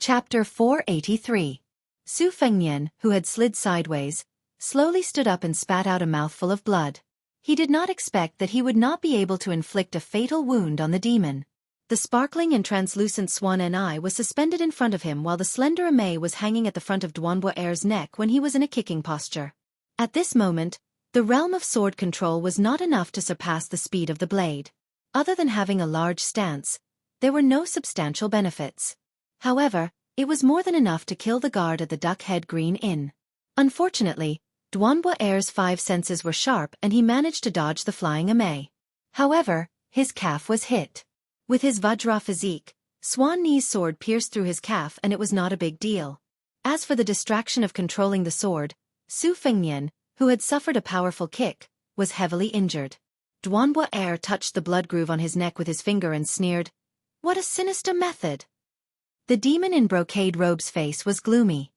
Chapter 483. Su Fengnian, who had slid sideways, slowly stood up and spat out a mouthful of blood. He did not expect that he would not be able to inflict a fatal wound on the demon. The sparkling and translucent swan eye was suspended in front of him while the slender Amei was hanging at the front of Duanbo Air's neck when he was in a kicking posture. At this moment, the realm of sword control was not enough to surpass the speed of the blade. Other than having a large stance, there were no substantial benefits. However, it was more than enough to kill the guard at the Duck Head Green Inn. Unfortunately, Duanbo Air's 5 senses were sharp and he managed to dodge the flying Amei. However, his calf was hit. With his Vajra physique, Swan Ni's sword pierced through his calf and it was not a big deal. As for the distraction of controlling the sword, Su Fengnian, who had suffered a powerful kick, was heavily injured. Duanbo Air touched the blood groove on his neck with his finger and sneered, "What a sinister method!" The demon in brocade robe's face was gloomy.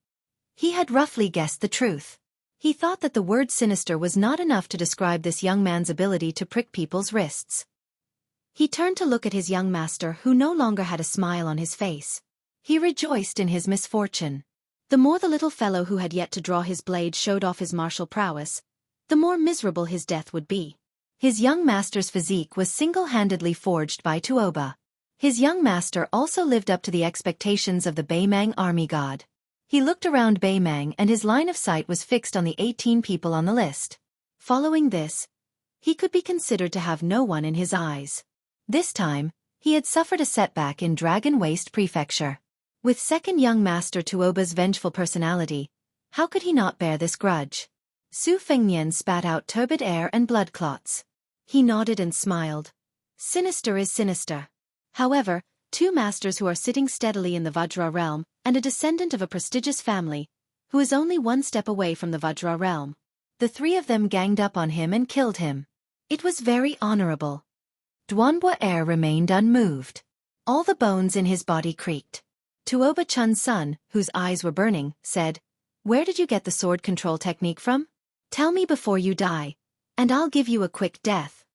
He had roughly guessed the truth. He thought that the word sinister was not enough to describe this young man's ability to prick people's wrists. He turned to look at his young master who no longer had a smile on his face. He rejoiced in his misfortune. The more the little fellow who had yet to draw his blade showed off his martial prowess, the more miserable his death would be. His young master's physique was single-handedly forged by Tuoba. His young master also lived up to the expectations of the Beimang army god. He looked around Beimang and his line of sight was fixed on the 18 people on the list. Following this, he could be considered to have no one in his eyes. This time, he had suffered a setback in Dragon Waste Prefecture. With second young master Tuoba's vengeful personality, how could he not bear this grudge? Su Fengnian spat out turbid air and blood clots. He nodded and smiled. Sinister is sinister. However, 2 masters who are sitting steadily in the Vajra realm, and a descendant of a prestigious family, who is only 1 step away from the Vajra realm. The 3 of them ganged up on him and killed him. It was very honorable. Duanbo Air remained unmoved. All the bones in his body creaked. Tuoba Chun's son, whose eyes were burning, said, "Where did you get the sword control technique from? Tell me before you die, and I'll give you a quick death."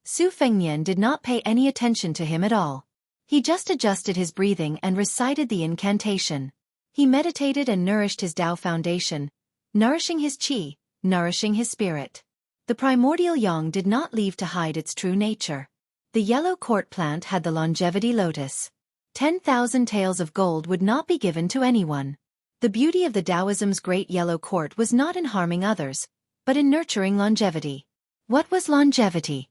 Su Fengnian did not pay any attention to him at all. He just adjusted his breathing and recited the incantation. He meditated and nourished his Tao foundation, nourishing his qi, nourishing his spirit. The primordial yang did not leave to hide its true nature. The yellow court plant had the longevity lotus. 10,000 taels of gold would not be given to anyone. The beauty of the Taoism's great yellow court was not in harming others, but in nurturing longevity. What was longevity?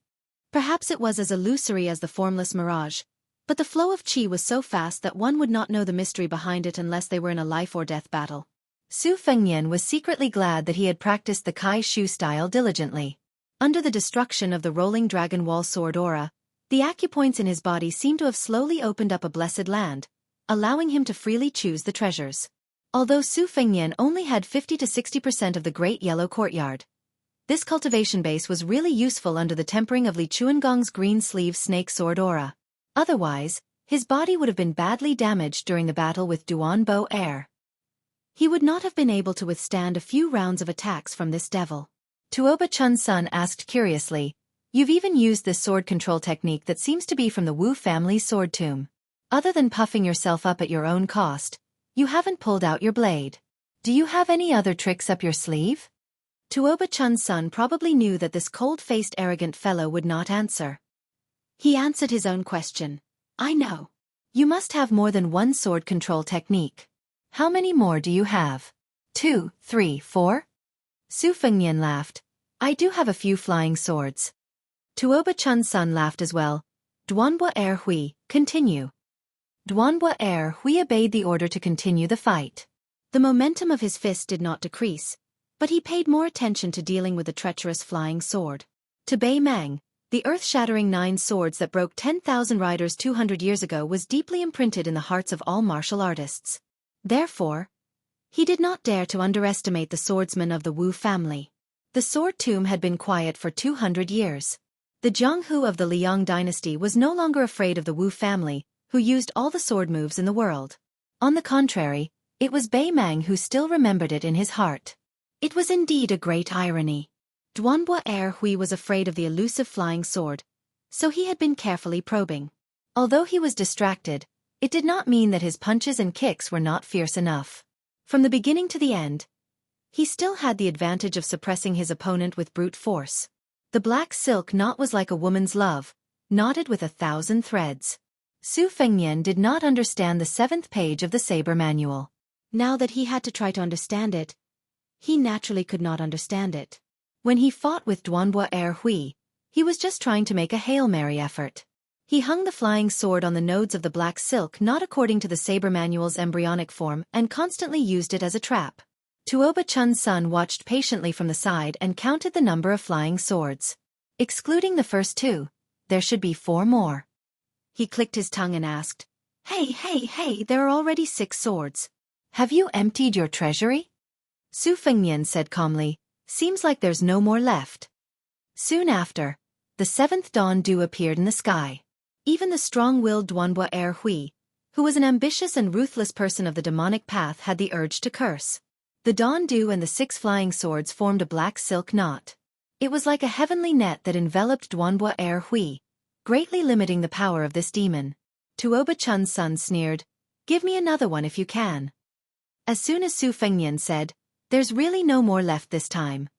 Perhaps it was as illusory as the formless mirage, but the flow of qi was so fast that one would not know the mystery behind it unless they were in a life-or-death battle. Su Fengnian was secretly glad that he had practiced the Kai Shu style diligently. Under the destruction of the rolling dragon wall sword aura, the acupoints in his body seemed to have slowly opened up a blessed land, allowing him to freely choose the treasures. Although Su Fengnian only had 50 to 60% of the Great Yellow Courtyard, this cultivation base was really useful under the tempering of Li Chuangong's green sleeve snake sword aura. Otherwise, his body would have been badly damaged during the battle with Duanbo Air. He would not have been able to withstand a few rounds of attacks from this devil. Tuoba Chun's son asked curiously, "You've even used this sword control technique that seems to be from the Wu family's sword tomb. Other than puffing yourself up at your own cost, you haven't pulled out your blade. Do you have any other tricks up your sleeve?" Tuoba Chun's son probably knew that this cold-faced arrogant fellow would not answer. He answered his own question. "I know. You must have more than 1 sword control technique. How many more do you have? 2, 3, 4? Su Fengnian laughed. "I do have a few flying swords." Tuoba Chun's son laughed as well. Duanbo Air Hui, continue. Duanbo Air Hui obeyed the order to continue the fight. The momentum of his fist did not decrease, but he paid more attention to dealing with the treacherous flying sword. To Bei Mang, the earth-shattering 9 swords that broke 10,000 riders 200 years ago was deeply imprinted in the hearts of all martial artists. Therefore, he did not dare to underestimate the swordsmen of the Wu family. The sword tomb had been quiet for 200 years. The Jianghu of the Liang dynasty was no longer afraid of the Wu family, who used all the sword moves in the world. On the contrary, it was Bei Mang who still remembered it in his heart. It was indeed a great irony. Duanbo Hui was afraid of the elusive flying sword, so he had been carefully probing. Although he was distracted, it did not mean that his punches and kicks were not fierce enough. From the beginning to the end, he still had the advantage of suppressing his opponent with brute force. The black silk knot was like a woman's love, knotted with 1,000 threads. Su Fengnian did not understand the 7th page of the saber manual. Now that he had to try to understand it, he naturally could not understand it. When he fought with Duanbo Hui, he was just trying to make a Hail Mary effort. He hung the flying sword on the nodes of the black silk not according to the saber manual's embryonic form and constantly used it as a trap. Tuoba Chun's son watched patiently from the side and counted the number of flying swords. Excluding the first 2, there should be 4 more. He clicked his tongue and asked, Hey, there are already 6 swords. Have you emptied your treasury? Su Fengnian said calmly, seems like there's no more left. Soon after, the 7th dawn dew appeared in the sky. Even the strong-willed Duanbo Hui, who was an ambitious and ruthless person of the demonic path, had the urge to curse. The dawn dew and the 6 flying swords formed a black silk knot. It was like a heavenly net that enveloped Duanbo Hui, greatly limiting the power of this demon. Tuoba Chun's son sneered, give me another one if you can. As soon as Su Fengnian said, there's really no more left this time,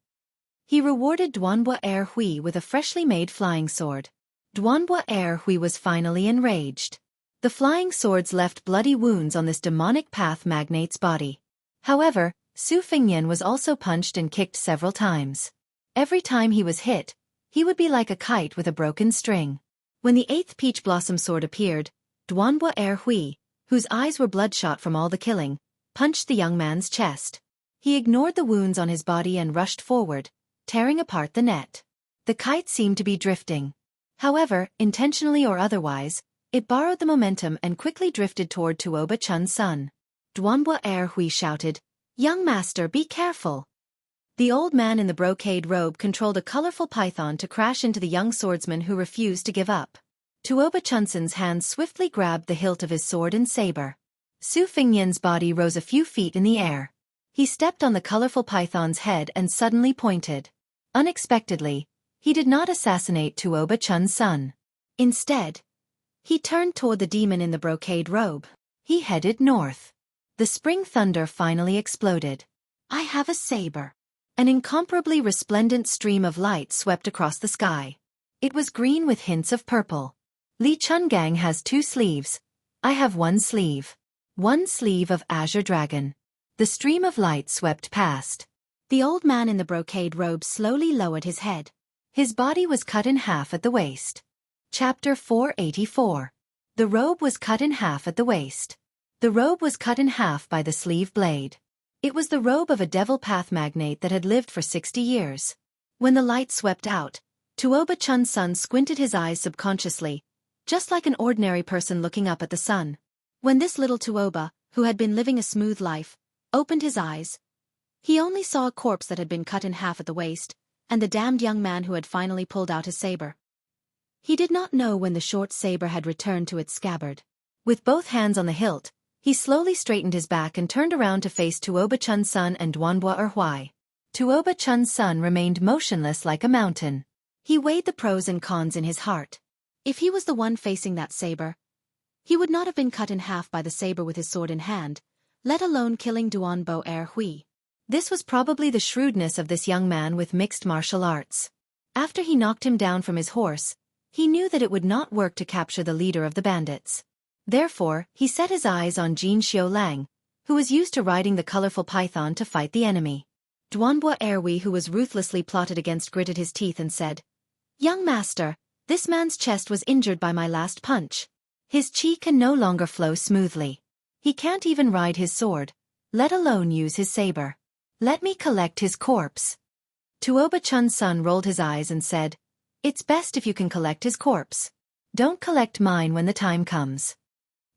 he rewarded Duanbo Hui with a freshly made flying sword. Duanbo Hui was finally enraged. The flying swords left bloody wounds on this demonic path magnate's body. However, Su Fengnian was also punched and kicked several times. Every time he was hit, he would be like a kite with a broken string. When the 8th peach blossom sword appeared, Duanbo Hui, whose eyes were bloodshot from all the killing, punched the young man's chest. He ignored the wounds on his body and rushed forward, tearing apart the net. The kite seemed to be drifting. However, intentionally or otherwise, it borrowed the momentum and quickly drifted toward Tuoba Chun's son. Duanbo Hui shouted, Young master, be careful. The old man in the brocade robe controlled a colorful python to crash into the young swordsman who refused to give up. Tuoba Chun's hands swiftly grabbed the hilt of his sword and saber. Su Fengnian's body rose a few feet in the air. He stepped on the colorful python's head and suddenly pointed. Unexpectedly, he did not assassinate Tuoba Chun's son. Instead, he turned toward the demon in the brocade robe. He headed north. The spring thunder finally exploded. I have a saber. An incomparably resplendent stream of light swept across the sky. It was green with hints of purple. Li Chungang has 2 sleeves. I have 1 sleeve. 1 sleeve of azure dragon. The stream of light swept past. The old man in the brocade robe slowly lowered his head. His body was cut in half at the waist. Chapter 484. The robe was cut in half at the waist. The robe was cut in half by the sleeve blade. It was the robe of a devil path magnate that had lived for 60 years. When the light swept out, Tuoba Chun's son squinted his eyes subconsciously, just like an ordinary person looking up at the sun. When this little Tuoba, who had been living a smooth life, opened his eyes, he only saw a corpse that had been cut in half at the waist, and the damned young man who had finally pulled out his saber. He did not know when the short saber had returned to its scabbard. With both hands on the hilt, he slowly straightened his back and turned around to face Tuoba Chun's son and Duanbo Hui. Tuoba Chun's son remained motionless like a mountain. He weighed the pros and cons in his heart. If he was the one facing that saber, he would not have been cut in half by the saber with his sword in hand, let alone killing Duanbo Hui. This was probably the shrewdness of this young man with mixed martial arts. After he knocked him down from his horse, he knew that it would not work to capture the leader of the bandits. Therefore, he set his eyes on Jin Xiaolang, who was used to riding the colorful python to fight the enemy. Duanbo Hui, who was ruthlessly plotted against, gritted his teeth and said, Young master, this man's chest was injured by my last punch. His chi can no longer flow smoothly. He can't even ride his sword, let alone use his saber. Let me collect his corpse. Tuoba Chun's son rolled his eyes and said, It's best if you can collect his corpse. Don't collect mine when the time comes.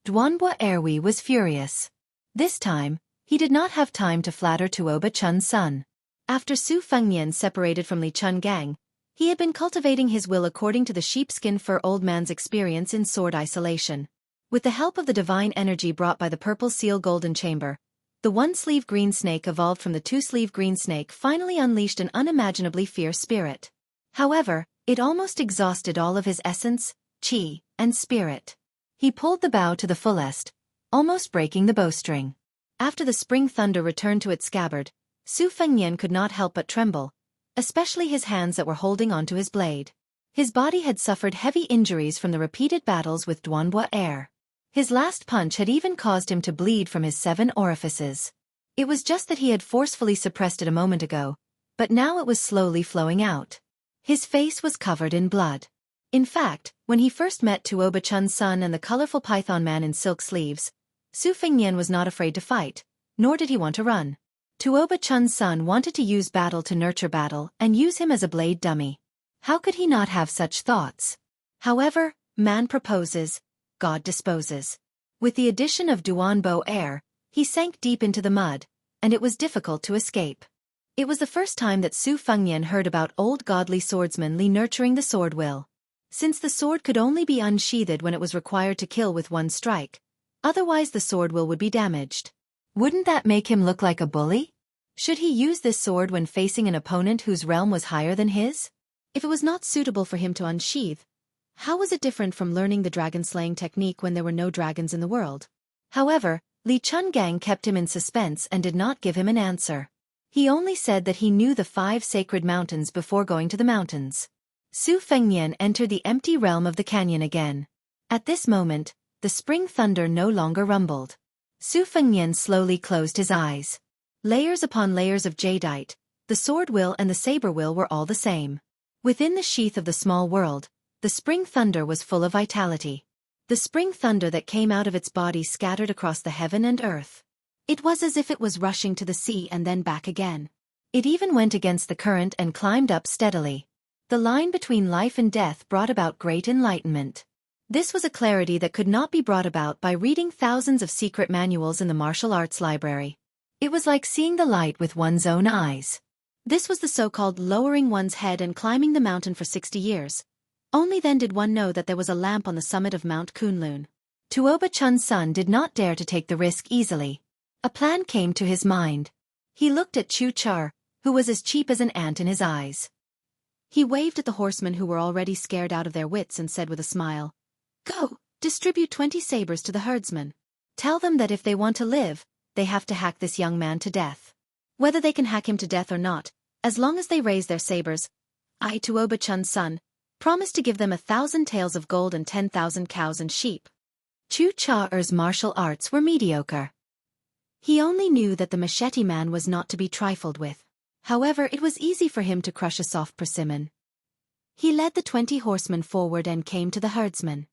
Duanbo Hui was furious. This time, he did not have time to flatter Tuoba Chun's son. After Su Fengnian separated from Li Chungang, he had been cultivating his will according to the sheepskin fur old man's experience in sword isolation. With the help of the divine energy brought by the purple seal golden chamber, the one-sleeve green snake evolved from the two-sleeve green snake finally unleashed an unimaginably fierce spirit. However, it almost exhausted all of his essence, qi, and spirit. He pulled the bow to the fullest, almost breaking the bowstring. After the spring thunder returned to its scabbard, Su Fengnian could not help but tremble, especially his hands that were holding onto his blade. His body had suffered heavy injuries from the repeated battles with Duanbo air. His last punch had even caused him to bleed from his 7 orifices. It was just that he had forcefully suppressed it a moment ago, but now it was slowly flowing out. His face was covered in blood. In fact, when he first met Tuoba Chun's son and the colorful python man in silk sleeves, Su Fengnian was not afraid to fight, nor did he want to run. Tuoba Chun's son wanted to use battle to nurture battle and use him as a blade dummy. How could he not have such thoughts? However, man proposes, God disposes. With the addition of Duanbo air, he sank deep into the mud, and it was difficult to escape. It was the first time that Su Fengnian heard about old godly swordsman Li nurturing the sword will. Since the sword could only be unsheathed when it was required to kill with one strike, otherwise the sword will would be damaged. Wouldn't that make him look like a bully? Should he use this sword when facing an opponent whose realm was higher than his? If it was not suitable for him to unsheathe, how was it different from learning the dragon-slaying technique when there were no dragons in the world? However, Li Chungang kept him in suspense and did not give him an answer. He only said that he knew the 5 sacred mountains before going to the mountains. Su Fengnian entered the empty realm of the canyon again. At this moment, the spring thunder no longer rumbled. Su Fengnian slowly closed his eyes. Layers upon layers of jadeite, the sword will and the saber will were all the same. Within the sheath of the small world, the spring thunder was full of vitality. The spring thunder that came out of its body scattered across the heaven and earth. It was as if it was rushing to the sea and then back again. It even went against the current and climbed up steadily. The line between life and death brought about great enlightenment. This was a clarity that could not be brought about by reading thousands of secret manuals in the martial arts library. It was like seeing the light with one's own eyes. This was the so-called lowering one's head and climbing the mountain for 60 years. Only then did one know that there was a lamp on the summit of Mount Kunlun. Tuoba Chun's son did not dare to take the risk easily. A plan came to his mind. He looked at Chu Char, who was as cheap as an ant in his eyes. He waved at the horsemen who were already scared out of their wits and said with a smile, "Go, distribute 20 sabers to the herdsmen. Tell them that if they want to live, they have to hack this young man to death. Whether they can hack him to death or not, as long as they raise their sabers, I, Tuoba Chun's son, promise to give them 1,000 taels of gold and 10,000 cows and sheep." Chu Cha-er's martial arts were mediocre. He only knew that the machete man was not to be trifled with. However, it was easy for him to crush a soft persimmon. He led the 20 horsemen forward and came to the herdsmen.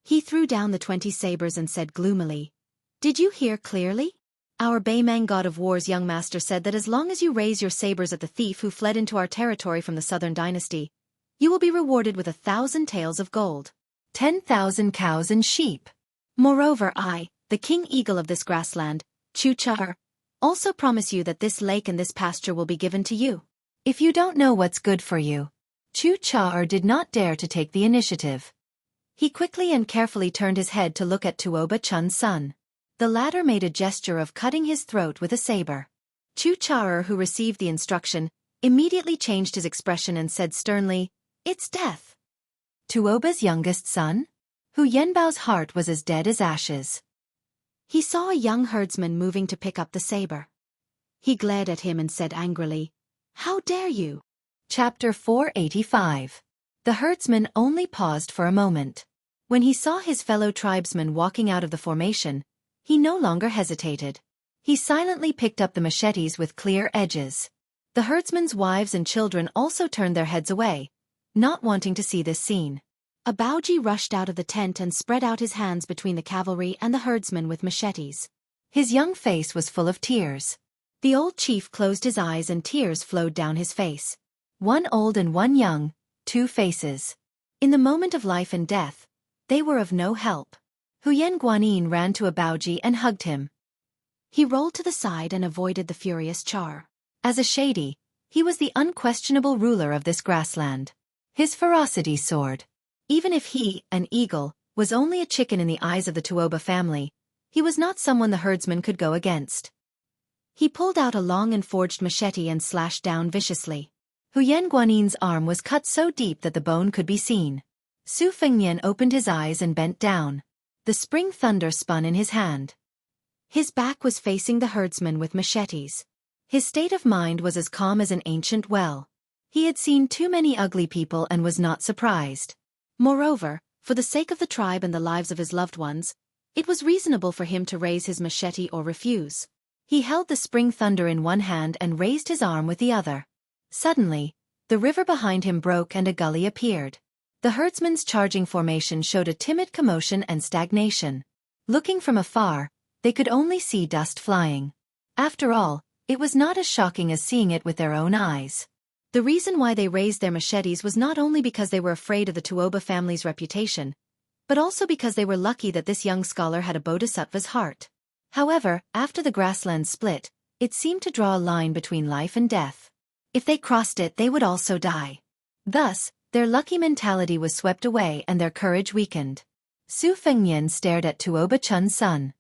He threw down the 20 sabers and said gloomily, "Did you hear clearly? Our Baimang god of war's young master said that as long as you raise your sabers at the thief who fled into our territory from the southern dynasty, you will be rewarded with 1,000 taels of gold, 10,000 cows and sheep. Moreover, I, the king eagle of this grassland, Chu Cha-er, also promise you that this lake and this pasture will be given to you. If you don't know what's good for you." Chu Cha-er did not dare to take the initiative. He quickly and carefully turned his head to look at Tuoba Chun's son. The latter made a gesture of cutting his throat with a saber. Chu Cha-er, who received the instruction, immediately changed his expression and said sternly, "It's death." Tuoba's youngest son? Hu Yenbao's heart was as dead as ashes. He saw a young herdsman moving to pick up the saber. He glared at him and said angrily, "How dare you?" Chapter 485. The herdsman only paused for a moment. When he saw his fellow tribesmen walking out of the formation, he no longer hesitated. He silently picked up the machetes with clear edges. The herdsmen's wives and children also turned their heads away, not wanting to see this scene. A Baoji rushed out of the tent and spread out his hands between the cavalry and the herdsmen with machetes. His young face was full of tears. The old chief closed his eyes and tears flowed down his face. One old and one young, 2 faces. In the moment of life and death, they were of no help. Huyen Guanyin ran to a Baoji and hugged him. He rolled to the side and avoided the furious Char. As a shady, he was the unquestionable ruler of this grassland. His ferocity soared. Even if he, an eagle, was only a chicken in the eyes of the Tuoba family, he was not someone the herdsman could go against. He pulled out a long and forged machete and slashed down viciously. Huyen Guanin's arm was cut so deep that the bone could be seen. Su Fengnian opened his eyes and bent down. The spring thunder spun in his hand. His back was facing the herdsman with machetes. His state of mind was as calm as an ancient well. He had seen too many ugly people and was not surprised. Moreover, for the sake of the tribe and the lives of his loved ones, it was reasonable for him to raise his machete or refuse. He held the spring thunder in one hand and raised his arm with the other. Suddenly, the river behind him broke and a gully appeared. The herdsman's charging formation showed a timid commotion and stagnation. Looking from afar, they could only see dust flying. After all, it was not as shocking as seeing it with their own eyes. The reason why they raised their machetes was not only because they were afraid of the Tuoba family's reputation, but also because they were lucky that this young scholar had a bodhisattva's heart. However, after the grassland split, it seemed to draw a line between life and death. If they crossed it, they would also die. Thus, their lucky mentality was swept away and their courage weakened. Su Fengnian stared at Tuoba Chun's son.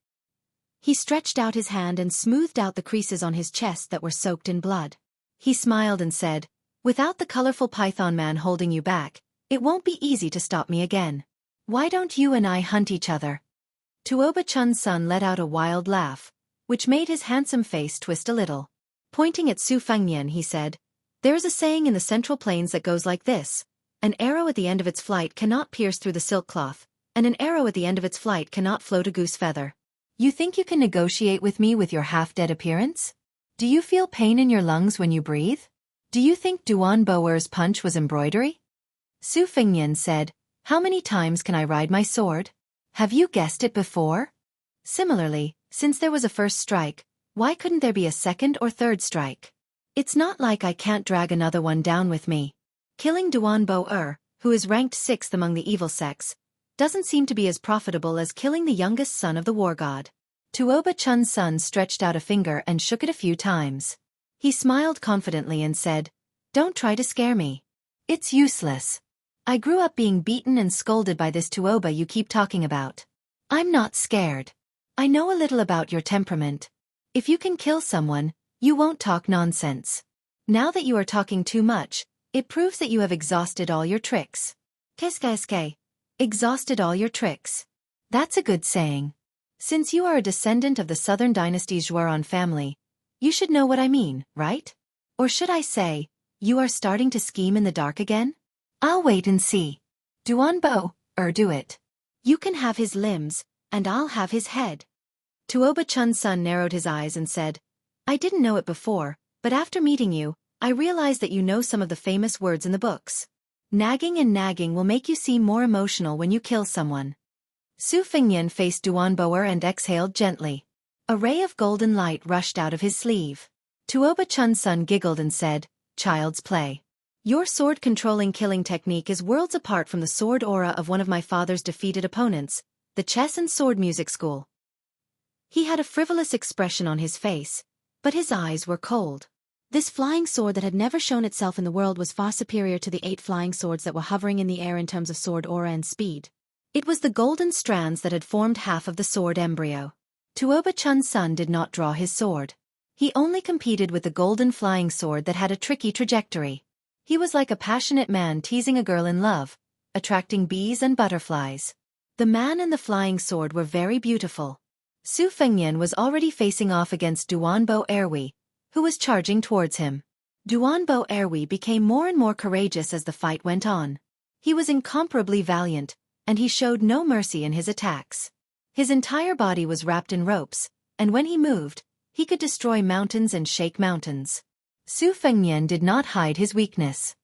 He stretched out his hand and smoothed out the creases on his chest that were soaked in blood. He smiled and said, "Without the colorful python man holding you back, it won't be easy to stop me again. Why don't you and I hunt each other?" Tuoba Chun's son let out a wild laugh, which made his handsome face twist a little. Pointing at Su Fengnian, he said, "There is a saying in the Central Plains that goes like this: an arrow at the end of its flight cannot pierce through the silk cloth, and an arrow at the end of its flight cannot float a goose feather. You think you can negotiate with me with your half-dead appearance? Do you feel pain in your lungs when you breathe? Do you think Duan Boer's punch was embroidery?" Su Fengnian said, "How many times can I ride my sword? Have you guessed it before?" Similarly, since there was a first strike, why couldn't there be a second or third strike? It's not like I can't drag another one down with me. Killing Duan Boer, who is ranked 6th among the evil sects, doesn't seem to be as profitable as killing the youngest son of the war god. Tuoba Chun's son stretched out a finger and shook it a few times. He smiled confidently and said, "Don't try to scare me. It's useless. I grew up being beaten and scolded by this Tuoba you keep talking about. I'm not scared. I know a little about your temperament. If you can kill someone, you won't talk nonsense. Now that you are talking too much, it proves that you have exhausted all your tricks." Qu'est-ce? Exhausted all your tricks. That's a good saying. Since you are a descendant of the southern dynasty's Zhuaran family, you should know what I mean, right? Or should I say, you are starting to scheme in the dark again? I'll wait and see. Duan Bo, do it. You can have his limbs, and I'll have his head. Tuoba Chun's son narrowed his eyes and said, "I didn't know it before, but after meeting you, I realized that you know some of the famous words in the books. Nagging and nagging will make you seem more emotional when you kill someone." Su Fengnian faced Duan Boer and exhaled gently. A ray of golden light rushed out of his sleeve. Tuoba Chun's son giggled and said, "Child's play. Your sword-controlling killing technique is worlds apart from the sword aura of one of my father's defeated opponents, the chess and sword music school." He had a frivolous expression on his face, but his eyes were cold. This flying sword that had never shown itself in the world was far superior to the 8 flying swords that were hovering in the air in terms of sword aura and speed. It was the golden strands that had formed half of the sword embryo. Tuoba Chun's son did not draw his sword. He only competed with the golden flying sword that had a tricky trajectory. He was like a passionate man teasing a girl in love, attracting bees and butterflies. The man and the flying sword were very beautiful. Su Fengnian was already facing off against Duan Bo Erwi, who was charging towards him. Duan Bo Erwi became more and more courageous as the fight went on. He was incomparably valiant, and he showed no mercy in his attacks. His entire body was wrapped in ropes, and when he moved, he could destroy mountains and shake mountains. Su Fengnian did not hide his weakness.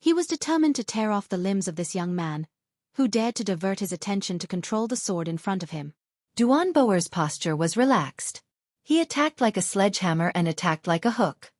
He was determined to tear off the limbs of this young man, who dared to divert his attention to control the sword in front of him. Duan Boer's posture was relaxed. He attacked like a sledgehammer and attacked like a hook.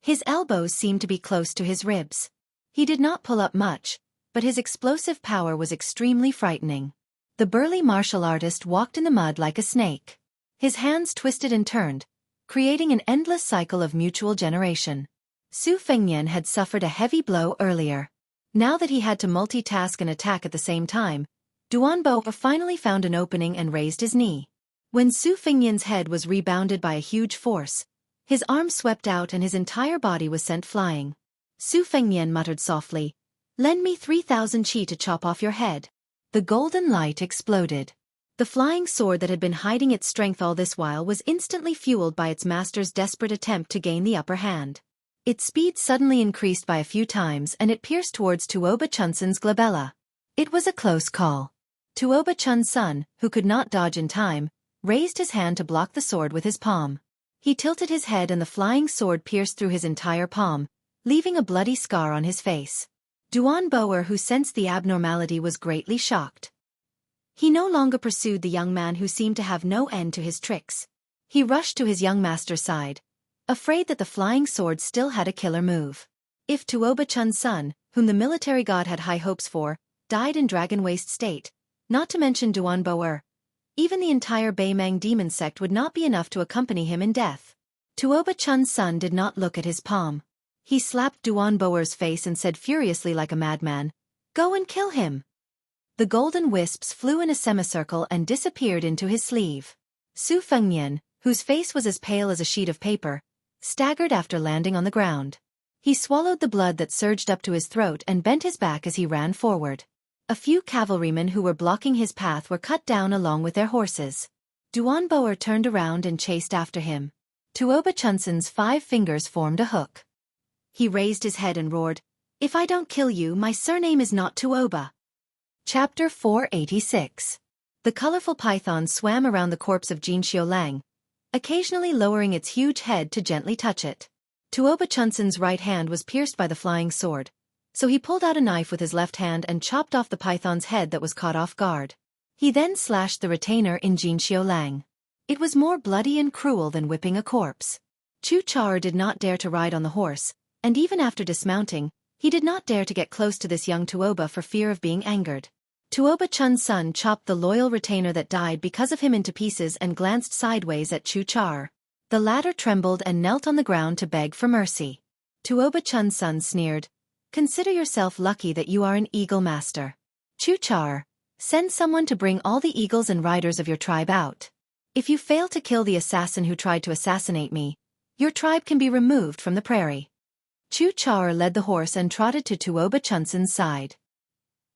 His elbows seemed to be close to his ribs. He did not pull up much, but his explosive power was extremely frightening. The burly martial artist walked in the mud like a snake. His hands twisted and turned, creating an endless cycle of mutual generation. Su Fengnian had suffered a heavy blow earlier. Now that he had to multitask and attack at the same time, Duanbo finally found an opening and raised his knee. When Su Fengnian's head was rebounded by a huge force, his arm swept out and his entire body was sent flying. Su Fengnian muttered softly, "Lend me 3,000 qi to chop off your head." The golden light exploded. The flying sword that had been hiding its strength all this while was instantly fueled by its master's desperate attempt to gain the upper hand. Its speed suddenly increased by a few times and it pierced towards Tuoba Chunsun's glabella. It was a close call. Tuoba Chun's son, who could not dodge in time, raised his hand to block the sword with his palm. He tilted his head and the flying sword pierced through his entire palm, leaving a bloody scar on his face. Duan Boer, who sensed the abnormality, was greatly shocked. He no longer pursued the young man who seemed to have no end to his tricks. He rushed to his young master's side, afraid that the flying sword still had a killer move. If Tuoba Chun's son, whom the military god had high hopes for, died in dragon waste state, not to mention Duan Boer, even the entire Beimeng demon sect would not be enough to accompany him in death. Tuoba Chun's son did not look at his palm. He slapped Duan Boer's face and said furiously like a madman, "Go and kill him." The golden wisps flew in a semicircle and disappeared into his sleeve. Su Fengnian, whose face was as pale as a sheet of paper, staggered after landing on the ground. He swallowed the blood that surged up to his throat and bent his back as he ran forward. A few cavalrymen who were blocking his path were cut down along with their horses. Duan Boer turned around and chased after him. Tuoba Chunsun's 5 fingers formed a hook. He raised his head and roared, "If I don't kill you, my surname is not Tuoba." Chapter 486. The colorful python swam around the corpse of Xianxia Lang, occasionally lowering its huge head to gently touch it. Tuoba Chunsun's right hand was pierced by the flying sword, so he pulled out a knife with his left hand and chopped off the python's head that was caught off guard. He then slashed the retainer in Xianxia Lang. It was more bloody and cruel than whipping a corpse. Chu Char did not dare to ride on the horse, and even after dismounting, he did not dare to get close to this young Tuoba for fear of being angered. Tuoba Chun's son chopped the loyal retainer that died because of him into pieces and glanced sideways at Chu Char. The latter trembled and knelt on the ground to beg for mercy. Tuoba Chun's son sneered, "Consider yourself lucky that you are an eagle master. Chu Char, send someone to bring all the eagles and riders of your tribe out. If you fail to kill the assassin who tried to assassinate me, your tribe can be removed from the prairie." Chu Char led the horse and trotted to Tuoba Chunsun's side.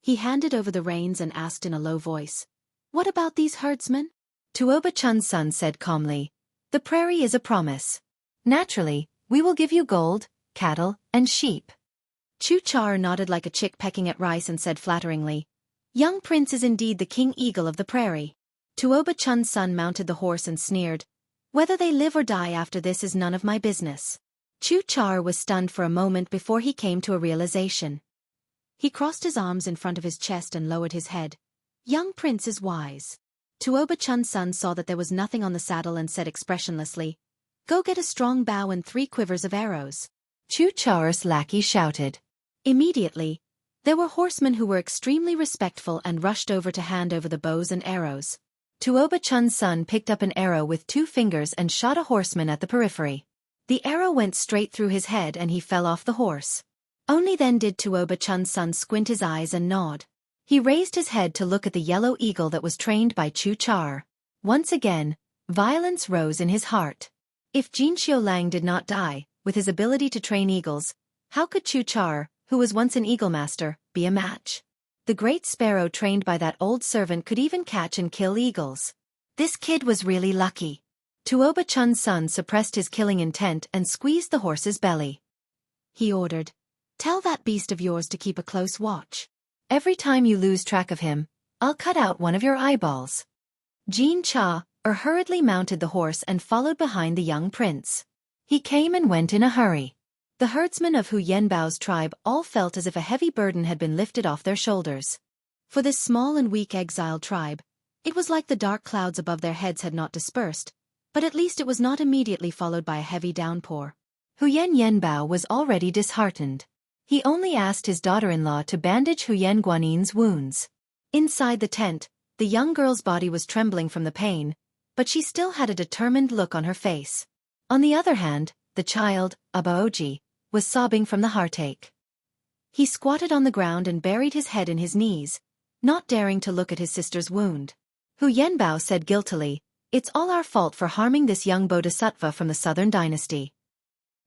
He handed over the reins and asked in a low voice, "What about these herdsmen?" Tuoba Chun's son said calmly, "The prairie is a promise. Naturally, we will give you gold, cattle, and sheep." Chu Char nodded like a chick pecking at rice and said flatteringly, "Young Prince is indeed the king eagle of the prairie." Tuoba Chun's son mounted the horse and sneered, "Whether they live or die after this is none of my business." Chu Char was stunned for a moment before he came to a realization. He crossed his arms in front of his chest and lowered his head. "Young Prince is wise." Tuoba Chun's son saw that there was nothing on the saddle and said expressionlessly, "Go get a strong bow and 3 quivers of arrows." Chu Char's lackey shouted. Immediately, there were horsemen who were extremely respectful and rushed over to hand over the bows and arrows. Tuoba Chun's son picked up an arrow with 2 fingers and shot a horseman at the periphery. The arrow went straight through his head and he fell off the horse. Only then did Tuoba Chun's son squint his eyes and nod. He raised his head to look at the yellow eagle that was trained by Chu Char. Once again, violence rose in his heart. If Xianxia Lang did not die, with his ability to train eagles, how could Chu Char, who was once an eagle master, be a match? The great sparrow trained by that old servant could even catch and kill eagles. This kid was really lucky. Tuoba Chun's son suppressed his killing intent and squeezed the horse's belly. He ordered, "Tell that beast of yours to keep a close watch. Every time you lose track of him, I'll cut out one of your eyeballs." Jin Cha hurriedly mounted the horse and followed behind the young prince. He came and went in a hurry. The herdsmen of Hu Yenbao's tribe all felt as if a heavy burden had been lifted off their shoulders. For this small and weak exiled tribe, it was like the dark clouds above their heads had not dispersed, but at least it was not immediately followed by a heavy downpour. Huyen Yenbao was already disheartened. He only asked his daughter-in-law to bandage Huyen Guanin's wounds. Inside the tent, the young girl's body was trembling from the pain, but she still had a determined look on her face. On the other hand, the child, Abaoji, was sobbing from the heartache. He squatted on the ground and buried his head in his knees, not daring to look at his sister's wound. Hu Yanbao said guiltily, "It's all our fault for harming this young bodhisattva from the southern dynasty."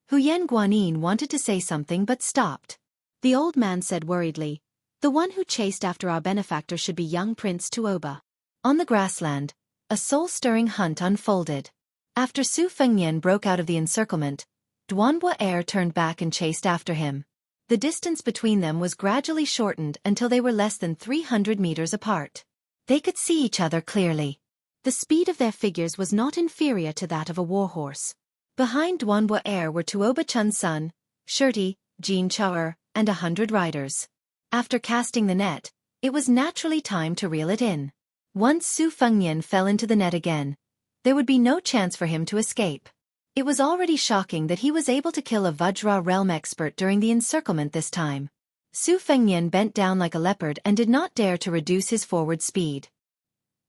Hu Yan Guanyin wanted to say something but stopped. The old man said worriedly, "The one who chased after our benefactor should be young Prince Tuoba." On the grassland, a soul-stirring hunt unfolded. After Su Fengnian broke out of the encirclement, Duanbo Air turned back and chased after him. The distance between them was gradually shortened until they were less than 300 meters apart. They could see each other clearly. The speed of their figures was not inferior to that of a warhorse. Behind Duanbo Air were Tuoba Chun's son, Shirti, Jin Chao'er, and 100 riders. After casting the net, it was naturally time to reel it in. Once Su Fengnian fell into the net again, there would be no chance for him to escape. It was already shocking that he was able to kill a Vajra realm expert during the encirclement this time. Su Fengnian bent down like a leopard and did not dare to reduce his forward speed.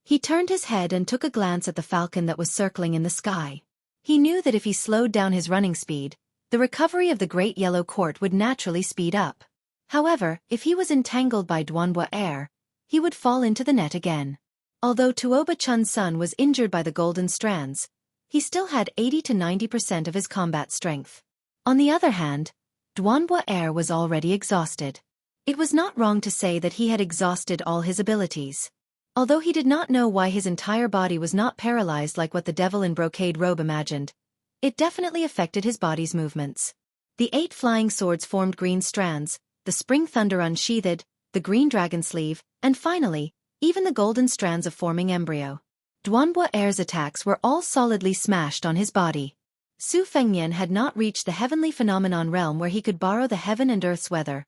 He turned his head and took a glance at the falcon that was circling in the sky. He knew that if he slowed down his running speed, the recovery of the Great Yellow Court would naturally speed up. However, if he was entangled by Duanbo Air, he would fall into the net again. Although Tuoba Chun's son was injured by the golden strands, he still had 80 to 90% of his combat strength. On the other hand, Duanbo Air was already exhausted. It was not wrong to say that he had exhausted all his abilities. Although he did not know why his entire body was not paralyzed like what the devil in brocade robe imagined, it definitely affected his body's movements. The 8 flying swords formed green strands, the spring thunder unsheathed, the green dragon sleeve, and finally, even the golden strands of forming embryo. Duanbo Air's attacks were all solidly smashed on his body. Su Fengnian had not reached the heavenly phenomenon realm where he could borrow the heaven and earth's weather,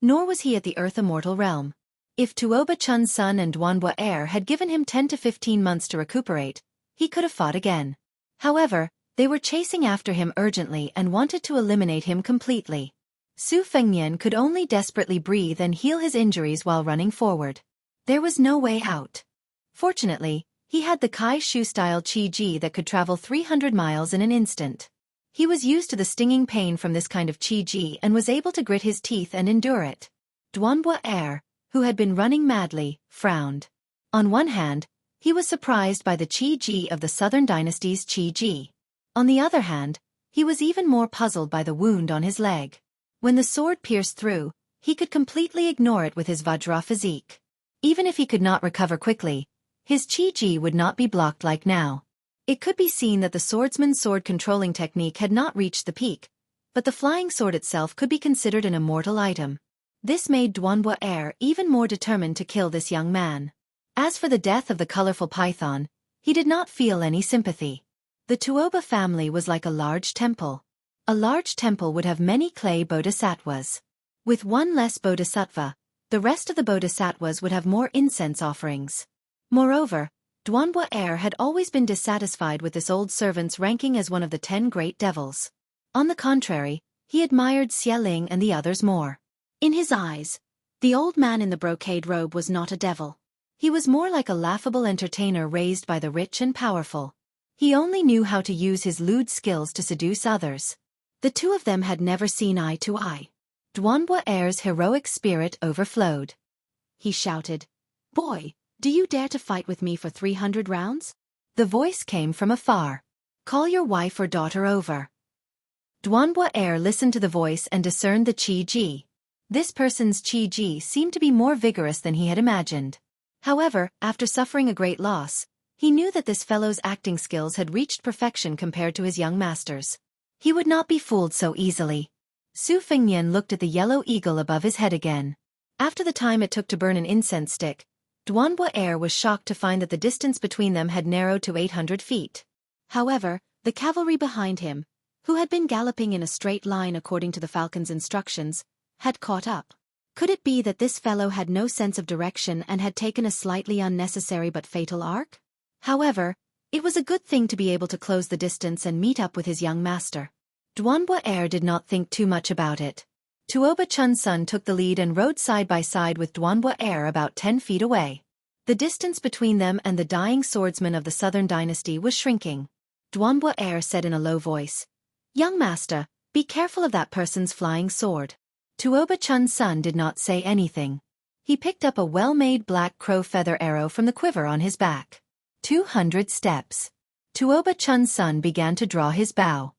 nor was he at the earth immortal realm. If Tuoba Chun's son and Duanbo Air had given him 10 to 15 months to recuperate, he could have fought again. However, they were chasing after him urgently and wanted to eliminate him completely. Su Fengnian could only desperately breathe and heal his injuries while running forward. There was no way out. Fortunately, he had the Kai Shu-style Qi-Ji that could travel 300 miles in an instant. He was used to the stinging pain from this kind of Qi-Ji and was able to grit his teeth and endure it. Duanbo Air, who had been running madly, frowned. On one hand, he was surprised by the Qi-Ji of the Southern Dynasty's Qi-Ji. On the other hand, he was even more puzzled by the wound on his leg. When the sword pierced through, he could completely ignore it with his Vajra physique. Even if he could not recover quickly, his Qi-Ji would not be blocked like now. It could be seen that the swordsman's sword controlling technique had not reached the peak, but the flying sword itself could be considered an immortal item. This made Duanbo Air even more determined to kill this young man. As for the death of the colorful python, he did not feel any sympathy. The Tuoba family was like a large temple. A large temple would have many clay bodhisattvas. With one less bodhisattva, the rest of the bodhisattvas would have more incense offerings. Moreover, Duanbo Air had always been dissatisfied with this old servant's ranking as one of the 10 great devils. On the contrary, he admired Xia Ling and the others more. In his eyes, the old man in the brocade robe was not a devil. He was more like a laughable entertainer raised by the rich and powerful. He only knew how to use his lewd skills to seduce others. The two of them had never seen eye to eye. Duanbo Air's heroic spirit overflowed. He shouted, "Boy, do you dare to fight with me for 300 rounds?" The voice came from afar. "Call your wife or daughter over." Duanbo Air listened to the voice and discerned the Qi-Ji. This person's Qi-Ji seemed to be more vigorous than he had imagined. However, after suffering a great loss, he knew that this fellow's acting skills had reached perfection compared to his young master's. He would not be fooled so easily. Su Fengnian looked at the yellow eagle above his head again. After the time it took to burn an incense stick, Duanbo Air was shocked to find that the distance between them had narrowed to 800 feet. However, the cavalry behind him, who had been galloping in a straight line according to the falcon's instructions, had caught up. Could it be that this fellow had no sense of direction and had taken a slightly unnecessary but fatal arc? However, it was a good thing to be able to close the distance and meet up with his young master. Duanbo Air did not think too much about it. Tuoba Chun's son took the lead and rode side by side with Duanbo Air about 10 feet away. The distance between them and the dying swordsman of the Southern Dynasty was shrinking. Duanbo Air said in a low voice. Young master, be careful of that person's flying sword. Tuoba Chun's son did not say anything. He picked up a well-made black crow feather arrow from the quiver on his back. 200 steps. Tuoba Chun's son began to draw his bow.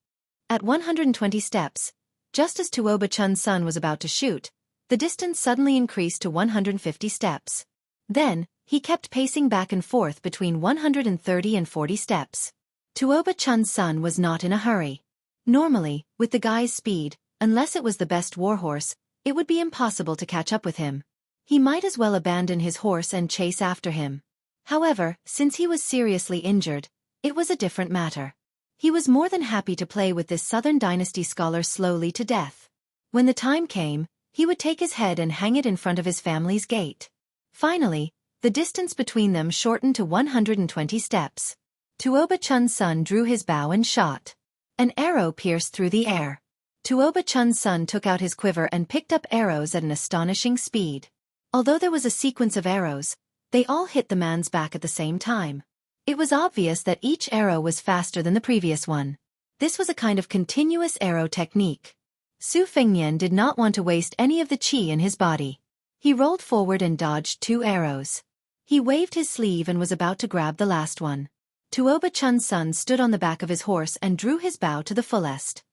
At 120 steps, just as Tuoba Chun's son was about to shoot, the distance suddenly increased to 150 steps. Then, he kept pacing back and forth between 130 and 40 steps. Tuoba Chun's son was not in a hurry. Normally, with the guy's speed, unless it was the best warhorse, it would be impossible to catch up with him. He might as well abandon his horse and chase after him. However, since he was seriously injured, it was a different matter. He was more than happy to play with this Southern Dynasty scholar slowly to death. When the time came, he would take his head and hang it in front of his family's gate. Finally, the distance between them shortened to 120 steps. Tuoba Chun's son drew his bow and shot. An arrow pierced through the air. Tuoba Chun's son took out his quiver and picked up arrows at an astonishing speed. Although there was a sequence of arrows, they all hit the man's back at the same time. It was obvious that each arrow was faster than the previous one. This was a kind of continuous arrow technique. Su Fengnian did not want to waste any of the qi in his body. He rolled forward and dodged 2 arrows. He waved his sleeve and was about to grab the last one. Tuoba Chun's son stood on the back of his horse and drew his bow to the fullest.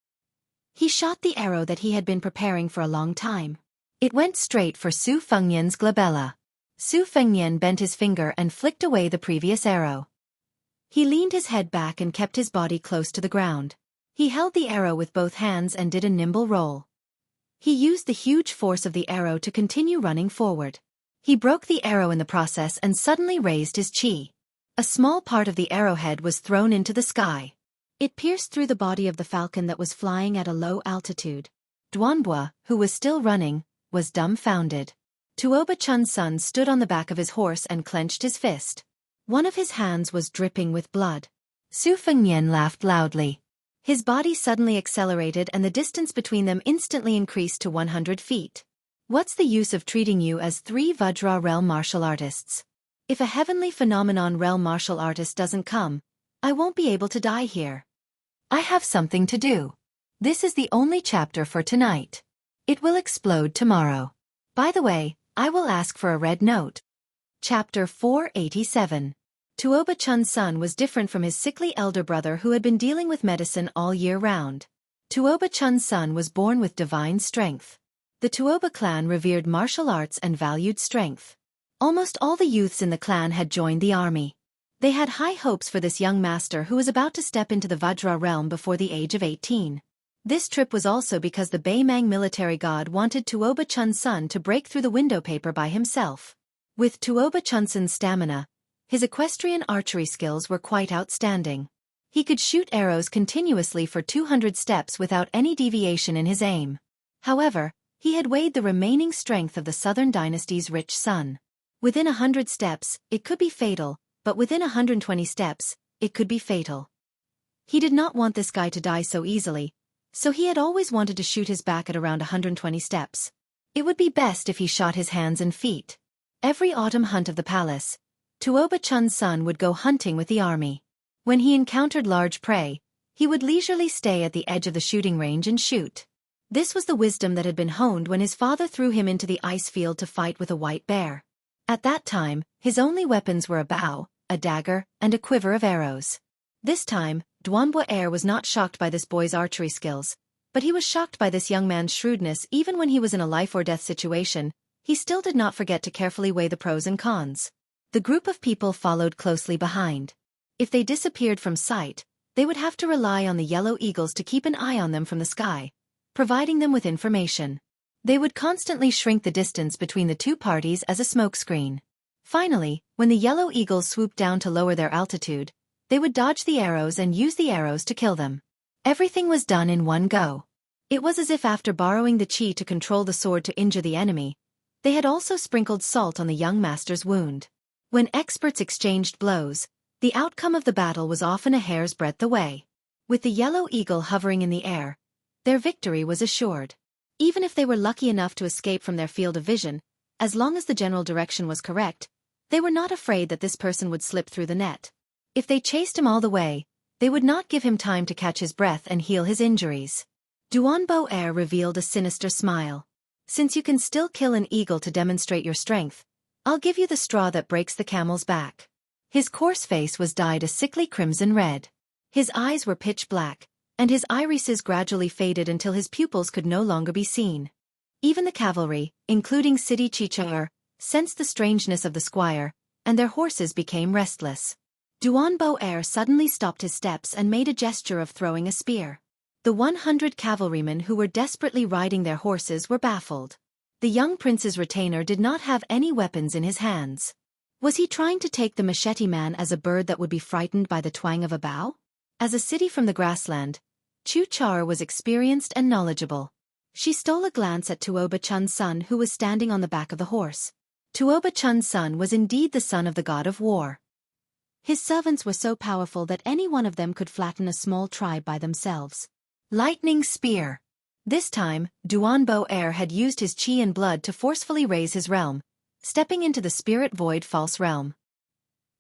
He shot the arrow that he had been preparing for a long time. It went straight for Su Fengnian's glabella. Su Fengnian bent his finger and flicked away the previous arrow. He leaned his head back and kept his body close to the ground. He held the arrow with both hands and did a nimble roll. He used the huge force of the arrow to continue running forward. He broke the arrow in the process and suddenly raised his qi. A small part of the arrowhead was thrown into the sky. It pierced through the body of the falcon that was flying at a low altitude. Duanbo, who was still running, was dumbfounded. Tuoba Chun's son stood on the back of his horse and clenched his fist. One of his hands was dripping with blood. Su Fengnian laughed loudly. His body suddenly accelerated and the distance between them instantly increased to 100 feet. What's the use of treating you as 3 Vajra realm martial artists? If a heavenly phenomenon realm martial artist doesn't come, I won't be able to die here. I have something to do. This is the only chapter for tonight. It will explode tomorrow. By the way, I will ask for a red note. Chapter 487. Tuoba Chun's son was different from his sickly elder brother who had been dealing with medicine all year round. Tuoba Chun's son was born with divine strength. The Tuoba clan revered martial arts and valued strength. Almost all the youths in the clan had joined the army. They had high hopes for this young master who was about to step into the Vajra realm before the age of 18. This trip was also because the Baimang military god wanted Tuoba Chun's son to break through the window paper by himself. With Tuoba Chun's son's stamina, his equestrian archery skills were quite outstanding. He could shoot arrows continuously for 200 steps without any deviation in his aim. However, he had weighed the remaining strength of the Southern Dynasty's rich son. Within 100 steps, it could be fatal, but within 120 steps, it could be fatal. He did not want this guy to die so easily, so he had always wanted to shoot his back at around 120 steps. It would be best if he shot his hands and feet. Every autumn hunt of the palace, Tuoba Chun's son would go hunting with the army. When he encountered large prey, he would leisurely stay at the edge of the shooting range and shoot. This was the wisdom that had been honed when his father threw him into the ice field to fight with a white bear. At that time, his only weapons were a bow, a dagger, and a quiver of arrows. This time, Duanbo Air was not shocked by this boy's archery skills, but he was shocked by this young man's shrewdness. Even when he was in a life-or-death situation, he still did not forget to carefully weigh the pros and cons. The group of people followed closely behind. If they disappeared from sight, they would have to rely on the yellow eagles to keep an eye on them from the sky, providing them with information. They would constantly shrink the distance between the two parties as a smokescreen. Finally, when the yellow eagles swooped down to lower their altitude, they would dodge the arrows and use the arrows to kill them. Everything was done in one go. It was as if after borrowing the qi to control the sword to injure the enemy, they had also sprinkled salt on the young master's wound. When experts exchanged blows, the outcome of the battle was often a hair's breadth away. With the yellow eagle hovering in the air, their victory was assured. Even if they were lucky enough to escape from their field of vision, as long as the general direction was correct, they were not afraid that this person would slip through the net. If they chased him all the way, They would not give him time to catch his breath and heal his injuries. Duanbo revealed a sinister smile. Since you can still kill an eagle to demonstrate your strength, I'll give you the straw that breaks the camel's back. His coarse face was dyed a sickly crimson red. His eyes were pitch black, and his irises gradually faded until his pupils could no longer be seen. Even the cavalry, including City Chichar, sensed the strangeness of the squire, and their horses became restless. Duanbo suddenly stopped his steps and made a gesture of throwing a spear. The 100 cavalrymen who were desperately riding their horses were baffled. The young prince's retainer did not have any weapons in his hands. Was he trying to take the machete man as a bird that would be frightened by the twang of a bow? As a city from the grassland, Chu Char was experienced and knowledgeable. She stole a glance at Tuoba Chun's son who was standing on the back of the horse. Tuoba Chun's son was indeed the son of the god of war. His servants were so powerful that any one of them could flatten a small tribe by themselves. Lightning Spear. This time, Duanbo had used his chi and blood to forcefully raise his realm, stepping into the spirit void false realm.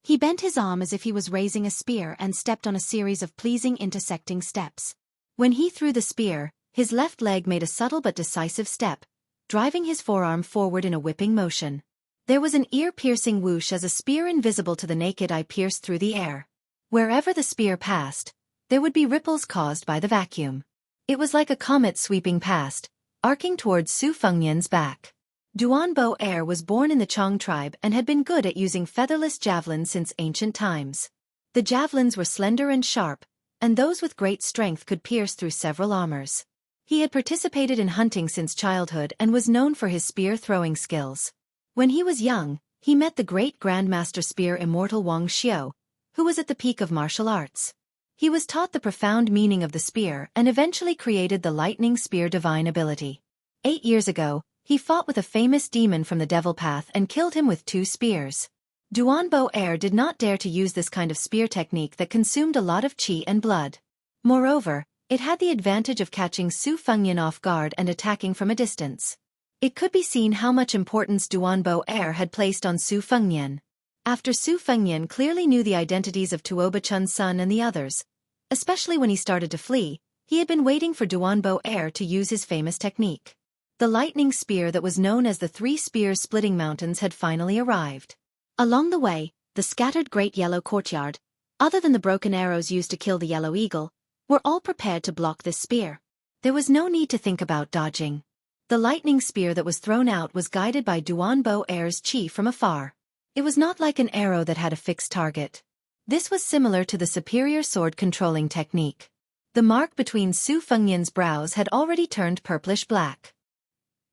He bent his arm as if he was raising a spear and stepped on a series of pleasing intersecting steps. When he threw the spear, his left leg made a subtle but decisive step, driving his forearm forward in a whipping motion. There was an ear-piercing whoosh as a spear invisible to the naked eye pierced through the air. Wherever the spear passed, there would be ripples caused by the vacuum. It was like a comet sweeping past, arcing towards Su Fengnian's back. Duanbo was born in the Chong tribe and had been good at using featherless javelins since ancient times. The javelins were slender and sharp, and those with great strength could pierce through several armors. He had participated in hunting since childhood and was known for his spear-throwing skills. When he was young, he met the great Grandmaster Spear Immortal Wang Xiao, who was at the peak of martial arts. He was taught the profound meaning of the spear and eventually created the lightning spear divine ability. 8 years ago, he fought with a famous demon from the Devil Path and killed him with 2 spears. Duanbo did not dare to use this kind of spear technique that consumed a lot of chi and blood. Moreover, it had the advantage of catching Su Fengnian off guard and attacking from a distance. It could be seen how much importance Duanbo had placed on Su Fengnian. After Su Fengnian clearly knew the identities of Tuoba Chun's son and the others, especially when he started to flee, he had been waiting for Duanbo to use his famous technique. The lightning spear that was known as the 3 Spears Splitting Mountains had finally arrived. Along the way, the scattered Great Yellow Courtyard, other than the broken arrows used to kill the yellow eagle, were all prepared to block this spear. There was no need to think about dodging. The lightning spear that was thrown out was guided by Duanbo chi from afar. It was not like an arrow that had a fixed target. This was similar to the superior sword controlling technique. The mark between Su Fengnian's brows had already turned purplish black.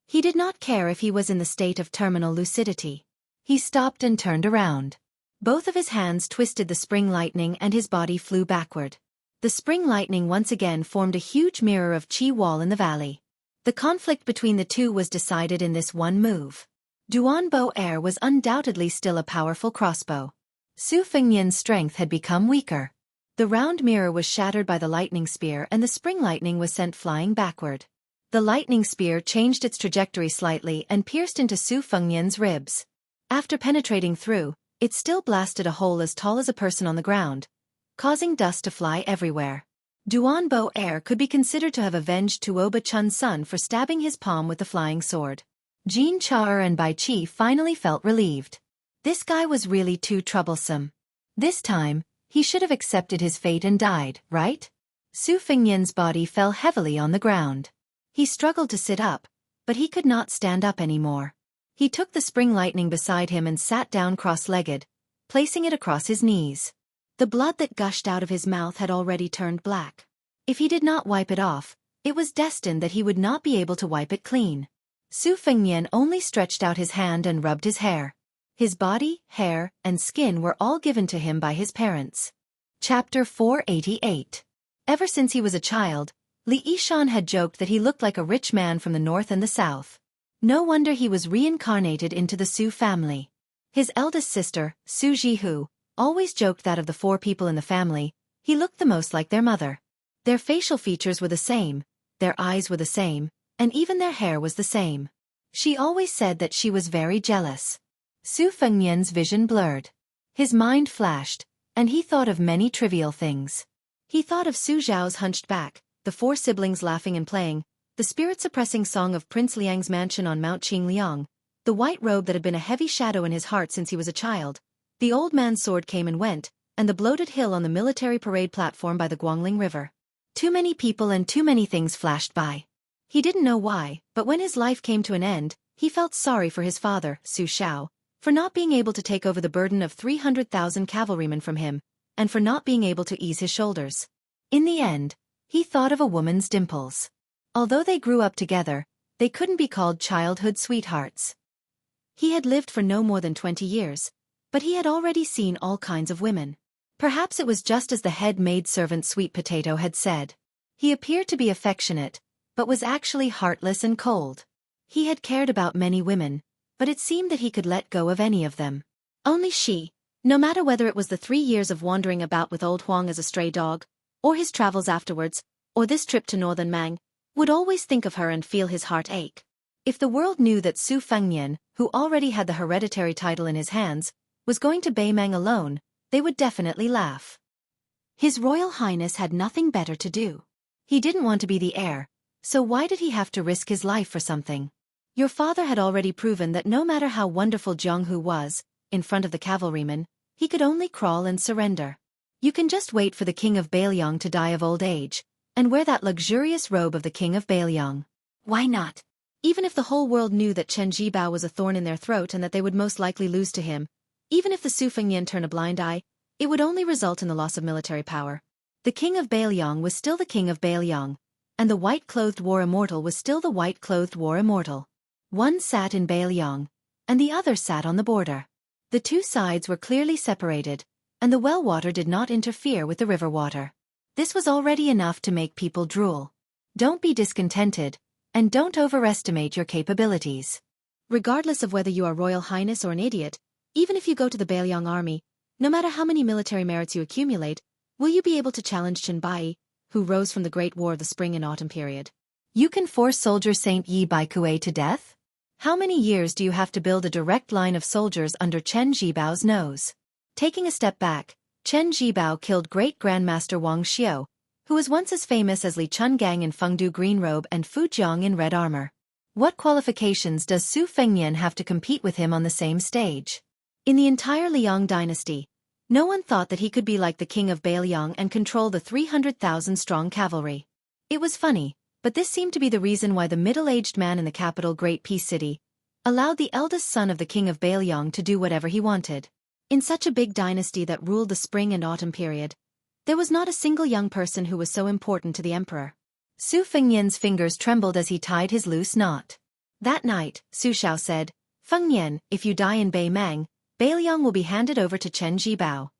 He did not care if he was in the state of terminal lucidity. He stopped and turned around. Both of his hands twisted the spring lightning and his body flew backward. The spring lightning once again formed a huge mirror of chi wall in the valley. The conflict between the two was decided in this one move. Duanbo was undoubtedly still a powerful crossbow. Su Fengnian's strength had become weaker. The round mirror was shattered by the lightning spear and the spring lightning was sent flying backward. The lightning spear changed its trajectory slightly and pierced into Su Fengnian's ribs. After penetrating through, it still blasted a hole as tall as a person on the ground, causing dust to fly everywhere. Duanbo could be considered to have avenged Tuoba Chun's son for stabbing his palm with the flying sword. Jin Char and Bai Chi finally felt relieved. This guy was really too troublesome. This time, he should have accepted his fate and died, right? Su Fengnian's body fell heavily on the ground. He struggled to sit up, but he could not stand up anymore. He took the spring lightning beside him and sat down cross-legged, placing it across his knees. The blood that gushed out of his mouth had already turned black. If he did not wipe it off, it was destined that he would not be able to wipe it clean. Su Fengnian only stretched out his hand and rubbed his hair. His body, hair, and skin were all given to him by his parents. Chapter 488. Ever since he was a child, Li Yishan had joked that he looked like a rich man from the north and the south. No wonder he was reincarnated into the Su family. His eldest sister, Su Jihu, always joked that of the 4 people in the family, he looked the most like their mother. Their facial features were the same, their eyes were the same, and even their hair was the same. She always said that she was very jealous. Su Fengnian's vision blurred. His mind flashed, and he thought of many trivial things. He thought of Su Zhao's hunched back, the four siblings laughing and playing, the spirit-suppressing song of Prince Liang's mansion on Mount Qingliang, the white robe that had been a heavy shadow in his heart since he was a child. The old man's sword came and went, and the bloated hill on the military parade platform by the Guangling River. Too many people and too many things flashed by. He didn't know why, but when his life came to an end, he felt sorry for his father, Su Xiao, for not being able to take over the burden of 300,000 cavalrymen from him, and for not being able to ease his shoulders. In the end, he thought of a woman's dimples. Although they grew up together, they couldn't be called childhood sweethearts. He had lived for no more than 20 years, but he had already seen all kinds of women. Perhaps it was just as the head maidservant Sweet Potato had said. He appeared to be affectionate, but was actually heartless and cold. He had cared about many women, but it seemed that he could let go of any of them. Only she, no matter whether it was the 3 years of wandering about with old Huang as a stray dog, or his travels afterwards, or this trip to northern Mang, would always think of her and feel his heart ache. If the world knew that Su Fengnian, who already had the hereditary title in his hands, was going to Beimang alone, they would definitely laugh. His Royal Highness had nothing better to do. He didn't want to be the heir, so why did he have to risk his life for something? Your father had already proven that no matter how wonderful Jianghu was, in front of the cavalrymen, he could only crawl and surrender. You can just wait for the king of Beiliang to die of old age, and wear that luxurious robe of the king of Beiliang. Why not? Even if the whole world knew that Chen Jibao was a thorn in their throat and that they would most likely lose to him, even if the Su Fengnian turn a blind eye, it would only result in the loss of military power. The king of Beiliang was still the king of Beiliang, and the white-clothed war immortal was still the white-clothed war immortal. One sat in Beiliang, and the other sat on the border. The two sides were clearly separated, and the well water did not interfere with the river water. This was already enough to make people drool. Don't be discontented, and don't overestimate your capabilities. Regardless of whether you are Royal Highness or an idiot, even if you go to the Beiliang army, no matter how many military merits you accumulate, will you be able to challenge Chen Bai, who rose from the Great War of the Spring and Autumn period? You can force soldier Saint Yi Bai Kuei to death? How many years do you have to build a direct line of soldiers under Chen Jibao's nose? Taking a step back, Chen Jibao killed Great Grandmaster Wang Xiao, who was once as famous as Li Chungang in Fengdu green robe and Fu Jiang in red armor. What qualifications does Su Fengnian have to compete with him on the same stage? In the entire Liang dynasty, no one thought that he could be like the king of Beiliang and control the 300,000-strong cavalry. It was funny, but this seemed to be the reason why the middle-aged man in the capital Great Peace City allowed the eldest son of the king of Beiliang to do whatever he wanted. In such a big dynasty that ruled the spring and autumn period, there was not a single young person who was so important to the emperor. Su Fengnian's fingers trembled as he tied his loose knot. That night, Su Xiao said, "Fengnian, if you die in Beimang, Beiliang will be handed over to Chen Jibao."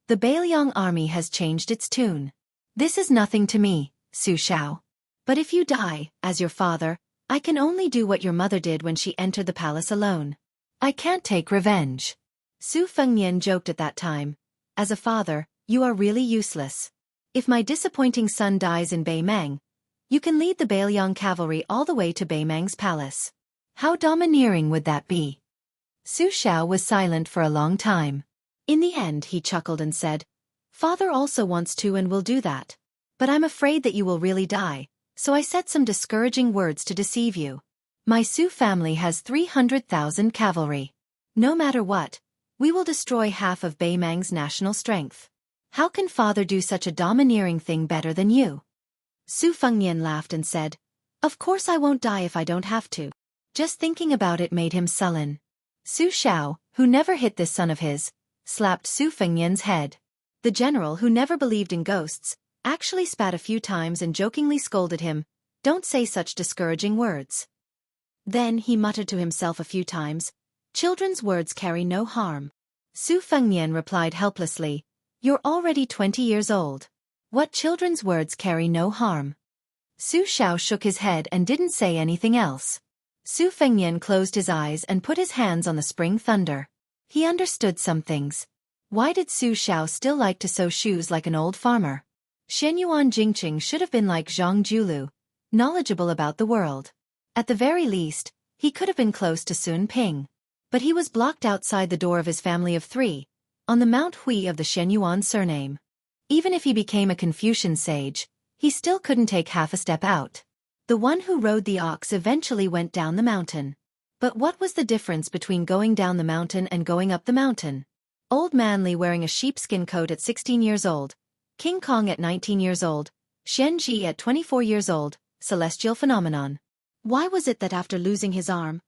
The Beiliang army has changed its tune. This is nothing to me, Su Xiao. But if you die, as your father, I can only do what your mother did when she entered the palace alone. I can't take revenge. Su Fengnian joked at that time. As a father, you are really useless. If my disappointing son dies in Beimang, you can lead the Beiliang cavalry all the way to Beimang's palace. How domineering would that be? Su Xiao was silent for a long time. In the end he chuckled and said, "Father also wants to and will do that. But I'm afraid that you will really die, so I said some discouraging words to deceive you. My Su family has 300,000 cavalry. No matter what, we will destroy half of Beimang's national strength. How can father do such a domineering thing better than you?" Su Fengnian laughed and said, "Of course I won't die if I don't have to." Just thinking about it made him sullen. Su Xiao, who never hit this son of his, slapped Su Fengnian's head. The general, who never believed in ghosts, actually spat a few times and jokingly scolded him, "Don't say such discouraging words." Then he muttered to himself a few times, "Children's words carry no harm." Su Fengnian replied helplessly, "You're already 20 years old. What children's words carry no harm?" Su Xiao shook his head and didn't say anything else. Su Fengnian closed his eyes and put his hands on the spring thunder. He understood some things. Why did Su Xiao still like to sew shoes like an old farmer? Shenyuan Jingqing should have been like Zhang Julu, knowledgeable about the world. At the very least, he could have been close to Sun Ping. But he was blocked outside the door of his family of 3, on the Mount Hui of the Shenyuan surname. Even if he became a Confucian sage, he still couldn't take half a step out. The one who rode the ox eventually went down the mountain. But what was the difference between going down the mountain and going up the mountain? Old Man Li wearing a sheepskin coat at 16 years old, King Kong at 19 years old, Xianxia at 24 years old, celestial phenomenon. Why was it that after losing his arm,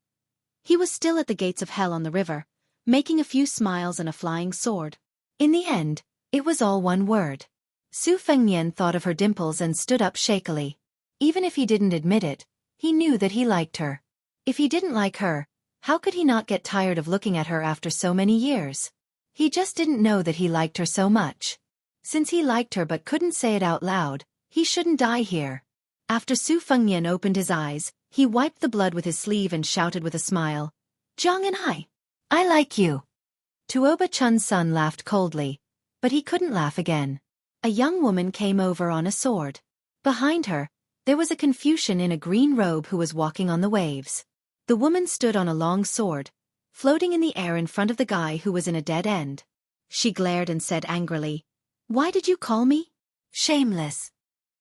he was still at the gates of hell on the river, making a few smiles and a flying sword? In the end, it was all one word. Su Fengnian thought of her dimples and stood up shakily. Even if he didn't admit it, he knew that he liked her. If he didn't like her, how could he not get tired of looking at her after so many years? He just didn't know that he liked her so much. Since he liked her but couldn't say it out loud, he shouldn't die here. After Su Fengnian opened his eyes, he wiped the blood with his sleeve and shouted with a smile, "Zhang and I like you." Tuoba Chun's son laughed coldly, but he couldn't laugh again. A young woman came over on a sword. Behind her, there was a Confucian in a green robe who was walking on the waves. The woman stood on a long sword, floating in the air in front of the guy who was in a dead end. She glared and said angrily, "Why did you call me? Shameless."